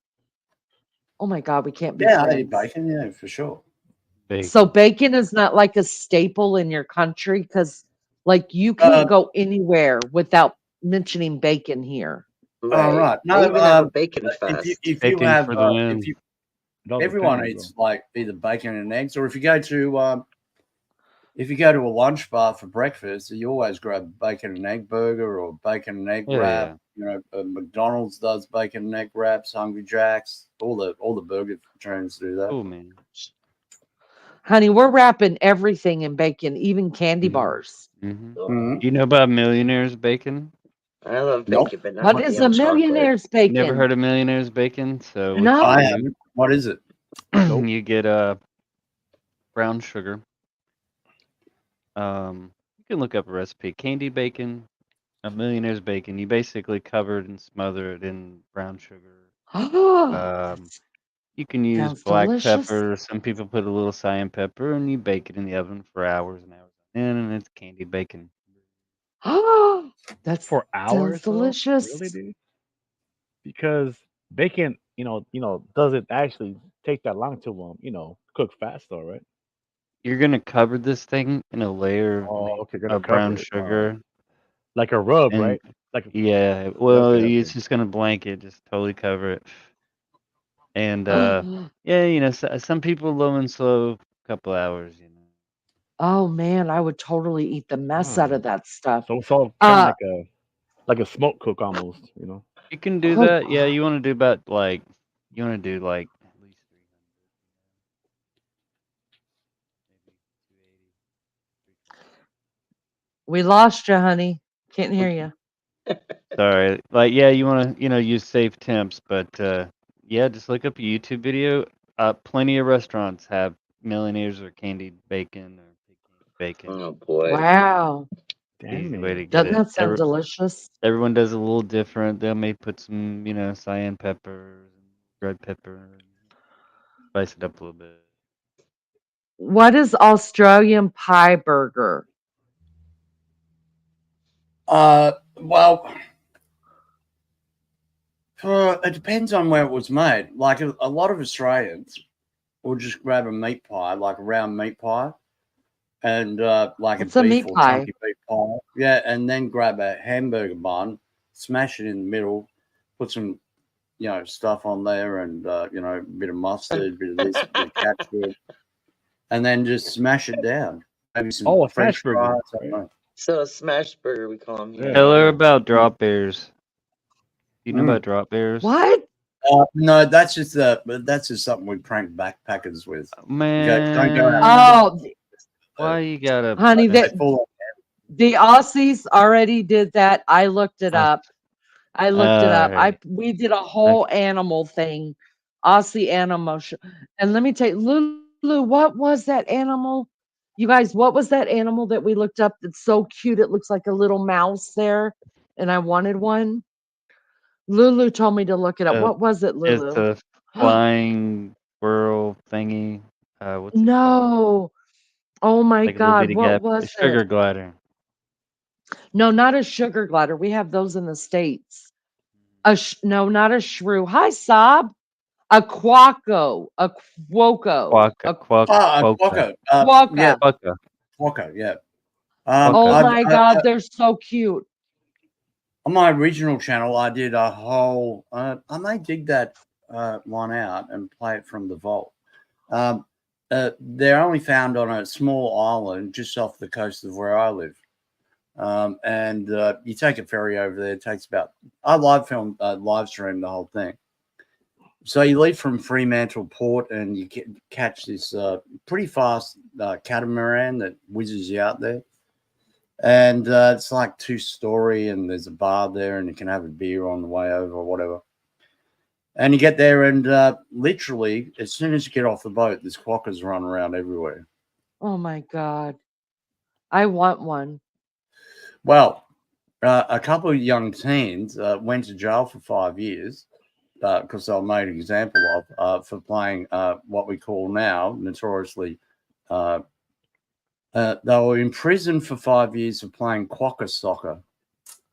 Oh my God, we can't be Yeah, I friends. eat bacon. Yeah, for sure. So bacon is not like a staple in your country because like you can't go anywhere without mentioning bacon here. All right. They No, even have a bacon if fest. you Bacon have for the win. if you It all everyone depends, eats like either bacon and eggs, or if you go to a lunch bar for breakfast, you always grab a bacon and egg burger or bacon and egg Yeah, wrap. yeah. You know, McDonald's does bacon and egg wraps. Hungry Jacks, all the burger chains do that. Cool, man. Honey, we're wrapping everything in bacon, even candy bars. Do you know about millionaires bacon? I love Nope. bacon, but not What the is damn a millionaire's bacon? Never heard of millionaires bacon? So what No. you I do- haven't. What is it? You get brown sugar. You can look up a recipe. Candy bacon, a millionaire's bacon. You basically cover it and smother it in brown sugar. You can use Sounds black delicious. pepper. Some people put a little cayenne pepper, and you bake it in the oven for hours and hours. And it's candy bacon. That For sounds hours, though? delicious. Really, dude? Because bacon, doesn't actually take that long to cook fast, though, right? You're gonna cover this thing in a layer Oh, okay, gonna of brown cover it. sugar. Like a rub, And right? Like yeah, well, okay. it's just gonna blanket, just totally cover it. And yeah, some people low and slow, couple hours. Oh man, I would totally eat the mess out of that stuff. So it's all kind of like a smoke cook almost, You can do Oh, that. Yeah, you want to do about you want to do like at least we lost you, honey. Can't hear you. sorry, like yeah, you want to use safe temps, but yeah, just look up a YouTube video. Plenty of restaurants have millionaires or candied bacon or bacon. Oh boy! Wow. Easy way to get Doesn't it. that sound delicious? Everyone does a little different. They may put some, cayenne pepper, red pepper, spice it up a little bit. What is Australian pie burger? Well, it depends on where it was made. Like a lot of Australians will just grab a meat pie, like a round meat pie, and like What's a a beef meat or pie? chunky beef pie. Yeah, and then grab a hamburger bun, smash it in the middle, put some, stuff on there, and a bit of mustard, a bit of this, a bit of ketchup, and then just smash it down. Maybe some Oh, a French smash burger, fries. I don't know. So a smash burger, we call them here. Tell her about drop bears. You know Mm. about drop bears? What? No, that's just something we prank backpackers with. Man. Don't go out. Oh, Why you gotta? honey, the Aussies already did that. I looked it up. Alright. We did a whole animal thing, Aussie animal show. And let me tell you, Lulu, what was that animal? You guys, what was that animal that we looked up that's so cute? It looks like a little mouse there, and I wanted one. Lulu told me to look it up. What was it, It's Lulu? a flying squirrel thingy. What's it called? No. Oh my Like a little God, bitty what gap. was A sugar it? glider. No, not a sugar glider. We have those in the States. No, not a shrew. Hi, Sob. A quaco. A quoco. Quokka. Quokka. Quokka. Yeah. Quokka. Quokka, yeah. Oh my God, they're so cute. On my original channel, I did a whole. I may dig that one out and play it from the vault. They're only found on a small island just off the coast of where I live. And you take a ferry over there. It takes about. I live stream the whole thing. So you leave from Fremantle Port and you catch this pretty fast catamaran that whizzes you out there. And it's like 2-story, and there's a bar there, and you can have a beer on the way over or whatever. And you get there, and literally, as soon as you get off the boat, there's quokkas running around everywhere. Oh my God. I want one. Well, a couple of young teens went to jail for 5 years because they were made an example of for playing what we call now notoriously. They were in prison for 5 years for playing quokka soccer.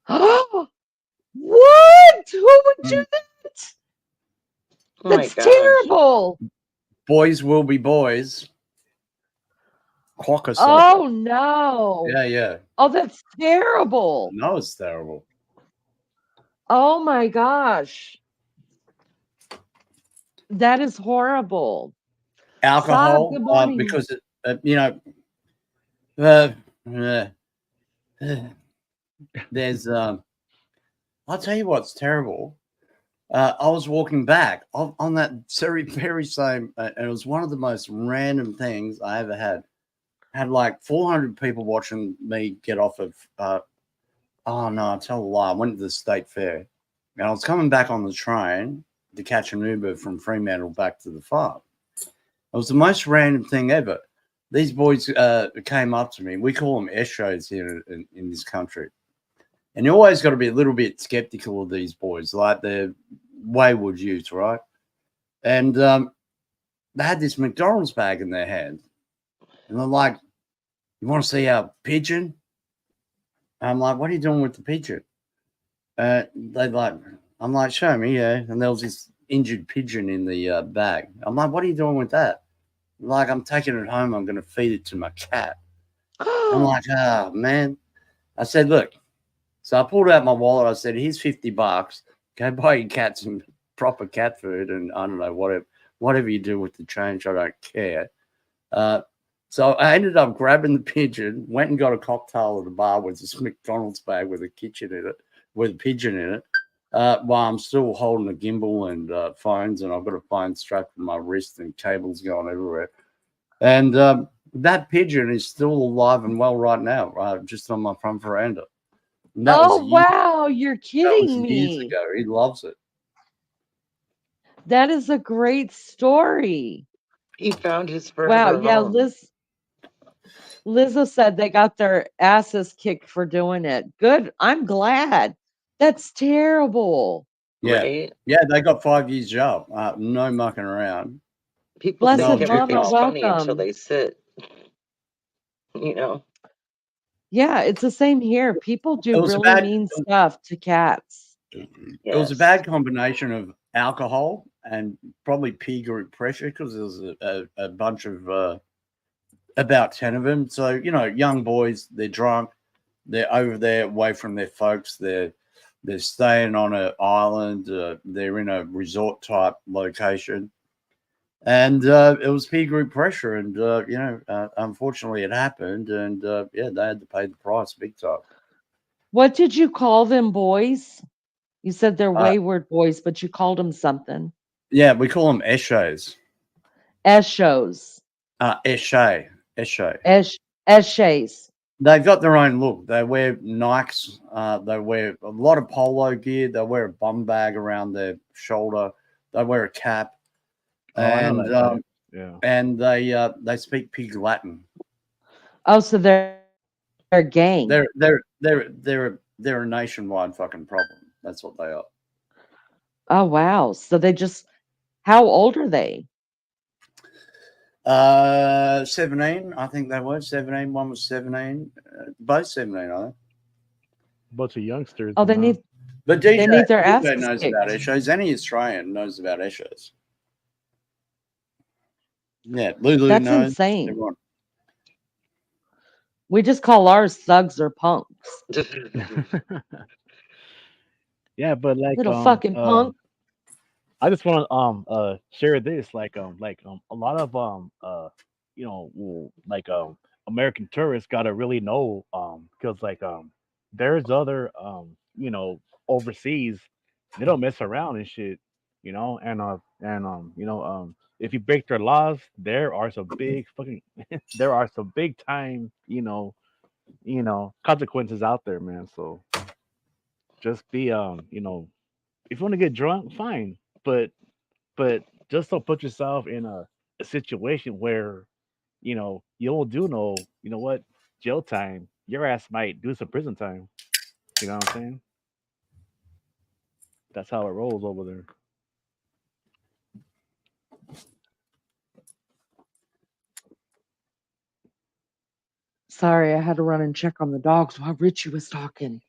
What? Who would do that? Oh my That's gosh. terrible. Boys will be boys. Quokka soccer. Oh no. Yeah. Oh, that's terrible. No, it's terrible. Oh my gosh. That is horrible. Saab, Alcohol, good morning. because there's I'll tell you what's terrible. I was walking back on that very same, and it was one of the most random things I ever had. Had like 400 people watching me get off of. Oh no, I tell a lie. I went to the state fair, and I was coming back on the train to catch an Uber from Fremantle back to the farm. It was the most random thing ever. These boys came up to me. We call them eshos here in this country. And you always got to be a little bit skeptical of these boys, like they're wayward youth, right? And they had this McDonald's bag in their hand. And they're like, "You want to see our pigeon?" I'm like, "What are you doing with the pigeon?" I'm like, "Show me, yeah." And there was this injured pigeon in the bag. I'm like, "What are you doing with that?" Like, "I'm taking it home. I'm going to feed it to my cat." I'm like, "Oh, man." I said, "Look." So I pulled out my wallet. I said, "Here's $50. Go buy your cat some proper cat food, and I don't know, whatever you do with the change, I don't care." So I ended up grabbing the pigeon, went and got a cocktail at a bar with this McDonald's bag with a pigeon in it. While I'm still holding a gimbal and phones, and I've got a phone strapped to my wrist and cables going everywhere. And that pigeon is still alive and well right now, just on my front veranda. And that was wow, you're kidding years me. ago. He loves it. That is a great story. He found his forever Wow, yeah, home. Lizzo said they got their asses kicked for doing it. Good. I'm glad. That's terrible. Yeah. Right? Yeah, they got 5 years jail. No mucking around. People Blessed think mama, everything's funny until welcome. they sit. You know. Yeah, it's the same here. People do really mean stuff to cats. It was a bad combination of alcohol and probably peer group pressure because there was a bunch of about 10 of them. So, young boys, they're drunk, they're over there away from their folks, they're staying on an island, they're in a resort type location. And it was peer group pressure. And, unfortunately it happened. And they had to pay the price big time. What did you call them boys? You said they're wayward boys, but you called them something. Yeah, we call them eshos. Eshos. Eshe. Eshes. They've got their own look. They wear Nikes. They wear a lot of polo gear. They wear a bum bag around their shoulder. They wear a cap. And and they speak pig Latin. Oh, so they're a gang. They're a nationwide fucking problem. That's what they are. Oh wow. So how old are they? 17. I think they were 17. One was 17. Both 17, I think. Bunch of youngsters. Oh, they need. But they need their DJ asses knows kicked. about eshos. Any Australian knows about eshos. Yeah, Lulu That's knows. insane. Everyone. We just call ours thugs or punks. Yeah, but like Little fucking punk. I just want to share this a lot of American tourists got to really know because there's other overseas, they don't mess around and shit, if you break their laws, there are some big fucking there are some big time consequences out there, man. So just be if you want to get drunk, fine, but just don't put yourself in a situation where you'll do no, what, jail time, your ass might do some prison time. You know what I'm saying? That's how it rolls over there. Sorry, I had to run and check on the dogs while Richie was talking.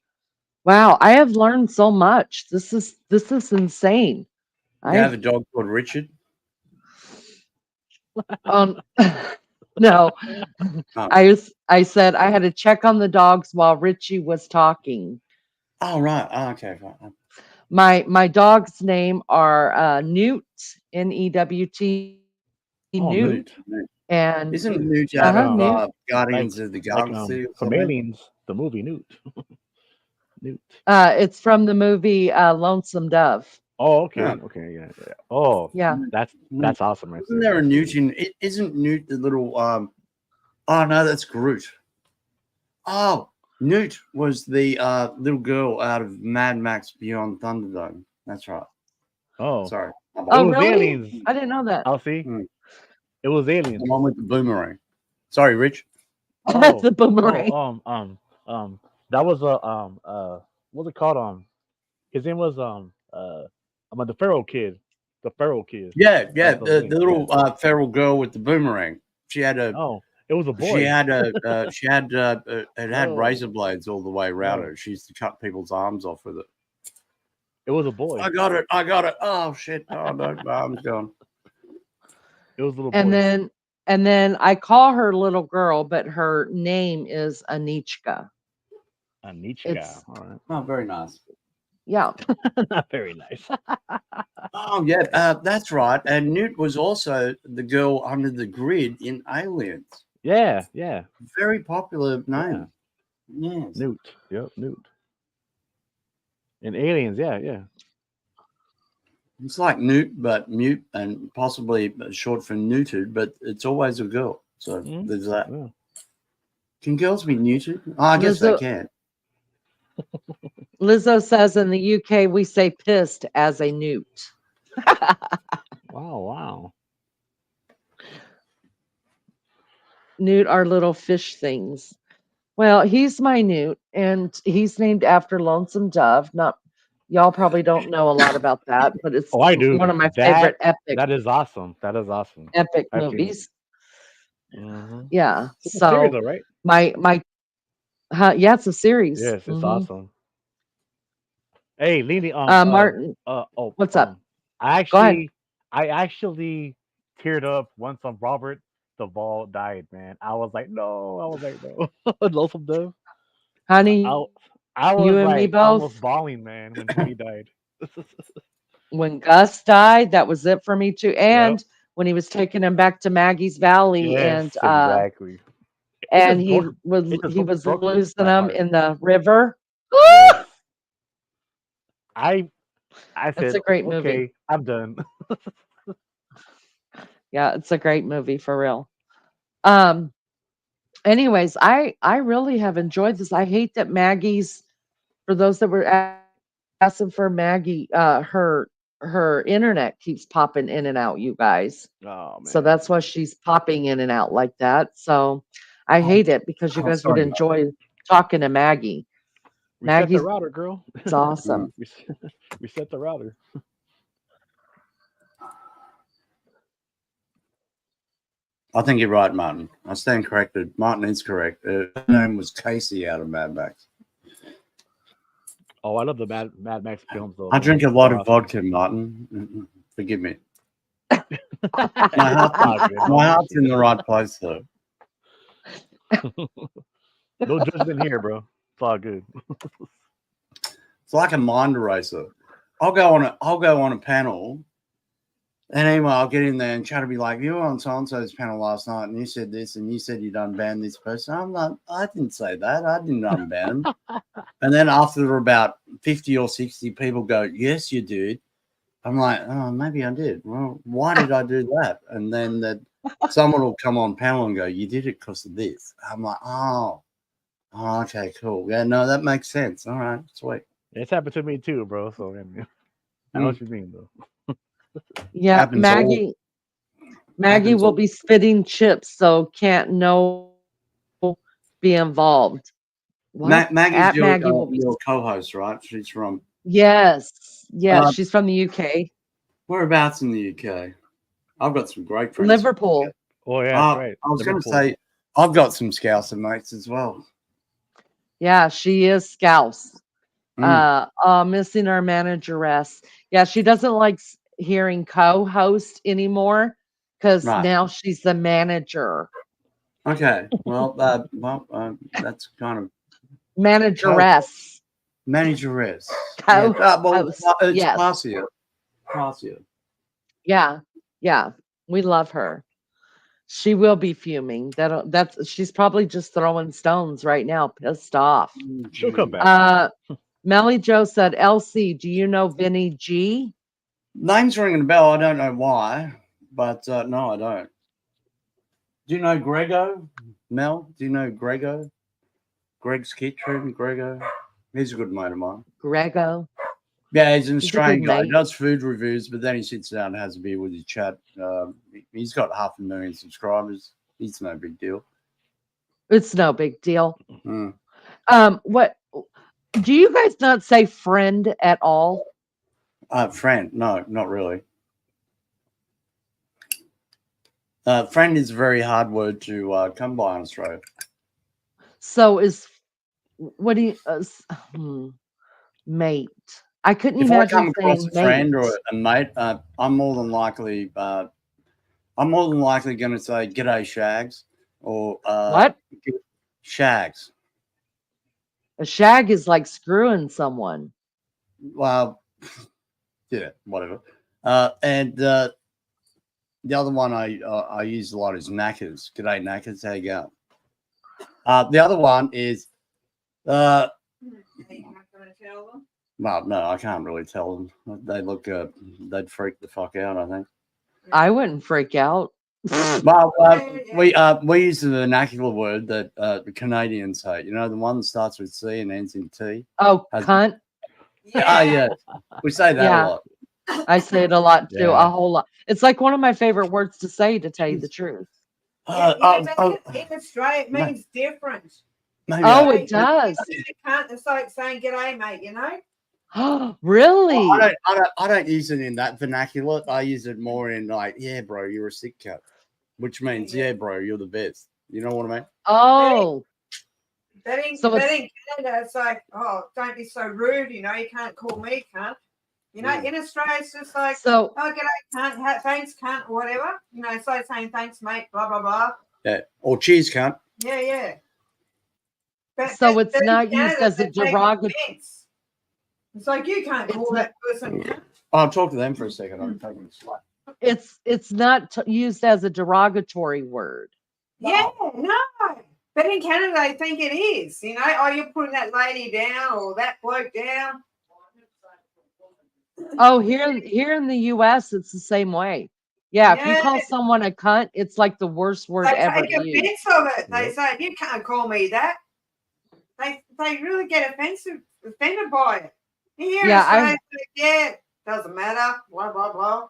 Wow, I have learned so much. This is insane. You have I a dog called Richard? um no. Oh. I said I had to check on the dogs while Richie was talking. Oh, right. Oh, okay. Fine. My dogs' name are Newt, Newt, Oh, Newt, Newt. and Isn't Newt Like out of Newt. like Guardians of the Galaxy or from something? Aliens, the movie Newt. Newt. It's from the movie Lonesome Dove. Oh, okay, Yeah. okay, yeah, yeah. Oh, Yeah. that's awesome right Isn't there. there a That's Newt cool. isn't Newt the little oh no, that's Groot. Oh, Newt was the little girl out of Mad Max Beyond Thunderdome. That's right. Oh, Sorry. it Oh, was really? aliens. I didn't know that. I'll see. Hmm. It was The aliens. one with the boomerang. Sorry, Rich. Oh, The boomerang. that was what's it called? His name was the Pharaoh kid. The Pharaoh kid. Yeah, That yeah. was his The name. little Yeah. feral girl with the boomerang. She had a Oh, it was a she boy. had a it had Oh, razor blades all the way around no, her. She used to cut people's arms off with it. it was a boy. I got it. I got it. Oh shit. Oh no, my arm's gone. It was a little And boy. then I call her little girl, but her name is Anichka. Anichka. It's All right. Oh, very nice. yeah. Not very nice. Oh yeah, that's right. And Newt was also the girl under the grid in Aliens. Yeah, yeah. Very popular Yeah. name. Yes. Newt. Yep, Newt. And aliens, yeah. It's like Newt, but mute and possibly short for neutered, but it's always a girl. So there's that. Yeah. Can girls be neutered? Oh, I guess they Lizzo, can. Lizzo says in the UK we say pissed as a newt. Wow. Newt are little fish things. Well, he's my newt, and he's named after Lonesome Dove. Not y'all probably don't know a lot about that, but it's Oh, I do. one of my favorite That is awesome. That is awesome. epic I've seen it. movies. Mm-hmm. Yeah. It's a series, So though, right? my yeah, it's a series. Yes, it's Mhm. awesome. Hey, Lily, Martin, what's up? I Go ahead. actually teared up once Robert Duvall died, man. I was like, no. Lonesome Dove. Honey, I you was and me like almost both. bawling, man, when he died. When Gus died, that was it for me too. Yep. And when he was taking him back to Maggie's Valley, Yes, exactly. and It he just was broke losing my them heart. in the river. Yes. I That's said, a great movie. okay, I'm done. Yeah, it's a great movie for real. Anyways, I really have enjoyed this. I hate that Maggie's, for those that were asking for Maggie, her internet keeps popping in and out, you guys. Oh So man. that's why she's popping in and out like that. So I hate it because you guys would sorry. enjoy talking to Maggie. Reset Maggie's the router, girl. it's awesome. Reset the router. I think you're right, Martin. I stand corrected. Martin is correct. Her name was Casey out of Mad Max. Oh, I love the Mad Max films, though. I Man. drink a lot They're of awesome. vodka, Martin. Forgive me. It's My all good. heart's in the right place, though. No judgment here, bro. It's all good. It's like a mind eraser. I'll go on a panel, and anyway, I'll get in there and try to be like, you were on so and so's panel last night, and you said this, and you said you'd unban this person. I'm like, I didn't say that. I didn't unban him. And then after about 50 or 60 people go, yes, you did. I'm like, oh, maybe I did. Well, why did I do that? And then someone will come on panel and go, you did it because of this. I'm like, oh, okay, cool. Yeah, no, that makes sense. All right, sweet. It's happened to me too, bro. So I know what you mean, though. Yeah, Happens all- Maggie happens will all- be spitting chips, so can't be involved. What? Maggie's At your, Maggie will be. your co-host, right? She's from Yes. Yeah, uh, she's from the UK. whereabouts in the UK? I've got some great friends. Liverpool. Oh yeah, that's right. I was going to Liverpool. say I've got some Scouser mates as well. Yeah, she is Scouse. Mm. Missing our manageress. Yeah, she doesn't like hearing co-host anymore because Right. now she's the manager. Okay. Well, that's kind of Manageress. manageress. Yeah. Co-host. It's Yes. classier. Classier. Yeah. Yeah. We love her. She will be fuming. She's probably just throwing stones right now, pissed off. She'll come back. Melly Joe said, LC, do you know Vinny G? Name's ringing a bell. I don't know why, but no, I don't. Do you know Grego? Mel, do you know Grego? Greg Skitrin, Grego? He's a good mate of mine. Grego? Yeah, he's an He's a Australian good guy. He mate. does food reviews, but then he sits down and has a beer with his chat. He's got 500,000 subscribers. It's no big deal. It's no big deal. Mm. What do you guys not say friend at all? Friend, no, not really. Friend is a very hard word to come by in Australia. So what do you mate? I couldn't If I come imagine across saying a friend mate. or a mate, I'm more than likely going to say "G'day, Shags" or What? Shags. A shag is like screwing someone. Well, yeah, whatever. And the other one I use a lot is knackers. G'day, knackers. How you going? The other one is well, no, I can't really tell them. They look they'd freak the fuck out, I think. I wouldn't freak out. Well, we use the vernacular word that the Canadians say. You know, the one that starts with C and ends in T. Oh, cunt. Yeah, we say that a lot. I say it a lot too, Yeah. a whole lot. It's like one of my favorite words to say, to tell you the truth. In Australia, it means different. Oh, it does. You can't. It's like saying "G'day, mate." You know. Really? Well, I don't use it in that vernacular. I use it more in like, yeah, bro, you're a sick cat, which means, yeah, bro, you're the best. You know what I mean? Oh. But in Canada, it's like, oh, don't be so rude. You know, you can't call me cunt. You know, in Australia, it's just like, oh, g'day, cunt, thanks, cunt, or whatever. You know, it's like saying thanks, mate, blah, blah, blah. Yeah. Or cheese, cunt. Yeah, yeah. But, So it's not in used Canada, as a they take derogatory. offense. It's like you can't call that person cunt. I'll talk to them for a second. I'm taking a slide. It's not used as a derogatory word. Yeah, no. But in Canada, I think it is. You know, oh, you're putting that lady down or that bloke down. Oh, here in the US, it's the same way. Yeah, if you call someone a cunt, it's like the worst word They ever take used. offense of it. They say, you can't call me that. They really get offended by it. Here Yeah, doesn't matter, blah, blah, blah.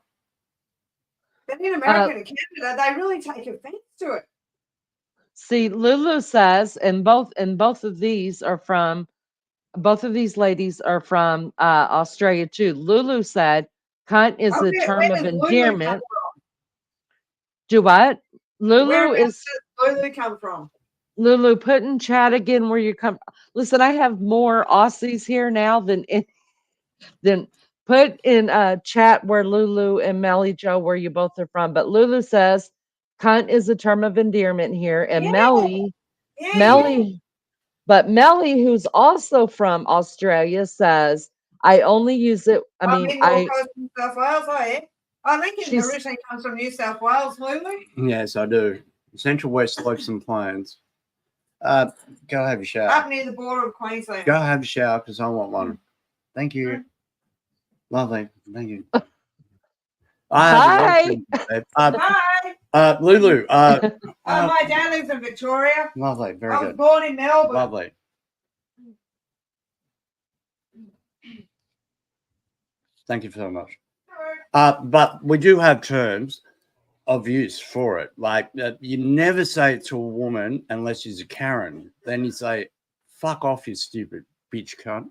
But in America and Canada, they really take offense to it. See, Lulu says, and both of these ladies are from Australia too. Lulu said, "Cunt is a term of endearment." Do what? Lulu Where is. does Lulu come from? Lulu, put in chat again where you come. Listen, I have more Aussies here now than put in chat where Lulu and Melly Joe where you both are from. But Lulu says, "Cunt is a term of endearment here," and Melly. But Melly, who's also from Australia, says, "I only use it." I mean, New South Wales, I think it originally comes from New South Wales, Lulu. Yes, I do. Central West Slopes and Plains. Go have a shower. Up near the border of Queensland. Go have a shower because I want one. Thank you. Lovely. Thank you. Bye. Bye. Lulu. My dad lives in Victoria. Lovely. Very I good. was born in Melbourne. Lovely. Thank you so much. But we do have terms of use for it. Like you never say it to a woman unless she's a Karen. Then you say fuck off, you stupid bitch cunt.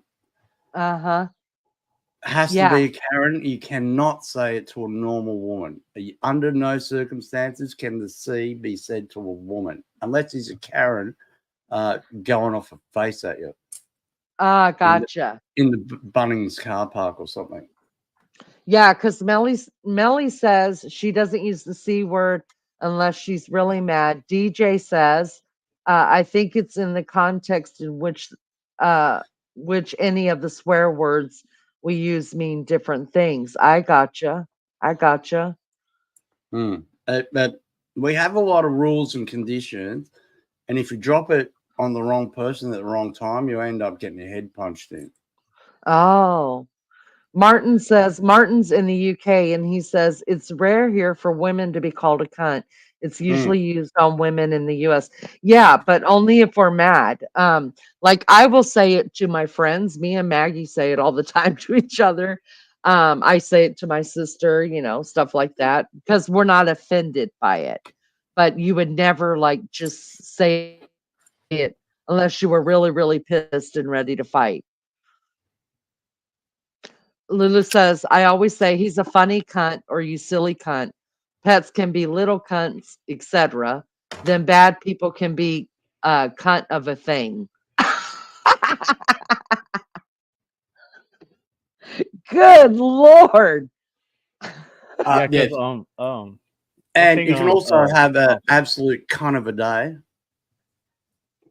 Has to Yeah. be a Karen. You cannot say it to a normal woman. Under no circumstances can the C be said to a woman unless he's a Karen going off a face at you. Gotcha. In the Bunnings car park or something. Yeah, because Melly says she doesn't use the C word unless she's really mad. DJ says, I think it's in the context in which any of the swear words we use mean different things. I gotcha. But we have a lot of rules and conditions, and if you drop it on the wrong person at the wrong time, you end up getting your head punched in. Oh. Martin says, Martin's in the UK, and he says, it's rare here for women to be called a cunt. It's usually used on women in the US. Yeah, but only if we're mad. Like I will say it to my friends. Me and Maggie say it all the time to each other. I say it to my sister, stuff like that, because we're not offended by it. But you would never like just say it unless you were really, really pissed and ready to fight. Lulu says, I always say he's a funny cunt or you silly cunt. Pets can be little cunts, etc. Then bad people can be a cunt of a thing. Good Lord. Yeah, Yes. because And you can also have an absolute cunt of a day.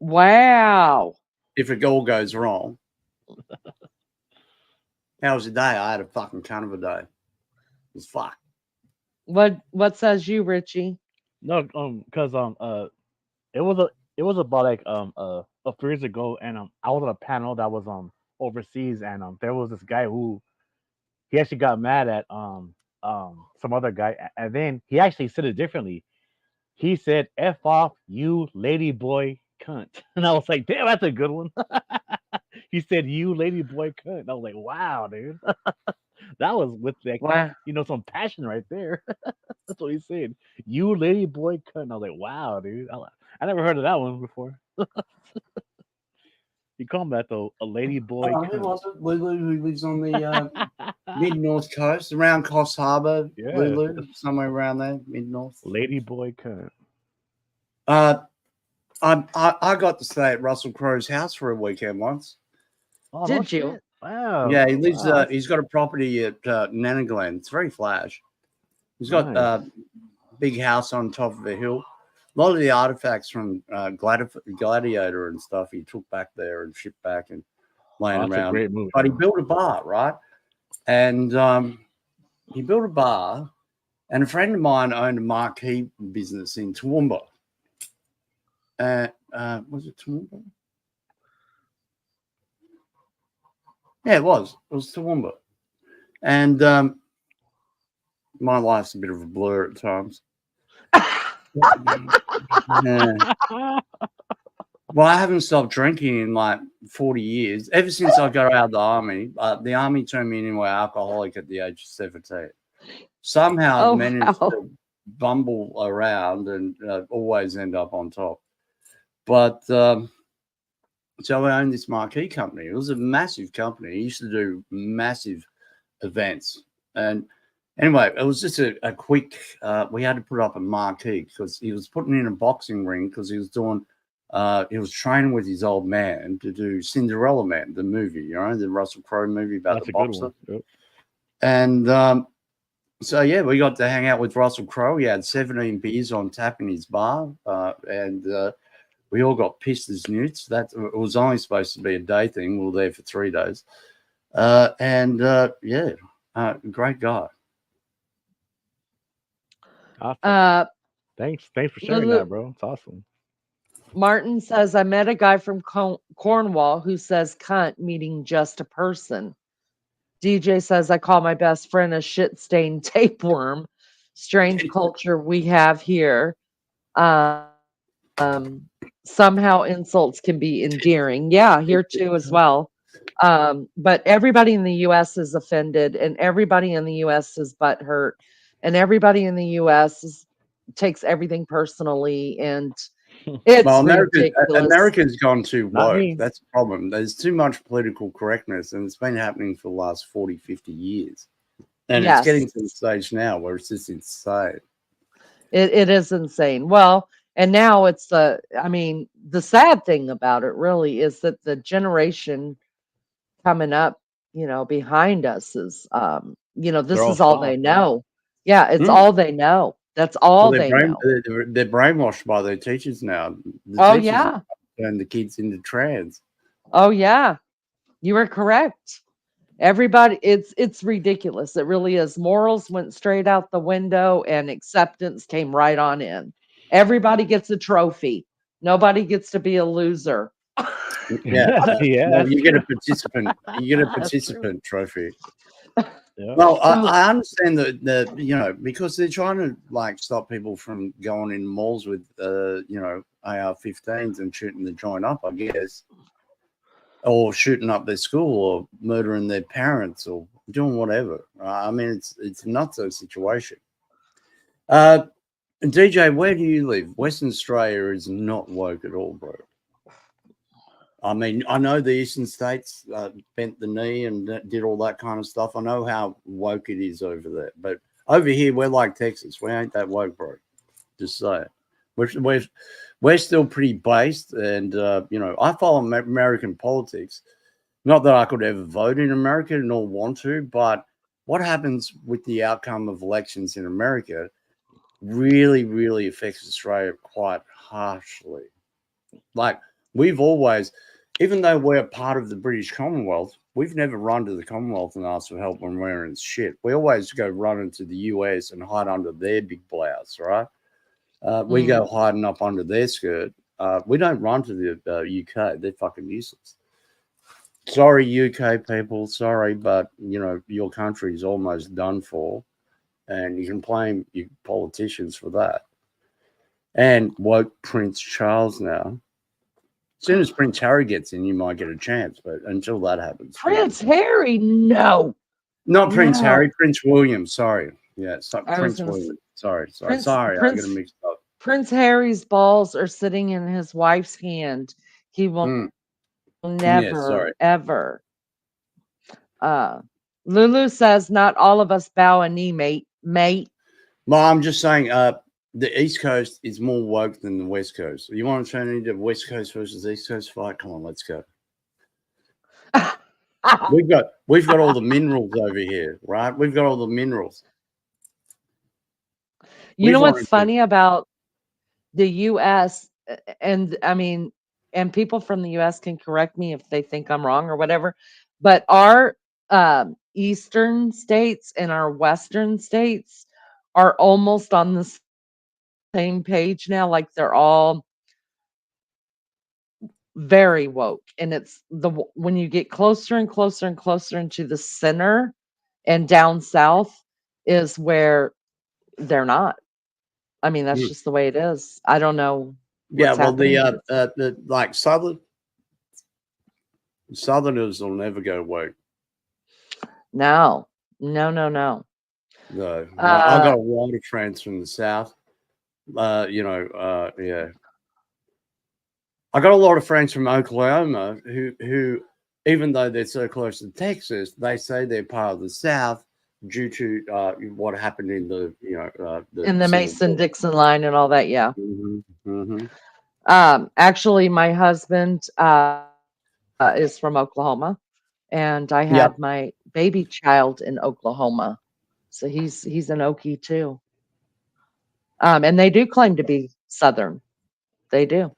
Wow. If it all goes wrong. How was your day? I had a fucking cunt of a day. It was fuck. What says you, Richie? No, because it was about like a few years ago, and I was on a panel that was overseas, and there was this guy who he actually got mad at some other guy, and then he actually said it differently. He said, "F off, you lady boy cunt," and I was like, "Damn, that's a good one." He said, "You lady boy cunt." And I was like, "Wow, dude." That was with like Wow. some passion right there. That's what he said. You lady boy cunt. And I was like, wow, dude. I never heard of that one before. You call him that though, a lady boy Who cunt. was it? Lulu, who lives on the mid-north coast, around Coffs Harbour. Yeah. Lulu, somewhere around there, mid-north. Lady boy cunt. I got to stay at Russell Crowe's house for a weekend once. Oh, Did no you? shit. Wow. Yeah, he lives. Wow. He's got a property at Nanoglen. It's very flash. He's got Nice. big house on top of a hill. A lot of the artifacts from Gladiator and stuff he took back there and shipped back and laying That's a around. great movie. But he built a bar, right? And he built a bar, and a friend of mine owned a marquee business in Toowoomba. Was it Toowoomba? Yeah, it was. It was Toowoomba. And my life's a bit of a blur at times. Yeah. Well, I haven't stopped drinking in like 40 years. Ever since I got out of the army turned me into an alcoholic at the age of 17. Somehow I've managed to bumble around and always end up on top. But so I owned this marquee company. It was a massive company. It used to do massive events. And anyway, it was just a quick, we had to put up a marquee because he was putting in a boxing ring because he was doing, he was training with his old man to do Cinderella Man, the movie, the Russell Crowe movie about the boxer. Yep. And so, yeah, we got to hang out with Russell Crowe. He had 17 beers on tap in his bar, and we all got pissed as newts. That it was only supposed to be a day thing. We were there for 3 days. Great guy. Awesome. Thanks for sharing that, bro. It's awesome. Martin says, I met a guy from Cornwall who says cunt, meaning just a person. DJ says, I call my best friend a shit-stained tapeworm. Strange culture we have here. Somehow insults can be endearing. Yeah, here too as well. But everybody in the U.S. is offended, and everybody in the U.S. is butthurt, and everybody in the U.S. takes everything personally, and It's Well, ridiculous. America's gone too Not woke. me. That's the problem. There's too much political correctness, and it's been happening for the last 40, 50 years. And it's getting Yes. to the stage now where it's just insane. It is insane. Well, and now it's I mean, the sad thing about it really is that the generation coming up, behind us is, They're this all is all they soft. know. Yeah, it's Mm. all they know. That's Well, all they know. they're brainwashed by their teachers now. The Oh, teachers yeah. turn the kids into trans. Oh, yeah. You are correct. Everybody, it's ridiculous. It really is. Morals went straight out the window and acceptance came right on in. Everybody gets a trophy. Nobody gets to be a loser. Yeah, Yeah, well, that's you get a true. participant. You get a That's true. participant trophy. Yeah. Well, So- I understand that because they're trying to like stop people from going in malls with AR-15s and shooting the joint up, I guess, or shooting up their school or murdering their parents or doing whatever. I mean, it's a nutso situation. DJ, where do you live? Western Australia is not woke at all, bro. I mean, I know the eastern states bent the knee and did all that kind of stuff. I know how woke it is over there. But over here, we're like Texas. We ain't that woke, bro. Just say it. We're still pretty based. And, I follow American politics. Not that I could ever vote in America nor want to, but what happens with the outcome of elections in America really, really affects Australia quite harshly. Like, we've always, even though we're part of the British Commonwealth, we've never run to the Commonwealth and asked for help when we're in shit. We always go running to the US and hide under their big blouse, right? We go hiding up under their skirt. We don't run to the UK. They're fucking useless. Sorry, UK people. Sorry, but, your country is almost done for. And you can blame your politicians for that. And woke Prince Charles now. As soon as Prince Harry gets in, you might get a chance. But until that happens. Prince Harry, no. Not Prince No. Harry, Prince William. Sorry. Yeah, I was Prince gonna William. Sorry. Prince- I got Prince- it mixed up. Prince Harry's balls are sitting in his wife's hand. He will never, sorry. ever. Lulu says, not all of us bow a knee, mate. Well, I'm just saying, the East Coast is more woke than the West Coast. You want to turn into West Coast versus East Coast fight? Come on, let's go. We've got all the minerals over here, right? We've got all the minerals. You know what's funny about the US, and I mean, and people from the US can correct me if they think I'm wrong or whatever, but our eastern states and our western states are almost on the same page now. Like they're all very woke, and it's when you get closer and closer and closer into the center and down south is where they're not. I mean, that's just the way it is. I don't know. Yeah, well, happening. the like Southerners will never go woke. No. No, I got a lot of friends from the South. Yeah. I got a lot of friends from Oklahoma who, even though they're so close to Texas, they say they're part of the South due to what happened in the in the Mason-Dixon line and all that. Yeah. Mm-hmm. Actually, my husband is from Oklahoma, and I had my baby child in Oklahoma, so he's an Okie too. And they do claim to be Southern. They do.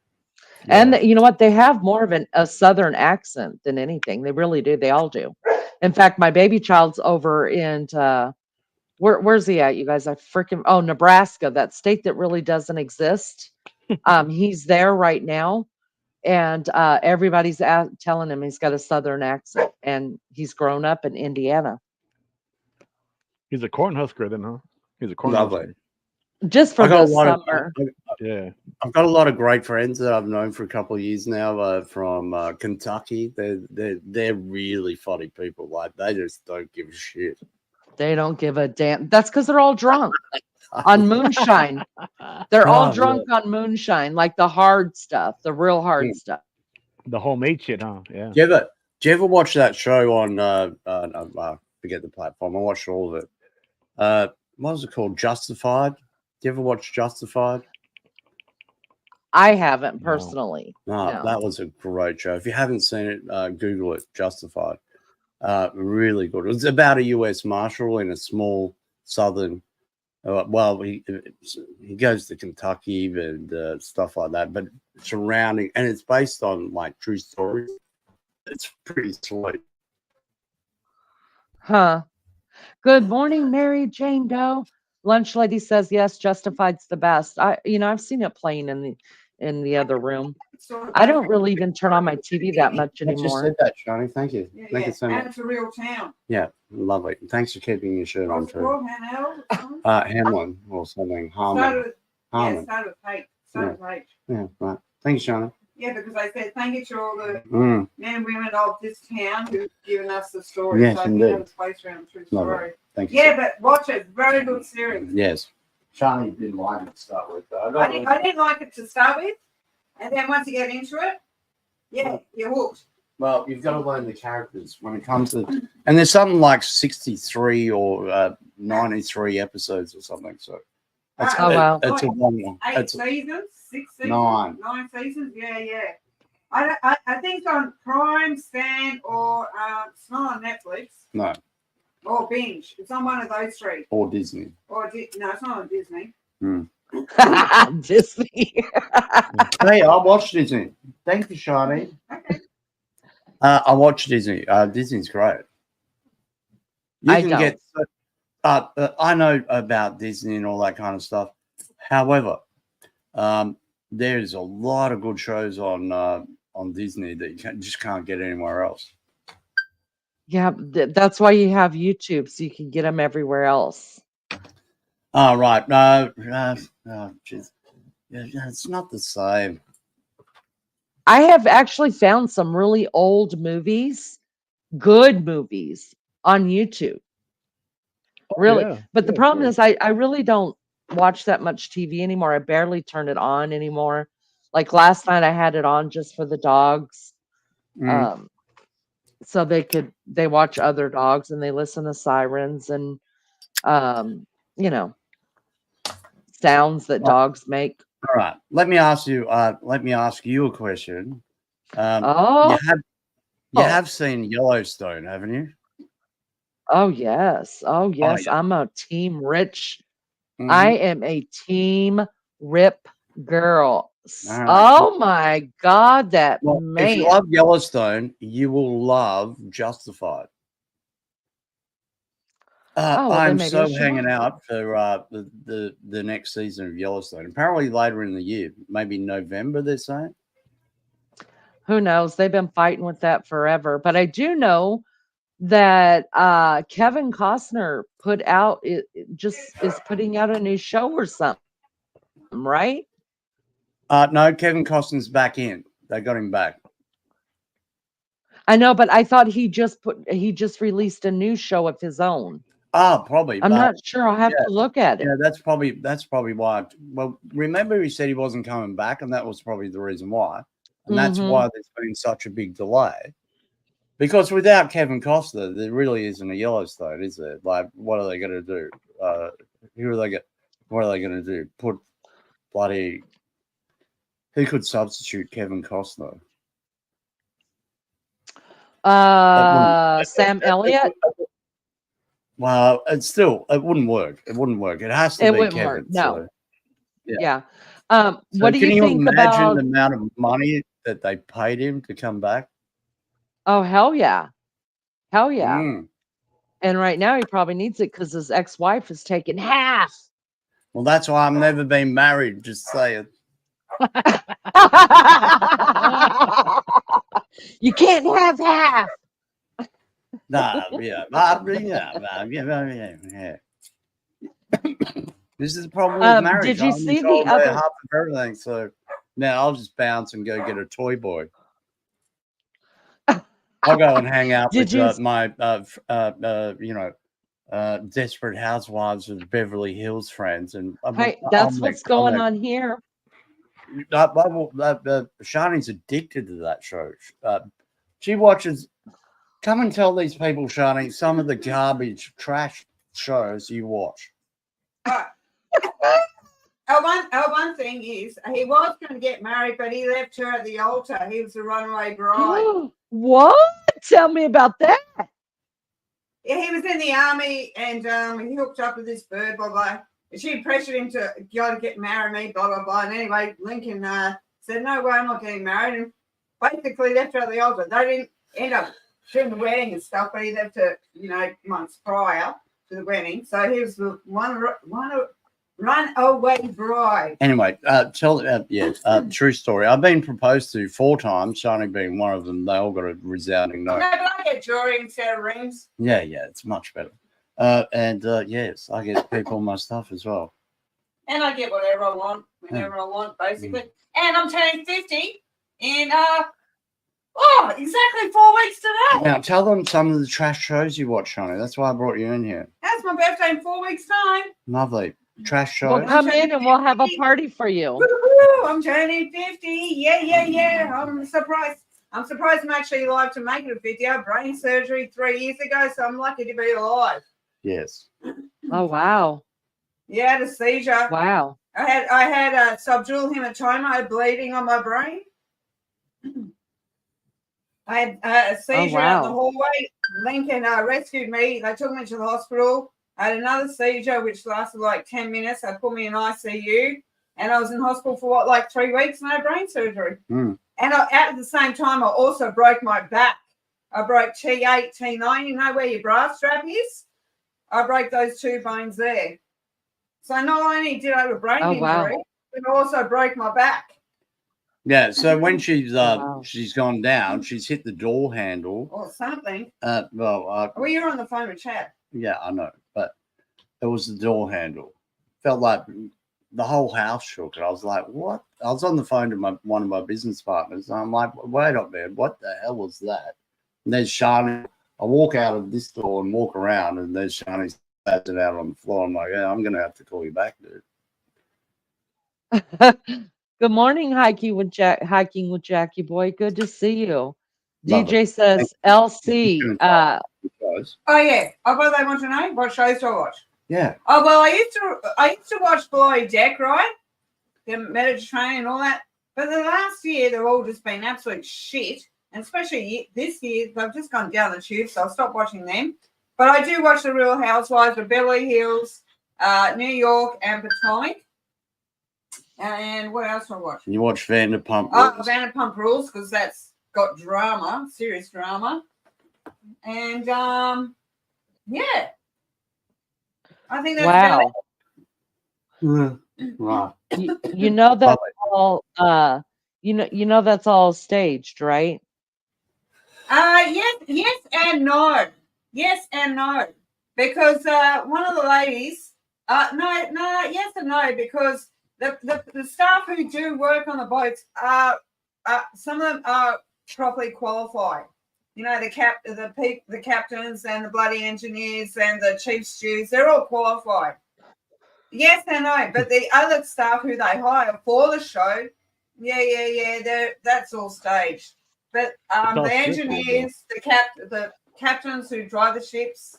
And you know what? They have more of a Southern accent than anything. They really do. They all do. In fact, my baby child's over in where's he at, you guys? Nebraska, that state that really doesn't exist. He's there right now, and everybody's telling him he's got a Southern accent, and he's grown up in Indiana. He's a Cornhusker then, huh? He's a Cornhusker. Just for the summer. Yeah. I've got a lot of great friends that I've known for a couple of years now from Kentucky. They're really funny people. Like, they just don't give a shit. They don't give a damn. That's because they're all drunk on moonshine. They're all Oh, drunk on moonshine, like the hard stuff, the real hard stuff. The homemade shit, huh? Yeah. Do you ever watch that show on forget the platform? I watched all of it. What was it called? Justified? Do you ever watch Justified? I haven't personally. No, that was a great show. If you haven't seen it, Google it. Justified. Really good. It's about a U.S. Marshal in a small southern. He goes to Kentucky and stuff like that, but surrounding, and it's based on like true stories. It's pretty sweet. Huh. Good morning, Mary Jane Doe. Lunch lady says yes, Justified's the best. I've seen it playing in the other room. I don't really even turn on my TV that much I just anymore. said that, Johnny. Thank you. Thank you so And much. it's a real town. Yeah, lovely. Thanks for keeping your shirt on What's it called? too. Hanel? Hamlin or something. Harmon. Harmon. Started with H. Started with H. Yeah, right. Thanks, Johnny. Yeah, because I said thank you to all the Mm. men and women of this town who've given us the story. Yes, so indeed. we have a space around the true Lovely. story. Thank you. Yeah, but watch it. Very good series. Yes. Johnny didn't like it to start with, though. I didn't like it to start with, and then once you get into it, yeah, you're hooked. Well, you've got to learn the characters when it comes to, and there's something like 63 or 93 episodes or something. So that's wow. It's a long one. 8 It's seasons, 6 seasons, 9. 9 seasons. Yeah. I think it's on Prime, Stan, or it's not on Netflix no, or Binge. It's on one of those three. or Disney. No, it's not on Disney. Hmm. Disney. Hey, I watched Disney. Thank you, Shani. Okay. I watched Disney. Disney's great. You I can don't. get. I know about Disney and all that kind of stuff. However, there's a lot of good shows on Disney that you just can't get anywhere else. Yeah, that's why you have YouTube, so you can get them everywhere else. Oh, right. Geez. Yeah, it's not the same. I have actually found some really old movies, good movies on YouTube. Really. yeah. But the Yeah, problem sure. is I really don't watch that much TV anymore. I barely turn it on anymore. Like last night I had it on just for the dogs. Mm. So they watch other dogs and they listen to sirens and sounds that dogs make. All right. Let me ask you a question. Oh. You have seen Yellowstone, haven't you? Oh yes. Oh yes. yeah. I'm a team Rich. Mhm. I am a team Rip girl. All right. Oh my God, that Well, if you man. love Yellowstone, you will love Justified. Oh, well, then I'm maybe I so should hanging watch out for the next season of Yellowstone. Apparently later in the year, maybe November, they're saying. Who knows? They've been fighting with that forever. But I do know that Kevin Costner is putting out a new show or something, right? No, Kevin Costner's back in. They got him back. I know, but I thought he just released a new show of his own. Probably. I'm but not sure. I'll have to look at it. Yeah, that's probably why. Well, remember he said he wasn't coming back, and that was probably the reason why. And that's why there's been such a big delay. Because without Kevin Costner, there really isn't a Yellowstone, is there? Like, what are they going to do? What are they going to do? Put bloody. Who could substitute Kevin Costner? Sam Elliott. Well, it wouldn't work. It wouldn't work. It has to be wouldn't Kevin. work. No. So, Yeah. So What do can you think imagine about? the amount of money that they paid him to come back? Oh hell yeah, hell yeah! Mm. And right now he probably needs it because his ex-wife is taking half. Well, that's why I've never been married. Just saying. You can't have half. Nah, yeah. This is the problem with marriage. Did you I'm see the told other? half of everything, so now I'll just bounce and go get a toy boy. I'll go and hang out Did with you? my Desperate Housewives of Beverly Hills Friends, and Hey, that's what's going on here. Shani's addicted to that show. She watches. Come and tell these people, Shani, some of the garbage, trash shows you watch. Our one thing is he was going to get married, but he left her at the altar. He was a runaway bride. What? Tell me about that. Yeah, he was in the army, and he hooked up with this bird, blah, blah. She pressured him to go to get married me, blah, blah, blah. And anyway, Lincoln said, no way, I'm not getting married. And basically left her at the altar. They didn't end up doing the wedding and stuff, but he left her, months prior to the wedding. So he was the one runaway bride. Anyway, true story. I've been proposed to 4 times, Shani being one of them. They all got a resounding no. No, but I get jewelry instead of rings. Yeah, it's much better. Yes, I get people my stuff as well. And I get whatever I want, whenever I want, basically. And I'm turning 50 in exactly 4 weeks today. Now tell them some of the trash shows you watch, Shani. That's why I brought you in here. That's my birthday in 4 weeks' time. Lovely. Trash shows. We'll come in and we'll have a party for you. Woo-hoo, I'm turning 50. Yeah. I'm surprised. I'm actually alive to make it at 50. I had brain surgery 3 years ago, so I'm lucky to be alive. Yes. Oh, wow. Yeah, I had a seizure. Wow. I had a subdural hematoma. I had bleeding on my brain. I had a seizure out in the hallway. Lincoln rescued me. They took me to the hospital. I had another seizure, which lasted like 10 minutes. They put me in ICU. And I was in hospital for 3 weeks and I had brain surgery. And at the same time, I also broke my back. I broke T8, T9. You know where your bra strap is? I broke those 2 bones there. So not only did I have a brain injury, but I also broke my back. Yeah, so when she's gone down, she's hit the door handle. Or something. Well, you're on the phone with Chad. Yeah, I know, but it was the door handle. Felt like the whole house shook. And I was like, what? I was on the phone to one of my business partners. And I'm like, wait up, man, what the hell was that? And there's Shani. I walk out of this door and walk around, and there's Shani standing out on the floor. I'm like, yeah, I'm going to have to call you back, dude. Good morning, hiking with Jackie boy. Good to see you. Lovely. DJ says LC. Oh yeah. Oh, well, they want to know what shows to watch. Yeah. Oh well, I used to watch Below Deck, right? The Mediterranean and all that. But the last year they've all just been absolute shit, and especially this year they've just gone down the tube. So I'll stop watching them. But I do watch the Real Housewives of Beverly Hills, New York, and Potomac. And what else do I watch? You watch Vanderpump Rules? Oh, Vanderpump Rules, because that's got drama, serious drama. And, yeah. I think that's wow. Right. You know that's all you know that's all staged, right? Yes and no. Yes and no. Because one of the ladies yes and no, because the staff who do work on the boats are some of them are properly qualified. You know, the captains and the bloody engineers and the chief stewards, they're all qualified. Yes and no, but the other staff who they hire for the show, that's all staged. But the engineers, the captains who drive the ships,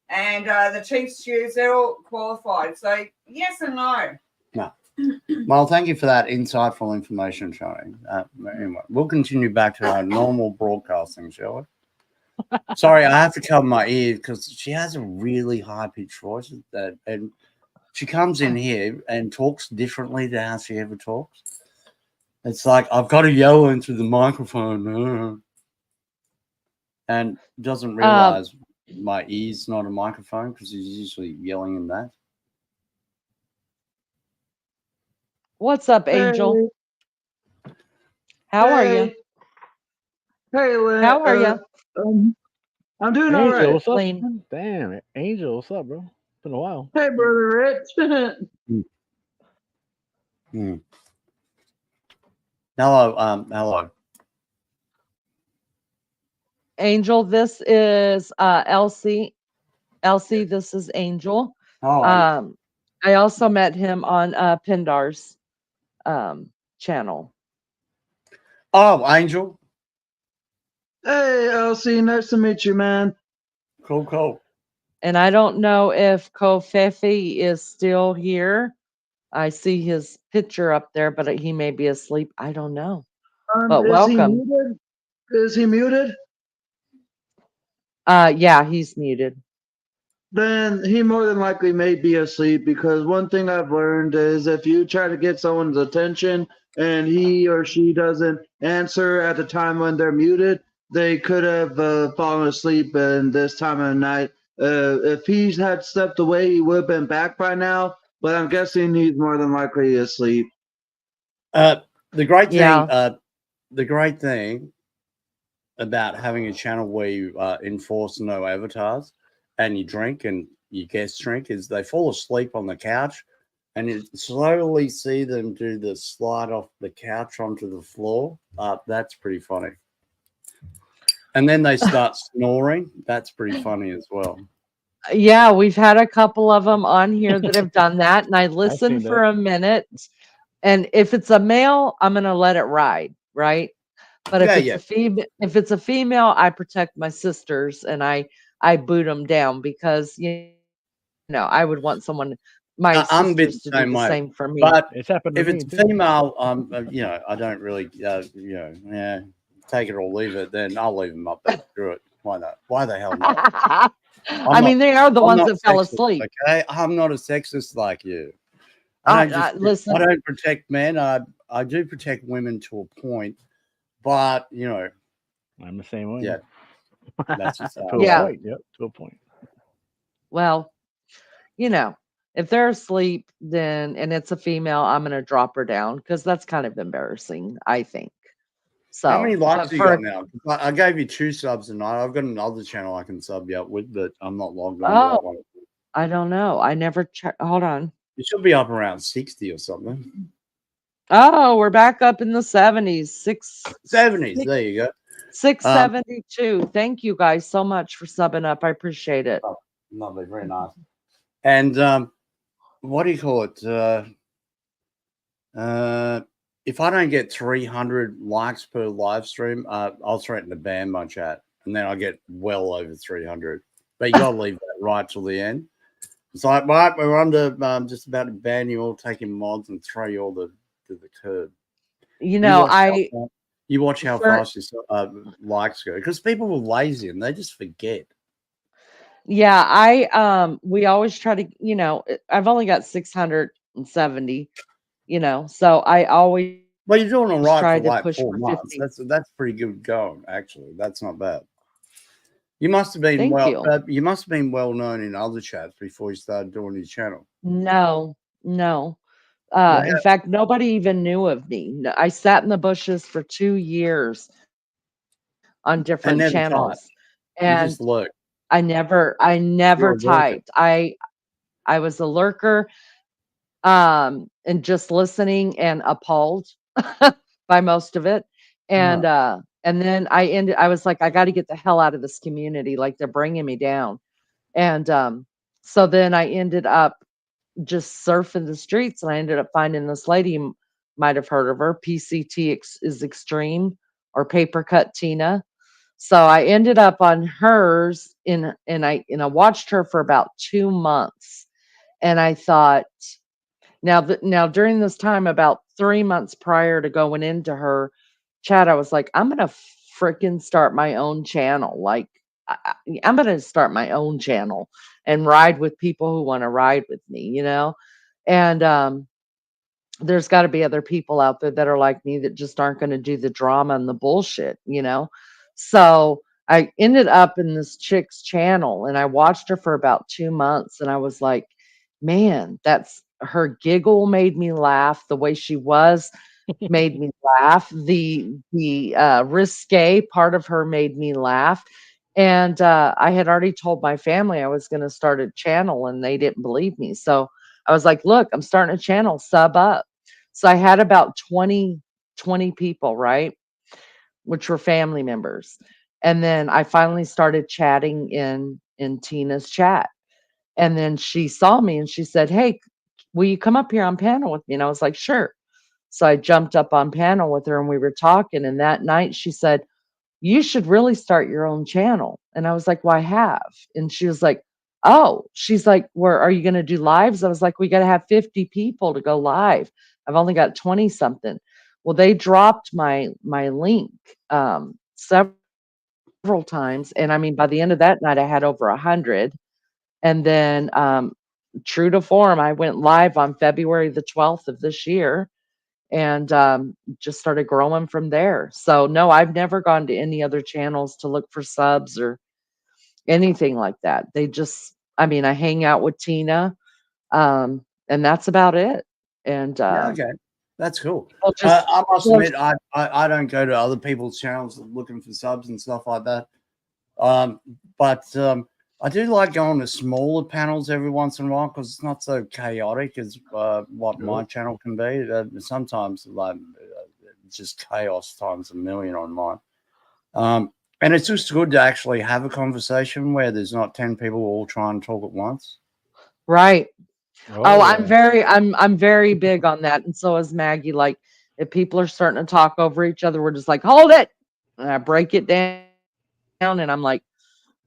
and the chief stewards, they're all qualified. So yes and no. No. Well, thank you for that insightful information, Shani. Anyway, we'll continue back to our normal broadcasting, shall we? Sorry, I have to cover my ears because she has a really high-pitched voice, and she comes in here and talks differently than how she ever talks. It's like I've got to yell into the microphone, and doesn't realize my ear's not a microphone because he's usually yelling in that. What's up, Angel? Hey. How are you? Hey, Lynn. How are you? I'm doing all Angel, right. what's up? Damn, Angel, what's up, bro? It's been a while. Hey, brother Rich. Hello. Angel, this is Elsie. Elsie, this is Angel. Hi. I also met him on Pindar's channel. Oh, Angel. Hey, Elsie, nice to meet you, man. Cool. And I don't know if Kofefi is still here. I see his picture up there, but he may be asleep. I don't know. But Is he welcome. muted? Is he muted? Yeah, he's muted. Then he more than likely may be asleep, because one thing I've learned is if you try to get someone's attention and he or she doesn't answer at the time when they're muted, they could have fallen asleep in this time of night. If he had stepped away, he would have been back by now, but I'm guessing he's more than likely asleep. The great thing, Yeah. the great thing about having a channel where you enforce no avatars and you drink and you guest drink is they fall asleep on the couch, and you slowly see them do the slide off the couch onto the floor. That's pretty funny. And then they start snoring. That's pretty funny as well. Yeah, we've had a couple of them on here that have done that, and I listen seen for that. a minute. And if it's a male, I'm gonna let it ride, right? But if Yeah. it's a female, I protect my sisters and I boot them down, because I would want my I'm a bit sisters the to do same the way. same for me. But It's happened to if me it's too. female, I don't really, take it or leave it. Then I'll leave them up there. Screw it. Why not? Why the hell not? I mean, they are the I'm ones not that fell sexist, asleep. okay, I'm not a sexist like you. I Listen, don't protect men. I do protect women to a point, but I'm the same way. yeah, that's just To how a I Yeah. roll. point. Yep, to a point. well, if they're asleep, then and it's a female, I'm gonna drop her down, because that's kind of embarrassing, I think. How many So, likes but do you got now? I gave you 2 subs tonight. I've got another channel I can sub you up with, but I'm not logged on to that one. I don't know. I never checked. Hold on. It should be up around 60 or something. Oh, we're back up in the 70s. 70s. There you go. 672. Thank you guys so much for subbing up. I appreciate it. Lovely, very nice. And what do you call it? If I don't get 300 likes per live stream, I'll threaten to ban my chat, and then I get well over 300. But you gotta leave that right till the end. It's like, right, we're under just about to ban you all, taking mods and throw you all to the curb. You watch how fast your likes go, because people were lazy and they just forget. Yeah, we always try to, I've only got 670, so I always Well, you're doing all right try for to like push 4 for months. 50. That's pretty good going, actually. That's not bad. You must have been Thank you. you must have been well known in other chats before you started doing your channel. No. In fact, nobody even knew of me. I sat in the bushes for 2 years on different never channels, typed. You and just lurked. I never You're a lurker. typed. I was a lurker, and just listening and appalled by most of it. And then I was like, I got to get the hell out of this community. Like, they're bringing me down. And so then I ended up just surfing the streets, and I ended up finding this lady. You might have heard of her. PCT is Extreme, or Paper Cut Tina. So I ended up on hers and I watched her for about 2 months, and I thought, now during this time, about 3 months prior to going into her chat, I was like, I'm gonna freaking start my own channel. Like, I'm gonna start my own channel and ride with people who want to ride with me, and there's got to be other people out there that are like me, that just aren't going to do the drama and the bullshit. So I ended up in this chick's channel, and I watched her for about 2 months, and I was like, man, that's her giggle made me laugh. The way she was made me laugh. The risque part of her made me laugh. And I had already told my family I was going to start a channel, and they didn't believe me. So I was like, look, I'm starting a channel, sub up. So I had about 20 people, right? Which were family members. And then I finally started chatting in in Tina's chat. And then she saw me and she said, "Hey, will you come up here on panel with me?" And I was like, "Sure." So I jumped up on panel with her and we were talking. And that night she said, "You should really start your own channel." And I was like, "Well, I have." And she was like, "Oh," she's like, "Where are you going to do lives?" I was like, "We got to have 50 people to go live. I've only got 20 something." Well, they dropped my link several times. And I mean, by the end of that night, I had over 100. And then, true to form, I went live on February the 12th of this year and just started growing from there. So, no, I've never gone to any other channels to look for subs or anything like that. They just, I mean, I hang out with Tina, and that's about it. And Yeah, okay, that's cool. I'll just, I must well, admit, I don't go to other people's channels looking for subs and stuff like that. But I do like going to smaller panels every once in a while because it's not so chaotic as what my channel can be. Sometimes like it's just chaos times a million on mine. And it's just good to actually have a conversation where there's not 10 people all trying to talk at once. right. Oh, Oh, yeah. I'm very big on that, and so is Maggie. Like, if people are starting to talk over each other, we're just like, "Hold it!" And I break it down, and I'm like,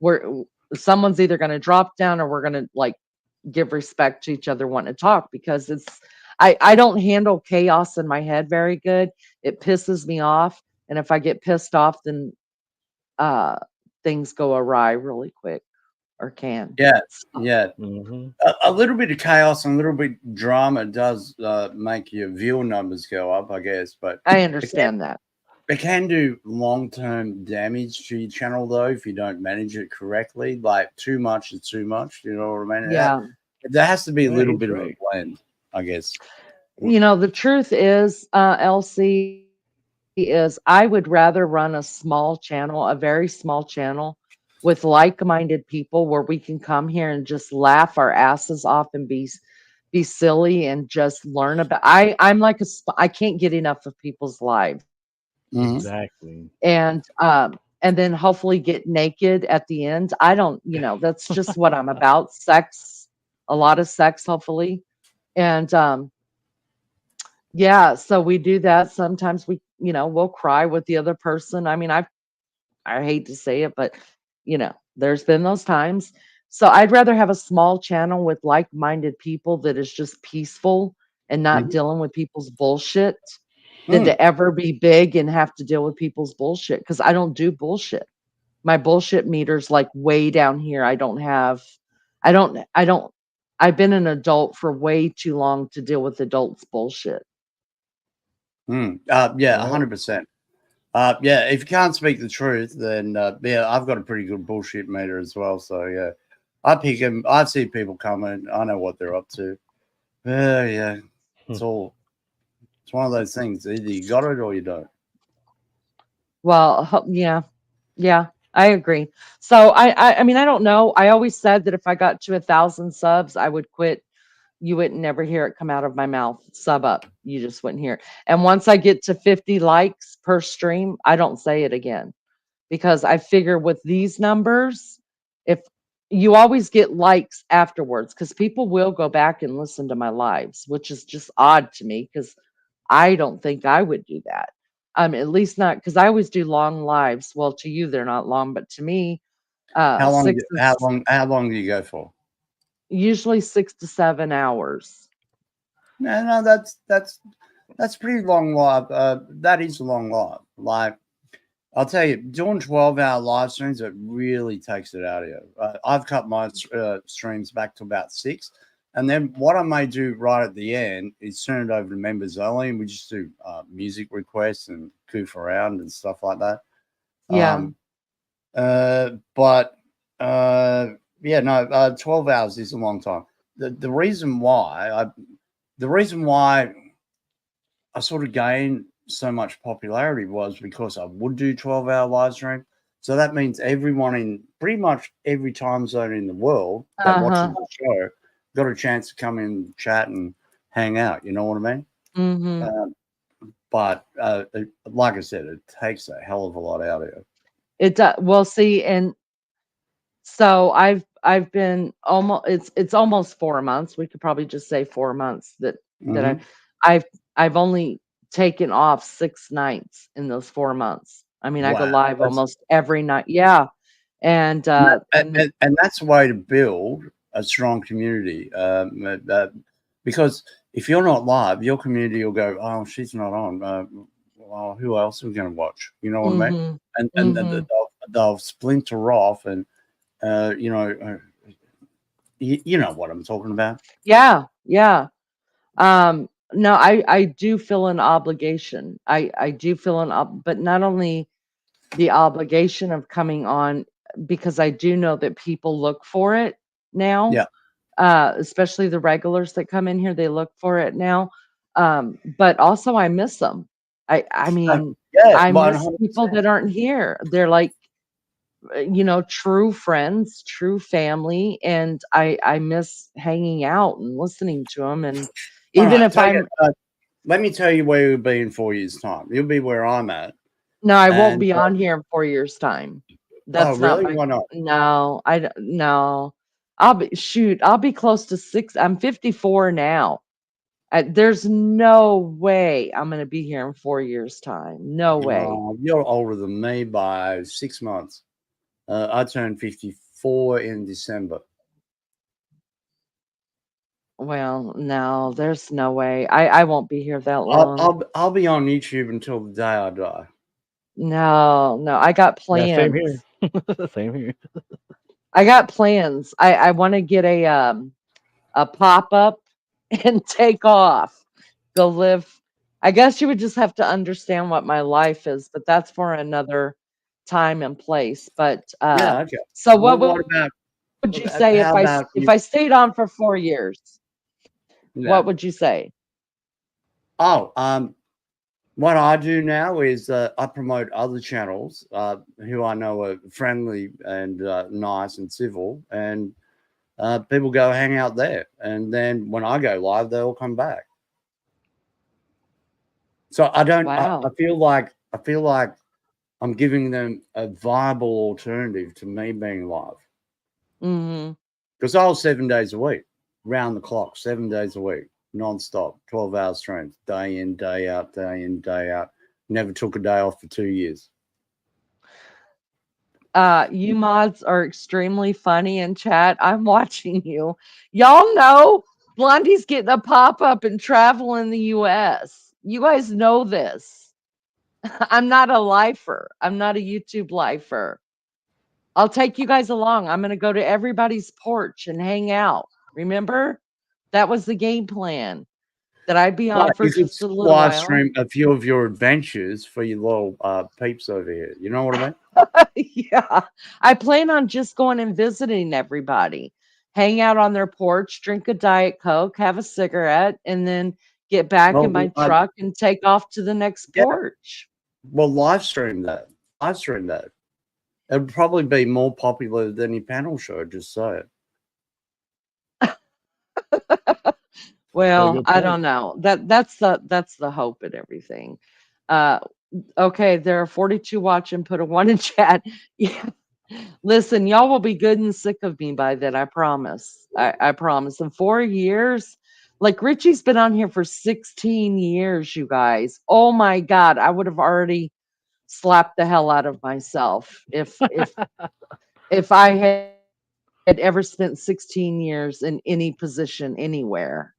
"We're someone's either going to drop down, or we're going to like give respect to each other, wanting to talk." Because I don't handle chaos in my head very good. It pisses me off, and if I get pissed off, then uh, things go awry really quick, or can. Yeah, So, yeah. A little bit of chaos and a little bit of drama does make your viewer numbers go up, I guess. But I understand that. it can do long-term damage to your channel, though, if you don't manage it correctly. Like, too much is too much. You know what I mean? Yeah. There has to be a Yeah, little he's bit of a right. blend, I guess. You know, the truth is, LC, is I would rather run a small channel, a very small channel with like-minded people where we can come here and just laugh our asses off and be silly and just learn about. I'm like I can't get enough of people's lives. Exactly. And then hopefully get naked at the end. I don't, that's just what I'm about. Sex, a lot of sex, hopefully. And yeah, so we do that. Sometimes we'll cry with the other person. I mean, I hate to say it, but there's been those times. So I'd rather have a small channel with like-minded people that is just peaceful and not dealing with people's bullshit than to ever be big and have to deal with people's bullshit. Because I don't do bullshit. My bullshit meter's like way down here. I've been an adult for way too long to deal with adults' bullshit. Yeah, Yeah. 100%. Yeah, if you can't speak the truth, then yeah, I've got a pretty good bullshit meter as well. So yeah, I pick them. I see people coming. I know what they're up to. Yeah, it's one of those things. Either you got it or you don't. Well, yeah, I agree. So I mean, I don't know. I always said that if I got to 1,000 subs, I would quit. You wouldn't never hear it come out of my mouth. Sub up. You just wouldn't hear it. And once I get to 50 likes per stream, I don't say it again. Because I figure with these numbers, if you always get likes afterwards, because people will go back and listen to my lives, which is just odd to me because I don't think I would do that. At least not because I always do long lives. Well, to you they're not long, but to me, How long? six How is long? How long do you go for? usually 6 to 7 hours. No, that's pretty long live. That is a long live. Like, I'll tell you, doing 12-hour live streams, it really takes it out of you. I've cut my streams back to about 6. And then what I may do right at the end is turn it over to members only. And we just do music requests and goof around and stuff like that. Yeah. But yeah, no, 12 hours is a long time. The reason why I sort of gained so much popularity was because I would do 12-hour live stream. So that means everyone in pretty much every time zone in the world that watches the show got a chance to come in, chat, and hang out. You know what I mean? Mm-hmm. But like I said, it takes a hell of a lot out of you. It does. Well, see, and So I've been almost it's almost 4 months. We could probably just say 4 months that Mhm. I've I've only taken off 6 nights in those 4 months. I mean, I go Wow, live that's almost every night. Yeah. And and and that's the way to build a strong community. Because if you're not live, your community will go, "Oh, she's not on. Well, who else are we going to watch?" You know what I mean? Mhm. And Mhm. they'll splinter off, and you know what I'm talking about. Yeah, yeah. No, I do feel an obligation. I do feel but not only the obligation of coming on because I do know that people look for it now. Yeah. Especially the regulars that come in here, they look for it now. But also I miss them. I mean, Yeah, I miss people 100%. that aren't here. They're like true friends, true family, and I miss hanging out and listening to them. And All even right, if I'm let me tell you where you'll be in 4 years' time. You'll be where I'm at. no, I won't And be on here in 4 years' time. oh, That's not really? my Why not? no. No. I'll be close to six. I'm 54 now. There's no way I'm going to be here in 4 years' time. No way. You're older than me by 6 months. I turned 54 in December. Well, no, there's no way. I won't be here that long. I'll be on YouTube until the day I die. No, I got Yeah, same plans. here. Same here. I got plans. I want to get a pop-up and take off. Go live. I guess you would just have to understand what my life is, but that's for another time and place. But Yeah, okay. so Well, what what about? would you say How about if you? I stayed on for 4 years? Yeah. What would you say? Oh, what I do now is I promote other channels who I know are friendly and nice and civil, and people go hang out there. And then when I go live, they all come back. So I don't. Wow. I feel like I'm giving them a viable alternative to me being live. Mm-hmm. Because I was 7 days a week, round the clock, 7 days a week, non-stop, 12-hour streams, day in, day out, day in, day out. Never took a day off for 2 years. You mods are extremely funny in chat. I'm watching you. Y'all know Blondie's getting a pop-up and travel in the US. You guys know this. I'm not a lifer. I'm not a YouTube lifer. I'll take you guys along. I'm going to go to everybody's porch and hang out. Remember? That was the game plan. That I'd be on for You could just a little live while. stream a few of your adventures for your little peeps over here. You know what I mean? Yeah. I plan on just going and visiting everybody. Hang out on their porch, drink a Diet Coke, have a cigarette, and then get back in my Well, truck and take off to the next yeah. porch. Well, live stream that. Live stream that. It'd probably be more popular than your panel show, just say it. Well, I don't know. That's the hope and everything. Uh okay, there are 42 watching, put a 1 in chat. Yeah. Listen, y'all will be good and sick of me by then, I promise. I promise. In 4 years, like Richie's been on here for 16 years, you guys. Oh my God, I would have already slapped the hell out of myself if I had ever spent 16 years in any position anywhere.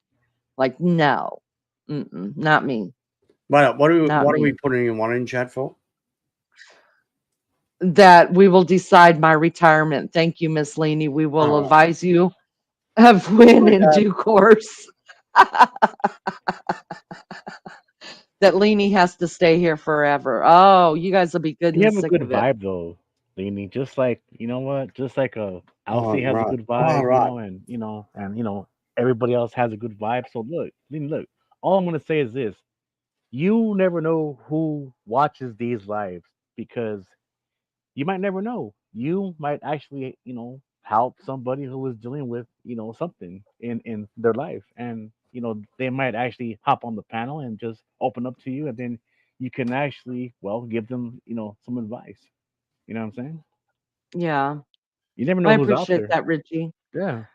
Like, no, not me. What Not are we me. putting in 1 in chat for? That we will decide my retirement. Thank you, Miss Leaney. We will advise you of when in due course. That Leaney has to stay here forever. Oh, you guys will be good You and have a sick good of it. vibe though, Leanie. Just like you know what? Just like Alfie has a Right. good Oh, vibe, right. and everybody else has a good vibe. So look, Leanie, look. All I'm gonna say is this: you never know who watches these lives because you might never know. You might actually, help somebody who is dealing with, something in their life, and they might actually hop on the panel and just open up to you, and then you can actually, well, give them, some advice. You know what I'm saying? Yeah. You never I know who's out appreciate there. that, Richie. Yeah.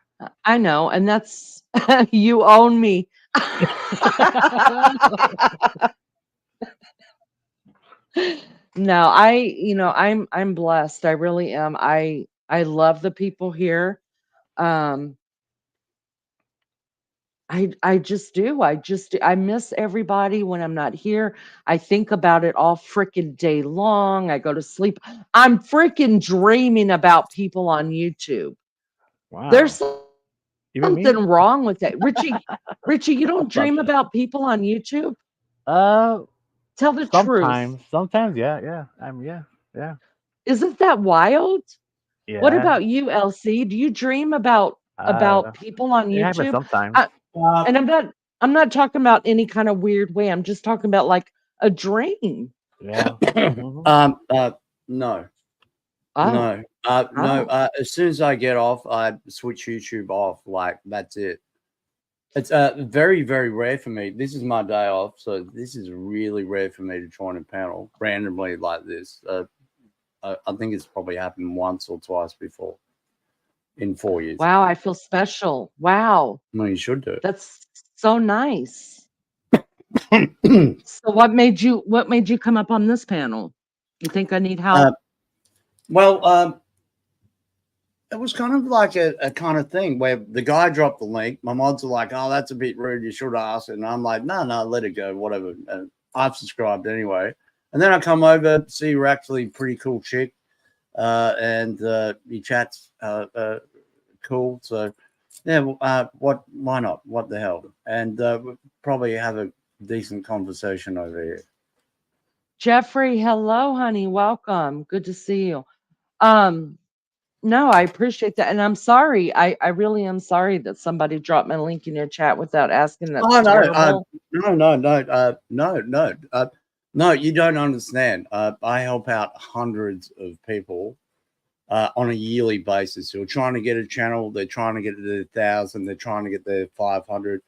I know, and that's you own me. No, I'm blessed. I really am. I love the people here. Um, I just do. I miss everybody when I'm not here. I think about it all freaking day long. I go to sleep. I'm freaking dreaming about people on YouTube. There's Wow. Even me? something wrong with that. Richie, you don't dream about people on YouTube? Uh, Tell the truth. sometimes, yeah. Yeah. Isn't that wild? What Yeah. about you, LC? Do you dream about people on It happens YouTube? sometimes. And I'm not talking about any kind of weird way. I'm just talking about like a dream. Yeah. No. Oh. No. No. Oh. As soon as I get off, I switch YouTube off. Like that's it. It's very, very rare for me. This is my day off, so this is really rare for me to join a panel randomly like this. I think it's probably happened once or twice before in 4 years. Wow, I feel special. Wow. Well, you should do it. That's so nice. So what made you come up on this panel? You think I need help? Well, it was kind of like a kind of thing where the guy dropped the link. My mods are like, "Oh, that's a bit rude. You should ask." And I'm like, "No, let it go. Whatever." I've subscribed anyway. And then I come over, see you're actually a pretty cool chick, and your chat's cool. So yeah, why not? What the hell? And we'll probably have a decent conversation over here. Jeffrey, hello, honey. Welcome. Good to see you. No, I appreciate that. And I'm sorry. I really am sorry that somebody dropped my link in your chat without asking. That's terrible. No, you don't understand. I help out hundreds of people on a yearly basis who are trying to get a channel. They're trying to get to 1,000. They're trying to get their 500.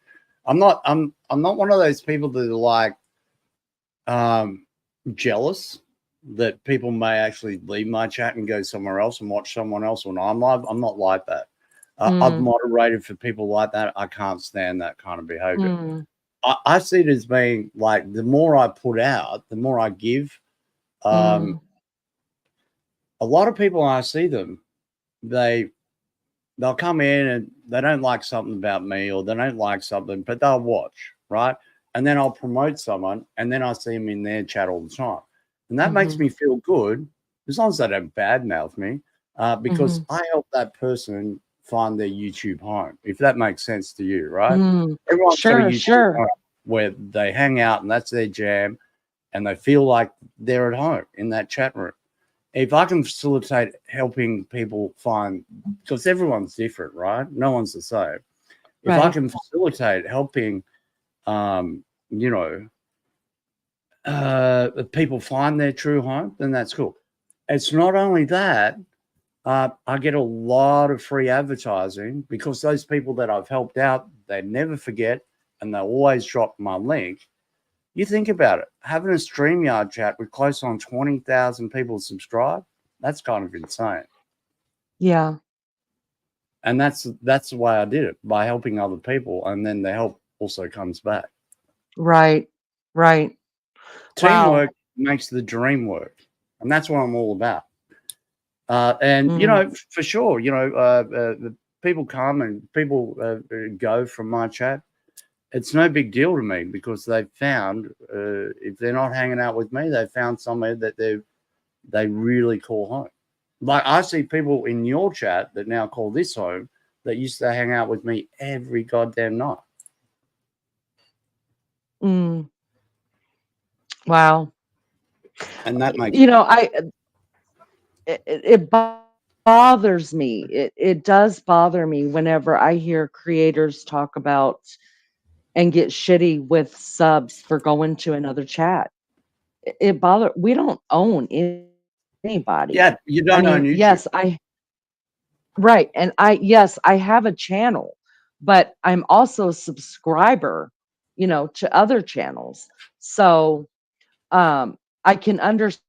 I'm not one of those people that are like jealous that people may actually leave my chat and go somewhere else and watch someone else when I'm live. I'm not like that. I've moderated for people like that. I can't stand that kind of behavior. I see it as being like the more I put out, the more I give. A lot of people, I see them, they'll come in and they don't like something about me or they don't like something, but they'll watch, right? And then I'll promote someone and then I see them in their chat all the time. And that makes me feel good as long as they don't badmouth me because I help that person find their YouTube home, if that makes sense to you, right? Everyone's got a YouTube home where they hang out and that's their jam and they feel like they're at home in that chat room. If I can facilitate helping people find, because everyone's different, right? No one's the same. If I can facilitate helping, people find their true home, then that's cool. It's not only that, I get a lot of free advertising because those people that I've helped out, they never forget and they always drop my link. You think about it, having a StreamYard chat with close on 20,000 people subscribe, that's kind of insane. Yeah. And that's the way I did it, by helping other people, and then the help also comes back. Right. Teamwork makes the dream work, and that's what I'm all about. And for sure, people come and people go from my chat. It's no big deal to me because they've found, if they're not hanging out with me, they've found somewhere that they really call home. Like I see people in your chat that now call this home that used to hang out with me every goddamn night. Wow. And that makes it bothers me. It does bother me whenever I hear creators talk about and get shitty with subs for going to another chat. We don't own anybody. Yeah, you don't own YouTube. Yes, I have a channel, but I'm also a subscriber, to other channels. So I can understand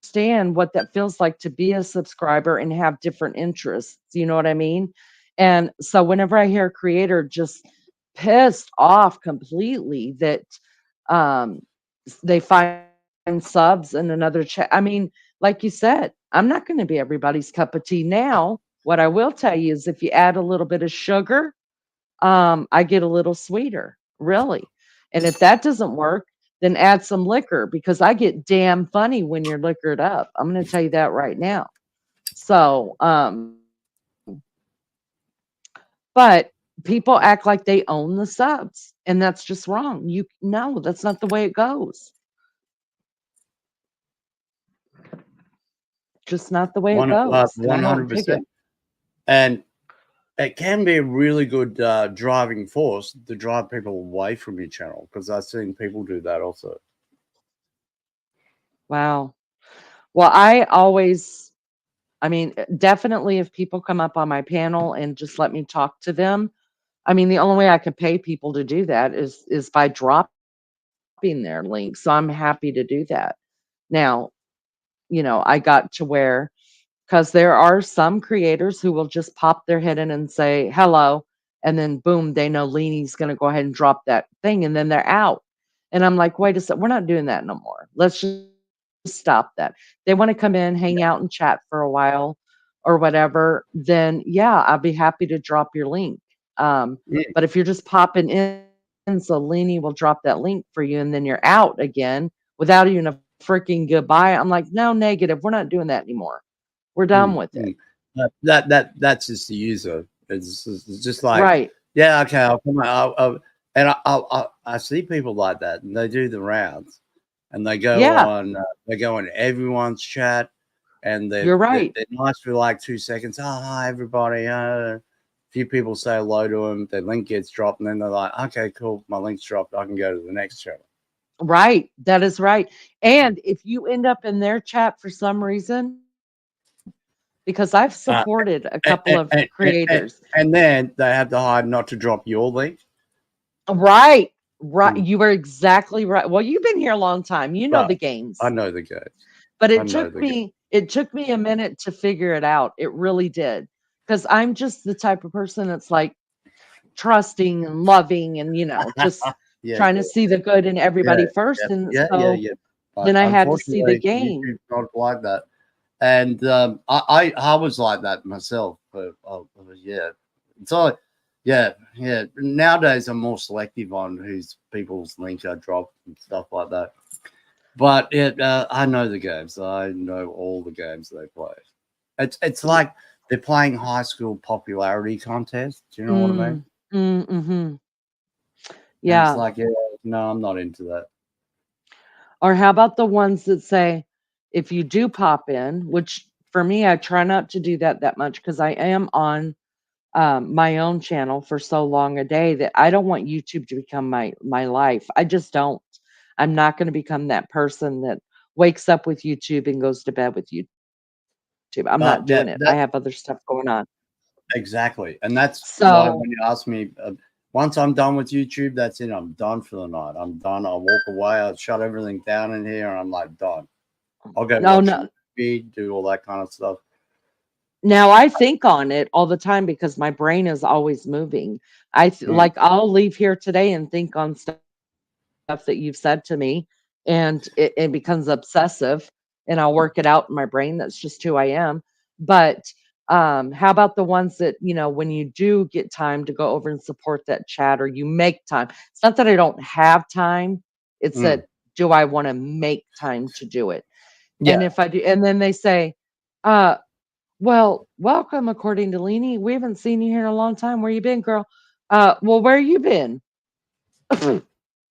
understand what that feels like to be a subscriber and have different interests. You know what I mean? And so whenever I hear a creator just pissed off completely that um, they find subs in another chat, I mean, like you said, I'm not going to be everybody's cup of tea. Now, what I will tell you is if you add a little bit of sugar, I get a little sweeter, really. And if that doesn't work, then add some liquor because I get damn funny when you're liquored up. I'm going to tell you that right now. So, but people act like they own the subs, and that's just wrong. No, that's not the way it goes. Just not the way it goes. And I don't dig it. 100%. And it can be a really good driving force to drive people away from your channel because I've seen people do that also. Wow. Well, I mean, definitely if people come up on my panel and just let me talk to them, I mean, the only way I can pay people to do that is by dropping their link. So I'm happy to do that. Now, I got to where, because there are some creators who will just pop their head in and say hello, and then boom, they know Leanie's going to go ahead and drop that thing, and then they're out. And I'm like, wait a second, we're not doing that no more. Let's just stop that. They want to come in, hang out, and chat for a while or whatever, then yeah, I'll be happy to drop your link. But if you're just popping in, so Leanie will drop that link for you, and then you're out again without even a freaking goodbye. I'm like, no, negative. We're not doing that anymore. We're done with it. That's just the user. It's just like, Right. yeah, okay, I'll come out. And I see people like that, and they do the rounds, and they go on everyone's chat, and You're right. they're nice for like 2 seconds. Oh, hi everybody. A few people say hello to them. Their link gets dropped, and then they're like, okay, cool, my link's dropped. I can go to the next channel. Right. That is right. And if you end up in their chat for some reason, because I've supported a couple of creators. And then they have to hide not to drop your link. Right. Right. You were exactly right. Well, you've been here a long time. You know the games. I know the games. But it took me a minute to figure it out. It really did. Because I'm just the type of person that's like trusting and loving and, just trying to see the good in everybody first. And so then I had to see the game. YouTube's not like that. And I was like that myself. But so nowadays I'm more selective on whose people's links I drop and stuff like that. But I know the games. I know all the games they play. It's like they're playing high school popularity contest. Do you know what I mean? Mm-hmm. Yeah. And it's like, no, I'm not into that. Or how about the ones that say, if you do pop in, which for me, I try not to do that much because I am on my own channel for so long a day that I don't want YouTube to become my life. I just don't. I'm not going to become that person that wakes up with YouTube and goes to bed with YouTube. I'm not doing it. I have other stuff going on. Exactly. And that's why when you ask me, once I'm done with YouTube, that's it. I'm done for the night. I'm done. I'll walk away. I'll shut everything down in here, and I'm like, done. I'll go watch TV, do all that kind of stuff. Now I think on it all the time because my brain is always moving. Like I'll leave here today and think on stuff that you've said to me, and it becomes obsessive, and I'll work it out in my brain. That's just who I am. But how about the ones that, when you do get time to go over and support that chat, or you make time? It's not that I don't have time. It's that, do I want to make time to do it? Yeah. And if I do, and then they say, well, welcome, according to Leanie. We haven't seen you here in a long time. Where you been, girl? Well, where you been?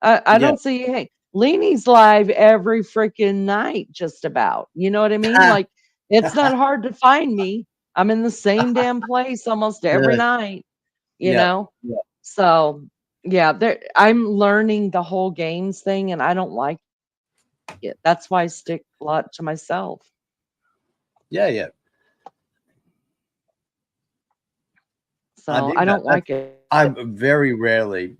I don't see you. Hey, Leanie's live every freaking night, just about. You know what I mean? Like, it's not hard to find me. I'm in the same damn place almost every night, you know? Yeah. So, yeah, I'm learning the whole games thing, and I don't like it. That's why I stick a lot to myself. Yeah. So I don't like it. I very rarely,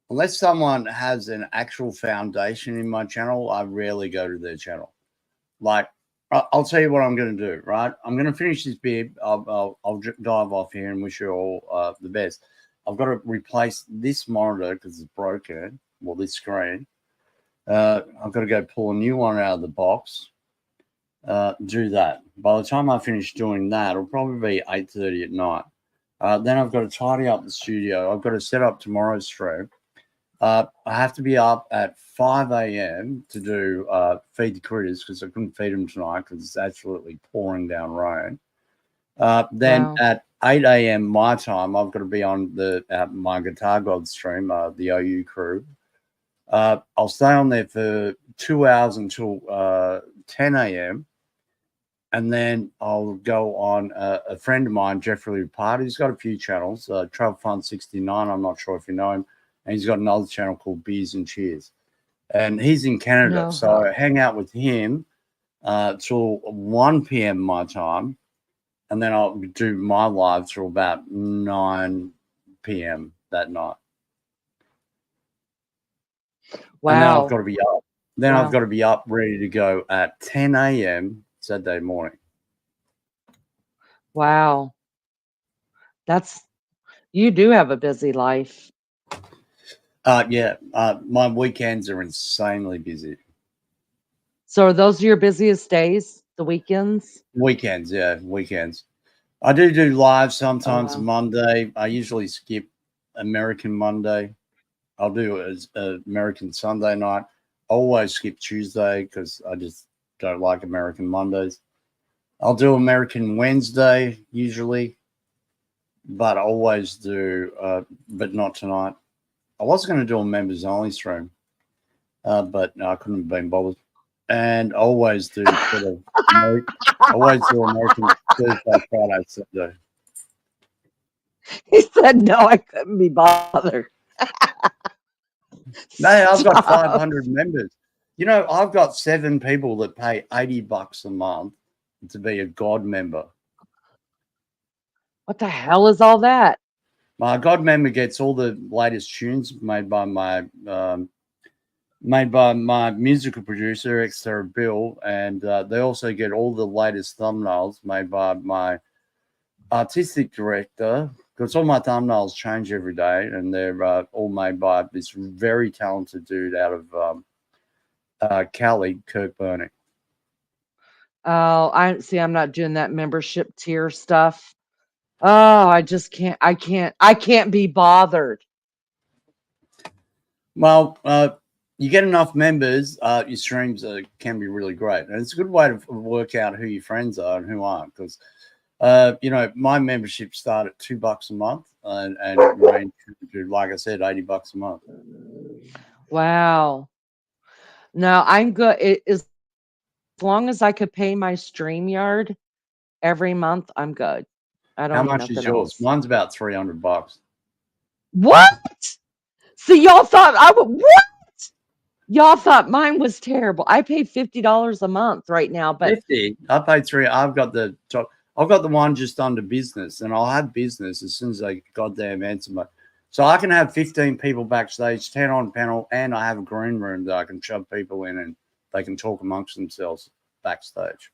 unless someone has an actual foundation in my channel, I rarely go to their channel. Like I'll tell you what I'm going to do, right? I'm going to finish this beer. I'll dive off here and wish you all the best. I've got to replace this monitor because it's broken. Well, this screen. I've got to go pull a new one out of the box. Do that. By the time I finish doing that, it'll probably be 8:30 at night. Then I've got to tidy up the studio. I've got to set up tomorrow's stream. I have to be up at 5 a.m. to do Feed the Critters because I couldn't feed them tonight because it's absolutely pouring down rain. Then at 8 a.m. my time, I've got to be on my Guitar God stream, the OU crew. I'll stay on there for 2 hours until 10 a.m. And then I'll go on a friend of mine, Jeffrey Lepard. He's got a few channels. Travel Fun 69, I'm not sure if you know him. And he's got another channel called Beers and Cheers. And he's in Canada. No. So I hang out with him till 1 p.m. my time. And then I'll do my live till about 9 p.m. that night. Wow. And then I've got to be up. Then Wow. I've got to be up ready to go at 10 a.m. Saturday morning. Wow. You do have a busy life. Yeah. My weekends are insanely busy. So are those your busiest days, the weekends? Weekends, yeah, weekends. I do live sometimes Oh, wow. Monday. I usually skip American Monday. I'll do American Sunday night. I always skip Tuesday because I just don't like American Mondays. I'll do American Wednesday usually, but I always do, but not tonight. I was going to do a members only stream, but no, I couldn't have been bothered. And I always do American Thursday, Friday, Saturday. He said, no, I couldn't be bothered. No, I've got Stop. 500 members. You know, I've got 7 people that pay $80 a month to be a God member. What the hell is all that? My God member gets all the latest tunes made by my musical producer, Xterra Bill, and they also get all the latest thumbnails made by my artistic director, because all my thumbnails change every day, and they're all made by this very talented dude out of Cali, Kirk Burney. Oh, I'm not doing that membership tier stuff. Oh, I just can't. I can't be bothered. Well, you get enough members, your streams can be really great, and it's a good way to work out who your friends are and who aren't. Because you know, my membership started at $2 a month, and range to, like I said, $80 a month. Wow. No, I'm good. As long as I could pay my StreamYard every month, I'm good. I don't How need much is nothing yours? else. Mine's about $300. What? See, y'all thought what? Y'all thought mine was terrible. I pay $50 a month right now, but 50. I paid 3. I've got the top. I've got the one just under business, and I'll have business as soon as they goddamn answer my. So I can have 15 people backstage, 10 on panel, and I have a green room that I can shove people in, and they can talk amongst themselves backstage.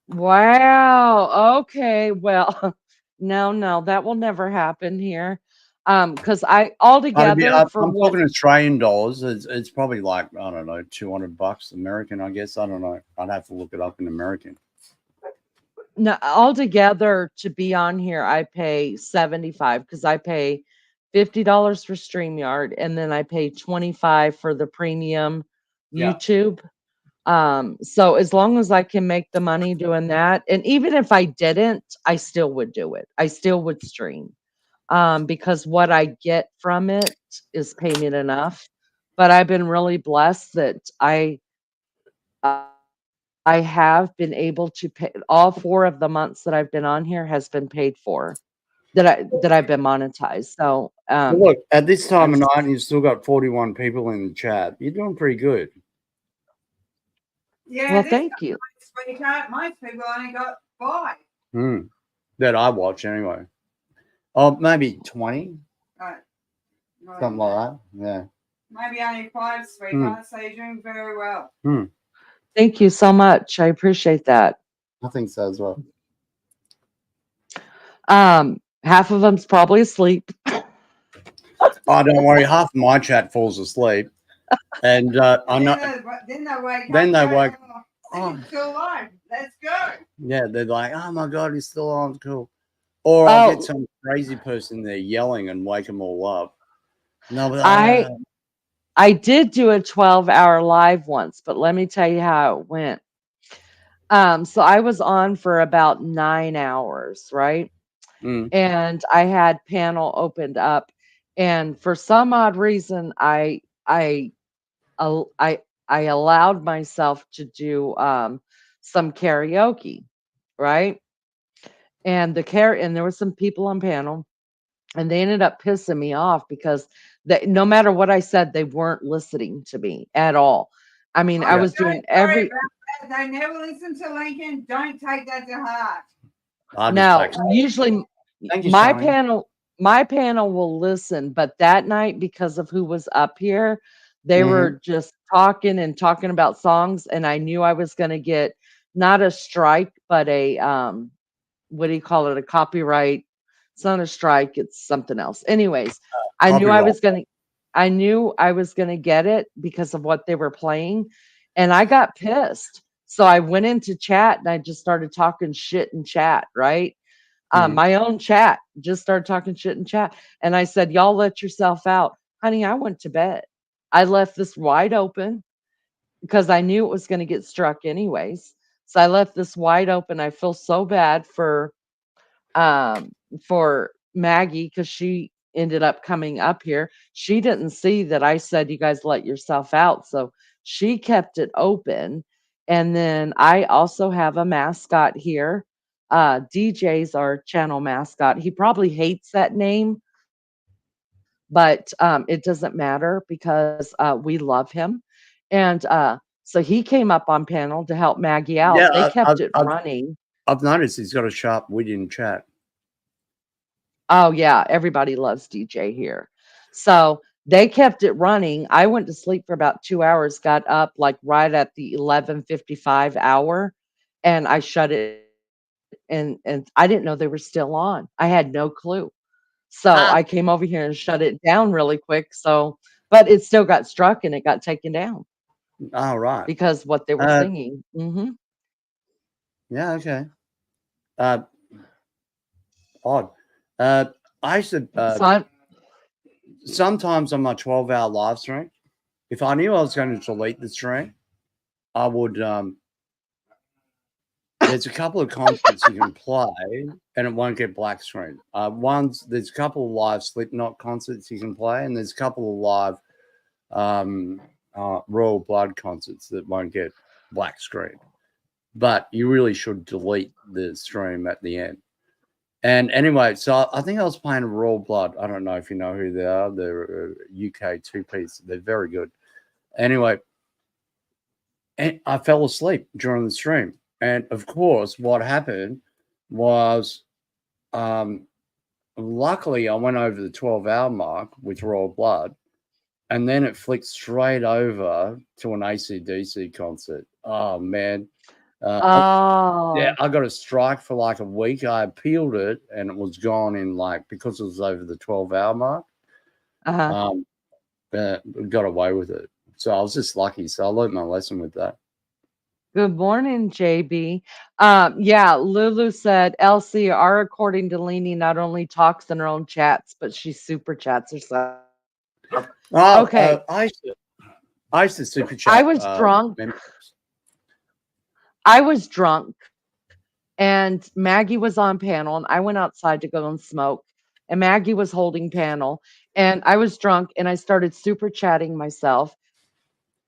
wow. Okay. Well, no, that will never happen here. Because altogether for I'm what talking Australian dollars. It's probably like, I don't know, $200 American, I guess. I don't know. I'd have to look it up in American. no, altogether to be on here, I pay $75 because I pay $50 for StreamYard, and then I pay $25 for the premium Yeah. YouTube. So as long as I can make the money doing that, and even if I didn't, I still would do it. I still would stream. Because what I get from it is payment enough. But I've been really blessed that I have been able to pay all 4 of the months that I've been on here has been paid for, that I've been monetized. So Well, look, at this time of night, you've still got 41 people in the chat. You're doing pretty good. Yeah, well, this thank you. sweetheart, most people only got 5. That I watch anyway. Oh, maybe 20, Right. something like that. Yeah. Maybe only 5, sweetheart. So you're doing very well. Thank you so much. I appreciate that. I think so as well. Half of them's probably asleep. Oh, don't worry. Half of my chat falls asleep, and I know. Then they wake Then up. they Go, wake. oh, he's still alive. Let's go. Yeah, they're like, "Oh my god, he's still on." Cool. Or I'll get Oh, some crazy person there yelling and wake them all up. No, but I did do a 12-hour live once, but let me tell you how it went. So I was on for about 9 hours, right? And I had panel opened up, and for some odd reason, al- I I allowed myself to do some karaoke, right? And there were some people on panel, and they ended up pissing me off because no matter what I said, they weren't listening to me at all. I mean, I Oh, was don't doing worry every about that. They never listen to Lincoln. Don't take that to heart. no, usually Thank you, my Sonny. panel will listen, but that night because of who was up here, they were just talking and talking about songs, and I knew I was going to get not a strike, but a what do you call it? A copyright. It's not a strike, it's something else. Anyways, I knew I Copyright. was going to I knew I was going to get it because of what they were playing, and I got pissed. So I went into chat and I just started talking shit in chat, right? My own chat, just started talking shit in chat. And I said, y'all let yourself out. Honey, I went to bed. I left this wide open because I knew it was going to get struck anyways. So I left this wide open. I feel so bad um for Maggie because she ended up coming up here. She didn't see that I said you guys let yourself out. So she kept it open. And then I also have a mascot here. DJ's our channel mascot. He probably hates that name, but it doesn't matter because we love him. And so he came up on panel to help Maggie out. They kept it running. I've noticed he's got a sharp wit in chat. Oh yeah, everybody loves DJ here. So they kept it running. I went to sleep for about 2 hours, got up like right at the 11:55 hour, and I shut it and I didn't know they were still on. I had no clue. So I came over here and shut it down really quick. So but it still got struck and it got taken down All right. because what they were singing. Yeah, okay. Odd. I used to sometimes on my 12-hour live stream, if I knew I was going to delete the stream, I would there's a couple of concerts you can play and it won't get black screen. There's a couple of live Slipknot concerts you can play, and there's a couple of live Royal Blood concerts that won't get black screen. But you really should delete the stream at the end. And anyway, so I think I was playing Royal Blood. I don't know if you know who they are. They're a UK two-piece. They're very good. Anyway, and I fell asleep during the stream. And of course, what happened was, luckily, I went over the 12-hour mark with Royal Blood, and then it flicked straight over to an AC/DC concert. Oh man! Yeah, I got a strike for like a week. I appealed it, and it was gone in like because it was over the 12-hour mark. Got away with it. So I was just lucky. So I learned my lesson with that. Good morning, JB. Yeah, Lulu said Elsie are according to Leanie not only talks in her own chats, but she super chats herself. Okay. I used to super chat. I was drunk. I was drunk, and Maggie was on panel, and I went outside to go and smoke, and Maggie was holding panel, and I was drunk, and I started super chatting myself.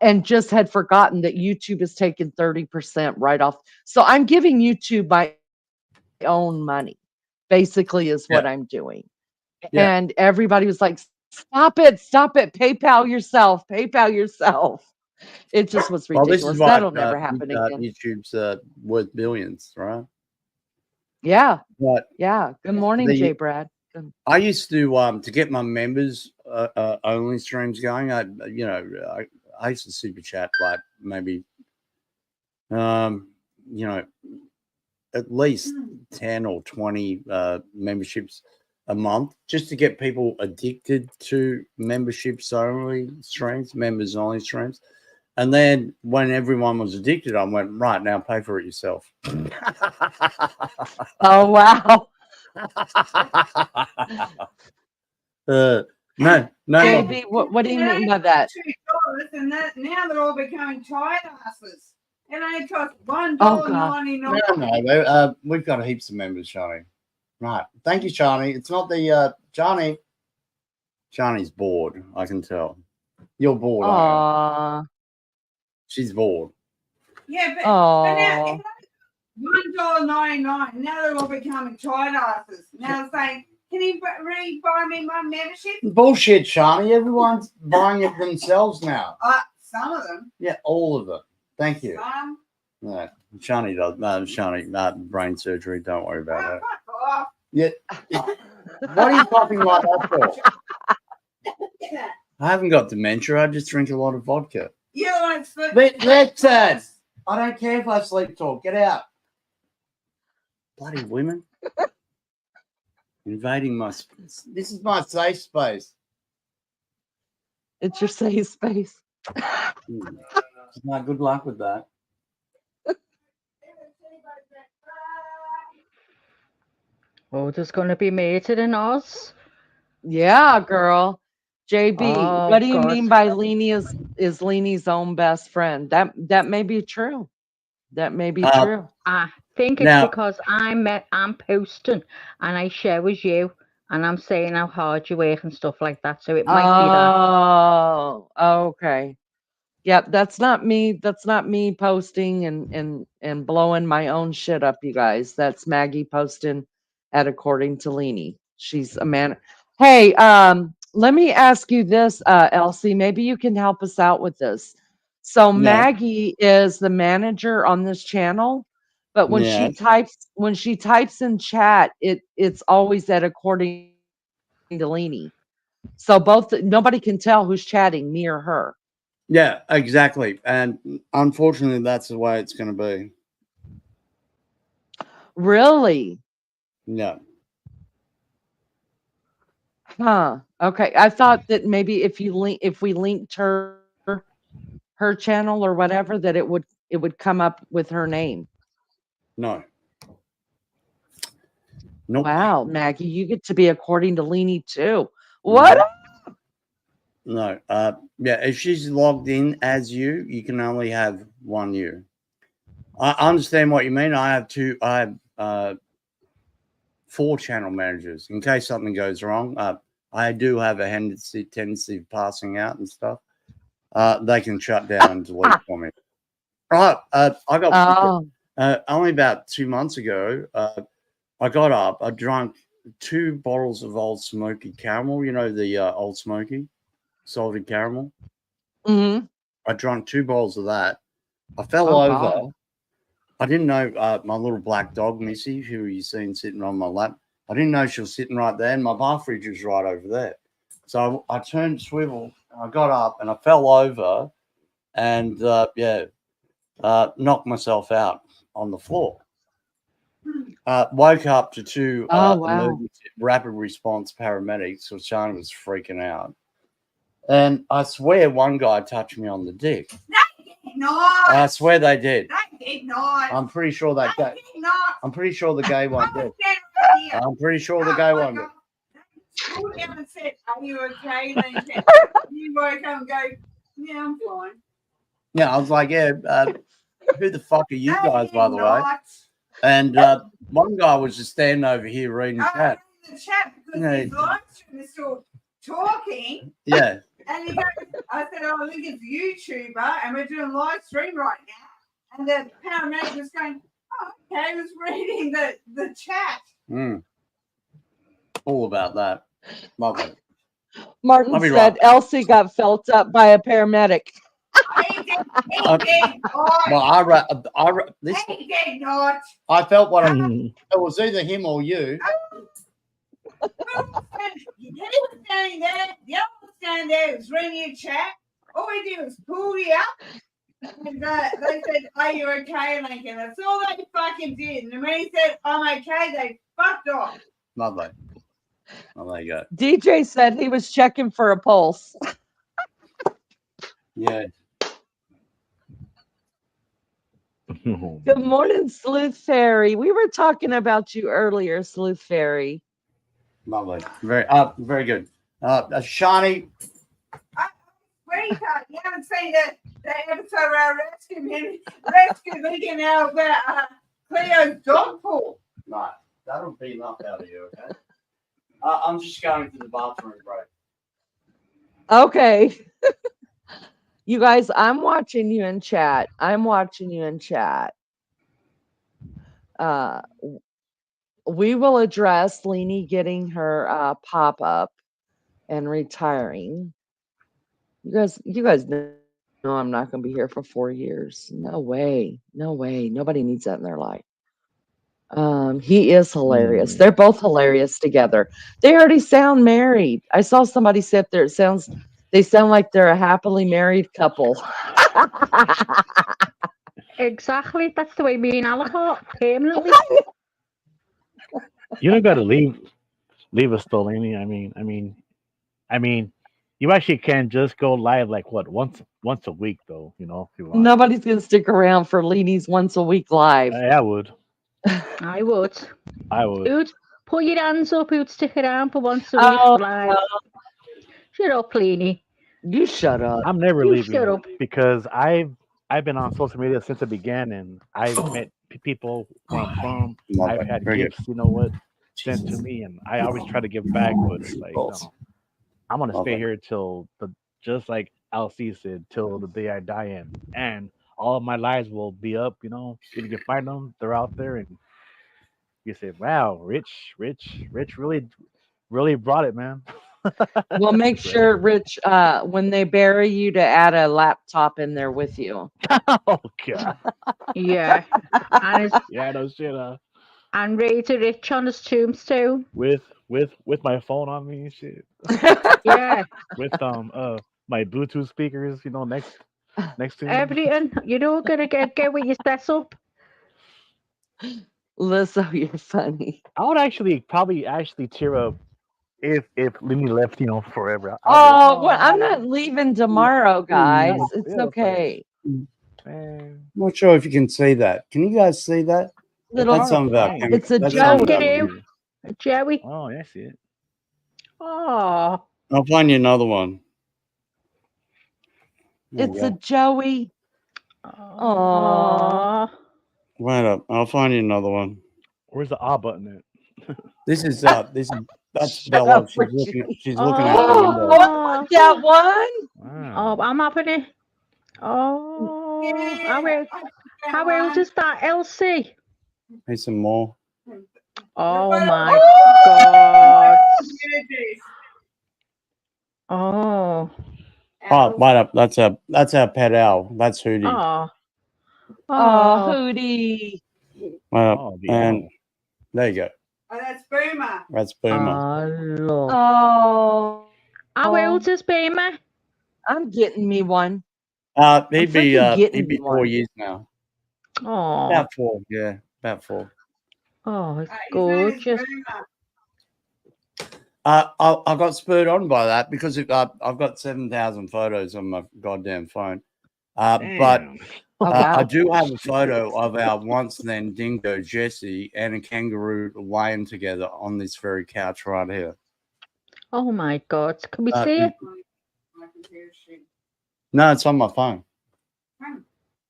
And just had forgotten that YouTube is taking 30% right off. So I'm giving YouTube my own money, basically, is what I'm doing. Yeah. And everybody was like, stop it, PayPal yourself. It just was Well, this is ridiculous. why That'll never happen again. YouTube's worth billions, right? Yeah. But yeah. Good morning, Jay Brad. I used to get my members only streams going. I used to super chat like maybe at least 10 or 20 memberships a month just to get people addicted to memberships only streams, members only streams. And then when everyone was addicted, I went, right, now pay for it yourself. Oh, wow. No. JB, what do you mean by that? $2, and now they're all becoming tight asses. It only costs Oh, God. $1.99. No, we've got heaps of members, Shani. Right. Thank you, Shani. It's not the Johnny. Shani's bored, I can tell. You're bored, aren't you? She's bored. Yeah, but now $1.99. Now they're all becoming tight asses. Now they're saying, can you buy me my membership? Bullshit, Shani. Everyone's buying it themselves now. Some of them. Yeah, all of them. Thank you. Some. No, Shani does. Shani, brain surgery. Don't worry about that. Fuck off. Yeah. What are you talking like that for? I haven't got dementia. I just drink a lot of vodka. You don't sleep. Listen, I don't care if I sleep talk. Get out. Bloody women. Invading my space. This is my safe space. It's your safe space. Good luck with that. Oh, there's going to be mated in Oz. Yeah, girl. JB, Oh, what do you God. mean by Leanie is Leanie's own best friend? That may be true. That may be true. I think it's because I'm posting and I share with you and I'm saying how hard you work and stuff like that. So it might be that. Oh, okay. Yep, that's not me. That's not me posting and blowing my own shit up, you guys. That's Maggie posting at According to Leanie. She's a man. Hey, let me ask you this, Elsie. Maybe you can help us out with this. So Maggie is the manager on this channel, but when she types in chat, it's always at According to Leanie. So nobody can tell who's chatting, me or her. Yeah, exactly. And unfortunately, that's the way it's going to be. Really? No. Huh. Okay. I thought that maybe if we linked her channel or whatever, that it would come up with her name. No. Nope. Wow, Maggie, you get to be According to Leanie too. What? No. Yeah, if she's logged in as you can only have one you. I understand what you mean. I have 4 channel managers in case something goes wrong. I do have a tendency of passing out and stuff. They can shut down and delete for me. I got only about 2 months ago. I got up. I drank 2 bottles of Old Smoky caramel. You know the Old Smoky salted caramel. Mm-hmm. I drank 2 bottles of that. I fell over. God. I didn't know my little black dog Missy, who you seen sitting on my lap. I didn't know she was sitting right there, and my bar fridge was right over there. So I turned swivel. I got up and I fell over, and knocked myself out on the floor. Woke up to 2 emergency rapid response paramedics, so Shana was freaking out. And I swear one guy touched me on the dick. I swear they did. I'm pretty sure that guy. I'm pretty sure the gay one did. I'm pretty sure the gay one did. Called down and said, "Are you okay?" And you woke up and go, "Yeah, I'm fine." Yeah, I was like, "Yeah, who the fuck are you guys, by the way?" And one guy was just standing over here reading chat. The chat because his live stream is still talking. Yeah. And he goes, I said, "Oh, I think it's YouTuber, and we're doing live stream right now." And the paramedic was going, "Oh, okay," he was reading the chat. All about that. Love it. Martin said Elsie got felt up by a paramedic. He did not. He did not. I felt it was either him or you. He was standing there. The other was standing there. He was reading your chat. All he did was pull you up. And they said, "Are you okay, Lincoln?" That's all they fucking did. And when he said, "I'm okay," they fucked off. Lovely. Well, there you go. DJ said he was checking for a pulse. Yeah. Good morning, Sleuth Fairy. We were talking about you earlier, Sleuth Fairy. Lovely. Very good. Shani. Sweetheart, you haven't seen that episode where I rescued Lincoln out of Cleo's dog pool. No, that'll be enough out of you, okay? I'm just going to the bathroom break. Okay. You guys, I'm watching you in chat. We will address Leanie getting her pop-up and retiring. You guys know I'm not going to be here for 4 years. No way. Nobody needs that in their life. He is hilarious. They're both hilarious together. They already sound married. I saw somebody sit there. They sound like they're a happily married couple. Exactly. That's the way me and Alec are permanently. You don't gotta leave us though, Laney. I mean, you actually can just go live like what once a week though. You know, if you want. Nobody's gonna stick around for Leanie's once a week live. I would. I would. Who'd put your hands up? Who'd stick around for once a week live? Shut up, Leanie. You shut up. I'm never You leaving shut up. because I've been on social media since it began, and I've met people where I'm from. I've had gifts, sent to me, and I always try to give back. But it's like, no, I'm gonna stay here till just like LC said, till the day I die in, and all of my lives will be up. You can find them. They're out there, and you say, "Wow, Rich really brought it, man." We'll make sure, Rich, when they bury you, to add a laptop in there with you. Oh God. Yeah. And yeah, no shit. And Raider Rich on his tombstone. With my phone on me and shit. Yeah. With my Bluetooth speakers, next to me. Everything. Gonna get with your set up. Lizzo, you're funny. I would probably tear up if Lemmy left, forever. Well, I'm not leaving tomorrow, guys. It's okay. I'm not sure if you can see that. Can you guys see that? That's some of our it's a Joey. Oh, I see it. Oh. I'll find you another one. It's a Joey. Oh. Wait up. I'll find you another one. Where's the R button at? That's Bella. She's looking out the window. Oh, I want that one. Oh, I'm having it. Oh, how old is that, Elsie? Need some more. Oh my God. Oh. Oh, wait up. That's our pet owl. That's Hootie. Oh, Hootie. Wait up. And there you go. Oh, that's Boomer. That's Boomer. Oh. How old is Boomer? I'm getting me one. He'd be 4 years now. Oh. About 4, yeah. About 4. Oh, it's gorgeous. I got spurred on by that because I've got 7,000 photos on my goddamn phone. But I do have a photo of our once then dingo Jesse and a kangaroo laying together on this very couch right here. Oh my God! Can we see it? No, it's on my phone.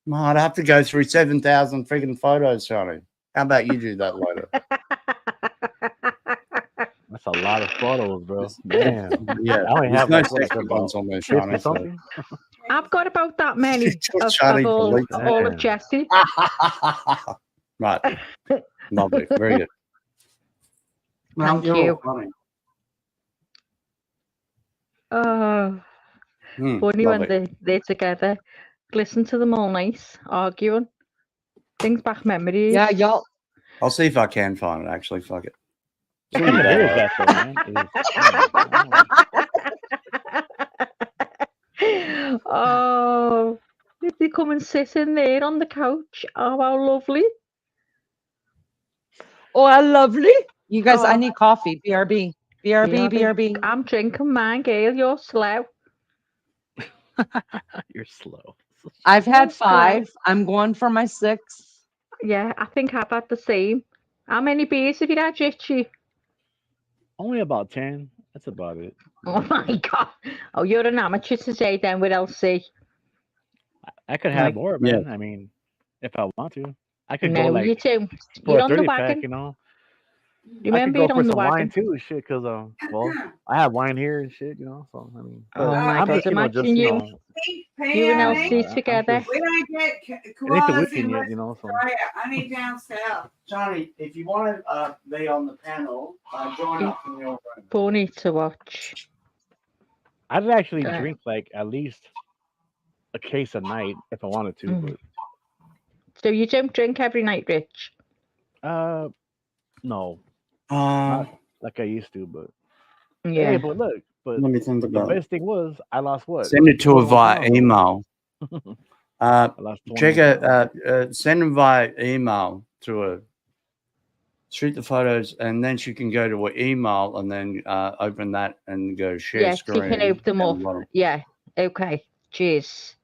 No, I'd have to go through 7,000 freaking photos, Johnny. How about you do that later? That's a lot of photos, bro. Man, yeah, I only have no like second ones on there, Johnny. So. I've got about that many of all of Jesse. Right. Lovely. Very good. Thank you. Funny when they're together. Listen to them all nice, arguing. Brings back memories. Yeah, y'all. I'll see if I can find it, actually. Fuck it. Oh, they come and sit in there on the couch. Oh, how lovely. Oh, how lovely. You guys, I Oh. need coffee. BRB. BRB, BRB. I'm drinking mine, Gail. You're slow. You're slow. I've had I'm slow. 5. I'm going for my 6th. Yeah, I think I've had the same. How many beers have you had, Richie? Only about 10. That's about it. Oh my God. Oh, you're an amateur today then with LC. I could have more, man. I mean, if I want to. I could go No, like you don't. for You're a on the 30 wagon. pack, you know. You I could remember go you're for on the some wine wagon. too, shit. Cause well, I have wine here and shit, you know. So I mean, Oh but my I'm God, just, you know, just imagine you you, know, you and I don't know, LC together. just, We don't get it ain't the koalas weekend in yet, West you know. So Australia, only down south. Johnny, if you want to be on the panel, join up in your room. Funny to watch. I'd actually drink like at least a case a night if I wanted to, but So you don't drink every night, Rich? no, not like I used to. But Yeah. hey, but look, but Let me think the about it. best thing was I lost what? Send it to her 21 via pounds, though. email. I lost 21 Check it. pounds. Send them via email to her. Shoot the photos, and then she can go to her email and then open that and go share Yeah, screen. you can open them and up. Yeah. Okay. Cheers.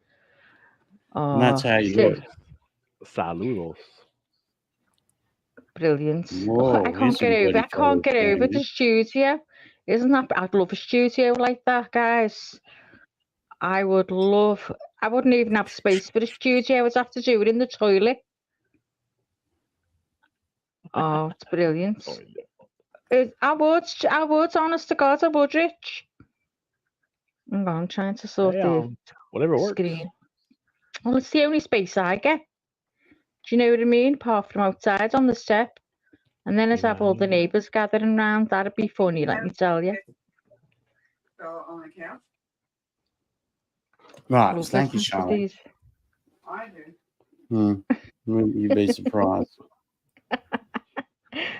And that's how you do it. Saludos. Brilliant. Whoa, I here's can't some get over. bloody I can't get photos, over Andy. the studio. Isn't that? I'd love a studio like that, guys. I would love. I wouldn't even have space for a studio. I would have to do it in the toilet. Oh, it's brilliant. I would, honest to God, I would, Rich. Hang on, I'm trying to sort the Whatever works. screen. Well, it's the only space I get. Do you know what I mean? Apart from outside on the step. And then I'd have all the neighbours gathering round. That'd be funny, let me tell you. Go on the couch. Right, Love thank you, listening to Charlotte. these. I do. You'd be surprised.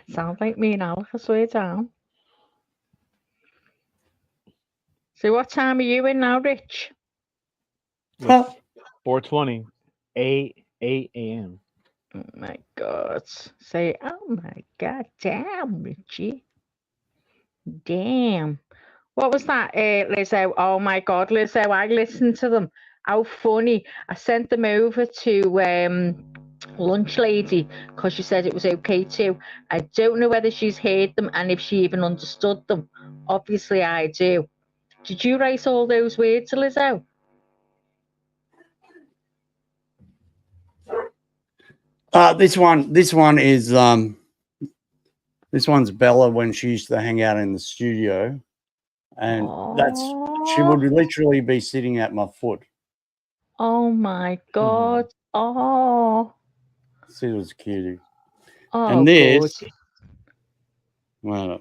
Sounds like me and Alf, I swear down. So what time are you in now, Rich? 4:20, 8 a.m. Oh my God. Say, oh my God, damn, Richie. Damn. What was that, Lizzo? Oh my God, Lizzo, I listened to them. How funny. I sent them over to Lunch Lady because she said it was okay too. I don't know whether she's heard them and if she even understood them. Obviously, I do. Did you write all those words, Lizzo? This one is this one's Bella when she used to hang out in the studio, and she would literally be sitting at my foot. Oh my God. Oh. She was cutie. Oh, And this, good. well,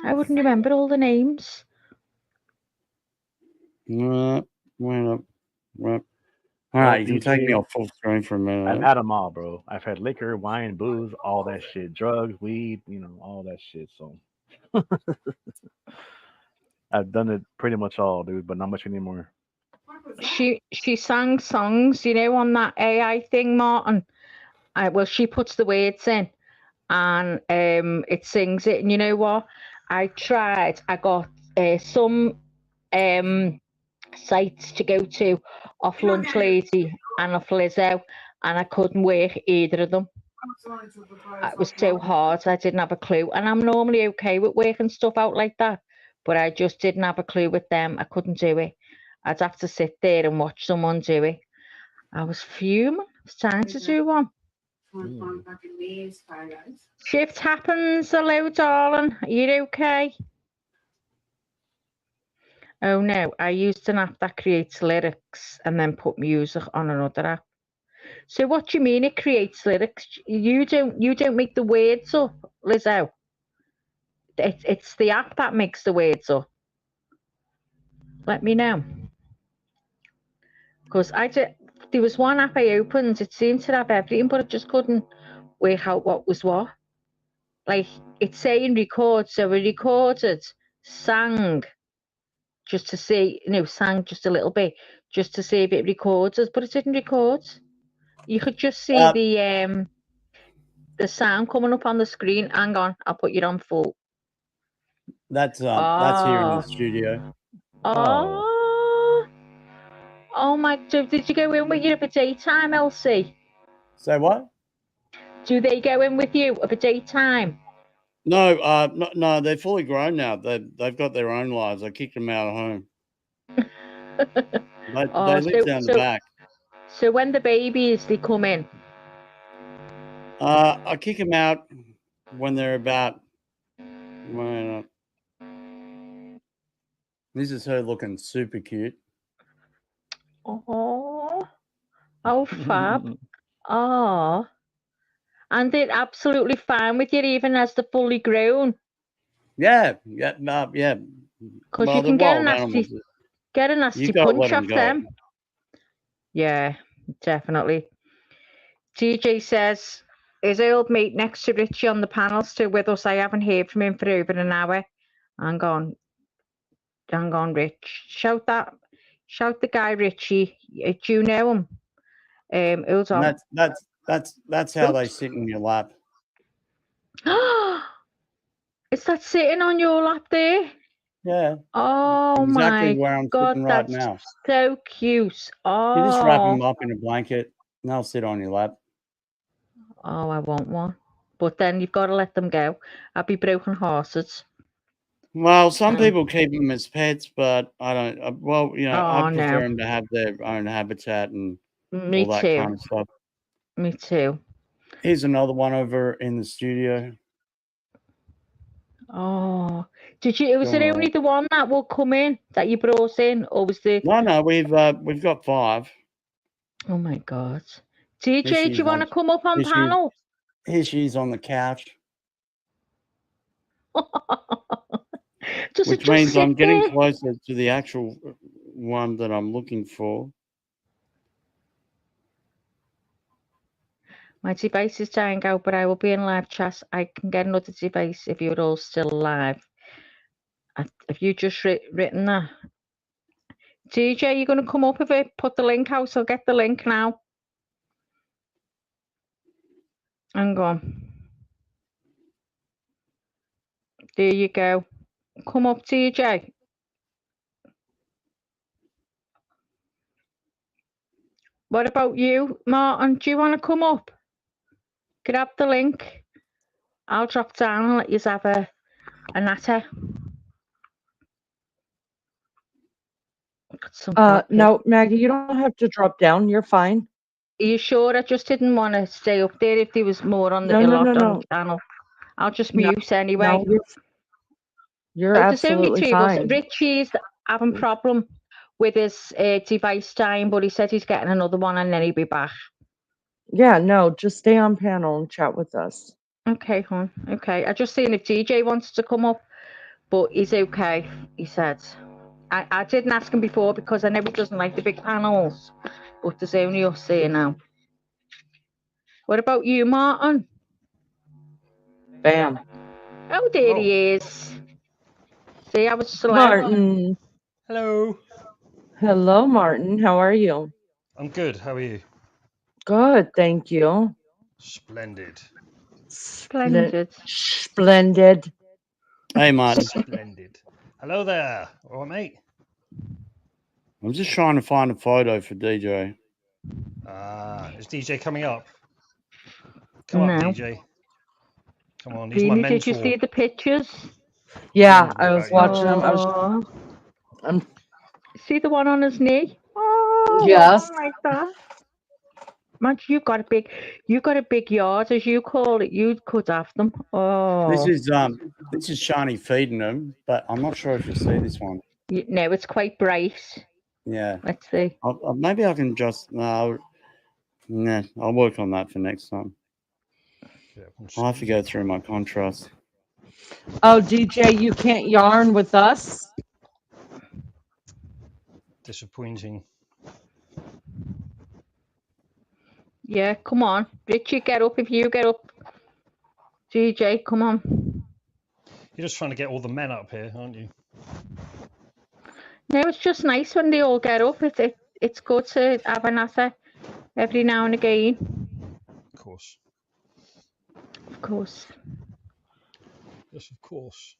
I wouldn't remember all the names. all right, you Well, can take me DJ, off full screen for a minute. I've had them all, bro. I've had liquor, wine, booze, all that shit, drugs, weed, you know, all that shit. So I've done it pretty much all, dude, but not much anymore. She sang songs, you know, on that AI thing, Martin. Well, she puts the words in and it sings it. And you know what? I tried. I got some sites to go to off Lunch Lady and off Lizzo, and I couldn't work either of them. It was so hard. I didn't have a clue. And I'm normally okay with working stuff out like that, but I just didn't have a clue with them. I couldn't do it. I'd have to sit there and watch someone do it. I was fuming. It was time to do one. Shift happens. Hello, darling. Are you okay? Oh no, I used an app that creates lyrics and then put music on another app. So what do you mean it creates lyrics? You don't make the words up, Lizzo. It's the app that makes the words up. Let me know. Because there was one app I opened, it seemed to have everything, but I just couldn't work out what was what. Like, it's saying record, so we recorded, sang, just to see, sang just a little bit. just to see if it records us, but it didn't record. You could just see the sound coming up on the screen. Hang on, I'll put you on full. That's here in the studio. Oh my! So did you go in with you of a daytime, Elsie? Say what? Do they go in with you of a daytime? No, no, they're fully grown now. They've got their own lives. I kicked them out of home. They live down the back. So when the babies they come in? I kick them out when they're about. This is her looking super cute. Oh, fab. And they're absolutely fine with you, even as they're fully grown. Yeah. Because you can get a nasty punch off them. Yeah, definitely. TJ says, his old mate next to Richie on the panel still with us? I haven't heard from him for over an hour. Hang on, Rich. Shout the guy Richie. Do you know him? Hold on. That's how they sit in your lap. Is that sitting on your lap there? Yeah. Oh exactly my where I'm God, sitting right that's now. so cute. You just wrap them up in a blanket and they'll sit on your lap. Oh, I want one. But then you've got to let them go. I'd be broken hearted. Well, some people keep them as pets, but I don't. I prefer no. them to have their own habitat and Me all that too. kind of stuff. Me too. Here's another one over in the studio. Oh, was it only the one that will come in that you brought in, or was there? No, we've got 5. Oh my God, TJ, do you want to come up on panel? Here she is on the couch. Which means I'm getting closer to the actual one that I'm looking for. My device is dying out, but I will be in live chat. I can get another device if you're all still live. Have you just written that? TJ, you're going to come up with it? Put the link out. I'll get the link now. Hang on. There you go. Come up, TJ. What about you, Martin? Do you want to come up? Grab the link. I'll drop down and let you have a natter. No, Maggie, you don't have to drop down. You're fine. Are you sure? I just didn't want to stay up there if there was more on the on the channel. I'll just mute anyway. No, you're absolutely there's only 3 fine. of us. Richie's having problem with his device dying, but he said he's getting another one and then he'll be back. Yeah, no, just stay on panel and chat with us. Okay, hon. Okay. I just seen if DJ wants to come up, but he's okay, he said. I didn't ask him before because I know he doesn't like the big panels, but there's only us here now. What about you, Martin? Bam. Oh, there he is. See, I was slow. Martin. Hello. Hello, Martin. How are you? I'm good. How are you? Good, thank you. Splendid. Splendid. Splendid. Hey, Martin. Splendid. Hello there. All right, mate. I'm just trying to find a photo for DJ. Is DJ coming up? Come up, DJ. Come on, he's my mentor. Did you see the pictures? Yeah, I was watching them. See the one on his knee? Oh, yes. Like that. Man, you got a big yard, as you call it. You could have them. Oh. This is Shani feeding them, but I'm not sure if you see this one. No, it's quite bright. Yeah. Let's see. Maybe I can just I'll work on that for next time. I'll have to go through my contrast. Oh, DJ, you can't yarn with us? Disappointing. Yeah, come on. Richie, get up if you get up. DJ, come on. You're just trying to get all the men up here, aren't you? No, it's just nice when they all get up. it's good to have a natter every now and again. Of course. Of course. Yes, of course.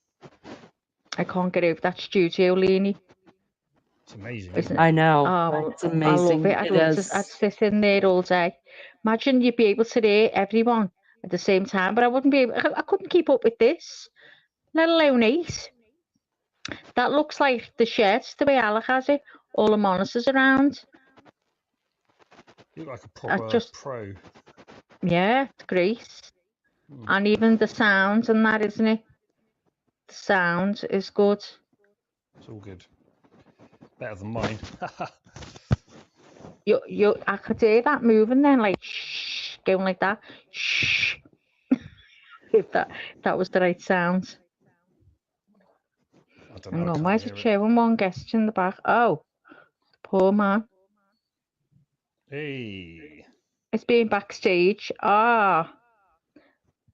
I can't get over that studio, Leanie. It's amazing, Isn't isn't it? it? I know. Oh, It's I love amazing. it. I'd It love to. is. I'd sit in there all day. Imagine you'd be able to hear everyone at the same time, but I wouldn't be able. I couldn't keep up with this, let alone 8. That looks like the shed, the way Alec has it. All the monitors around. You look like a I proper just, pro. yeah, it's great. And even the sound and that, isn't it? The sound is good. It's all good. Better than mine. I could hear that moving then, like shh, going like that. Shh. if that was the right sound. I don't know. Hang I on, can't why is hear it it. showing one guest in the back? Oh, poor man. Hey. It's being backstage. Ah,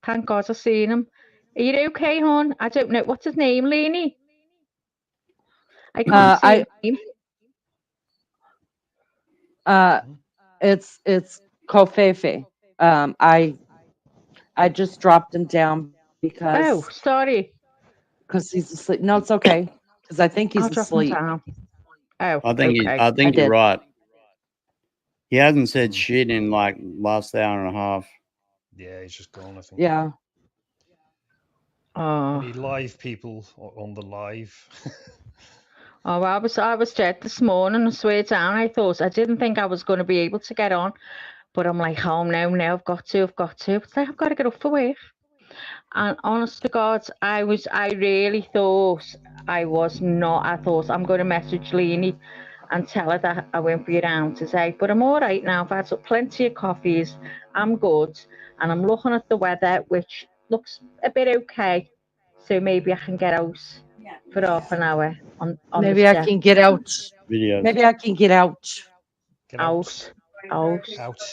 thank God I've seen him. Are you okay, hon? I don't know. What's his name, Lainey? I can't see his name. It's Kofefe. I just dropped him down because. Oh, sorry. Because he's asleep. No, it's okay. Because I think he's I'll drop him asleep. down. Oh, I think okay. I think you're did. right. He hasn't said shit in like last hour and a half. Yeah, he's just gone, I think. Yeah. Any live people on the live? Oh, I was dead this morning. I swear down. I didn't think I was going to be able to get on, but I'm like, oh no, I've got to. It's like I've got to get up for work. And honest to God, I really thought I was not. I thought I'm going to message Leanie and tell her that I won't be around today. But I'm all right now. I've had plenty of coffees. I'm good. And I'm looking at the weather, which looks a bit okay. So maybe I can get out for half an hour on Maybe the I step. can get out. Videos. Maybe I can get out. Out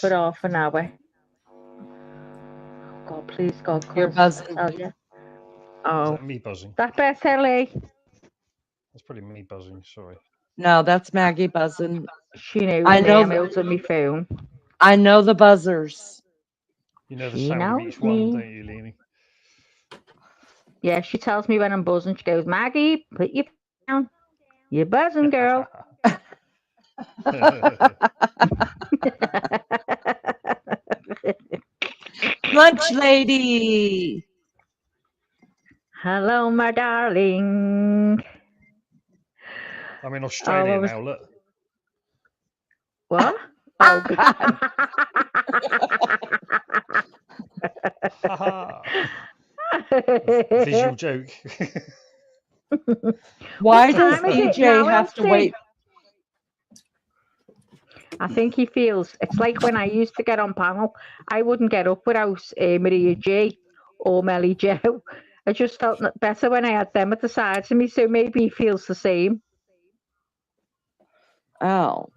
for half an hour. God, please, God, You're cause buzzing. I tell you. Is Oh, that me buzzing? that better, Lee? That's probably me buzzing. Sorry. No, that's Maggie buzzing. She knows I me. know I'm out on my phone. I know the buzzers. You know the She sound of knows each one, me. don't you, Leanie? Yeah, she tells me when I'm buzzing. She goes, Maggie, put your phone down. You're buzzing, girl. Lunch lady. Hello, my darling. I'm in Australia now, look. What? Oh, God. Visual joke. Why What does time is it DJ now, have to Elsie? wait? I think he feels it's like when I used to get on panel, I wouldn't get up without Maria G or Melly Joe. I just felt better when I had them at the side of me, so maybe he feels the same. Oh.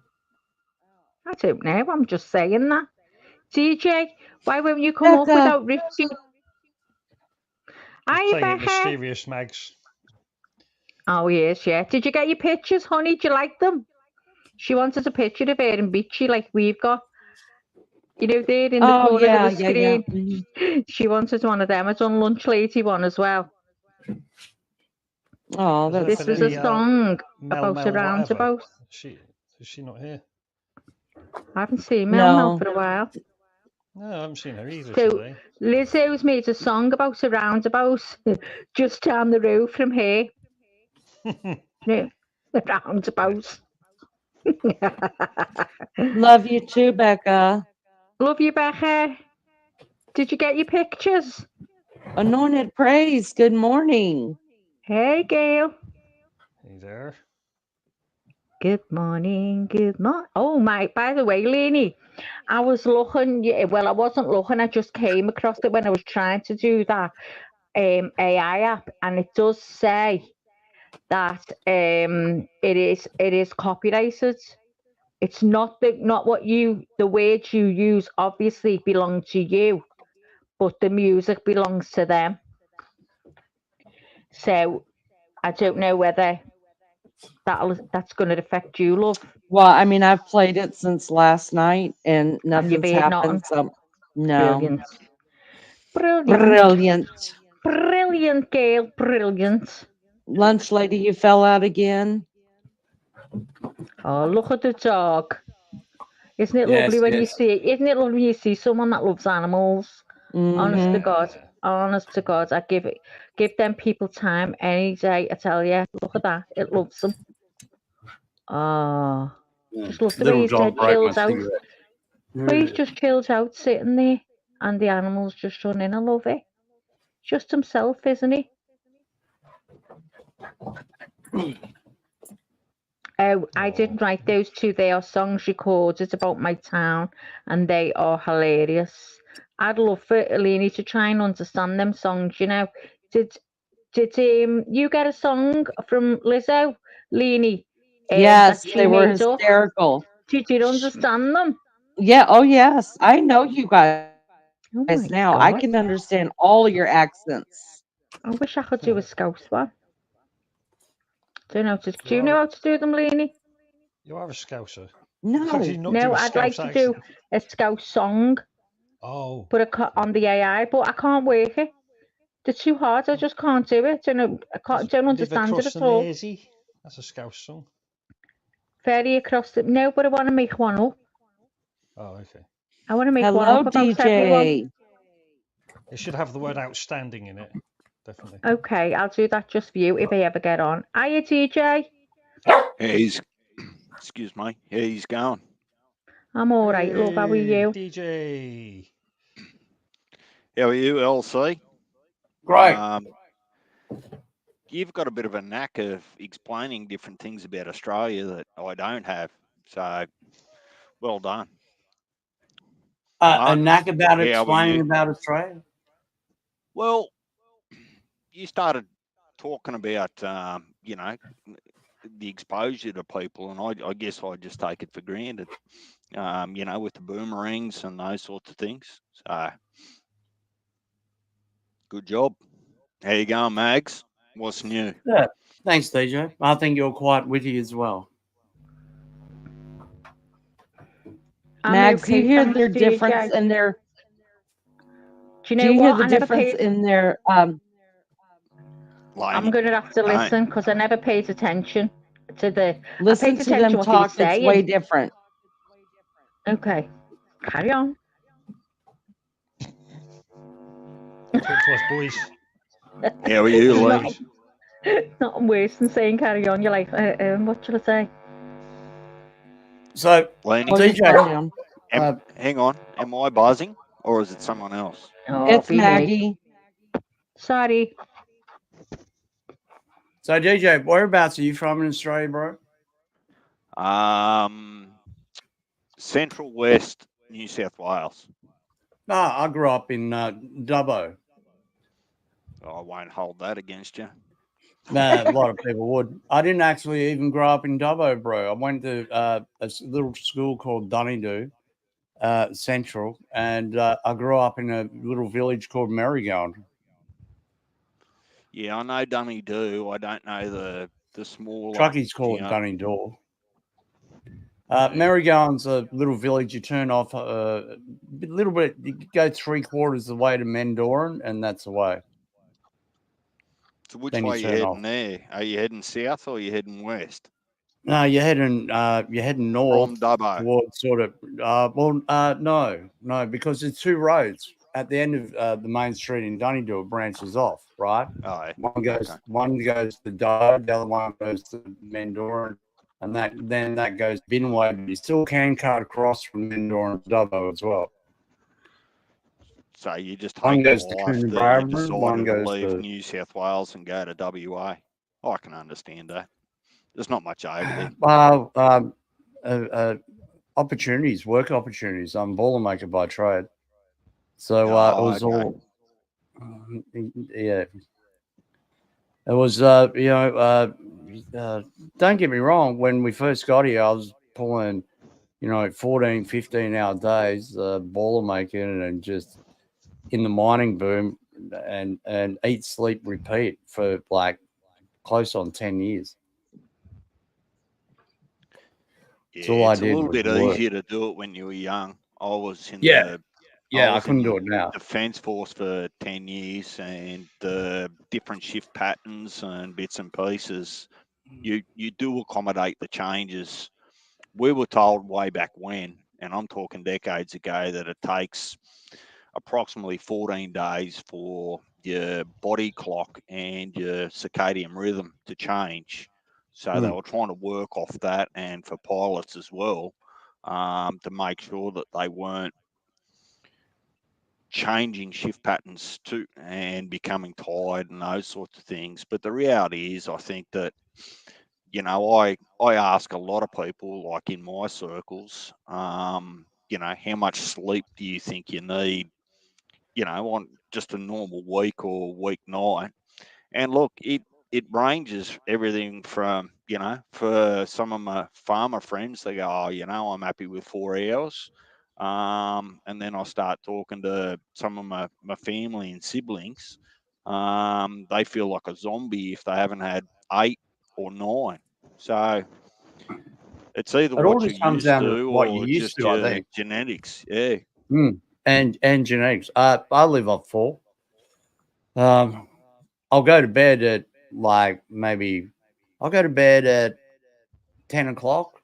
I don't know. I'm just saying that. DJ, why won't you come up without Richie? Are you, Playing it Becca? mysterious, Mags. Oh, yes, yeah. Did you get your pictures, honey? Do you like them? She wanted a picture of her and Beachy like we've got. You know, there in the corner of the screen. Yeah. She wanted one of them. I done Lunch Lady one as well. Oh, this was a song about a roundabout. Is she not here? I haven't seen Mel for a while. No, I haven't seen her either So today. Lizzo's made a song about a roundabout just down the road from here. No, the roundabout. Love you too, Becca. Love you, Becca. Did you get your pictures? Anointed praise. Good morning. Hey, Gail. Hey there. Good morning. Good morning. Oh my! By the way, Lainey, I was looking. Well, I wasn't looking. I just came across it when I was trying to do that AI app, and it does say that it is copyrighted. It's not the words you use obviously belong to you, but the music belongs to them. So I don't know whether that's going to affect you, love. Well, I mean, I've played it since last night and And you've nothing's heard happened. nothing. So, no. Brilliant. Brilliant. Brilliant, girl. Brilliant. Lunch lady, you fell out again. Oh, look at the dog. Isn't it lovely when you see? Isn't it lovely when you see someone that loves animals? Honest to God, honest to God, I give them people time any day. I tell you, look at that, it loves them. Oh, just look the way he's dead chills out. But he's just chills out, sitting there, and the animals just run in. I love it. Just himself, isn't he? Oh, I didn't write those two. They are songs recorded about my town, and they are hilarious. I'd love for Eleni to try and understand them songs. You know, did you get a song from Lizzo, Leni? Yes, That she they were made up. hysterical. Did you understand them? Yeah. Oh, yes. I know you guys Oh my now. I God. can understand all your accents. I wish I could do a Scouse one. Do you know how to do them, Leni? You are a Scouser. No. How can you not do No, a I'd like Scouse to do accent? a Scouse song. Oh. Put it on the AI, but I can't work it. They're too hard. I just can't do it. You know, don't Live understand it across at the all. Mersey. That's a Scouse song. Ferry across the. No, but I want to make one up. Oh, okay. I want to make one Hello, up about everyone. DJ. It should have the word outstanding in it. Definitely. Okay, I'll do that just for you if I ever get on. Hiya, DJ. Yeah, excuse me. Yeah, he's gone. I'm all right, love. How are you? DJ. How are you, LC? Great. You've got a bit of a knack of explaining different things about Australia that I don't have. So, well done. A knack about how are explaining you? about Australia? Well, you started talking about, you know, the exposure to people, and I guess I just take it for granted, you know, with the boomerangs and those sorts of things. So, good job. How you going, Mags? What's new? Yeah, thanks, DJ. I think you're quite witty as well. Mags, do you hear their difference in their? Do you know Do you hear what? the I never difference paid. in their? I'm going to have to listen because I never paid attention to the. Listen I paid to attention them what he was talk. It's saying. way different. Okay, carry on. Talk to us, boys. How are you, lady? Nothing worse than saying carry on. You're like, what should I say? So, Laney, DJ, hang on. Am I buzzing or is it someone else? Oh, It's Maggie. Sorry. So, DJ, whereabouts are you from in Australia, bro? Central West New South Wales. No, I grew up in Dubbo. I won't hold that against you. Nah, a lot of people would. I didn't actually even grow up in Dubbo, bro. I went to a little school called Dunedoo Central, and I grew up in a little village called Merrygown. Yeah, I know Dunedoo. I don't know the smaller. Truckies call it Dunedoo. Merrygown's a little village. You turn off a little bit. You go 3/4 of the way to Mendoran, and that's the way. So which Then way are you you turn heading off. there? Are you heading south or are you heading west? No, you're heading north From Dubbo. towards sort of no, because there's two roads at the end of the main street in Dunedoo. It branches off, right? Oh, One goes to Dubbo, the other one goes to Mendoran, and that goes Binway, but you still can cut across from Mendoran to Dubbo as well. So you just One take the goes to life that you Coonabarabran, one decided to goes leave to New South Wales and go to WA. I can understand that. There's not much over there. Opportunities, work opportunities. I'm a Boilermaker by trade, so it was all yeah. It was don't get me wrong. When we first got here, I was pulling 14, 15-hour days, Boilermaking, and just in the mining boom, and eat, sleep, repeat for like close on 10 years. It's all I it's a did little was bit work. easier to do it when you were young. I was in Yeah. the Yeah, I was couldn't in do it now. Defence Force for 10 years, and the different shift patterns and bits and pieces, you do accommodate the changes. We were told way back when, and I'm talking decades ago, that it takes approximately 14 days for your body clock and your circadian rhythm to change. So they were trying to work off that, and for pilots as well, to make sure that they weren't changing shift patterns to and becoming tired and those sorts of things. But the reality is, I think that, you know, I ask a lot of people, like in my circles, you know, how much sleep do you think you need, you know, on just a normal week or weeknight? And look, it ranges everything from, you know, for some of my farmer friends, they go, oh, you know, I'm happy with 4 hours. And then I start talking to some of my family and siblings. They feel like a zombie if they haven't had 8 or 9. So it's either It all what you're just comes used down to to what you're or used just to, I your think. genetics. Yeah. And genetics. I live off 4. I'll go to bed at I'll go to bed at 10 o'clock.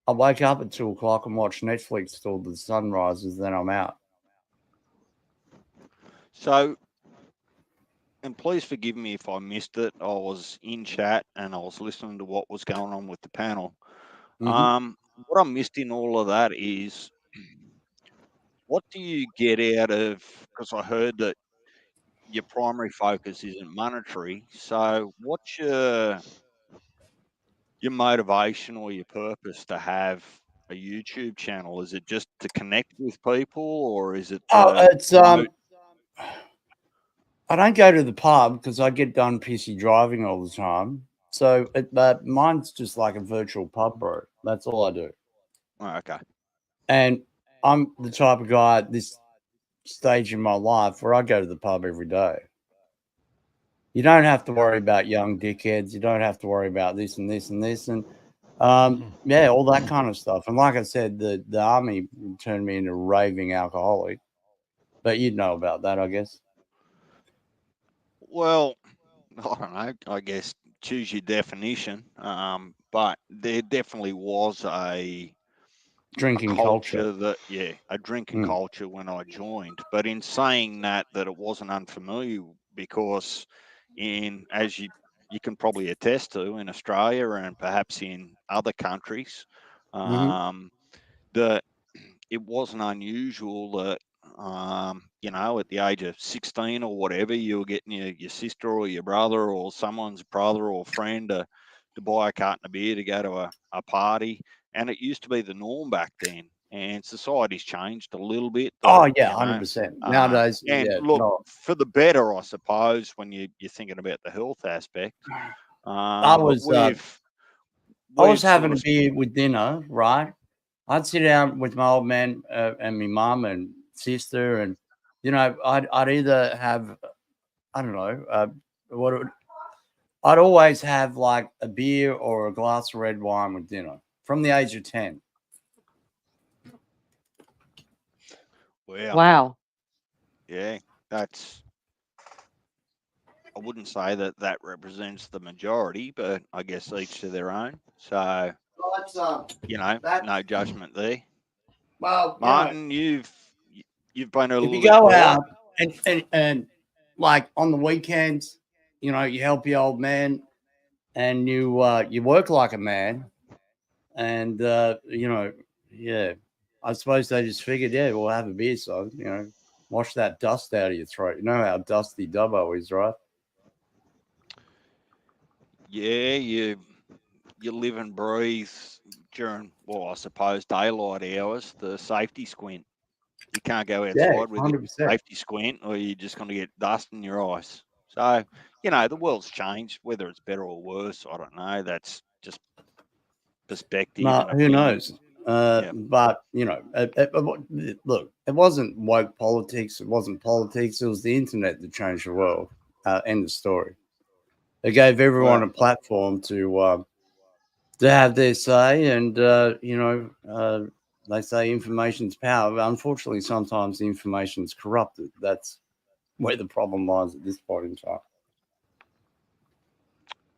I'll wake up at 2 o'clock and watch Netflix till the sun rises, then I'm out. So, and please forgive me if I missed it. I was in chat and I was listening to what was going on with the panel. What I missed in all of that is, what do you get out of, because I heard that your primary focus isn't monetary. So what's your motivation or your purpose to have a YouTube channel? Is it just to connect with people, or is it to It's promote? I don't go to the pub because I get done pissy driving all the time. So mine's just like a virtual pub, bro. That's all I do. Oh, okay. And I'm the type of guy at this stage in my life where I go to the pub every day. You don't have to worry about young dickheads. You don't have to worry about this and this and this. And yeah, all that kind of stuff. And like I said, the army turned me into a raving alcoholic. But you'd know about that, I guess. Well, I don't know. I guess choose your definition. But there definitely was a Drinking culture. that, a drinking culture when I joined. But in saying that it wasn't unfamiliar, because as you can probably attest to, in Australia and perhaps in other countries, that it wasn't unusual that, you know, at the age of 16 or whatever, you were getting your sister or your brother or someone's brother or friend to buy a carton of beer to go to a party. And it used to be the norm back then. And society's changed a little bit. Oh, yeah, you know, 100%. Nowadays, and yeah, look, no. for the better, I suppose, when you're thinking about the health aspect. I But was having sort a of, beer with dinner, right? I'd sit down with my old man and my mum and sister, and you know, I'd either have, I don't know, I'd always have like a beer or a glass of red wine with dinner from the age of 10. Wow. Yeah, that's. I wouldn't say that represents the majority, but I guess each to their own. So, you know, no judgment there. Well, Martin, you've been a if little you bit go quiet. out and like on the weekends, you know, you help your old man and you work like a man, and you know, yeah, I suppose they just figured, yeah, we'll have a beer, so you know, wash that dust out of your throat. You know how dusty Dubbo is, right? Yeah, you live and breathe during, well, I suppose daylight hours, the safety squint. You can't go Yeah, outside with your 100%. safety squint, or you're just going to get dust in your eyes. So, you know, the world's changed. Whether it's better or worse, I don't know. That's just perspective and Who opinion. knows? But you know, look, it wasn't woke politics. It wasn't politics. It was the internet that changed the world. End of story. It gave everyone a platform to to have their say, and they say information's power. But unfortunately, sometimes the information's corrupted. That's where the problem lies at this point in time.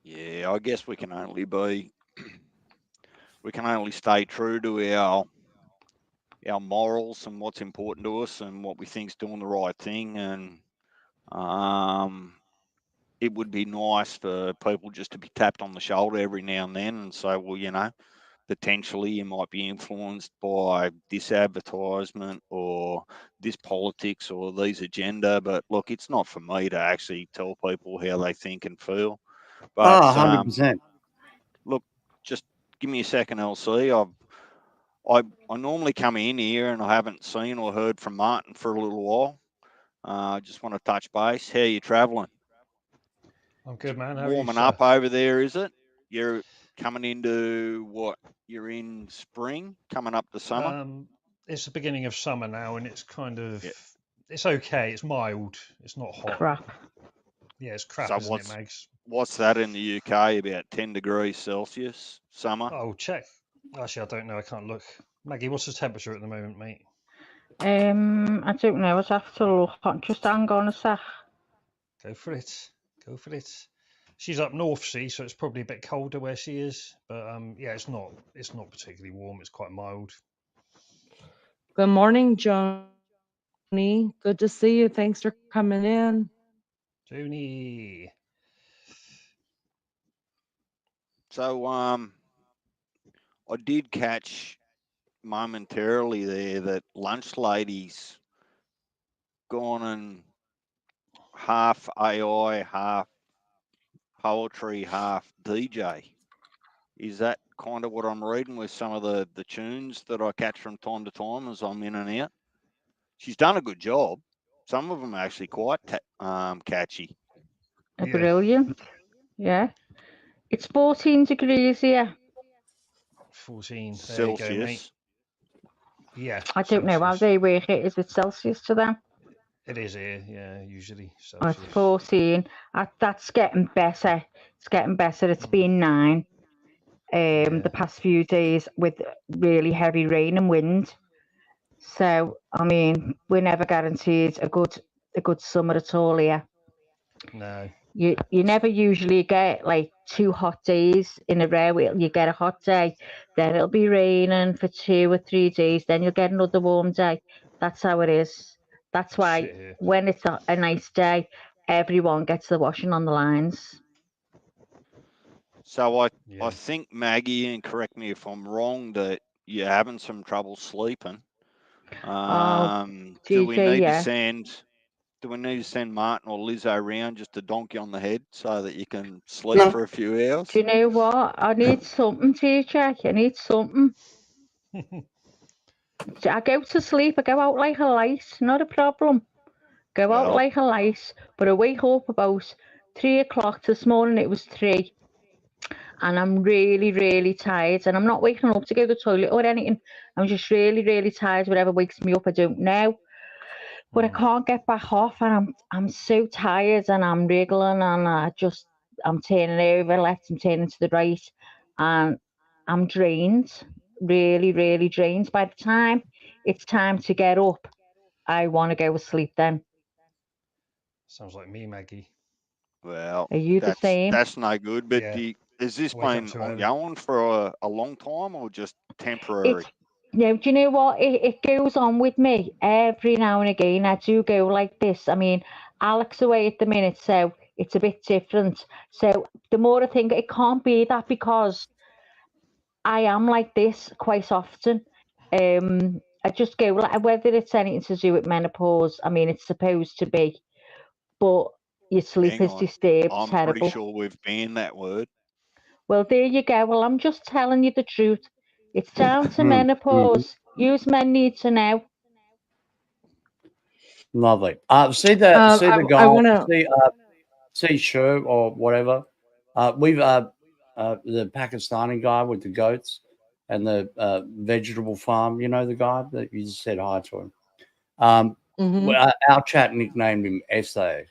Yeah, I guess we can only stay true to our morals and what's important to us and what we think's doing the right thing. And it would be nice for people just to be tapped on the shoulder every now and then and say, well, potentially you might be influenced by this advertisement or this politics or these agenda. But look, it's not for me to actually tell people how they think and feel. But 100%. look, just give me a second, LC. I normally come in here and I haven't seen or heard from Martin for a little while. I just want to touch base. How are you travelling? I'm good, man. How are you, Warming sir? up over there, is it? You're coming into what? You're in spring, coming up to summer? It's the beginning of summer now, and it's kind of it's okay. It's mild. It's not hot. Crap. Yeah, it's crap, So isn't it, Mags? what's that in the UK? About 10 degrees Celsius summer? Oh, check. Actually, I don't know. I can't look. Maggie, what's the temperature at the moment, mate? I don't know. I'd have to look. Just hang on a sec. Go for it. Go for it. She's up north, see, so it's probably a bit colder where she is. But yeah, it's not particularly warm. It's quite mild. Good morning, Joni. Good to see you. Thanks for coming in. Joni. So I did catch momentarily there that Lunch Lady's gone and half AI, half poetry, half DJ. Is that kind of what I'm reading with some of the tunes that I catch from time to time as I'm in and out? She's done a good job. Some of them are actually quite catchy. Brilliant. Yeah. It's 14 degrees here. 14. There Celsius. you go, mate. Yeah. I don't know how they work it. Is it Celsius to them? It is here, yeah, usually. Oh, it's 14. That's getting better. It's getting better. It's been 9 the past few days with really heavy rain and wind. So, I mean, we're never guaranteed a good summer at all here. No. You never usually get like 2 hot days in a row. You get a hot day, then it'll be raining for 2 or 3 days, then you'll get another warm day. That's how it is. That's why when it's a nice day, everyone gets the washing on the lines. So I think, Maggie, and correct me if I'm wrong, that you're having some trouble sleeping. Do we DJ, need yeah. to send Martin or Lizzo around just to donk you on the head so that you can sleep for a few hours? Do you know what? I need something, TJ. I need something. I go to sleep. I go out like a light. Not a problem. Go out like a light. But I wake up about 3 o'clock this morning. It was 3. And I'm really, really tired. And I'm not waking up to go to the toilet or anything. I'm just really, really tired. Whatever wakes me up, I don't know. But I can't get back off, and I'm so tired, and I'm wriggling, and I'm turning over left, I'm turning to the right, and I'm drained, really, really drained. By the time it's time to get up, I want to go to sleep then. Sounds like me, Maggie. Well, Are you the same? That's no good. But Yeah. has this Wake up been too early. ongoing for a long time or just temporary? No, do you know what? It goes on with me every now and again. I do go like this. I mean, Alex away at the minute, so it's a bit different. So the more I think, it can't be that because I am like this quite often. I just go, whether it's anything to do with menopause, I mean, it's supposed to be, but your sleep Hang is on. disturbed, I'm terrible. pretty sure we've banned that word. Well, there you go. Well, I'm just telling you the truth. It's down to menopause. Use men need to know. Lovely. See the I guy, wanna- see Sher or whatever. We've the Pakistani guy with the goats and the vegetable farm. You know the guy that you just said hi to him. Our chat nicknamed him Essay.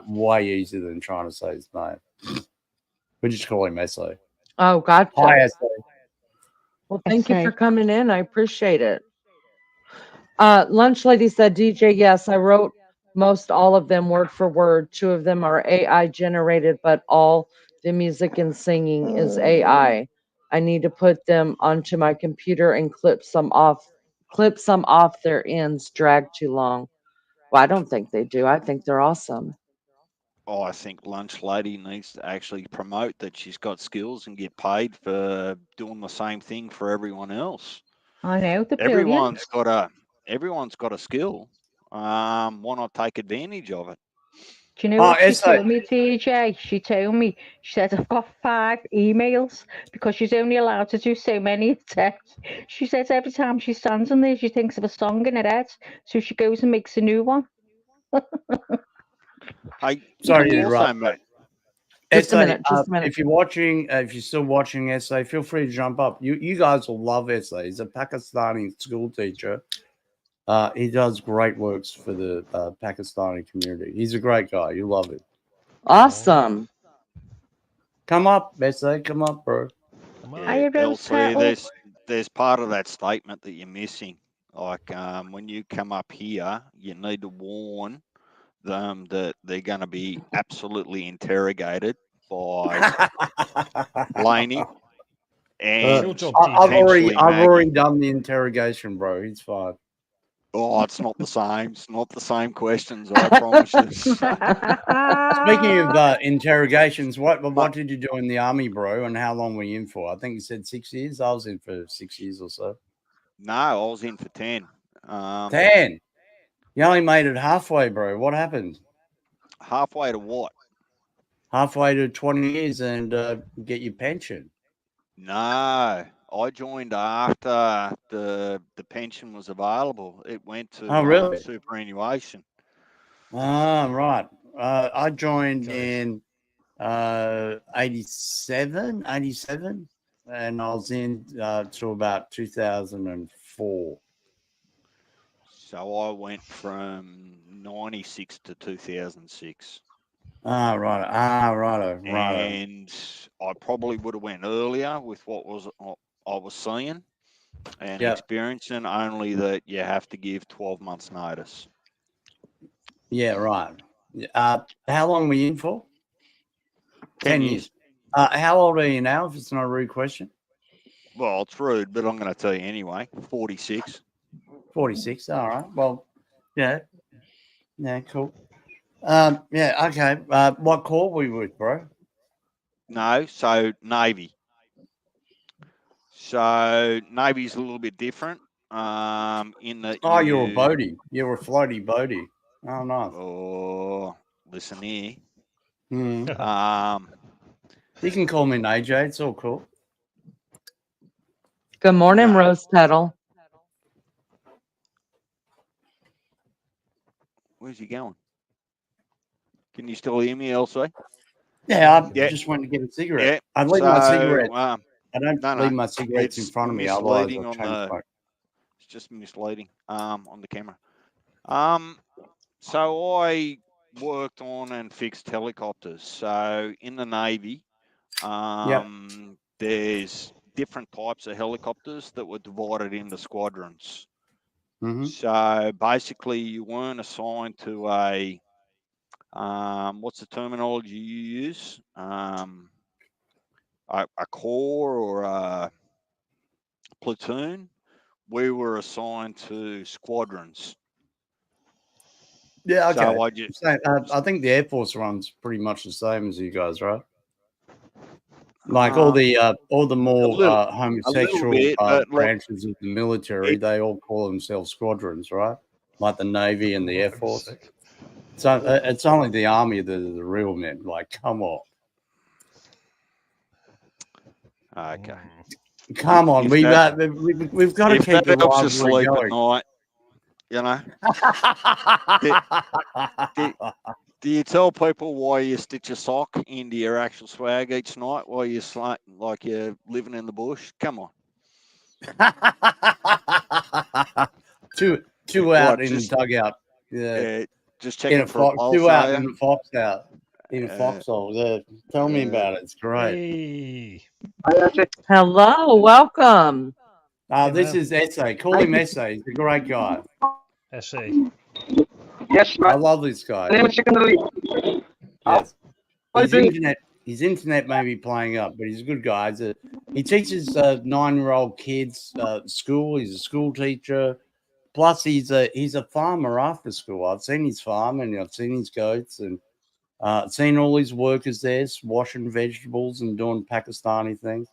Way easier than trying to say his name. We just call him Essay. Oh, gotcha. Hi, SA. Well, thank you for SA. coming in. I appreciate it. Lunch Lady said, DJ, yes, I wrote most all of them word for word. 2 of them are AI generated, but all the music and singing is AI. I need to put them onto my computer and clip some off their ends drag too long. Well, I don't think they do. I think they're awesome. Oh, I think Lunch Lady needs to actually promote that she's got skills and get paid for doing the same thing for everyone else. I know, they're Everyone's brilliant. got a skill. Why not take advantage of it? Do you know what she told me, TJ? She told me, she said, I've got 5 emails because she's only allowed to do so many a day. She says every time she stands in there, she thinks of a song in her head, so she goes and makes a new one. Sorry to also, interrupt. mate. Just a SA, minute. if you're watching, if you're still watching SA, feel free to jump up. You guys will love SA. He's a Pakistani school teacher. He does great works for the Pakistani community. He's a great guy. You love it. Awesome. Come up, SA. Come up, bro. Yeah, LC, there's part of that statement that you're missing. Like when you come up here, you need to warn them that they're going to be absolutely interrogated by Laney and I've potentially already Maggie. done the interrogation, bro. He's fine. Oh, it's not the same. It's not the same questions, I promise you. Speaking of interrogations, what did you do in the army, bro? And how long were you in for? I think you said 6 years. I was in for 6 years or so. No, I was in for 10. 10. You only made it halfway, bro. What happened? Halfway to what? Halfway to 20 years and get your pension. No, I joined after the pension was available. It went to really? superannuation. Right. I joined in 87, and I was in till about 2004. So I went from 96 to 2006. Right. And I probably would have went earlier with what I was seeing and experiencing, only that you have to give 12 months notice. Yeah, right. How long were you in for? 10 years. How old are you now, if it's not a rude question? Well, it's rude, but I'm going to tell you anyway. 46. 46. All right. Well, yeah. Yeah, cool. Okay. What corps were you with, bro? No, so Navy. So Navy's a little bit different. In that you're a boatie. You're a floaty boatie. Oh, nice. Oh, listen here. You can call me AJ. It's all cool. Good morning, Rose Petal. Where's he going? Can you still hear me, Elsie? Yeah, I just went to get a cigarette. Yeah. I leave my cigarette. I don't leave my cigarettes in front of me, otherwise I'll change my... It's just misleading on the camera. So I worked on and fixed helicopters. So in the Navy, there's different types of helicopters that were divided into squadrons. So basically, you weren't assigned to a what's the terminology you use? A corps or a platoon. We were assigned to squadrons. Yeah, okay. So I think the Air Force runs pretty much the same as you guys, right? Like all the more homosexual branches of the military, they all call themselves squadrons, right? Like the Navy and the Air Force. So it's only the Army that are the real men. Like, come on. Okay. Come on, we've got to keep the rivalry going. At night, you know. Do you tell people why you stitch a sock into your actual swag each night while you're like you're living in the bush? Come on. two out in the dugout. Yeah. Just checking for a pulse, two out and the fox out. in Foxhole. Yeah, tell me about it. It's great. Hello, welcome. This is Essay. Call him Essay. He's a great guy. Essay. Yes, I love this guy. name is Secondary. Yes. How His you doing? internet may be playing up, but he's a good guy. He teaches 9-year-old kids school. He's a school teacher. Plus, he's a farmer after school. I've seen his farm and I've seen his goats and seen all his workers there washing vegetables and doing Pakistani things.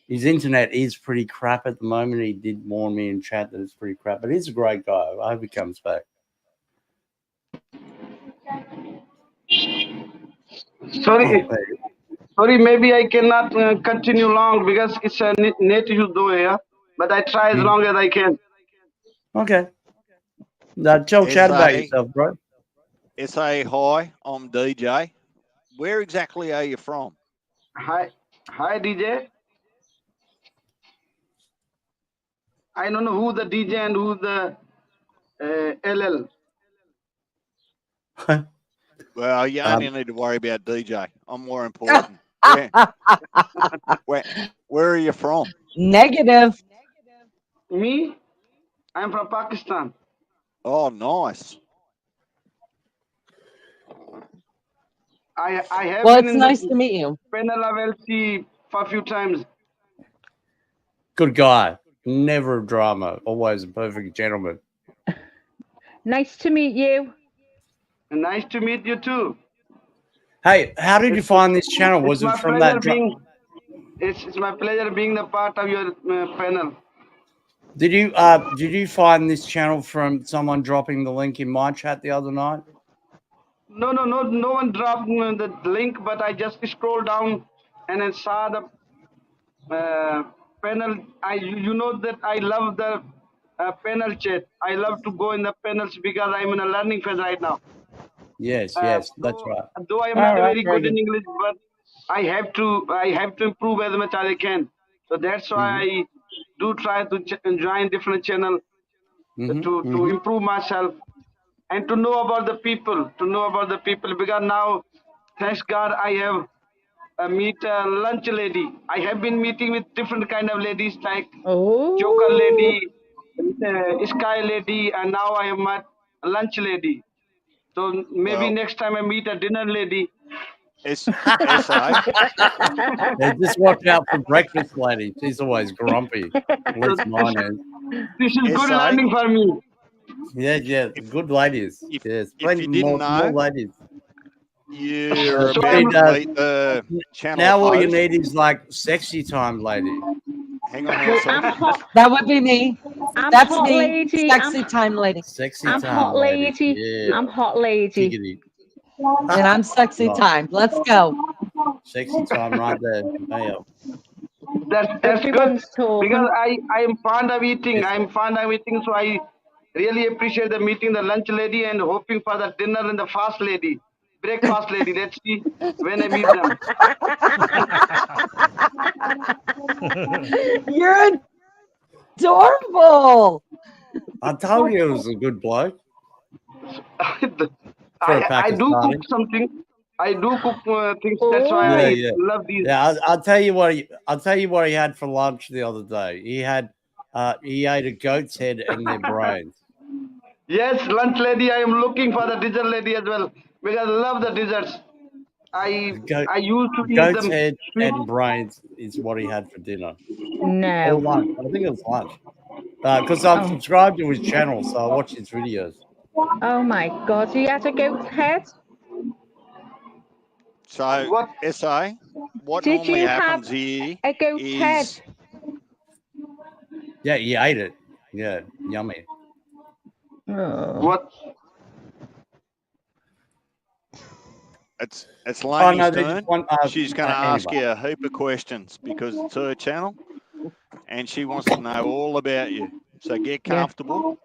His internet is pretty crap at the moment. He did warn me in chat that it's pretty crap, but he's a great guy. I hope he comes back. Sorry, sorry. Maybe I cannot continue long because it's a net issue though here. But I try as long as I can. Okay. Now, chat about yourself, bro. SA, hi, I'm DJ. Where exactly are you from? Hi, DJ. I don't know who the DJ and who the LL. Well, you only need to worry about DJ. I'm more important. Where are you from? Negative. Me? I'm from Pakistan. Oh, nice. I have Well, been it's in nice the to meet you. panel of LC for a few times. Good guy. Never a drama. Always a perfect gentleman. Nice to meet you. Nice to meet you too. Hey, how did you find this channel? Was it from that? It's my pleasure being the part of your panel. Did you find this channel from someone dropping the link in my chat the other night? No one dropped the link, but I just scrolled down and I saw the panel. You know that I love the panel chat. I love to go in the panels because I'm in a learning phase right now. Yes, that's right. Though I am not very good in English, but I have to improve as much as I can. So that's why I do try to join different channel to improve myself and to know about the people. Because now, thanks God, I have meet a lunch lady. I have been meeting with different kind of ladies like Joker lady, Sky lady, and now I have met a lunch lady. So maybe next time I meet a dinner lady. SA. Yeah, just watch out for breakfast lady. She's always grumpy. At least mine is. This is good learning for me. Yeah, good ladies. Yes, plenty you didn't more know, ladies. You're about to meet the channel now all you host. need is like sexy time lady. Hang on a second. That would be me. I'm That's hot me. lady. Sexy time lady. Sexy I'm time hot lady. Yeah. I'm hot lady. Giggity. And I'm sexy time. Let's go. Sexy time right there. Hey, That's good talking. because I am fond of eating. I'm fond of eating, so I really appreciate the meeting the lunch lady and hoping for the dinner and the fast lady, breakfast lady. Let's see when I meet them. You're adorable. I told you it was a good bloke. I do cook something. I do cook things. That's why I love these. Yeah, I'll tell you what. I'll tell you what he had for lunch the other day. He ate a goat's head and their brains. Yes, lunch lady. I am looking for the dessert lady as well because I love the desserts. I used to eat Goat's them. head and brains is what he had for dinner. No. Or lunch. I think it was lunch. Because I'm subscribed to his channel, so I watch his videos. Oh my God! He had a goat's head. So, SA, what Did normally you happens have here a goat's head? Yeah, he ate it. Yeah, yummy. What? It's Lainey's no, turn. She's going to ask anyway. you a heap of questions because it's her channel, and she wants to know all about you. So get comfortable.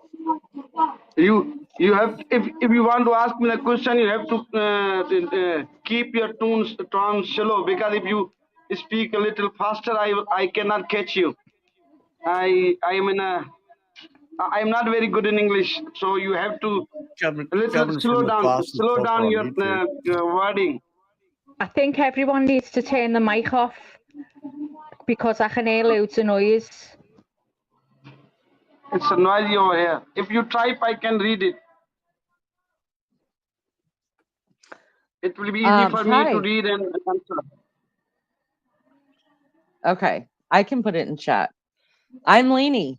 You have if you want to ask me a question, you have to keep your tone slow because if you speak a little faster, I cannot catch you. I am not very good in English, so you have to a little slow down your wording. I think everyone needs to turn the mic off because I can hear loads of noise. It's a noisy over here. If you type, I can read it. It will be easy for me to Hi. read and answer. Okay, I can put it in chat. I'm Leanie.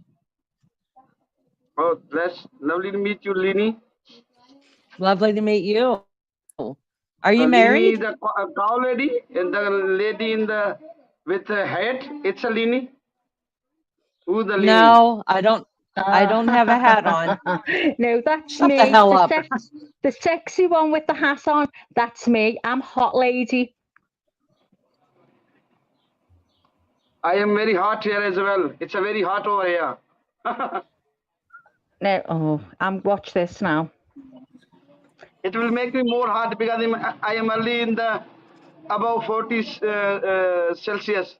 Oh, that's lovely to meet you, Lini. Lovely to meet you. Are you Lini, married? the cow lady, and the lady in the with the hat. It's a Lini. Who's the Lini? No, I don't. I don't have a hat on. No, that's Shut me. the hell up. The sexy one with the hat on. That's me. I'm hot lady. I am very hot here as well. It's a very hot over here. No, watch this now. It will make me more hot because I am only in the above 40 Celsius.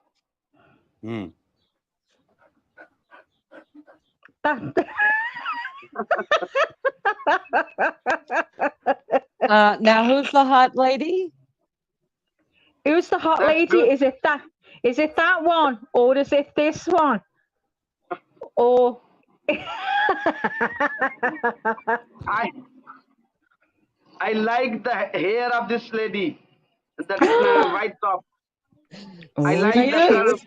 Now who's the hot lady? Who's the hot That's lady? good. Is it that one or is it this one? Or I like the hair of this lady. That white top. I like the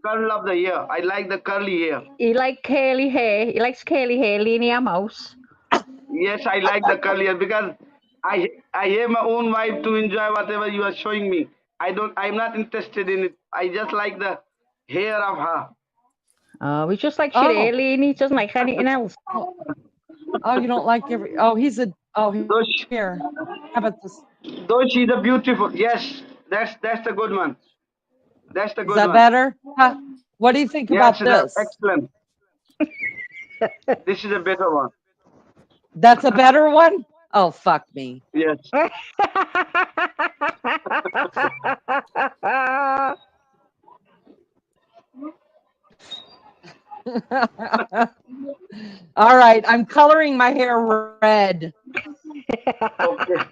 curl of the hair. I like the curly hair. You like curly hair? He likes curly hair, Leanie Mouse. Yes, I like the curly hair because I have my own wife to enjoy whatever you are showing me. I'm not interested in it. I just like the hair of her. Oh, he just likes your hair, Leanie. He doesn't like anything else. Oh, you don't like every. Oh, he's a. Oh, here. How about this? Though she's a beautiful. Yes, that's the good one. That's the good Is that one. better? Huh? What do you think about this? Excellent. This is a better one. That's a better one? Oh, fuck me. Yes. All right, I'm coloring my hair red. Okay.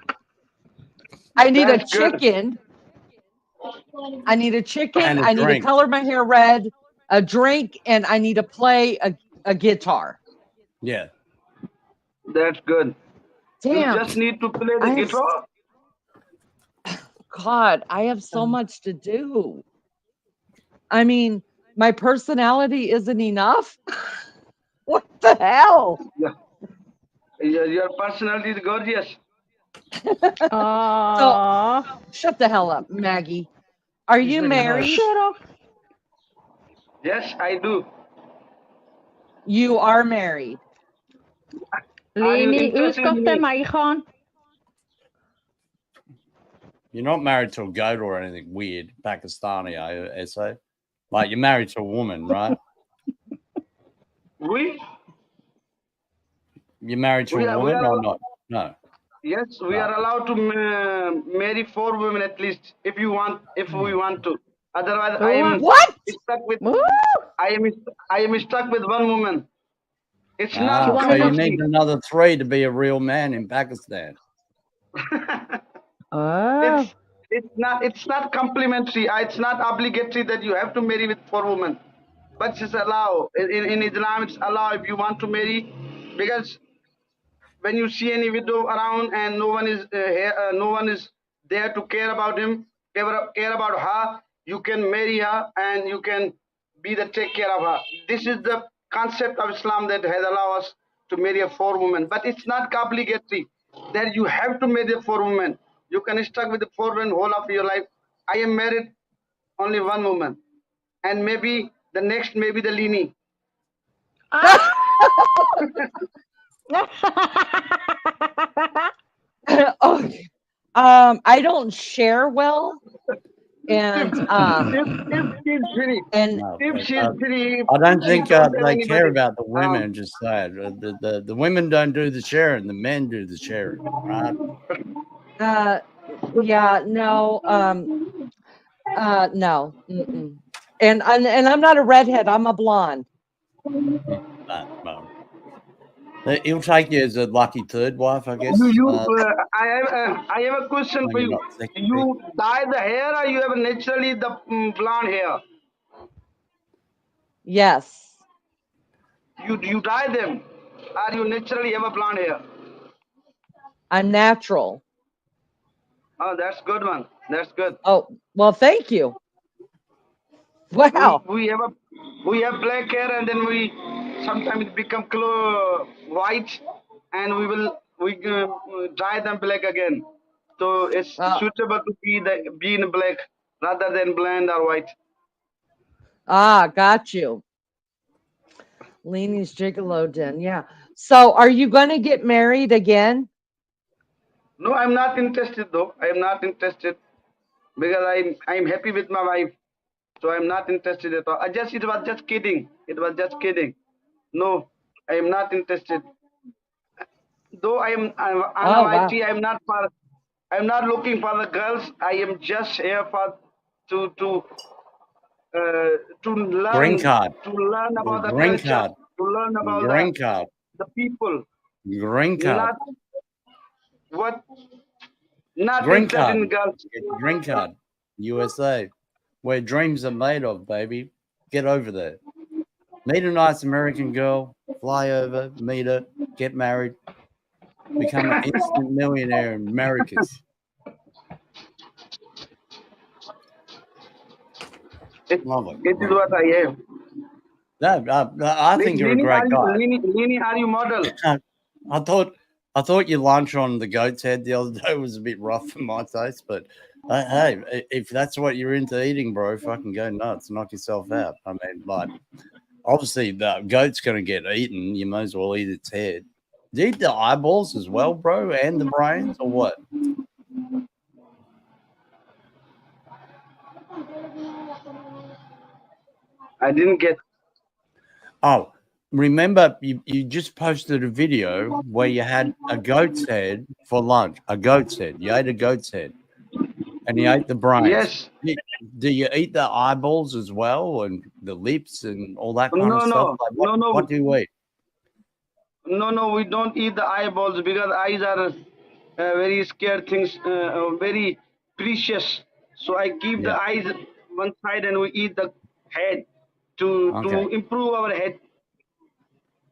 I need That's a chicken. I need a chicken. And a I need to drink. color my hair red, a drink, and I need to play a guitar. Yeah. That's good. Damn. You just need to play the guitar. God, I have so much to do. I mean, my personality isn't enough. What the hell? Yeah. Your personality is gorgeous. So, shut the hell up, Maggie. Are you married? Shut up. Yes, I do. You are married. Leanie, who's got the mic on? You're not married to a goat or anything weird, Pakistani, I say. Like you're married to a woman, right? You're married to a woman or not? No. Yes, we are allowed to marry 4 women at least if we want to. Otherwise, I am stuck with. I am stuck with one woman. It's not. So you need another 3 to be a real man in Pakistan. It's not complimentary. It's not obligatory that you have to marry with 4 women, but it's allowed in Islam. It's allowed if you want to marry, because when you see any widow around and no one is there to care about him, care about her, you can marry her and you can take care of her. This is the concept of Islam that has allowed us to marry a 4 women, but it's not obligatory that you have to marry 4 women. You can stuck with the 4 women whole of your life. I am married only 1 woman, and maybe the next, maybe the Lini. Okay. I don't share well, and I don't think they care about the women. Just that the women don't do the sharing, the men do the sharing, right? Yeah, no, no, and I'm not a redhead. I'm a blonde. He'll take you as a lucky 3rd wife, I guess. I have a question No, for you're you. not. Second pick. You dye the hair or you have naturally the blonde hair? Yes. You dye them or you naturally have a blonde hair? I'm natural. Oh, that's good one. That's good. Oh, well, thank you. Wow. We have black hair and then we sometimes it become white and we dye them black again. So it's suitable to be in black rather than blonde or white. Got you. Leanie's Gigolo Den. Yeah. So are you going to get married again? No, I'm not interested though. I'm not interested because I'm happy with my wife. So I'm not interested at all. It was just kidding. It was just kidding. No, I am not interested. Though I'm on Oh, a wow. YT, I'm not looking for the girls. I am just here for to Green card. about the Green culture, card. to learn about Green card. the people. Green card. Not Green interested card. in girls. Green card. USA. Where dreams are made of, baby. Get over there. Meet a nice American girl. Fly over. Meet her. Get married. Become an instant millionaire in Americas. Love it. It is what I am. No, I think you're a great guy. Lini, are you model? I thought your lunch on the goat's head the other day was a bit rough for my taste, but hey, if that's what you're into eating, bro, fucking go nuts, knock yourself out. I mean, like, obviously the goat's gonna get eaten. You might as well eat its head. Do you eat the eyeballs as well, bro, and the brains, or what? I didn't get. Oh, remember you just posted a video where you had a goat's head for lunch. A goat's head. You ate a goat's head, and you ate the brains. Yes. Do you eat the eyeballs as well, and the lips, and all that kind of stuff? Like what do you eat? No, we don't eat the eyeballs because eyes are very scared things, very precious. So I keep the eyes one side and we eat the head to improve our head.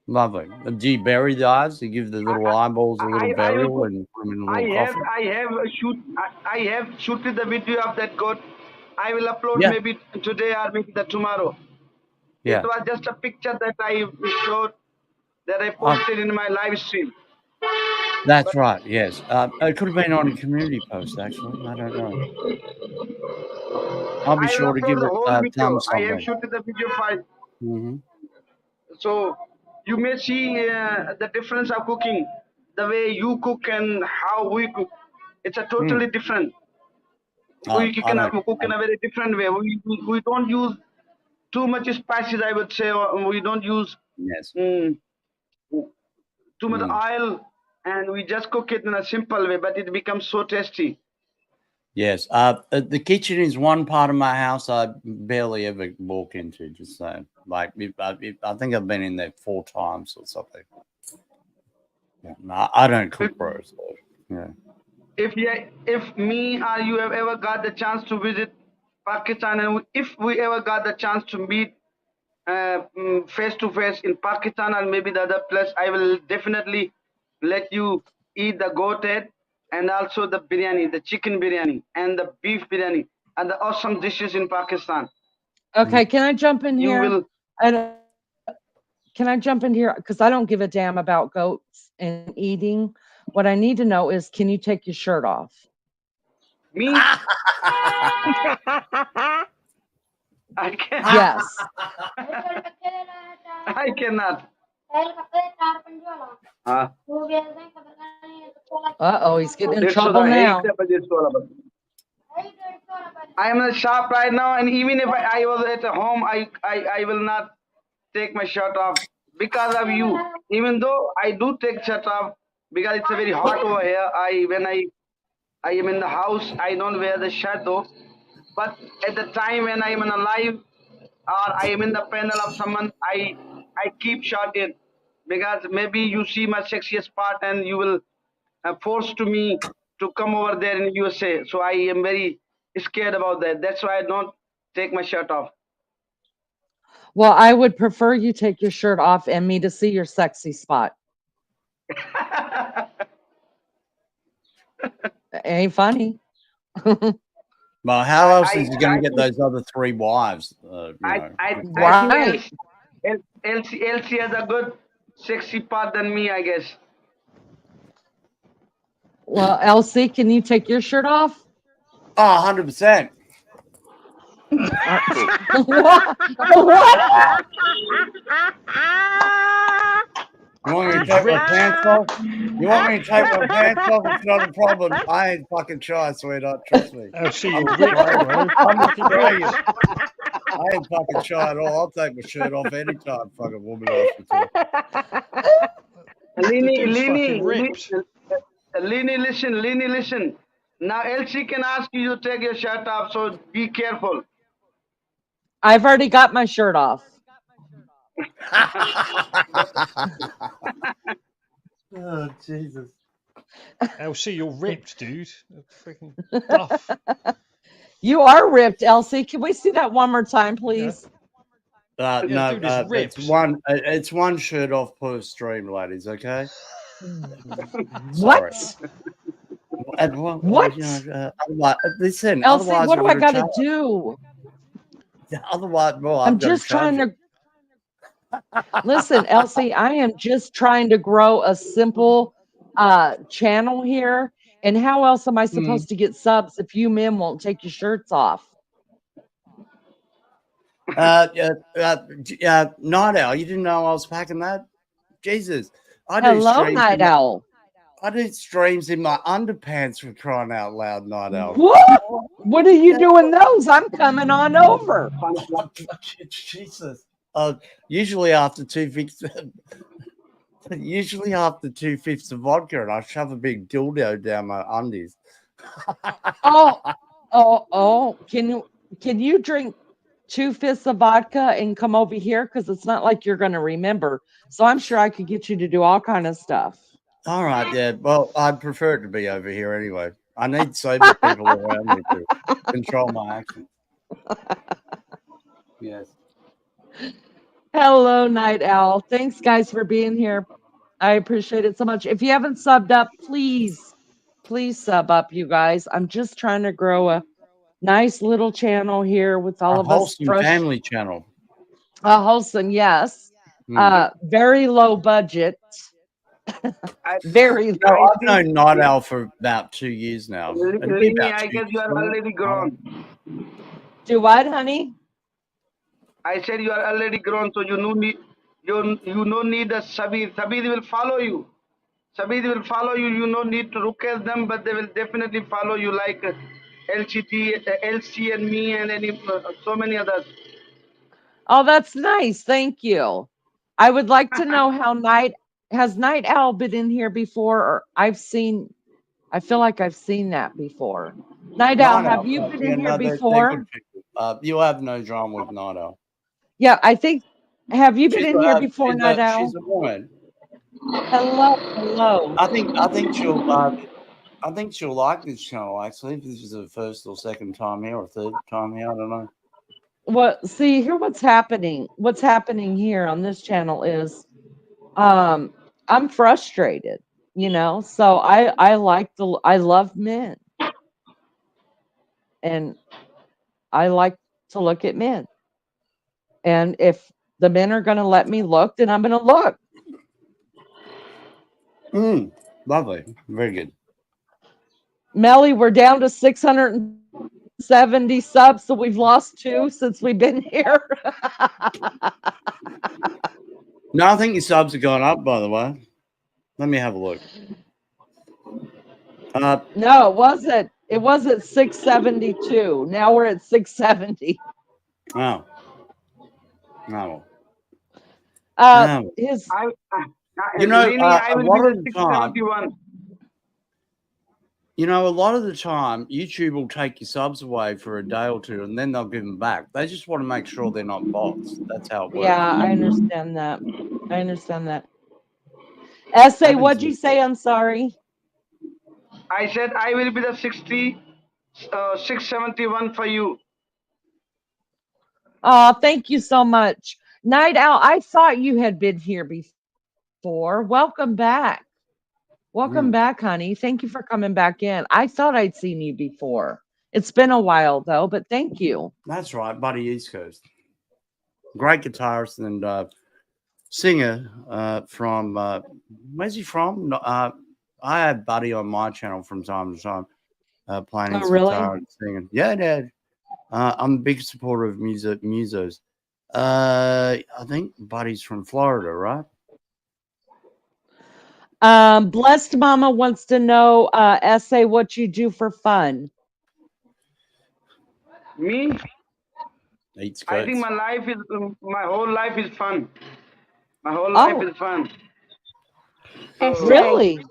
Lovely. Do you bury the eyes? Do you give the little eyeballs a little burial and put them in a little coffin? I have shooted the video of that goat. I will upload maybe today or maybe tomorrow. Yeah. It was just a picture that I showed that I posted in my live stream. That's right. Yes. It could have been on a community post, actually. I don't know. I'll be sure to give it a thumbs up. I have shooted the video file. Mm-hmm. So you may see the difference of cooking, the way you cook and how we cook. It's a totally different. We can cook in a very different way. We don't use too much spices, I would say, or we don't use too much oil, and we just cook it in a simple way, but it becomes so tasty. Yes. The kitchen is one part of my house I barely ever walk into, just saying. Like, I think I've been in there 4 times or something. Yeah, no, I don't cook, bro. So, yeah. If me or you have ever got the chance to visit Pakistan, and if we ever got the chance to meet face to face in Pakistan or maybe the other place, I will definitely let you eat the goat head and also the biryani, the chicken biryani and the beef biryani and the awesome dishes in Pakistan. Okay, can I jump in here? will. Can I jump in here? Because I don't give a damn about goats and eating. What I need to know is, can you take your shirt off? Me? I can't. Yes. I cannot. Uh-oh, he's getting in trouble now. I am in the shop right now, and even if I was at home, I will not take my shirt off because of you. Even though I do take shirt off because it's very hot over here. When I am in the house, I don't wear the shirt though. But at the time when I am in a live or I am in the panel of someone, I keep shirt in because maybe you see my sexiest part and you will force to me to come over there in USA. So I am very scared about that. That's why I don't take my shirt off. Well, I would prefer you take your shirt off and me to see your sexy spot. Ain't funny. Well, how else is he going to get those other 3 wives? I Right. think Elsie has a good sexy part than me, I guess. Well, Elsie, can you take your shirt off? Oh, 100%. What? What? You want me to take my pants off? You want me to take my pants off? It's not a problem. I ain't fucking shy, sweetheart. Trust me. Elsie, I'm you're ripped, bro. I'm Australian. I ain't fucking shy at all. I'll take my shirt off anytime, fucking woman asks me to. Lini, listen. Now Elsie can ask you to take your shirt off, so be careful. I've already got my shirt off. Oh, Jesus. Elsie, you're ripped, dude. Freaking buff. You are ripped, Elsie. Can we see that one more time, please? No, dude is ripped. it's one shirt off per stream, ladies. Okay. What? What? Listen, Elsie, otherwise what do I got to charge. do? Otherwise, well, I'm just trying to. Listen, Elsie, I am just trying to grow a simple channel here. And how else am I supposed to get subs if you men won't take your shirts off? Night Owl, you didn't know I was packing that? Jesus. Hello, Night Owl. I do streams in my underpants, for crying out loud, Night Owl. What? What are you doing those? I'm coming on over. Jesus. Usually after 2/5 of vodka, and I shove a big dildo down my undies. Oh! Can you drink 2/5 of vodka and come over here? Because it's not like you're going to remember. So I'm sure I could get you to do all kind of stuff. All right, yeah. Well, I'd prefer it to be over here anyway. I need sober people around me to control my actions. Yes. Hello, Night Owl. Thanks, guys, for being here. I appreciate it so much. If you haven't subbed up, please sub up, you guys. I'm just trying to grow a nice little channel here with all of us. Wholesome family channel. A wholesome, yes. Very low budget. Very low. I've known Night Owl for about 2 years now. Lini, I guess you are already grown. Do what, honey? I said you are already grown, so you no need a Sabir. Sabir will follow you. You no need to look at them, but they will definitely follow you, like LC and me and so many others. Oh, that's nice. Thank you. I would like to know how Night Owl been in here before, or I feel like I've seen that before. Night Owl, have you been in here before? You have no drama with Night Owl. Yeah, I think. Have you been in here before, Night Owl? She's a woman. Hello. I think she'll like this channel, actually. If this is her first or second time here or third time here, I don't know. Well, see, here what's happening. What's happening here on this channel is I'm frustrated, so I love men. And I like to look at men. And if the men are going to let me look, then I'm going to look. Lovely. Very good. Melly, we're down to 670 subs, so we've lost 2 since we've been here. No, I think your subs have gone up, by the way. Let me have a look. No, it wasn't. It was at 672. Now we're at 670. Oh. No. A lot of the time, YouTube will take your subs away for a day or two, and then they'll give them back. They just want to make sure they're not bots. That's how it works. Yeah, I understand that. S.A., what'd you say? I'm sorry. I said I will be the 671 for you. Oh, thank you so much. Night Owl, I thought you had been here before. Welcome back. Welcome back, honey. Thank you for coming back in. I thought I'd seen you before. It's been a while, though, but thank you. That's right, Buddy East Coast. Great guitarist and singer from, where's he from? I had Buddy on my channel from time to time playing his guitar and singing. Yeah, Dad. I'm a big supporter of musos. I think Buddy's from Florida, right? Blessed Mama wants to know, essay, what you do for fun. Me? Eats I think goats. my whole life is fun. My whole life is fun. Really?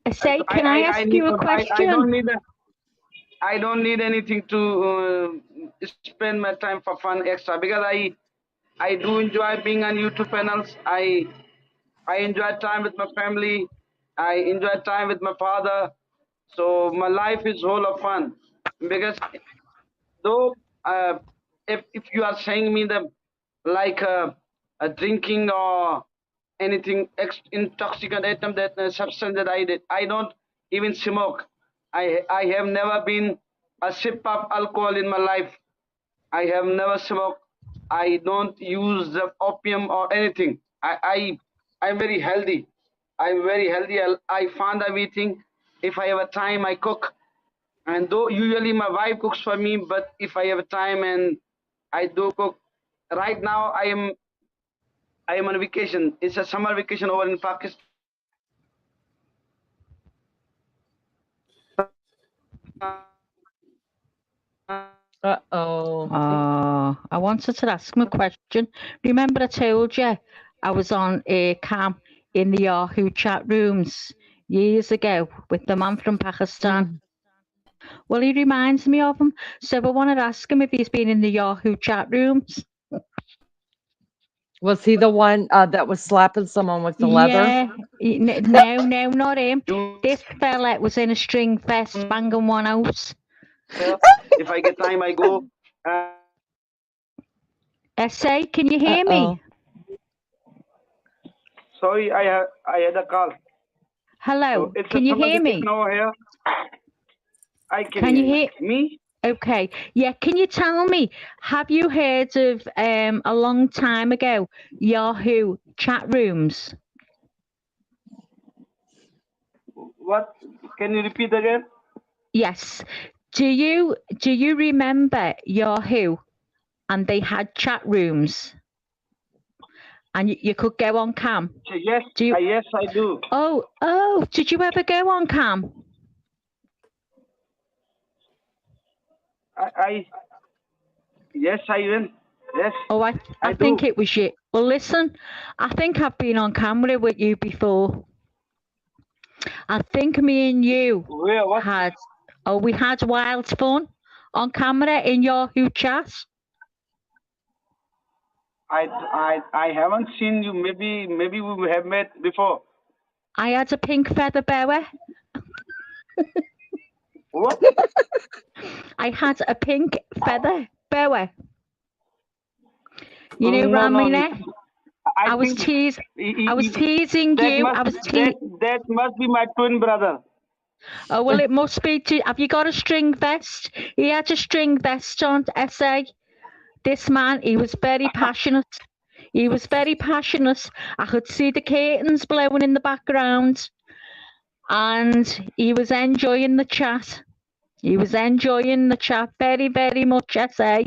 Essay, can I ask you a question? I don't need anything to spend my time for fun extra because I do enjoy being on YouTube channels. I enjoy time with my family. I enjoy time with my father. So my life is full of fun because though if you are saying me the like a drinking or anything intoxicant item that substance that I did, I don't even smoke. I have never been a sip of alcohol in my life. I have never smoked. I don't use the opium or anything. I'm very healthy. I'm very healthy. I find everything. If I have a time, I cook. And though usually my wife cooks for me, but if I have time and I do cook. Right now I am on vacation. It's a summer vacation over in Pakistan. Uh-oh. I wanted to ask him a question. Remember I told you I was on a cam in the Yahoo chat rooms years ago with the man from Pakistan? Well, he reminds me of him. So I wanted to ask him if he's been in the Yahoo chat rooms. Was he the one that was slapping someone with the leather? Yeah. No, not him. This fella was in a string vest banging one out. If I get time, I go. Essay, can you hear me? Sorry, I had a call. Hello, So it's can you summer hear me? vacation over here. I Can you hear me? Okay. Yeah, can you tell me, have you heard of a long time ago Yahoo chat rooms? What? Can you repeat again? Yes. Do you remember Yahoo and they had chat rooms and you could go on cam? Yes, yes, I do. Oh, did you ever go on cam? Yes, I will. Yes. Oh, I think it was you. Well, listen, I think I've been on camera with you before. I think me and you we had wild fun on camera in Yahoo chat. I haven't seen you. Maybe we have met before. I had a pink feather boa. What? I had a pink feather boa. You know, around my neck. I was teasing you. That must be my twin brother. Oh, well, it must be. Have you got a string vest? He had a string vest on, SA. This man, he was very passionate. He was very passionate. I could see the curtains blowing in the background. And he was enjoying the chat. He was enjoying the chat very, very much, SA.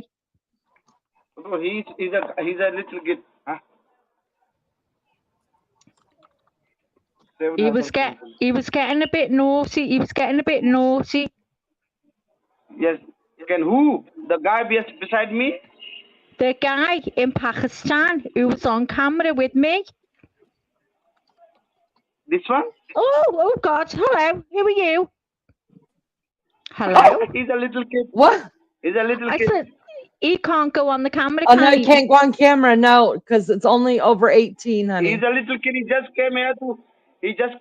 Oh, he's a little kid. Huh? He was getting a bit naughty. He was getting a bit naughty. Yes. Can who? The guy beside me? The guy in Pakistan who was on camera with me. This one? Oh God. Hello. Who are you? Hello. He's a little kid. What? He's a little kid. I said he can't go on the camera. Oh, no, he can't go on camera. No, because it's only over 18, honey. He's a little kid. He just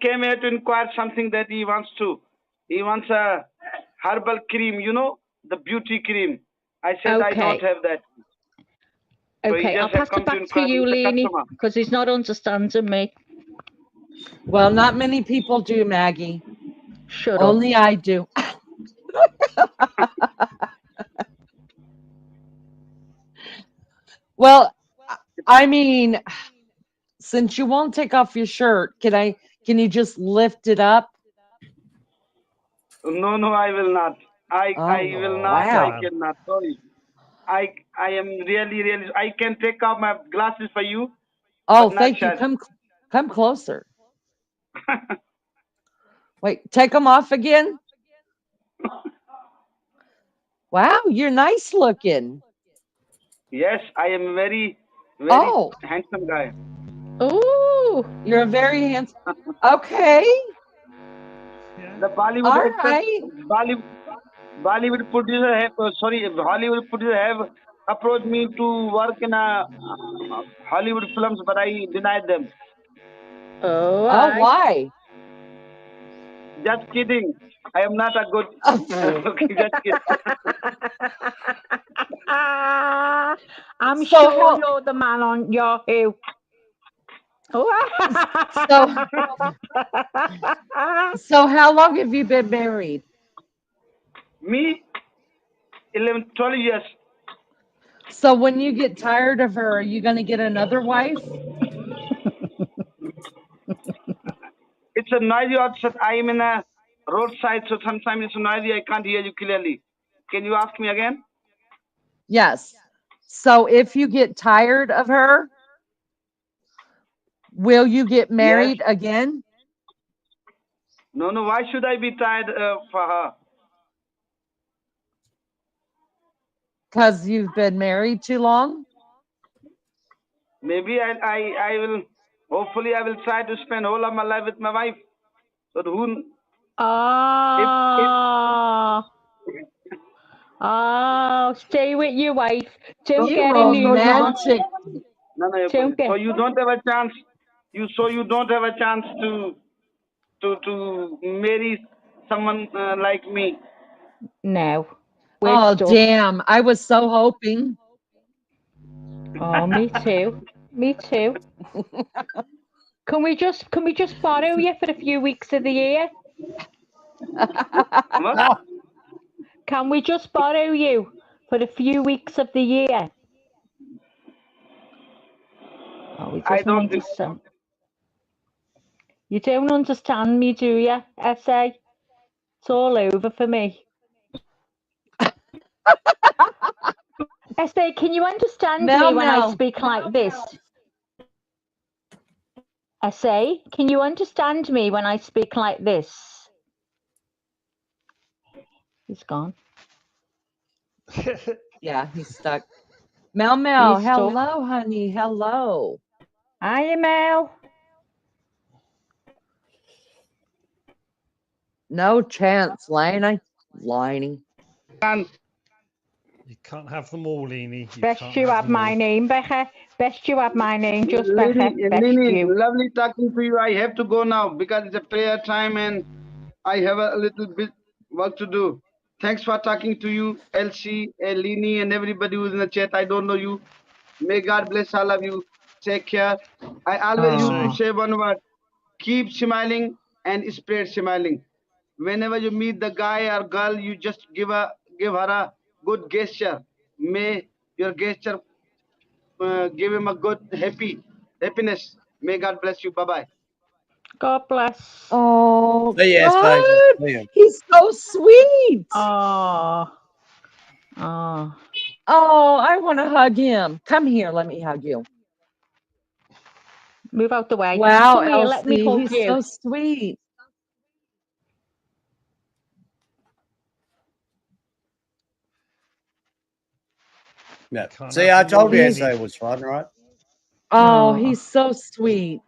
came here to inquire something that he wants to. He wants a herbal cream, the beauty cream. I said I don't have that. So he Okay, I'll just has pass come it back to inquire you, with the Leanie, customer. because he's not understanding me. Well, not many people do, Maggie. Shut Only up. I do. Well, I mean, since you won't take off your shirt, can you just lift it up? No, I will not. I will not. Wow. I cannot. Sorry. I am really. I can take off my glasses for you. Oh, but not thank you. shirt. Come closer. Wait, take them off again. Wow, you're nice looking. Yes, I am very handsome guy. Oh, you're a very handsome. Okay. The Bollywood All actors, right. Bollywood producer Hollywood producer have approached me to work in a Hollywood films, but I denied them. Oh, why? Just kidding. I am not a good. Okay, just kidding. I'm So sure how- you're the man on Yahoo. So how long have you been married? Me, 12 years. So when you get tired of her, are you going to get another wife? It's a noisy outside. I am in a roadside, so sometimes it's noisy. I can't hear you clearly. Can you ask me again? Yes. So if you get tired of her, will you get married again? No. Why should I be tired for her? Because you've been married too long? Maybe I will. Hopefully, I will try to spend whole of my life with my wife. So who? Oh, stay with your wife. Don't You get a new one. romantic. No. Don't get. So you don't have a chance. You don't have a chance to marry someone like me. No. Oh, damn. I was so hoping. Oh, me too. Me too. Can we just borrow you for a few weeks of the year? What? Can we just borrow you for a few weeks of the year? Oh, he I doesn't don't think understand. You don't understand me, do you, SA? It's all over for me. SA, can you understand me when I speak like this? SA, can you understand me when I speak like this? He's gone. Yeah, he's stuck. Mel, He's stuck. hello, honey. Hello. Hiya, Mel. No chance, Laney. Liney. You can't have them all, Leanie. Best you have my name, Becca. Best you have my name, just Becca. Best Lini, you. lovely talking to you. I have to go now because it's a prayer time and I have a little bit work to do. Thanks for talking to you, Elsie, Lini, and everybody who's in the chat. I don't know you. May God bless all of you. Take care. I always used to say one word: keep smiling and spread smiling. Whenever you meet the guy or girl, you just give her a good gesture. May your gesture give him a good happiness. May God bless you. Bye bye. God bless. Oh, Yes, God. He's so sweet. Oh, I want to hug him. Come here. Let me hug you. Move out the way. Wow, Come here, let me Elsie, hug he's you. so sweet. Yeah. See, I told you SA was fun, right? Oh, he's so sweet.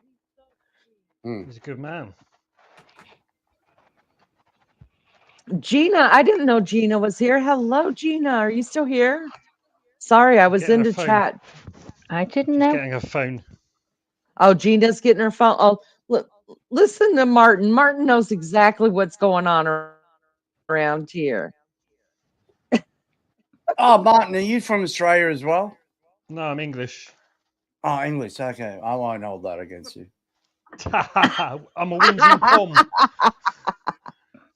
He's a good man. Gina, I didn't know Gina was here. Hello, Gina. Are you still here? Sorry, I was in the chat. I didn't know. Getting a phone. Oh, Gina's getting her phone. Oh, look, listen to Martin. Martin knows exactly what's going on around here. Oh, Martin, are you from Australia as well? No, I'm English. Oh, English. Okay, I won't hold that against you. I'm a whinging pom.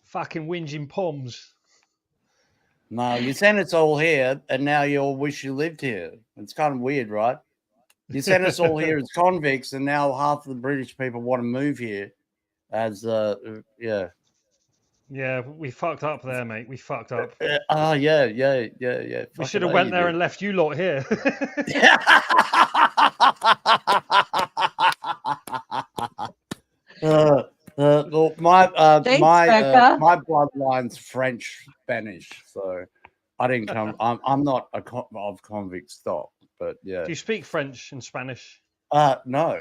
Fucking whinging poms. No, you sent us all here, and now you all wish you lived here. It's kind of weird, right? You sent us all here as convicts, and now half of the British people want to move here. As yeah. Yeah, we fucked up there, mate. We fucked up. Yeah. We should have went there and left you lot here. Look, my Becca. my bloodline's French Spanish, so I didn't come. I'm not of convict stock, but yeah. Do you speak French and Spanish? No.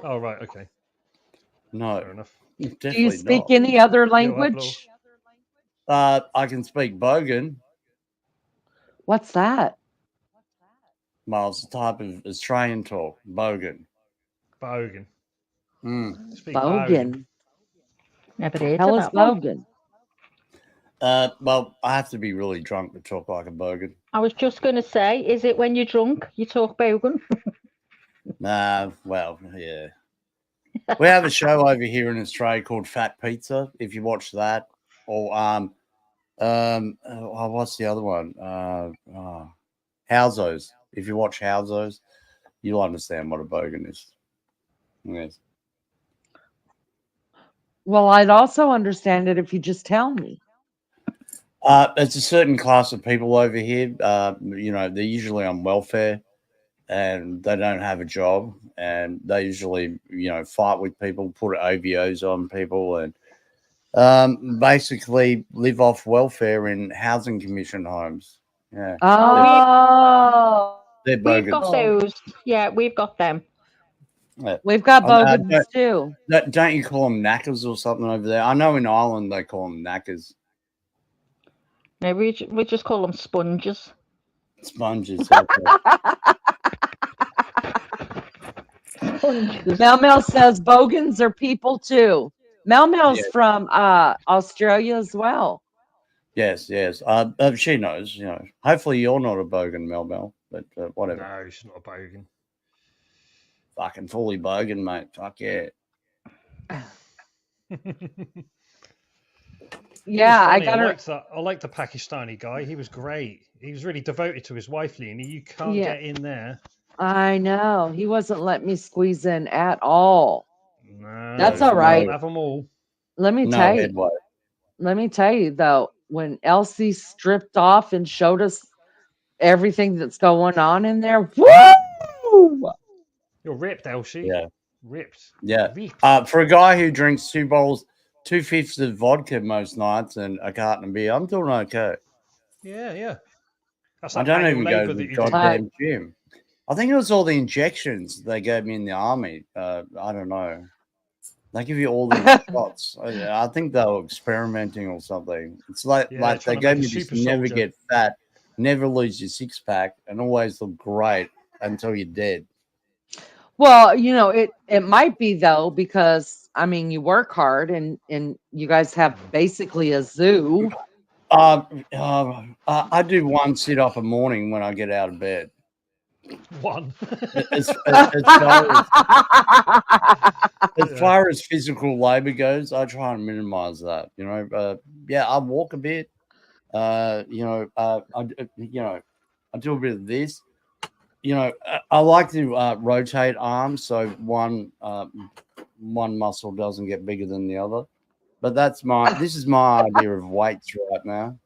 Oh right, okay. No. Fair enough. Do you speak any other language? I can speak Bogan. What's that? Well, it's a type of Australian talk. Bogan. Bogan. Speak Bogan. Never heard Hell of is that one. Bogan? Well, I have to be really drunk to talk like a Bogan. I was just going to say, is it when you're drunk you talk Bogan? Nah, well, yeah. We have a show over here in Australia called Fat Pizza. If you watch that, or what's the other one? Housos. If you watch Housos, you'll understand what a bogan is. Yes. Well, I'd also understand it if you just tell me. It's a certain class of people over here. They're usually on welfare, and they don't have a job, and they usually, fight with people, put OVOs on people, and basically live off welfare in housing commission homes. Yeah. Oh, They're We've got bogans. those. Yeah, we've got them. Yeah. We've got bogans too. Don't you call them knackers or something over there? I know in Ireland they call them knackers. No, we just call them sponges. Sponges. Okay. Mel Mel says bogans are people too. Mel Mel's from Australia as well. Yes. She knows. Hopefully you're not a bogan, Mel, but whatever. No, she's not a bogan. Fucking fully bogan, mate. Fuck yeah. Yeah, I liked the Pakistani guy. He was great. He was really devoted to his wife, Leanie. You can't get in there. I know. He wasn't letting me squeeze in at all. No, that's all right. Have them all. Let me tell you though, when Elsie stripped off and showed us everything that's going on in there, woo! You're ripped, Elsie. Yeah. Ripped. Yeah. For a guy who drinks 2/5 of vodka most nights and a carton of beer, I'm doing okay. Yeah. That's I don't even go to the goddamn gym. I think it was all the injections they gave me in the army. I don't know. They give you all these shots. I think they were experimenting or something. It's like they gave me this never get fat, never lose your six pack, and always look great until you're dead. Well, it might be though, because I mean you work hard and you guys have basically a zoo. I do one sit up a morning when I get out of bed. One. As far as physical labor goes, I try and minimize that. I walk a bit. I do a bit of this. I like to rotate arms so one muscle doesn't get bigger than the other. But this is my idea of weights right now.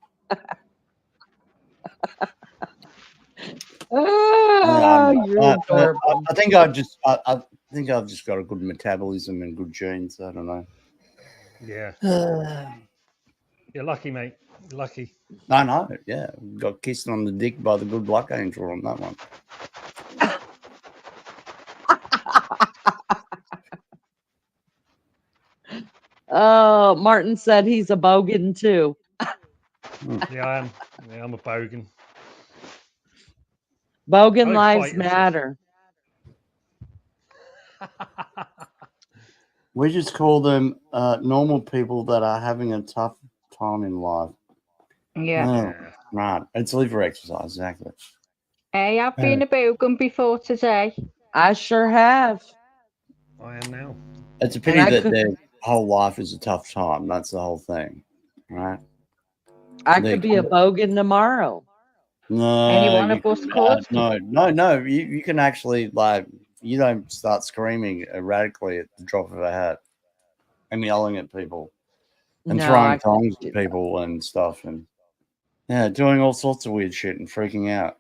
I think I've just got a good metabolism and good genes. I don't know. Yeah. You're lucky, mate. You're lucky. I know. Yeah, got kissed on the dick by the good luck angel on that one. Oh, Martin said he's a bogan too. Yeah, I am. Yeah, I'm a bogan. Bogan lives matter. We just call them normal people that are having a tough time in life. Yeah. Oh, right. It's liver exercise, exactly. Hey, I've been a bogan before today. I sure have. I am now. It's a pity that their whole life is a tough time. That's the whole thing, right? I could be a bogan tomorrow. No, Any one you of us can, could. no. You can actually you don't start screaming erratically at the drop of a hat and yelling at people and No, throwing I can't tongs do at that. people and stuff and doing all sorts of weird shit and freaking out.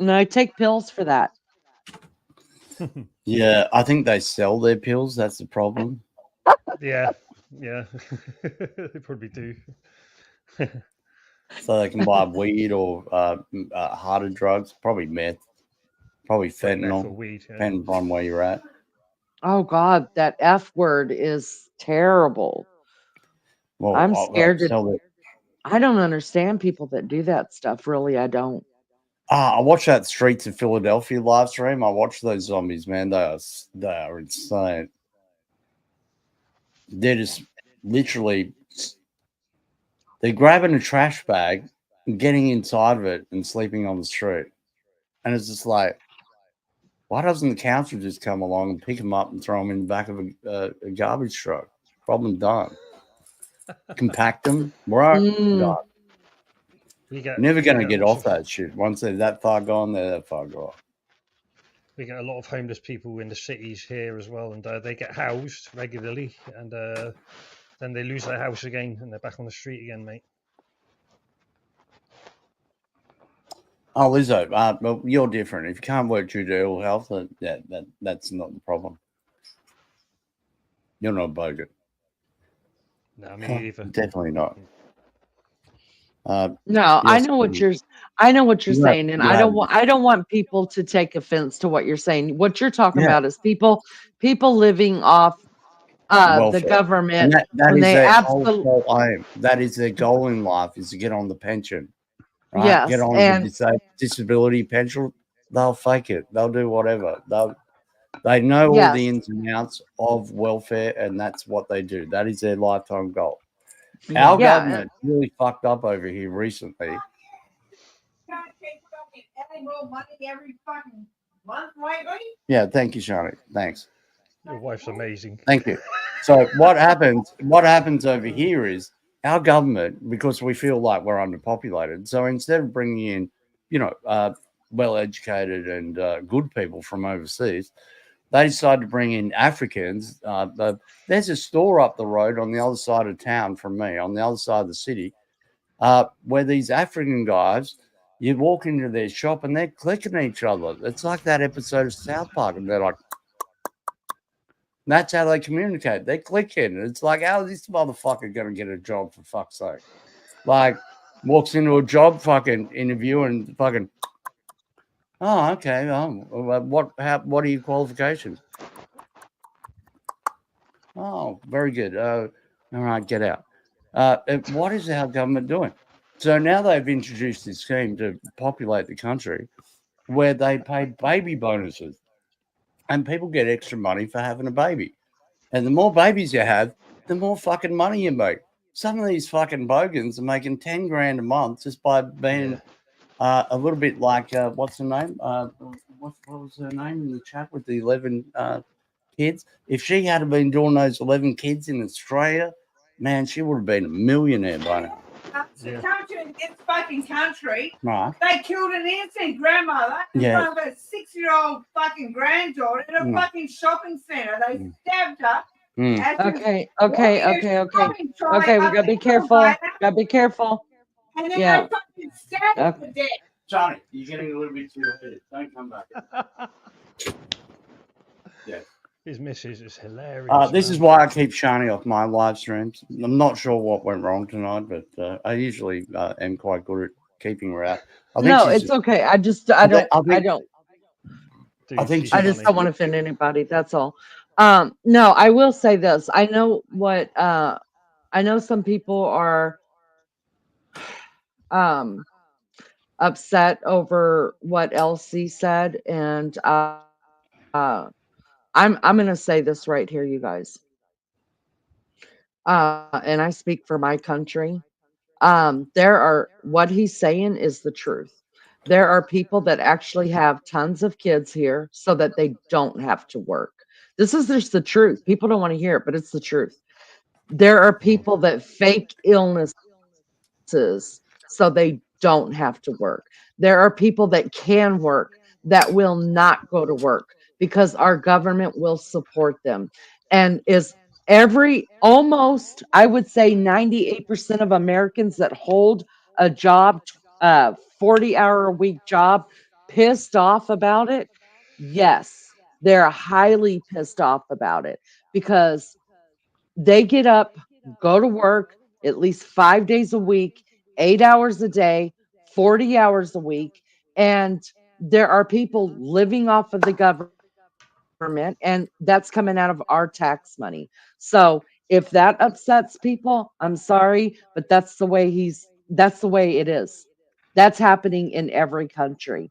No, I take pills for that. Yeah, I think they sell their pills. That's the problem. Yeah, yeah, they probably do. So they can buy weed or harder drugs, probably meth, probably Like meth or fentanyl, weed, yeah. depending on where you're at. Oh God, that F word is terrible. Well, I'm I'll scared to. tell it. I don't understand people that do that stuff. Really, I don't. I watched that Streets of Philadelphia live stream. I watched those zombies, man. They are insane. They're just literally they're grabbing a trash bag and getting inside of it and sleeping on the street. And it's just like, why doesn't the council just come along and pick them up and throw them in the back of a garbage truck? Problem done. Compact them, right? Done. Never going to get off that shit. Once they're that far gone, they're that far gone. We get a lot of homeless people in the cities here as well, and they get housed regularly, and then they lose their house again, and they're back on the street again, mate. Oh, Lizzo, well, you're different. If you can't work due to ill health, that's not the problem. You're not bogan. No, me either. Definitely not. No, I know what you're saying, and I don't want people to take offense to what you're saying. What you're talking about is people living off the welfare. government And that when is they their absolutely whole aim. That is their goal in life, is to get on the pension. Right? yes, Get on and the disability pension. They'll fake it. They'll do whatever. They know all the ins and outs of welfare, and that's what they do. That is their lifetime goal. Our government really fucked up over here recently. Every fucking month lately. Yeah, thank you, Shani. Thanks. Your wife's amazing. Thank you. So what happens over here is our government, because we feel like we're underpopulated, so instead of bringing in, well-educated and good people from overseas, they decided to bring in Africans. There's a store up the road on the other side of town from me, on the other side of the city, where these African guys, you walk into their shop and they're clicking each other. It's like that episode of South Park, and they're like, that's how they communicate. They click in. It's like, how is this motherfucker going to get a job, for fuck's sake? Like, walks into a job fucking interview and fucking, oh, okay. What are your qualifications? Oh, very good. All right, get out. What is our government doing? So now they've introduced this scheme to populate the country where they pay baby bonuses and people get extra money for having a baby. And the more babies you have, the more fucking money you make. Some of these fucking bogans are making 10 grand a month just by being a little bit like, what's her name? What was her name in the chat with the 11 kids? If she had been doing those 11 kids in Australia, man, she would have been a millionaire by now. Come to this fucking country. Right. They killed an innocent grandmother in front of her 6-year-old fucking granddaughter in a fucking shopping center. They stabbed her. Okay, we gotta be careful. Gotta be careful. And then they fucking stabbed her to death. Johnny, you're getting a little bit too heated. Don't come back. Yeah. His missus is hilarious. This is why I keep Shani off my live streams. I'm not sure what went wrong tonight, but I usually am quite good at keeping her out. No, it's okay. I just don't want to offend anybody. That's all. No, I will say this. I know some people are upset over what Elsie said, and I'm going to say this right here, you guys. and I speak for my country. What he's saying is the truth. There are people that actually have tons of kids here so that they don't have to work. This is just the truth. People don't want to hear it, but it's the truth. There are people that fake illnesses so they don't have to work. There are people that can work that will not go to work because our government will support them. And is almost, I would say 98% of Americans that hold a job, 40-hour a week job, pissed off about it? Yes, they're highly pissed off about it because they get up, go to work at least 5 days a week, 8 hours a day, 40 hours a week. And there are people living off of the government, and that's coming out of our tax money. So if that upsets people, I'm sorry, but that's the way it is. That's happening in every country.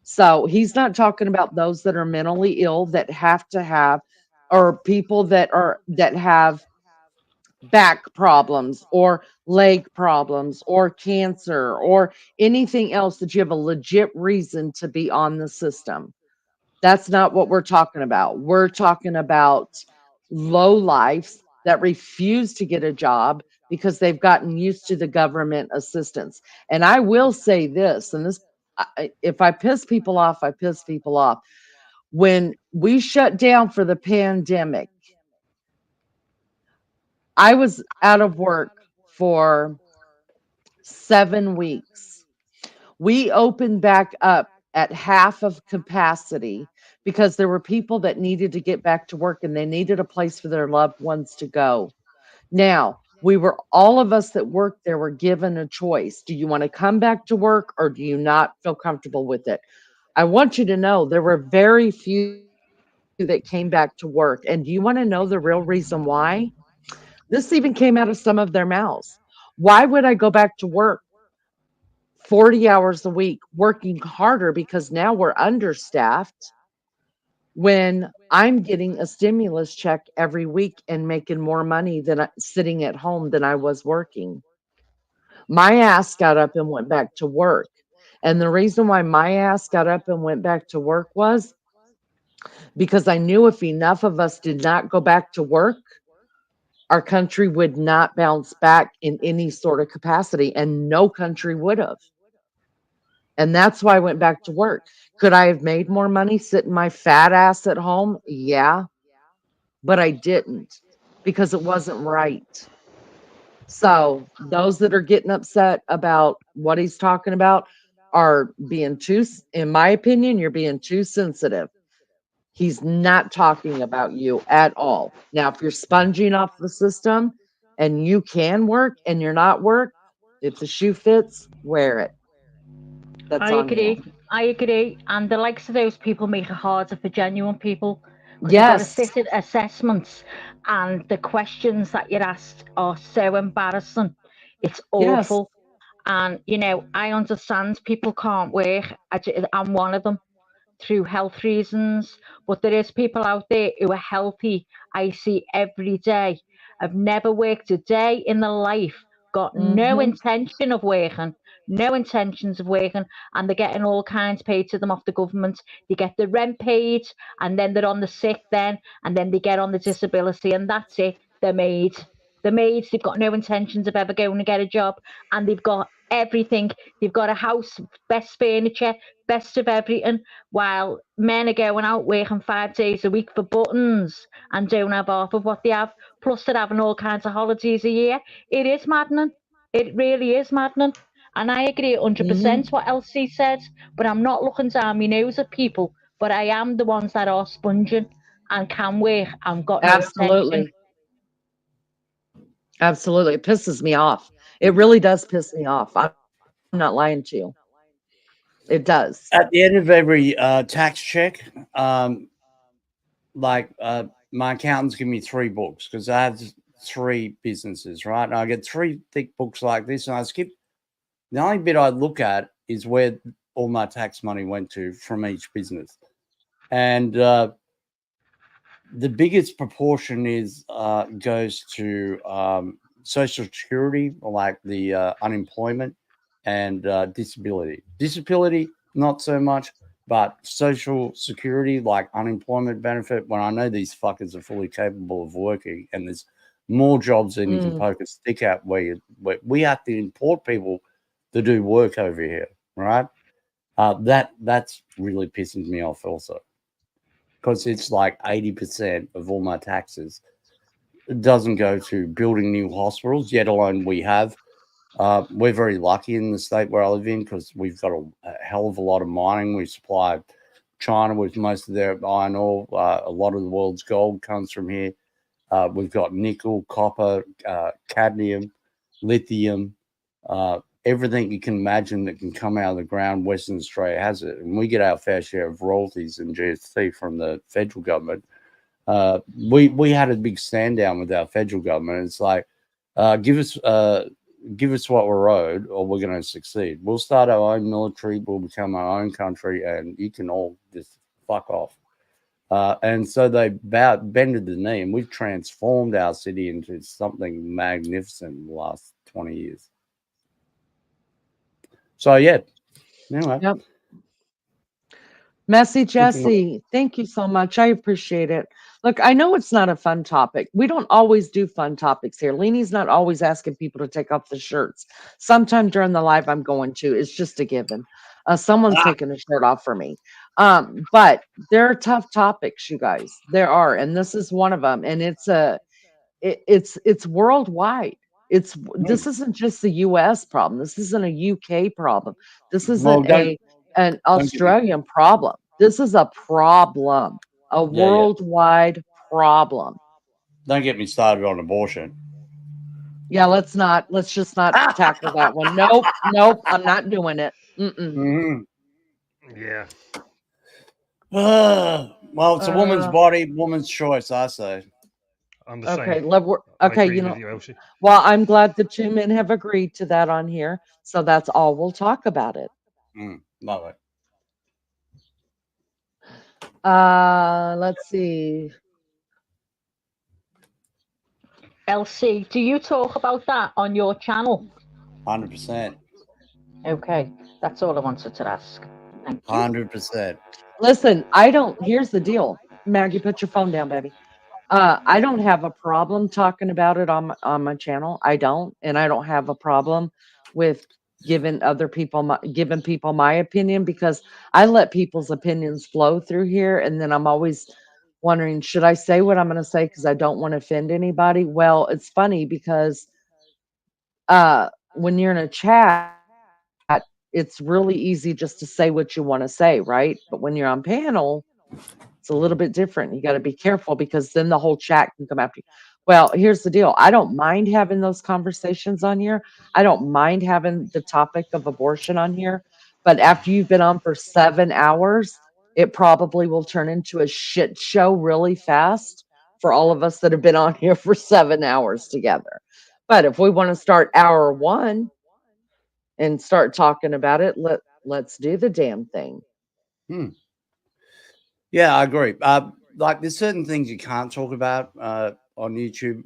So he's not talking about those that are mentally ill that have to have, or people that have back problems or leg problems or cancer or anything else that you have a legit reason to be on the system. That's not what we're talking about. We're talking about low lives that refuse to get a job because they've gotten used to the government assistance. And I will say this, and this, if I piss people off, I piss people off. When we shut down for the pandemic, I was out of work for 7 weeks. We opened back up at half of capacity because there were people that needed to get back to work and they needed a place for their loved ones to go. Now, all of us that worked there were given a choice. Do you want to come back to work or do you not feel comfortable with it? I want you to know there were very few that came back to work. And do you want to know the real reason why? This even came out of some of their mouths. Why would I go back to work 40 hours a week working harder because now we're understaffed when I'm getting a stimulus check every week and making more money than sitting at home than I was working? My ass got up and went back to work. And the reason why my ass got up and went back to work was because I knew if enough of us did not go back to work, our country would not bounce back in any sort of capacity, and no country would have. And that's why I went back to work. Could I have made more money sitting my fat ass at home? Yeah, but I didn't because it wasn't right. So those that are getting upset about what he's talking about are being in my opinion, you're being too sensitive. He's not talking about you at all. Now, if you're sponging off the system and you can work and you're not work, if the shoe fits, wear it. That's I on agree. him. I agree. And the likes of those people make it harder for genuine people because you've got to sit at assessments and the questions that you're asked are so embarrassing. It's awful. And, I understand people can't work. I'm one of them through health reasons, but there is people out there who are healthy. I see every day. I've never worked a day in their life, got no intention of working, no intentions of working, and they're getting all kinds paid to them off the government. They get the rent paid, and then they're on the sick then, and then they get on the disability, and that's it. They're made. The maids, they've got no intentions of ever going to get a job, and they've got everything. They've got a house, best furniture, best of everything, while men are going out working 5 days a week for buttons and don't have half of what they have. Plus, they're having all kinds of holidays a year. It is maddening. It really is maddening. And I agree 100% what Elsie said, but I'm not looking down my nose at people, but I am the ones that are sponging and can work and got no intention. Absolutely. It pisses me off. It really does piss me off. I'm not lying to you. It does. At the end of every tax check, my accountants give me 3 books because I have 3 businesses, right? And I get 3 thick books like this, and I skip. The only bit I look at is where all my tax money went to from each business, and the biggest proportion is goes to Social Security, like the unemployment and disability. Disability, not so much, but Social Security, like unemployment benefit. When I know these fuckers are fully capable of working, and there's more jobs than you can poke a stick at. Where we have to import people to do work over here, right? That's really pissing me off also, because it's like 80% of all my taxes doesn't go to building new hospitals, yet alone we have. We're very lucky in the state where I live in because we've got a hell of a lot of mining. We supply China with most of their iron ore. A lot of the world's gold comes from here. We've got nickel, copper, cadmium, lithium, everything you can imagine that can come out of the ground. Western Australia has it, and we get our fair share of royalties and GST from the federal government. We had a big stand down with our federal government. It's like, give us what we're owed, or we're going to succeed. We'll start our own military. We'll become our own country, and you can all just fuck off. And so they bended the knee, and we've transformed our city into something magnificent in the last 20 years. So yeah, anyway. Yep. Messy Jesse, thank you so much. I appreciate it. Look, I know it's not a fun topic. We don't always do fun topics here. Leanie's not always asking people to take off the shirts. Sometime during the live, I'm going to. It's just a given. Someone's taking a shirt off for me. But there are tough topics, you guys. There are, and this is one of them. And it's worldwide. This isn't just the U.S. problem. This isn't a U.K. problem. This isn't an Australian problem. This is a problem, a worldwide problem. Don't get me started on abortion. Yeah, let's just not tackle that one. Nope, I'm not doing it. Yeah. Well, it's a woman's body, woman's choice, I say. I'm the same. Okay, well, I'm glad the two men have agreed to that on here. So that's all we'll talk about it. Love it. Let's see. LC, do you talk about that on your channel? 100%. Okay, that's all I wanted to ask. Thank you. 100%. Listen, here's the deal. Maggie, put your phone down, baby. I don't have a problem talking about it on my channel. I don't, and I don't have a problem with giving people my opinion, because I let people's opinions flow through here, and then I'm always wondering, should I say what I'm going to say because I don't want to offend anybody? Well, it's funny because when you're in a chat, it's really easy just to say what you want to say, right? But when you're on panel, it's a little bit different. You got to be careful, because then the whole chat can come after you. Well, here's the deal. I don't mind having those conversations on here. I don't mind having the topic of abortion on here. But after you've been on for 7 hours, it probably will turn into a shit show really fast for all of us that have been on here for 7 hours together. But if we want to start hour 1 and start talking about it, let's do the damn thing. Yeah, I agree. Like, there's certain things you can't talk about on YouTube.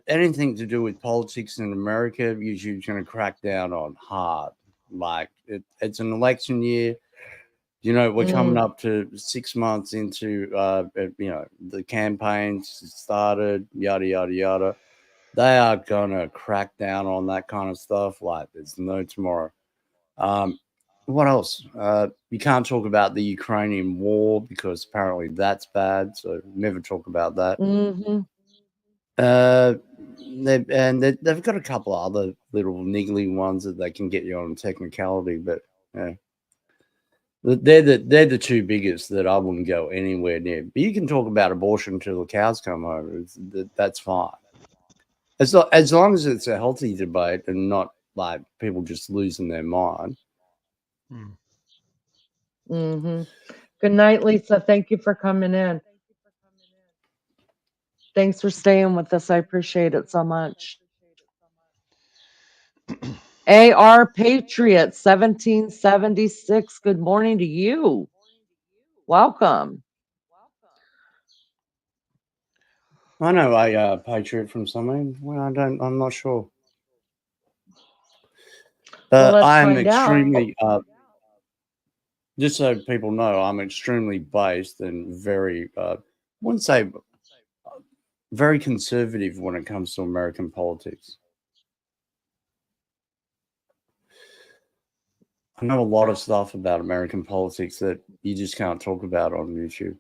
Anything to do with politics in America, YouTube's going to crack down on hard. Like, it's an election year. We're coming up to 6 months into, the campaigns started, yada, yada, yada. They are going to crack down on that kind of stuff like there's no tomorrow. What else? You can't talk about the Ukrainian war because apparently that's bad. So never talk about that. They've got a couple of other little niggly ones that they can get you on technicality, but yeah. They're the two biggest that I wouldn't go anywhere near. But you can talk about abortion until the cows come home. That's fine. As long as it's a healthy debate and not like people just losing their mind. Good night, Lisa. Thank you for coming in. Thanks for staying with us. I appreciate it so much. AR Patriot 1776. Good morning to you. Welcome. I know a patriot from somewhere. Well, I'm not sure. Well, let's I'm find out. extremely, just so people know, I'm extremely based and very, wouldn't say very conservative when it comes to American politics. I know a lot of stuff about American politics that you just can't talk about on YouTube.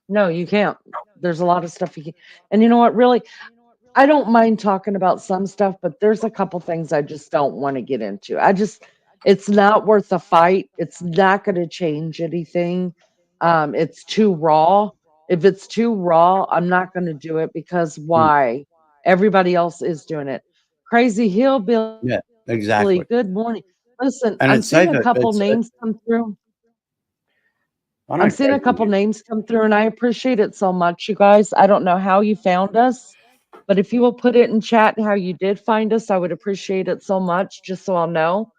No, you can't. There's a lot of stuff you can. And you know what? Really, I don't mind talking about some stuff, but there's a couple things I just don't want to get into. It's not worth the fight. It's not going to change anything. It's too raw. If it's too raw, I'm not going to do it because why? Everybody else is doing it. Crazy Hillbilly. Yeah, exactly. Good morning. Listen, And I'm it's seeing safe. a couple names come through. I know I'm seeing a Crazy couple names come through, and I appreciate it so much, you guys. I don't know how you found us, but if you will put it in chat how you did find us, I would appreciate it so much, just so I'll know.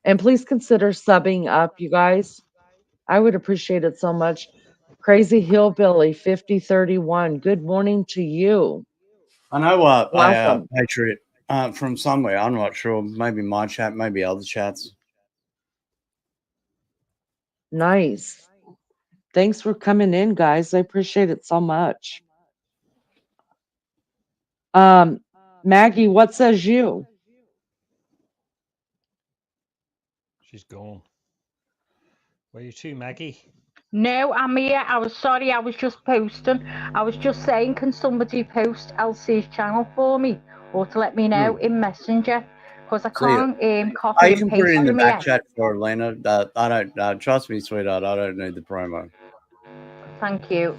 And please consider subbing up, you guys. I would appreciate it so much. Crazy Hillbilly 5031. Good morning to you. I know Welcome. Patriot from somewhere. I'm not sure. Maybe my chat, maybe other chats. Nice. Thanks for coming in, guys. I appreciate it so much. Maggie, what says you? She's gone. Where are you to, Maggie? No, I'm here. I was sorry, I was just posting. I was just saying, can somebody post LC's channel for me? Or to let me know in Messenger? Because I can't copy You and can put it paste in the from back here. chat for Elena. I don't trust me, sweetheart. I don't need the promo. Thank you.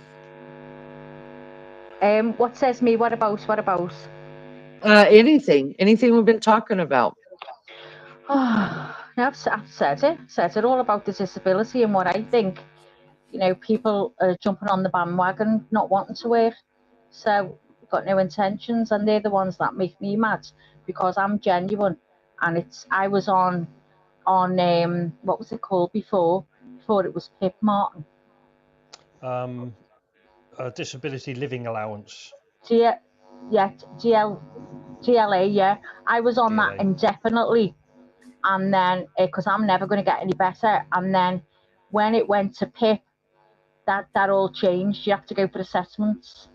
What says me? What about? Anything we've been talking about. I've said it all about the disability and what I think. You know, people are jumping on the bandwagon, not wanting to work. So, got no intentions, and they're the ones that make me mad because I'm genuine. And I was on what was it called before? Before it was PIP, Martin. Disability living allowance. GLA, yeah. I was on that indefinitely. And then, because I'm never going to get any better. And then when it went to PIP, that all changed. You have to go for assessments.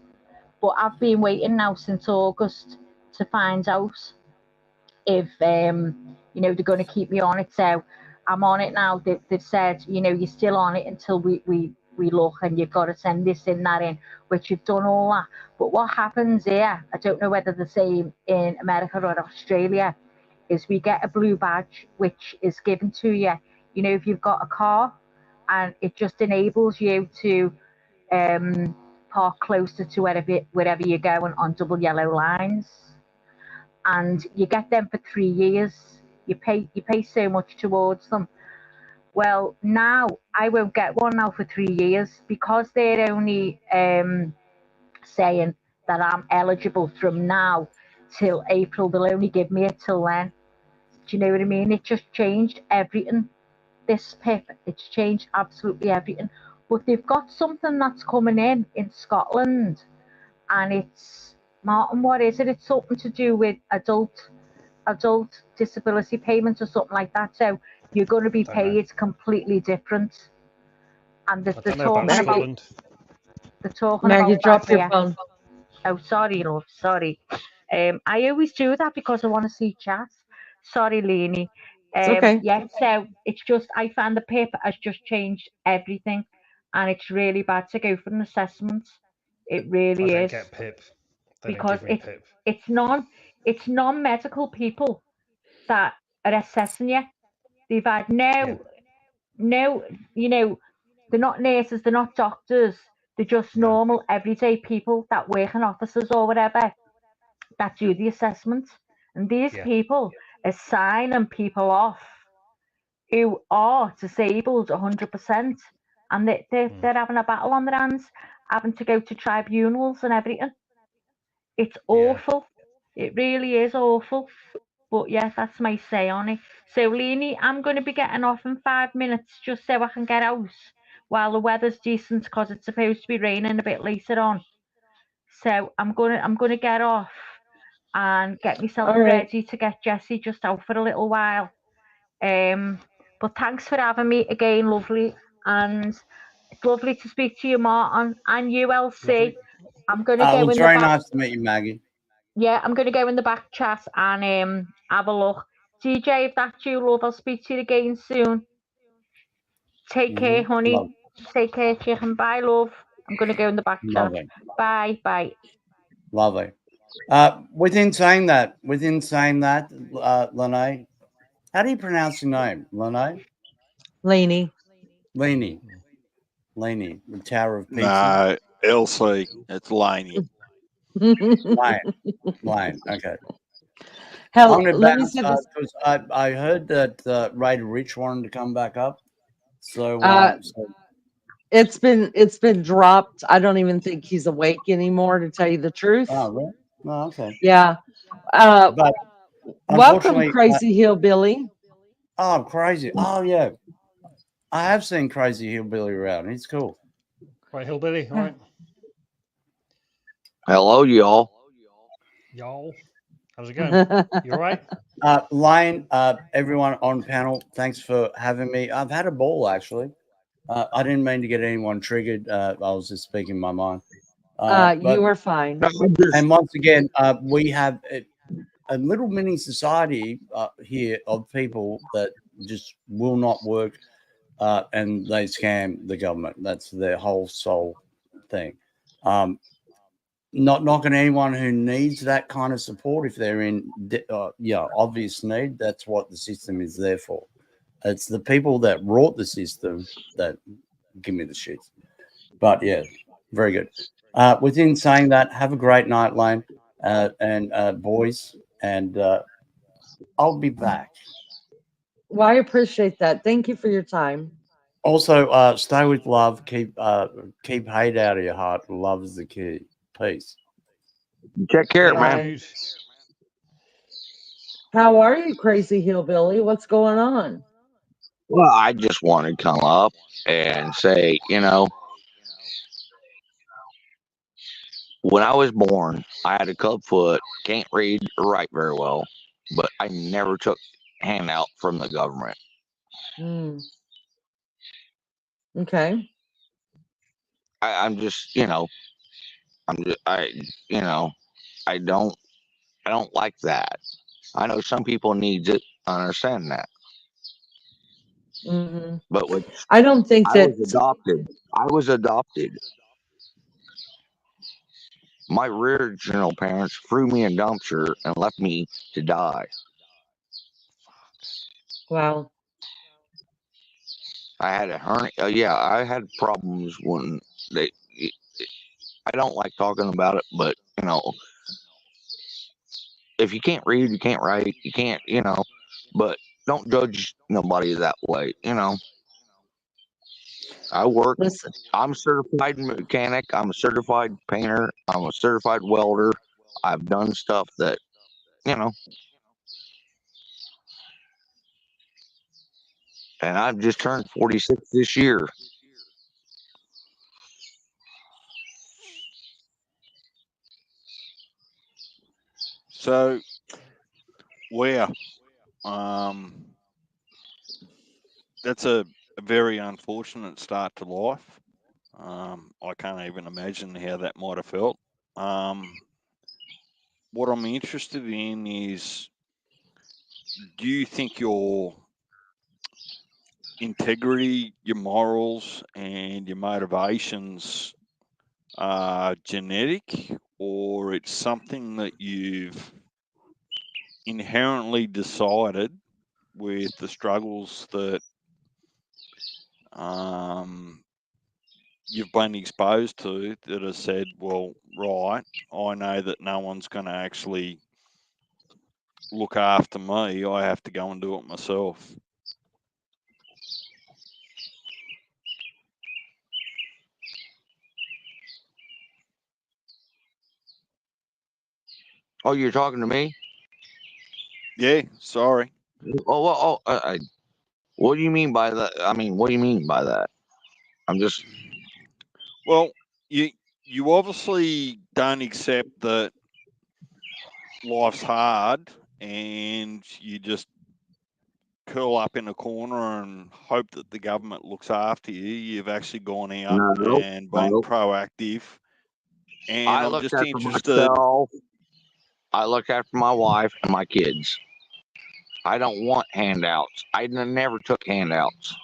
But I've been waiting now since August to find out if they're going to keep me on it. So I'm on it now. They've said, you're still on it until we look, and you've got to send this in, that in, which you've done all that. But what happens here, I don't know whether the same in America or Australia, is we get a blue badge which is given to you. If you've got a car, and it just enables you to park closer to wherever you're going on double yellow lines, and you get them for 3 years. You pay so much towards them. Well, now I won't get one now for 3 years because they're only saying that I'm eligible from now till April. They'll only give me it till then. Do you know what I mean? It just changed everything. This PIP, it's changed absolutely everything. But they've got something that's coming in Scotland, and it's, Martin, what is it? It's something to do with adult disability payments or something like that. So you're going to be paid completely different. And they're talking about they're talking Maggie, about drop that your here. phone. Oh, sorry, love. Sorry. I always do that because I want to see chat. Sorry, Leanie. It's okay. Yeah, so it's just, I found the PIP has just changed everything, and it's really bad to go for an assessment. It really I don't is. get PIP. They Because don't give me PIP. it's non-medical people that are assessing you. They've had no, they're not nurses, they're not doctors, they're just normal everyday people that work in offices or whatever that do the assessment. And these people are signing people off who are disabled 100%, and they're having a battle on their hands, having to go to tribunals and everything. It's awful. It really is awful. But yeah, that's my say on it. So, Leanie, I'm going to be getting off in 5 minutes just so I can get out while the weather's decent, because it's supposed to be raining a bit later on. So I'm gonna get off and get myself All right. ready to get Jessie just out for a little while. But thanks for having me again, lovely, and it's lovely to speak to you, Martin, and you, Elsie. I'm gonna It go was in the very back. nice to meet you, Maggie. Yeah, I'm gonna go in the back chat and have a look. DJ, if that's you, love, I'll speak to you again soon. Take care, honey. Love. Take care, chicken. Bye, love. I'm gonna go in the back chat. Lovely. Bye, bye. Lovely. Within saying that, Lene, how do you pronounce your name? Lene? Laney. Lene. Lene, the Tower of Pizza. No, Elsie. It's Laney. Lane. Okay. Hell, I'm gonna let me bounce say this. because I heard that Raider Rich wanted to come back up. So, It's been dropped. I don't even think he's awake anymore, to tell you the truth. oh, really? Oh, okay. Yeah. But Welcome, unfortunately, Crazy Hillbilly. oh, crazy! Oh, yeah, I have seen Crazy Hillbilly around. He's cool. Right, Hillbilly. All right. Hello, y'all. Y'all. How's it going? You all right? Lane, everyone on panel, thanks for having me. I've had a ball, actually. I didn't mean to get anyone triggered. I was just speaking my mind. You were fine. And once again, we have a little mini society here of people that just will not work and they scam the government. That's their whole sole thing. Not knocking anyone who needs that kind of support if they're in obvious need. That's what the system is there for. It's the people that wrought the system that give me the shits. But yeah, very good. Within saying that, have a great night, Lane, and boys, and I'll be back. Well, I appreciate that. Thank you for your time. Also, stay with love. Keep hate out of your heart. Love is the key. Peace. Take care, Bye. man. How are you, Crazy Hillbilly? What's going on? Well, I just wanted to come up and say, when I was born, I had a club foot, can't read or write very well, but I never took handout from the government. Okay. I'm just, I don't like that. I know some people need it. I understand that. Mm-hmm. But I don't think I that was adopted. My original parents threw me in a dumpster and left me to die. Wow. I had a hernia. I had problems when they. I don't like talking about it, but if you can't read, you can't write, you can't, but don't judge nobody that way, I work. Listen. I'm a certified mechanic. I'm a certified painter. I'm a certified welder. I've done stuff that, and I've just turned 46 this year. So, that's a very unfortunate start to life. I can't even imagine how that might have felt. What I'm interested in is, do you think your integrity, your morals, and your motivations are genetic, or it's something that you've inherently decided with the struggles that you've been exposed to, that has said, well, right, I know that no one's going to actually look after me. I have to go and do it myself. Oh, you're talking to me? Yeah, sorry. What do you mean by that? I mean, what do you mean by that? I'm just. Well, you you obviously don't accept that life's hard and you just curl up in a corner and hope that the government looks after you. You've actually gone out No, and been proactive. And I I'm looked just after interested. myself. I look after my wife and my kids. I don't want handouts. I never took handouts.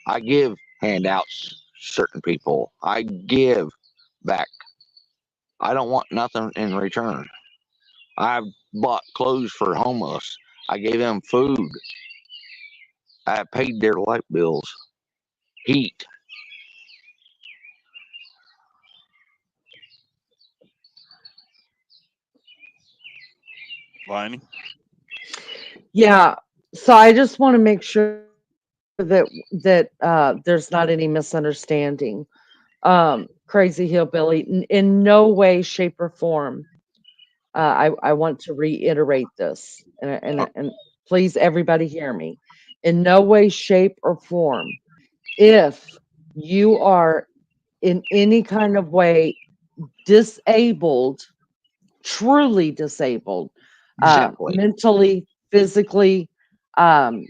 I give handouts to certain people. I give back. I don't want nothing in return. I've bought clothes for homeless. I gave them food. I paid their light bills, heat. Loney? Yeah. So I just want to make sure that there's not any misunderstanding. Crazy Hillbilly, in no way, shape, or form. I want to reiterate this, and please, everybody, hear me. In no way, shape, or form, if you are in any kind of way disabled, truly disabled, Exactly. mentally, physically, um,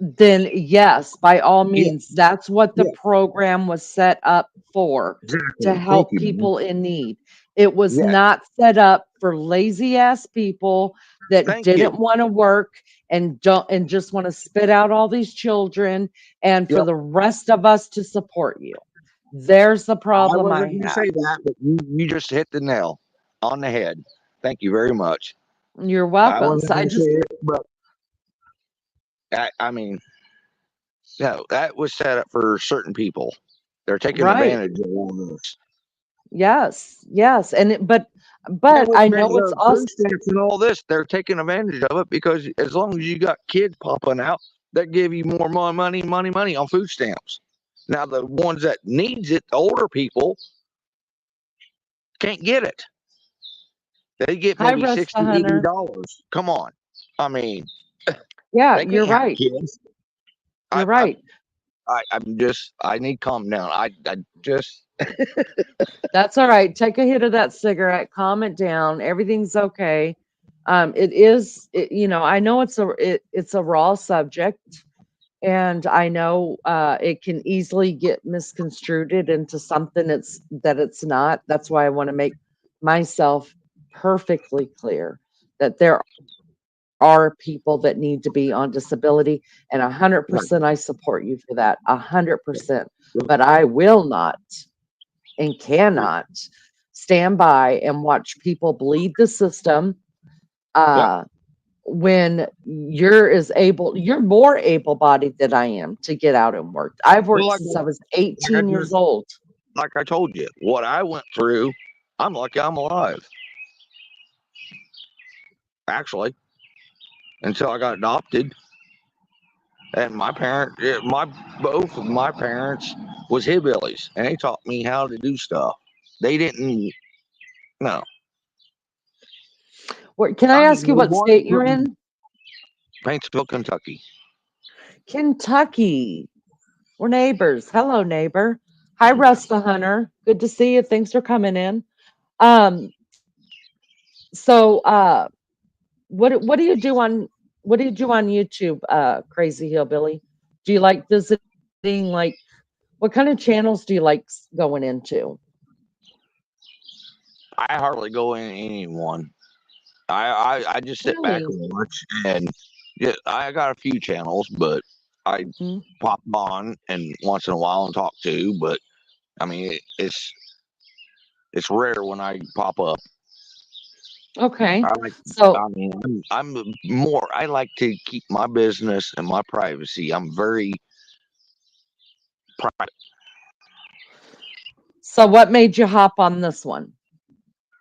then yes, by all Yeah. means, that's what the Yeah. program was set up for, to Exactly. Thank help you, man. people in need. It was Yes. not set up for lazy ass people that Thank didn't you. want to work and just want to spit out all these children and for Yep. the rest of us to support you. There's the I problem wasn't I going to have. say that, but you just hit the nail on the head. Thank you very much. You're I welcome. wasn't So I going to say just it, but I mean, no, that was set up for certain people. They're taking right. advantage of all this. Yes, yes. But And with I know it's also food stamps and all this, they're taking advantage of it because as long as you got kids popping out, they give you more money on food stamps. Now the ones that needs it, the older people, can't get it. They get hi maybe Resta 60, Hunter. $80. Come on. I mean, Yeah, they you're can't have right. kids. You're I, I, right. I need to calm down. I just, That's all right. Take a hit of that cigarette, calm it down. Everything's okay. It is, I know it's a raw subject, and I know it can easily get misconstrued into something that it's not. That's why I want to make myself perfectly clear that there are people that need to be on disability, and 100% I support you for that, 100%. But I will not and cannot stand by and watch people bleed the system yep. when you're more able-bodied than I am to get out and work. I've Well, worked since I was 18 years just, old. like I told you, what I went through, I'm lucky I'm alive. Actually, until I got adopted. And both of my parents was hillbillies, and they taught me how to do stuff. They didn't. No. Can I ask you what One state you're in? Paintsville, Kentucky. Kentucky. We're neighbors. Hello, neighbor. Hi, Rusta Hunter. Good to see you. Thanks for coming in. So what do you do on YouTube, Crazy Hillbilly? Do you like visiting, like, what kind of channels do you like going into? I hardly go in anyone. I just sit back Really? and watch, and I got a few channels, but I pop on and once in a while and talk to. But I mean, it's rare when I pop up. Okay. I like. So I mean, I'm more. I like to keep my business and my privacy. I'm very private. so what made you hop on this one?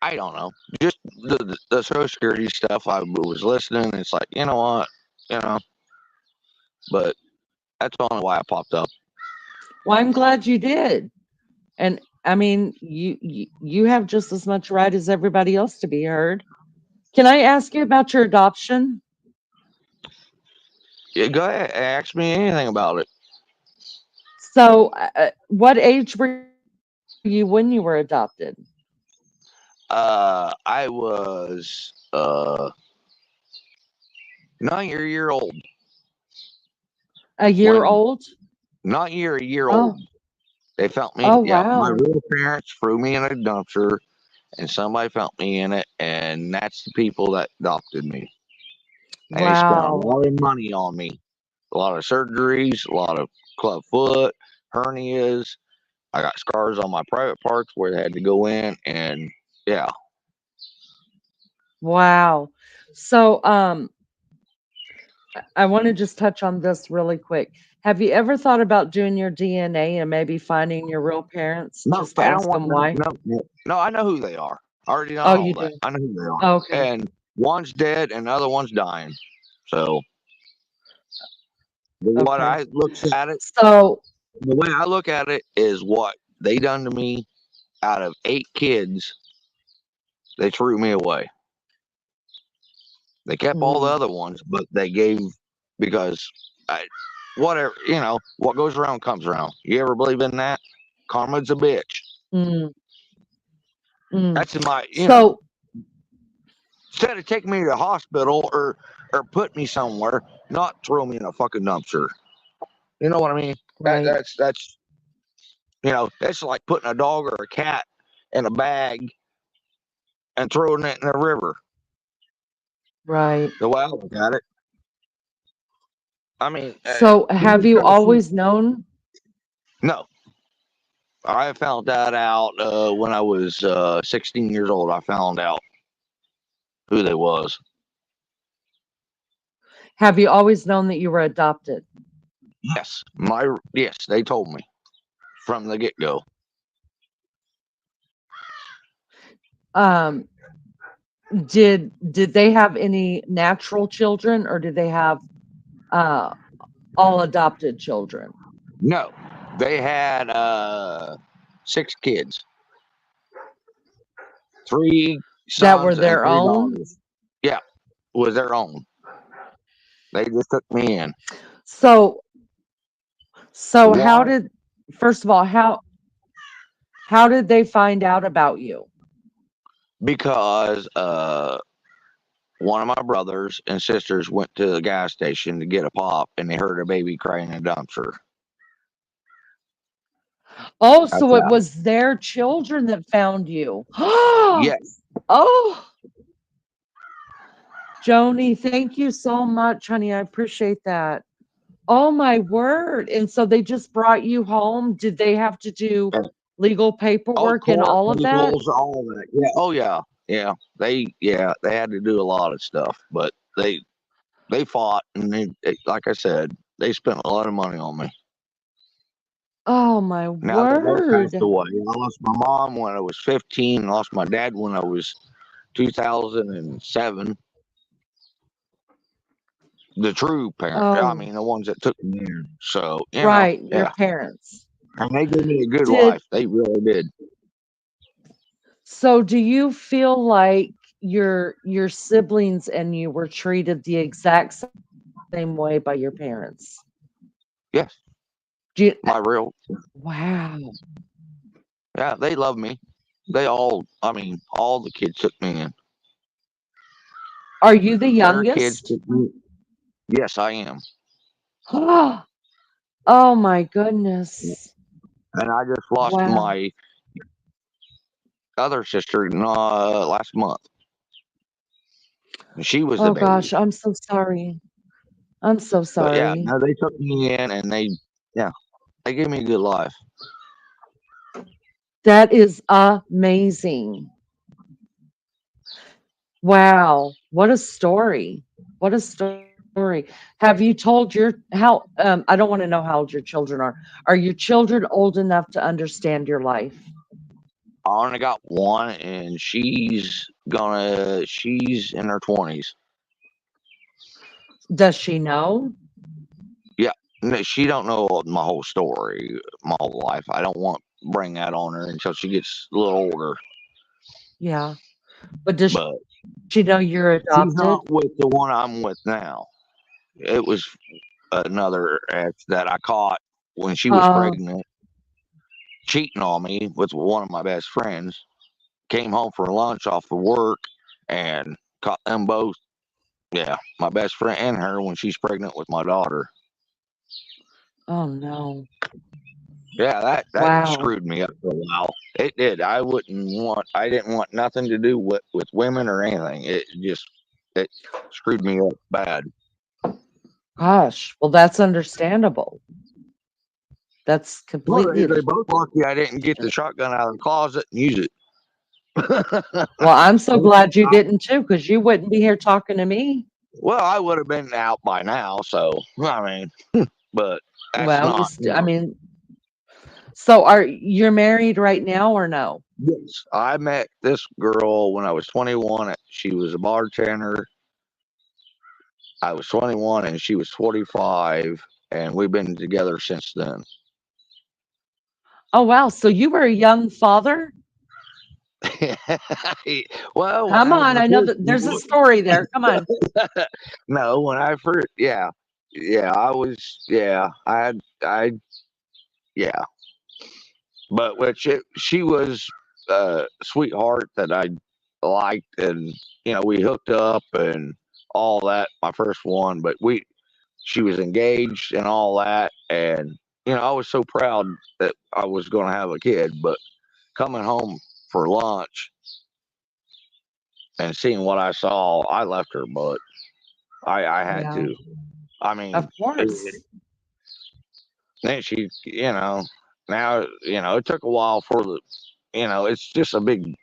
I don't know. Just the Social Security stuff. I was listening. It's like, you know what, you know. But that's only why I popped up. Well, I'm glad you did. And I mean, you have just as much right as everybody else to be heard. Can I ask you about your adoption? Yeah, go ahead. Ask me anything about it. So, what age were you you when you were adopted? I was 9 year old. A year When old? not a year Oh. old. They found me. Oh, Yeah, my wow. real parents threw me in a dumpster, and somebody found me in it, and that's the people that adopted me. And they spent a Wow. lot of money on me, a lot of surgeries, a lot of club foot, hernias. I got scars on my private parts where they had to go in, and yeah. Wow. So, I want to just touch on this really quick. Have you ever thought about doing your DNA and maybe finding your real parents? No, Just to I don't ask want them why? no. I know who they are. I already know Oh, all you that. do? I know who they are, Okay. and one's dead, and the other one's dying. So what Okay. I look at it, So, the way I look at it is what they done to me. Out of 8 kids, they threw me away. They kept all the other ones, but they gave because whatever, what goes around comes around. You ever believe in that? Karma's a bitch. mm, That's in my, so, instead of taking me to the hospital or put me somewhere, not throw me in a fucking dumpster. You know what I mean? right. That's that's like putting a dog or a cat in a bag and throwing it in a river. Right. The way I look at it. I mean, So, have you always known? No. I found that out when I was 16 years old. I found out who they was. Have you always known that you were adopted? Yes, they told me from the get go. Did they have any natural children, or did they have all adopted children? No, they had 6 kids, 3 That were sons and their 3 own? daughters. Yeah, was their own. They just took me in. So how One, did, first of all, how did they find out about you? because one of my brothers and sisters went to the gas station to get a pop, and they heard a baby crying in a dumpster. Oh, That's so it how. was their children that found you. Yes. Oh, Joni, thank you so much, honey. I appreciate that. Oh my word. And so they just brought you home. Did they have to do legal Oh, paperwork and court all of that? papers, all that. Yeah. Oh yeah. Yeah. They had to do a lot of stuff, but they fought, and like I said, they spent a lot of money on me. Oh my Now they both passed word. away. I lost my mom when I was 15. I lost my dad when I was 2007. The true parent. I Oh, mean, the ones that took me in. So right. Your yeah. parents. And they gave me a good Did life. They really did. So do you feel like your siblings and you were treated the exact same way by your parents? Yes. Do you, My real. wow. Yeah, they love me. All the kids took me in. Are you the Their kids youngest? took me. Yes, I am. Oh my goodness. And I just lost Wow. my other sister last month. She was the Oh baby. gosh, I'm so sorry. I'm so But yeah, sorry. no, they took me in, and they gave me a good life. That is amazing. Wow. What a story. What a story. Have you told I don't want to know how old your children are. Are your children old enough to understand your life? I only got one, and she's in her 20s. Does she know? Yeah, no, she don't know my whole story, my whole life. I don't want to bring that on her until she gets a little older. Yeah. But does But she know you're she's adopted? not with the one I'm with now. It was another ex that I caught when she was pregnant. cheating on me with one of my best friends. Came home for lunch off of work and caught them both. Yeah, my best friend and her when she's pregnant with my daughter. Oh no. Yeah, that Wow. screwed me up for a while. It did. I didn't want nothing to do with women or anything. It screwed me up bad. Gosh. Well, that's understandable. That's Well, completely. they both lucky I didn't get the shotgun out of the closet and use it. Well, I'm so glad you didn't too, because you wouldn't be here talking to me. Well, I would have been out by now. So I mean, but that's Well, not. I mean, so you're married right now or no? Yes, I met this girl when I was 21. She was a bartender. I was 21 and she was 45, and we've been together since then. Oh wow. So you were a young father? Well, come on. I know that there's a story there. Come on. No, when I first, yeah, I was, I yeah, but she was a sweetheart that I liked, and we hooked up and all that. My first one, but she was engaged and all that, and I was so proud that I was going to have a kid, but coming home for lunch and seeing what I saw, I left her, but I had Yeah. to. I mean, Of course. then she, now, it took a while for it's just a big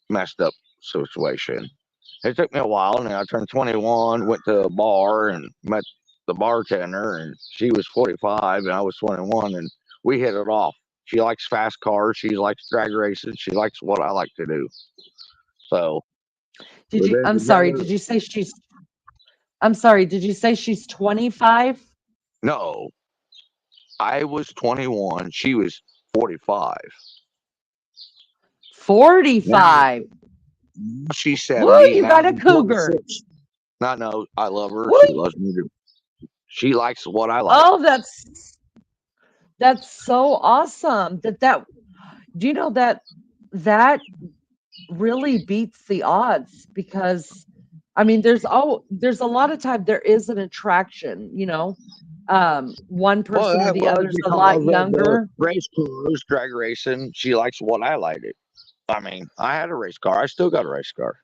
messed up situation. It took me a while, and then I turned 21, went to a bar and met the bartender, and she was 45 and I was 21, and we hit it off. She likes fast cars. She likes drag racing. She likes what I like to do. So I'm sorry. Did you say she's? I'm sorry. Did you say she's 25? No, I was 21. She was 45. 45. Now, she's Woo, 70. you Now got a I'm cougar. 26. No, I love her. Woo. She loves me too. She likes what I like. Oh, that's so awesome. Do you know that really beats the odds, because I mean there's a lot of time there is an attraction, one person or That the was other's a because lot of the younger. race cars, drag racing. She likes what I liked it. I mean, I had a race car. I still got a race car.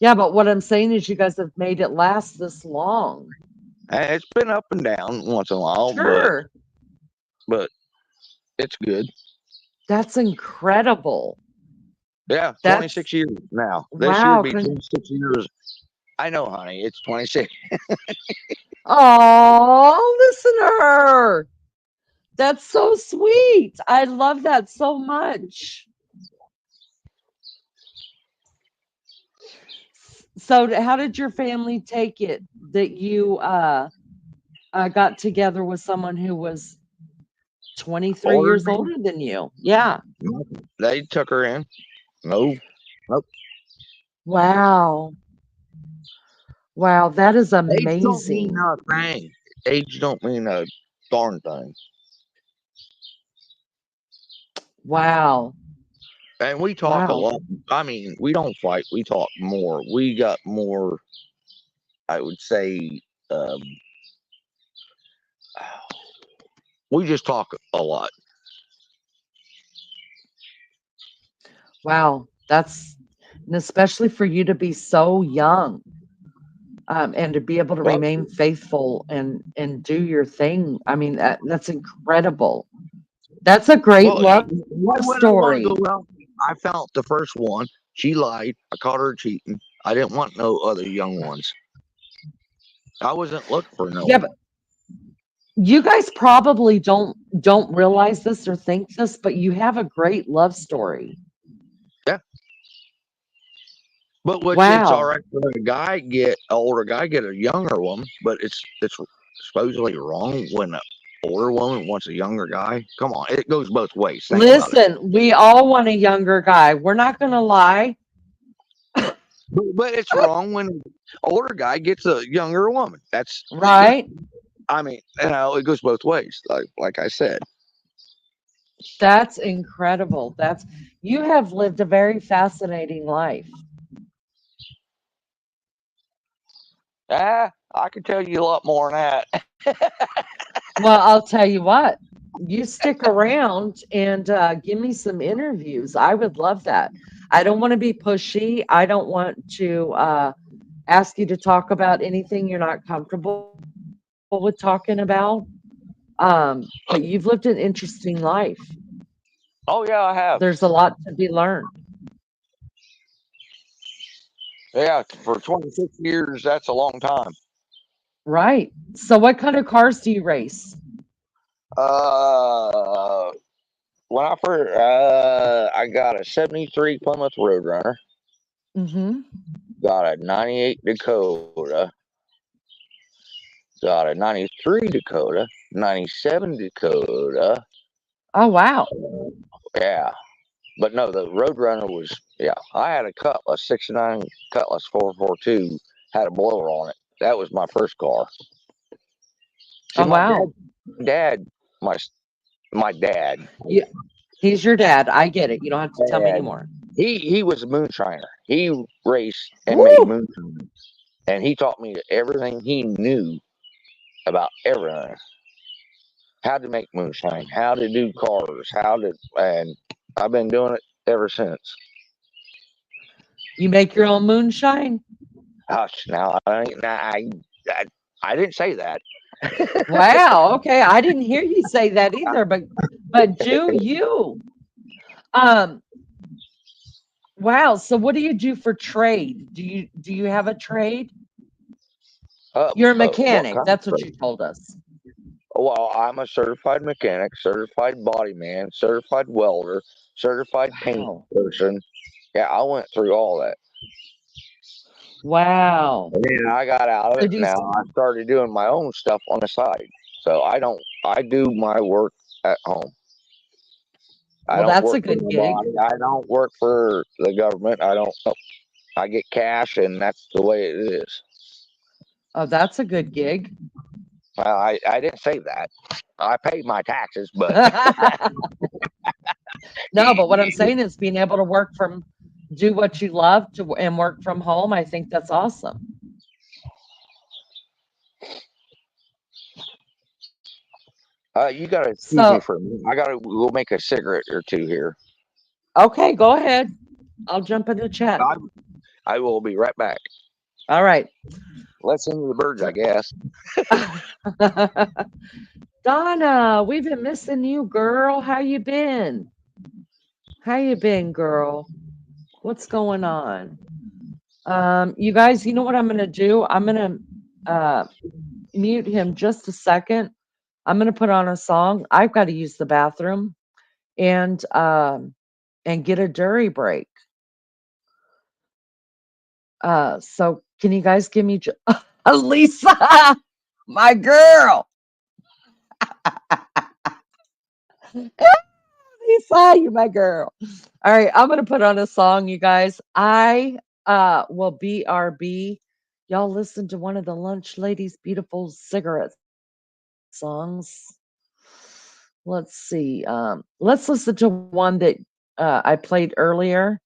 Yeah, but what I'm saying is you guys have made it last this long. And it's been up and down once in a while, Sure. but it's good. That's incredible. Yeah, 26 years now. This year Wow. be 26 years. I know, honey. It's 26. Oh, listen to her. That's so sweet. I love that so much. So how did your family take it that you got together with someone who was 23 Older years than me? older than you? Yeah. They took her in. Nope. Wow. Wow, that is Age don't mean amazing. a thing. Age don't mean a darn thing. Wow. And we talk a Wow. lot. I mean, we don't fight. We talk more. We got more, I would say, we just talk a lot. Wow. And especially for you to be so young, and to be able to Well, remain faithful and do your thing. I mean, that's incredible. That's a great love why would I want to story. go out? I found the first one. She lied. I caught her cheating. I didn't want no other young ones. I wasn't looking for no Yeah, one. but you guys probably don't realize this or think this, but you have a great love story. Yeah. But it's all Wow. right for an older guy get a younger woman, but it's supposedly wrong when an older woman wants a younger guy. Come on, it goes both ways. Think about it. Listen, we all want a younger guy. We're not going to lie. But it's wrong when an older guy gets a younger woman. That's right. I mean, it goes both ways. Like I said. That's incredible. You have lived a very fascinating life. I can tell you a lot more than that. Well, I'll tell you what, you stick around and give me some interviews. I would love that. I don't want to be pushy. I don't want to ask you to talk about anything you're not comfortable with talking about. But you've lived an interesting life. Oh yeah, I have. There's a lot to be learned. Yeah, for 26 years, that's a long time. Right. So what kind of cars do you race? When I first, I got a 73 Plymouth Roadrunner. Mm-hmm. Got a 98 Dakota. Got a 93 Dakota. 97 Dakota. Oh, wow. Yeah. But no, the Roadrunner was, yeah. I had a Cutlass, 69 Cutlass 442, had a blower on it. That was my first car. See, Oh, wow. my dad. Yeah. He's your dad. I get it. You don't have to tell me And anymore. he was a moonshiner. He raced and Woo! made moonshine. And he taught me everything he knew about everything. How to make moonshine, how to do cars, and I've been doing it ever since. You make your own moonshine? Hush, now I didn't say that. Wow. Okay. I didn't hear you say that either, but do you? Wow. So what do you do for trade? Do you have a trade? You're a What mechanic. kind That's of what you trade? told us. Well, I'm a certified mechanic, certified body man, certified welder, certified paint person. Yeah, I went through all that. Wow. And then I got out of So it. Now I started doing my own stuff on the side. So I do my work at home. I Well, don't that's a work for good gig. nobody. I don't work for the government. I get cash, and that's the way it is. Oh, that's a good gig. Well, I didn't say that. I paid my taxes, but No, but what I'm saying is being able to do what you love and work from home. I think that's awesome. you gotta excuse me for a minute. I gotta go make a cigarette or two here. Okay, go ahead. I'll jump in the chat. I will be right back. All right. Let's sing the birds, I guess. Donna, we've been missing you, girl. How you been? How you been, girl? What's going on? You guys, you know what I'm gonna do? I'm gonna mute him just a second. I'm gonna put on a song. I've got to use the bathroom and get a Dury break. So can you guys give me Lisa, my girl? Lisa, you're my girl. All right, I'm gonna put on a song, you guys. I will BRB. Y'all listen to one of the Lunch Ladies' beautiful cigarette songs. Let's see. Let's listen to one that I played earlier.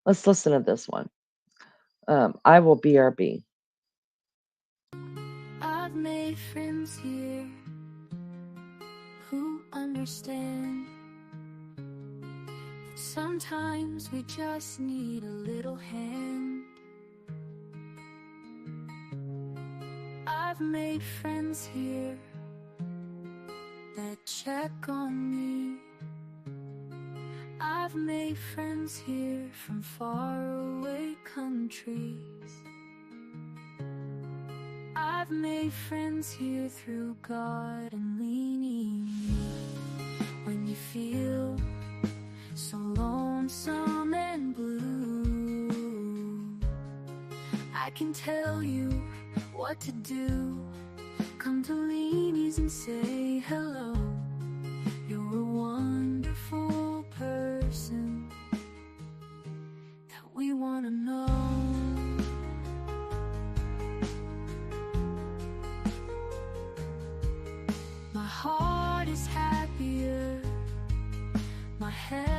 Let's listen to this one. I will BRB. I've made friends here who understand. Sometimes we just need a little hand. I've made friends here that check on me. I've made friends here from faraway countries. I've made friends here through God and leaning me. When you feel so lonesome and blue, I can tell you what to do. Come to Leanie's and say hello. You're a wonderful person that we want. wanna know.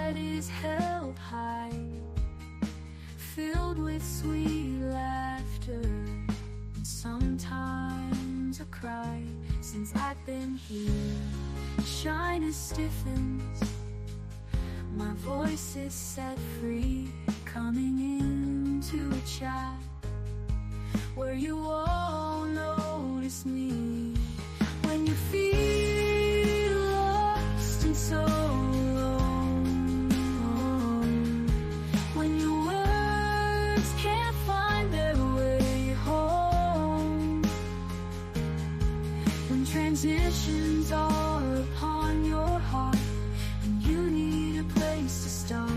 head is held high, filled with sweet laughter. Sometimes a cry. Since I've been here, shyness stiffens, my voice is set free, coming into a chat where you all notice me. When you feel lost and so alone, when your words can't find their way home, when transitions are upon your heart and you need a place to start,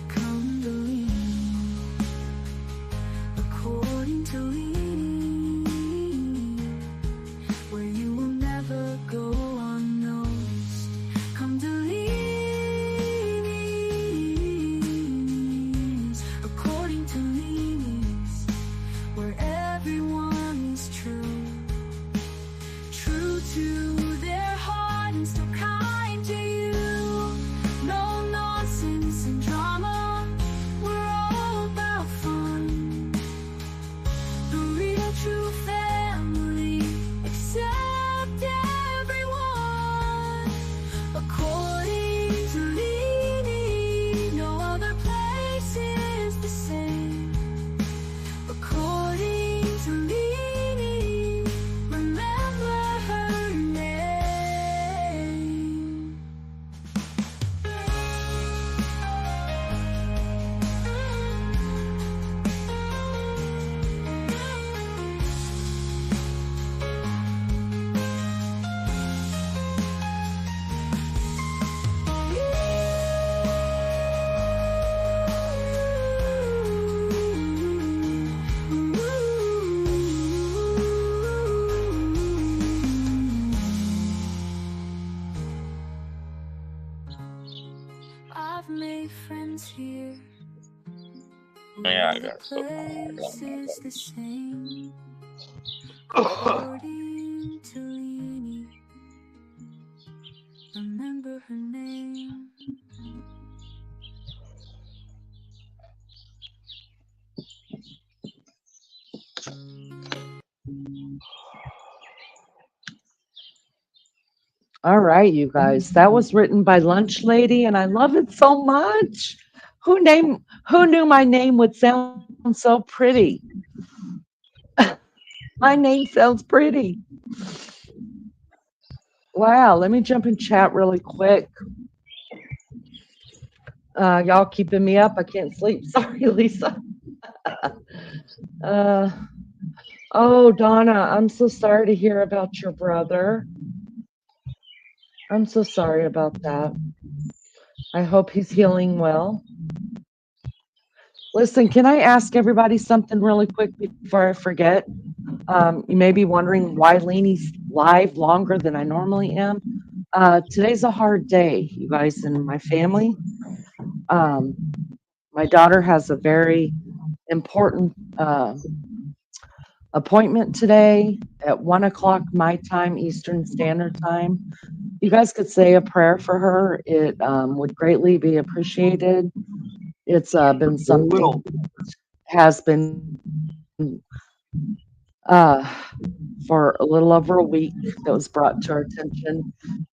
come to lean, according to lean, where you will never go unnoticed. Come to lean, according to lean, where everyone is true, true to their heart and still kind to you. No nonsense and drama, we're all about fun. The real true family, accept everyone. According to Leanie, no other place is the same. According to Leanie, remember her name. I've made friends here. Yeah, I The got so place is the same. According to Leanie, remember her name. All right, you guys. That was written by Lunch Lady, and I love it so much. Who knew my name would sound so pretty? My name sounds pretty. Wow, let me jump in chat really quick. Y'all keeping me up. I can't sleep. Sorry, Lisa. Oh, Donna, I'm so sorry to hear about your brother. I'm so sorry about that. I hope he's healing well. Listen, can I ask everybody something really quick before I forget? You may be wondering why Leanie's live longer than I normally am. Today's a hard day, you guys, in my family. My daughter has a very important appointment today at 1 o'clock my time, Eastern Standard Time. You guys could say a prayer for her. It would greatly be appreciated. It's been something has been for a little over a week that was brought to our attention,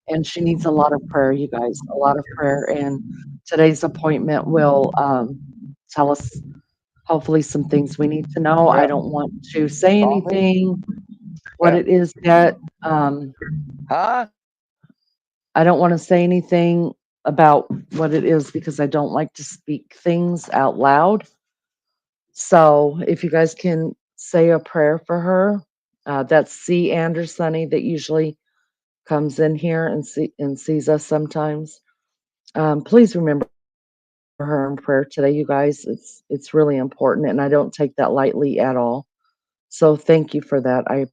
and she needs a lot of prayer, you guys, a lot of prayer. And today's appointment will tell us hopefully some things we need to know. I don't want to say anything what it is yet. Huh? I don't want to say anything about what it is because I don't like to speak things out loud. So if you guys can say a prayer for her, that's C. Andersony that usually comes in here and sees us sometimes. Please remember her in prayer today, you guys. It's really important, and I don't take that lightly at all. So thank you for that. I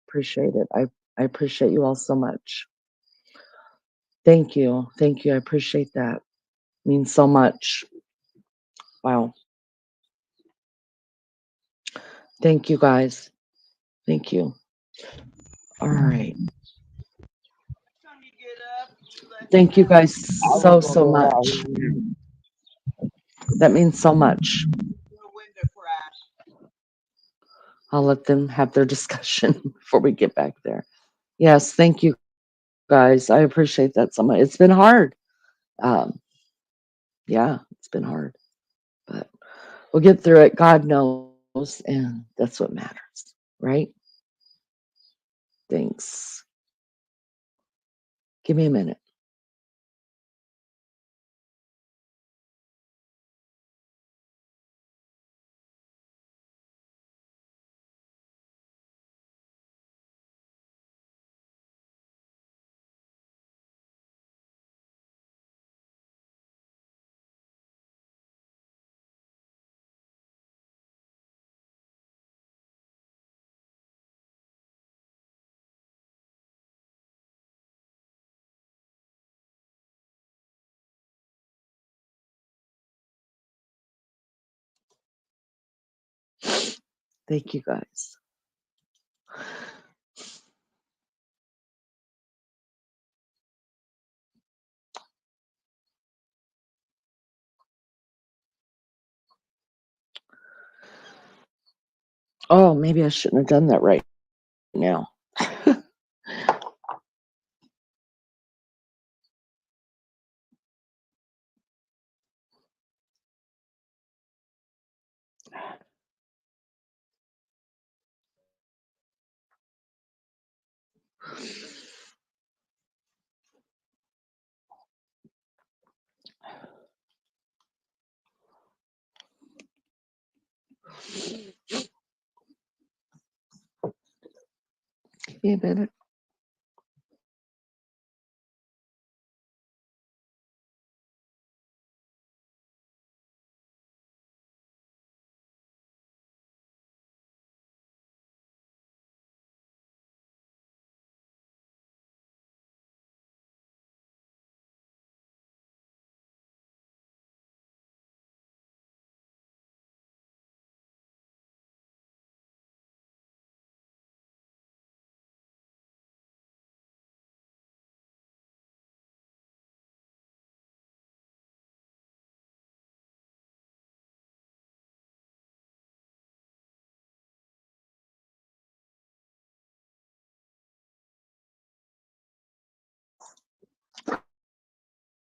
appreciate it. I appreciate you all so much. Thank you. Thank you. I appreciate that. Means so much. Wow. Thank you, guys. Thank you. All right. Thank you guys so much. That means so much. I'll let them have their discussion before we get back there. Yes, thank you guys. I appreciate that so much. It's been hard. Um, yeah, it's been hard, but we'll get through it. God knows, and that's what matters, right? Thanks. Give me a minute. Thank you guys. Oh, maybe I shouldn't have done that right now. Give me a minute.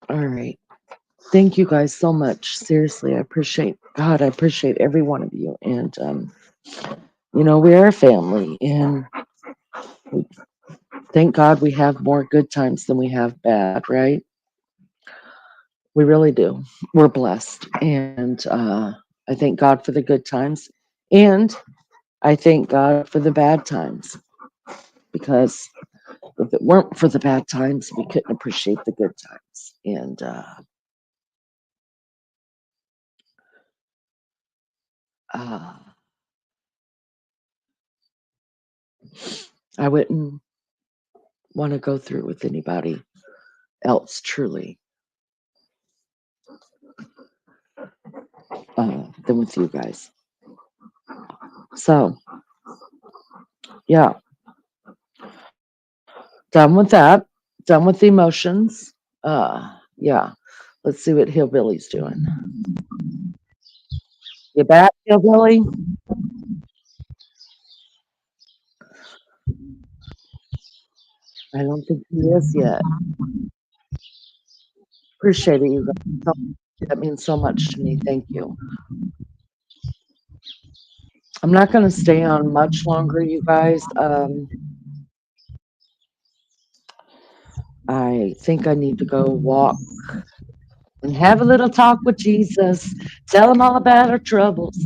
All right. Thank you guys so much. Seriously, I appreciate God. I appreciate every one of you. And we are a family, and thank God we have more good times than we have bad, right? We really do. We're blessed. And I thank God for the good times. And I thank God for the bad times. Because if it weren't for the bad times, we couldn't appreciate the good times. And I wouldn't want to go through it with anybody else, truly, than with you guys. So, yeah, done with that. Done with the emotions. Yeah, let's see what Hillbilly's doing. You back, Hillbilly? I don't think he is yet. Appreciate it, you guys. That means so much to me. Thank you. I'm not going to stay on much longer, you guys. I think I need to go walk and have a little talk with Jesus. Tell him all about our troubles.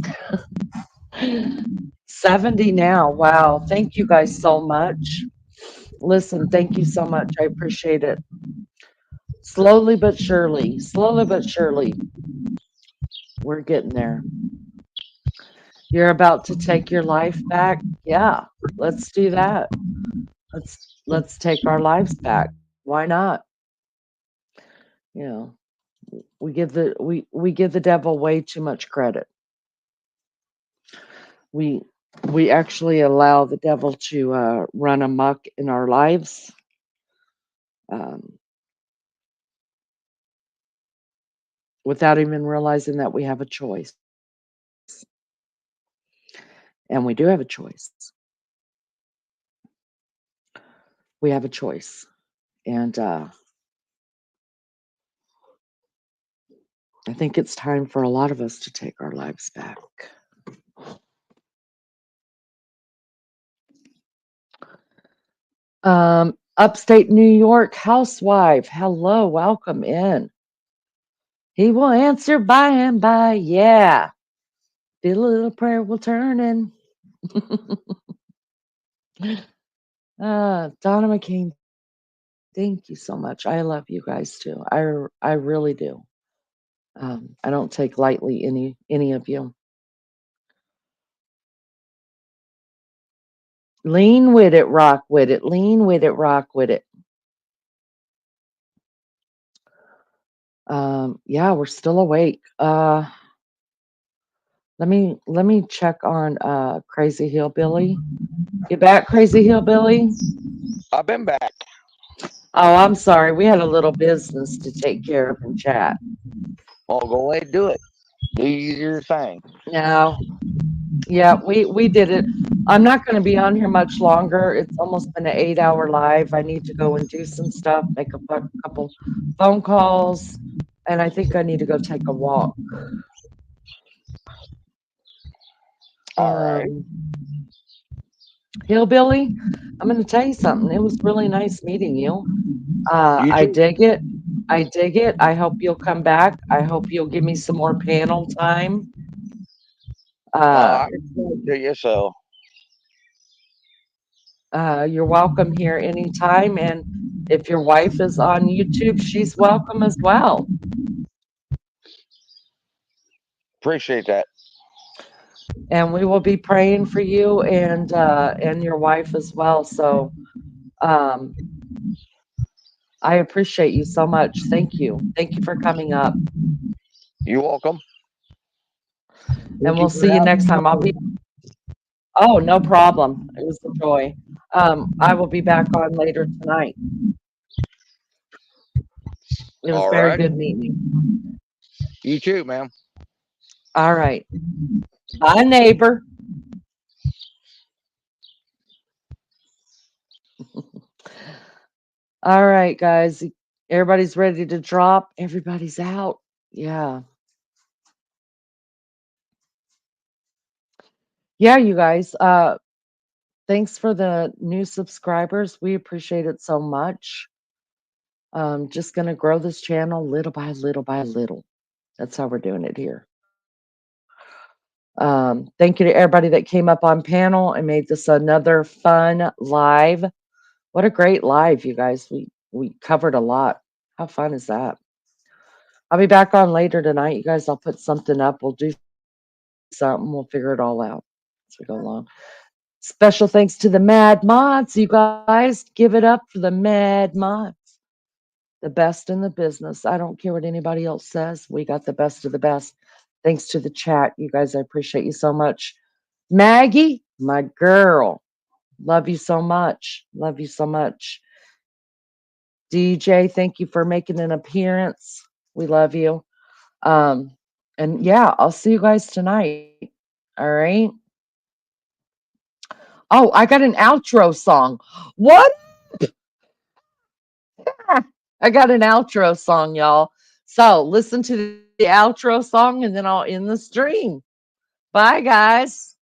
70 now. Wow. Thank you guys so much. Listen, thank you so much. I appreciate it. Slowly but surely, we're getting there. You're about to take your life back? Yeah, let's do that. Let's take our lives back. Why not? You know, we give the devil way too much credit. We actually allow the devil to run amok in our lives. Um, without even realizing that we have a choice. And we do have a choice. We have a choice. And I think it's time for a lot of us to take our lives back. Upstate New York housewife, hello, welcome in. He will answer by and by, yeah. Feel a little prayer will turn in. Donna McCain, thank you so much. I love you guys too. I really do. I don't take lightly any of you. Lean with it, rock with it. Lean with it, rock with it. Yeah, we're still awake. Let me check on Crazy Hillbilly. You back, Crazy Hillbilly? I've been back. Oh, I'm sorry. We had a little business to take care of in chat. Well, go ahead and do it. Do your thing. No. Yeah, we did it. I'm not going to be on here much longer. It's almost been an 8-hour live. I need to go and do some stuff, make a couple phone calls, and I think I need to go take a walk. All right. Hillbilly, I'm going to tell you something. It was really nice meeting you. You I too. dig it. I dig it. I hope you'll come back. I hope you'll give me some more panel time. I can to you, so. You're welcome here anytime. And if your wife is on YouTube, she's welcome as well. Appreciate that. And we will be praying for you and your wife as well. So I appreciate you so much. Thank you. Thank you for coming up. You're welcome. And we'll see you next time. Oh, no problem. It was a joy. I will be back on later tonight. It was very good meeting you. You too, ma'am. All right. Bye, neighbor. All right, guys. Everybody's ready to drop. Everybody's out. Yeah. Yeah, you guys. Thanks for the new subscribers. We appreciate it so much. Just gonna grow this channel little by little by little. That's how we're doing it here. Thank you to everybody that came up on panel and made this another fun live. What a great live, you guys. We covered a lot. How fun is that? I'll be back on later tonight, you guys. I'll put something up. We'll do something. We'll figure it all out as we go along. Special thanks to the Mad Mods, you guys. Give it up for the Mad Mods. The best in the business. I don't care what anybody else says. We got the best of the best. Thanks to the chat, you guys. I appreciate you so much. Maggie, my girl. Love you so much. Love you so much. DJ, thank you for making an appearance. We love you. And yeah, I'll see you guys tonight. All right. Oh, I got an outro song. What? I got an outro song, y'all. So listen to the outro song and then I'll end the stream. Bye, guys.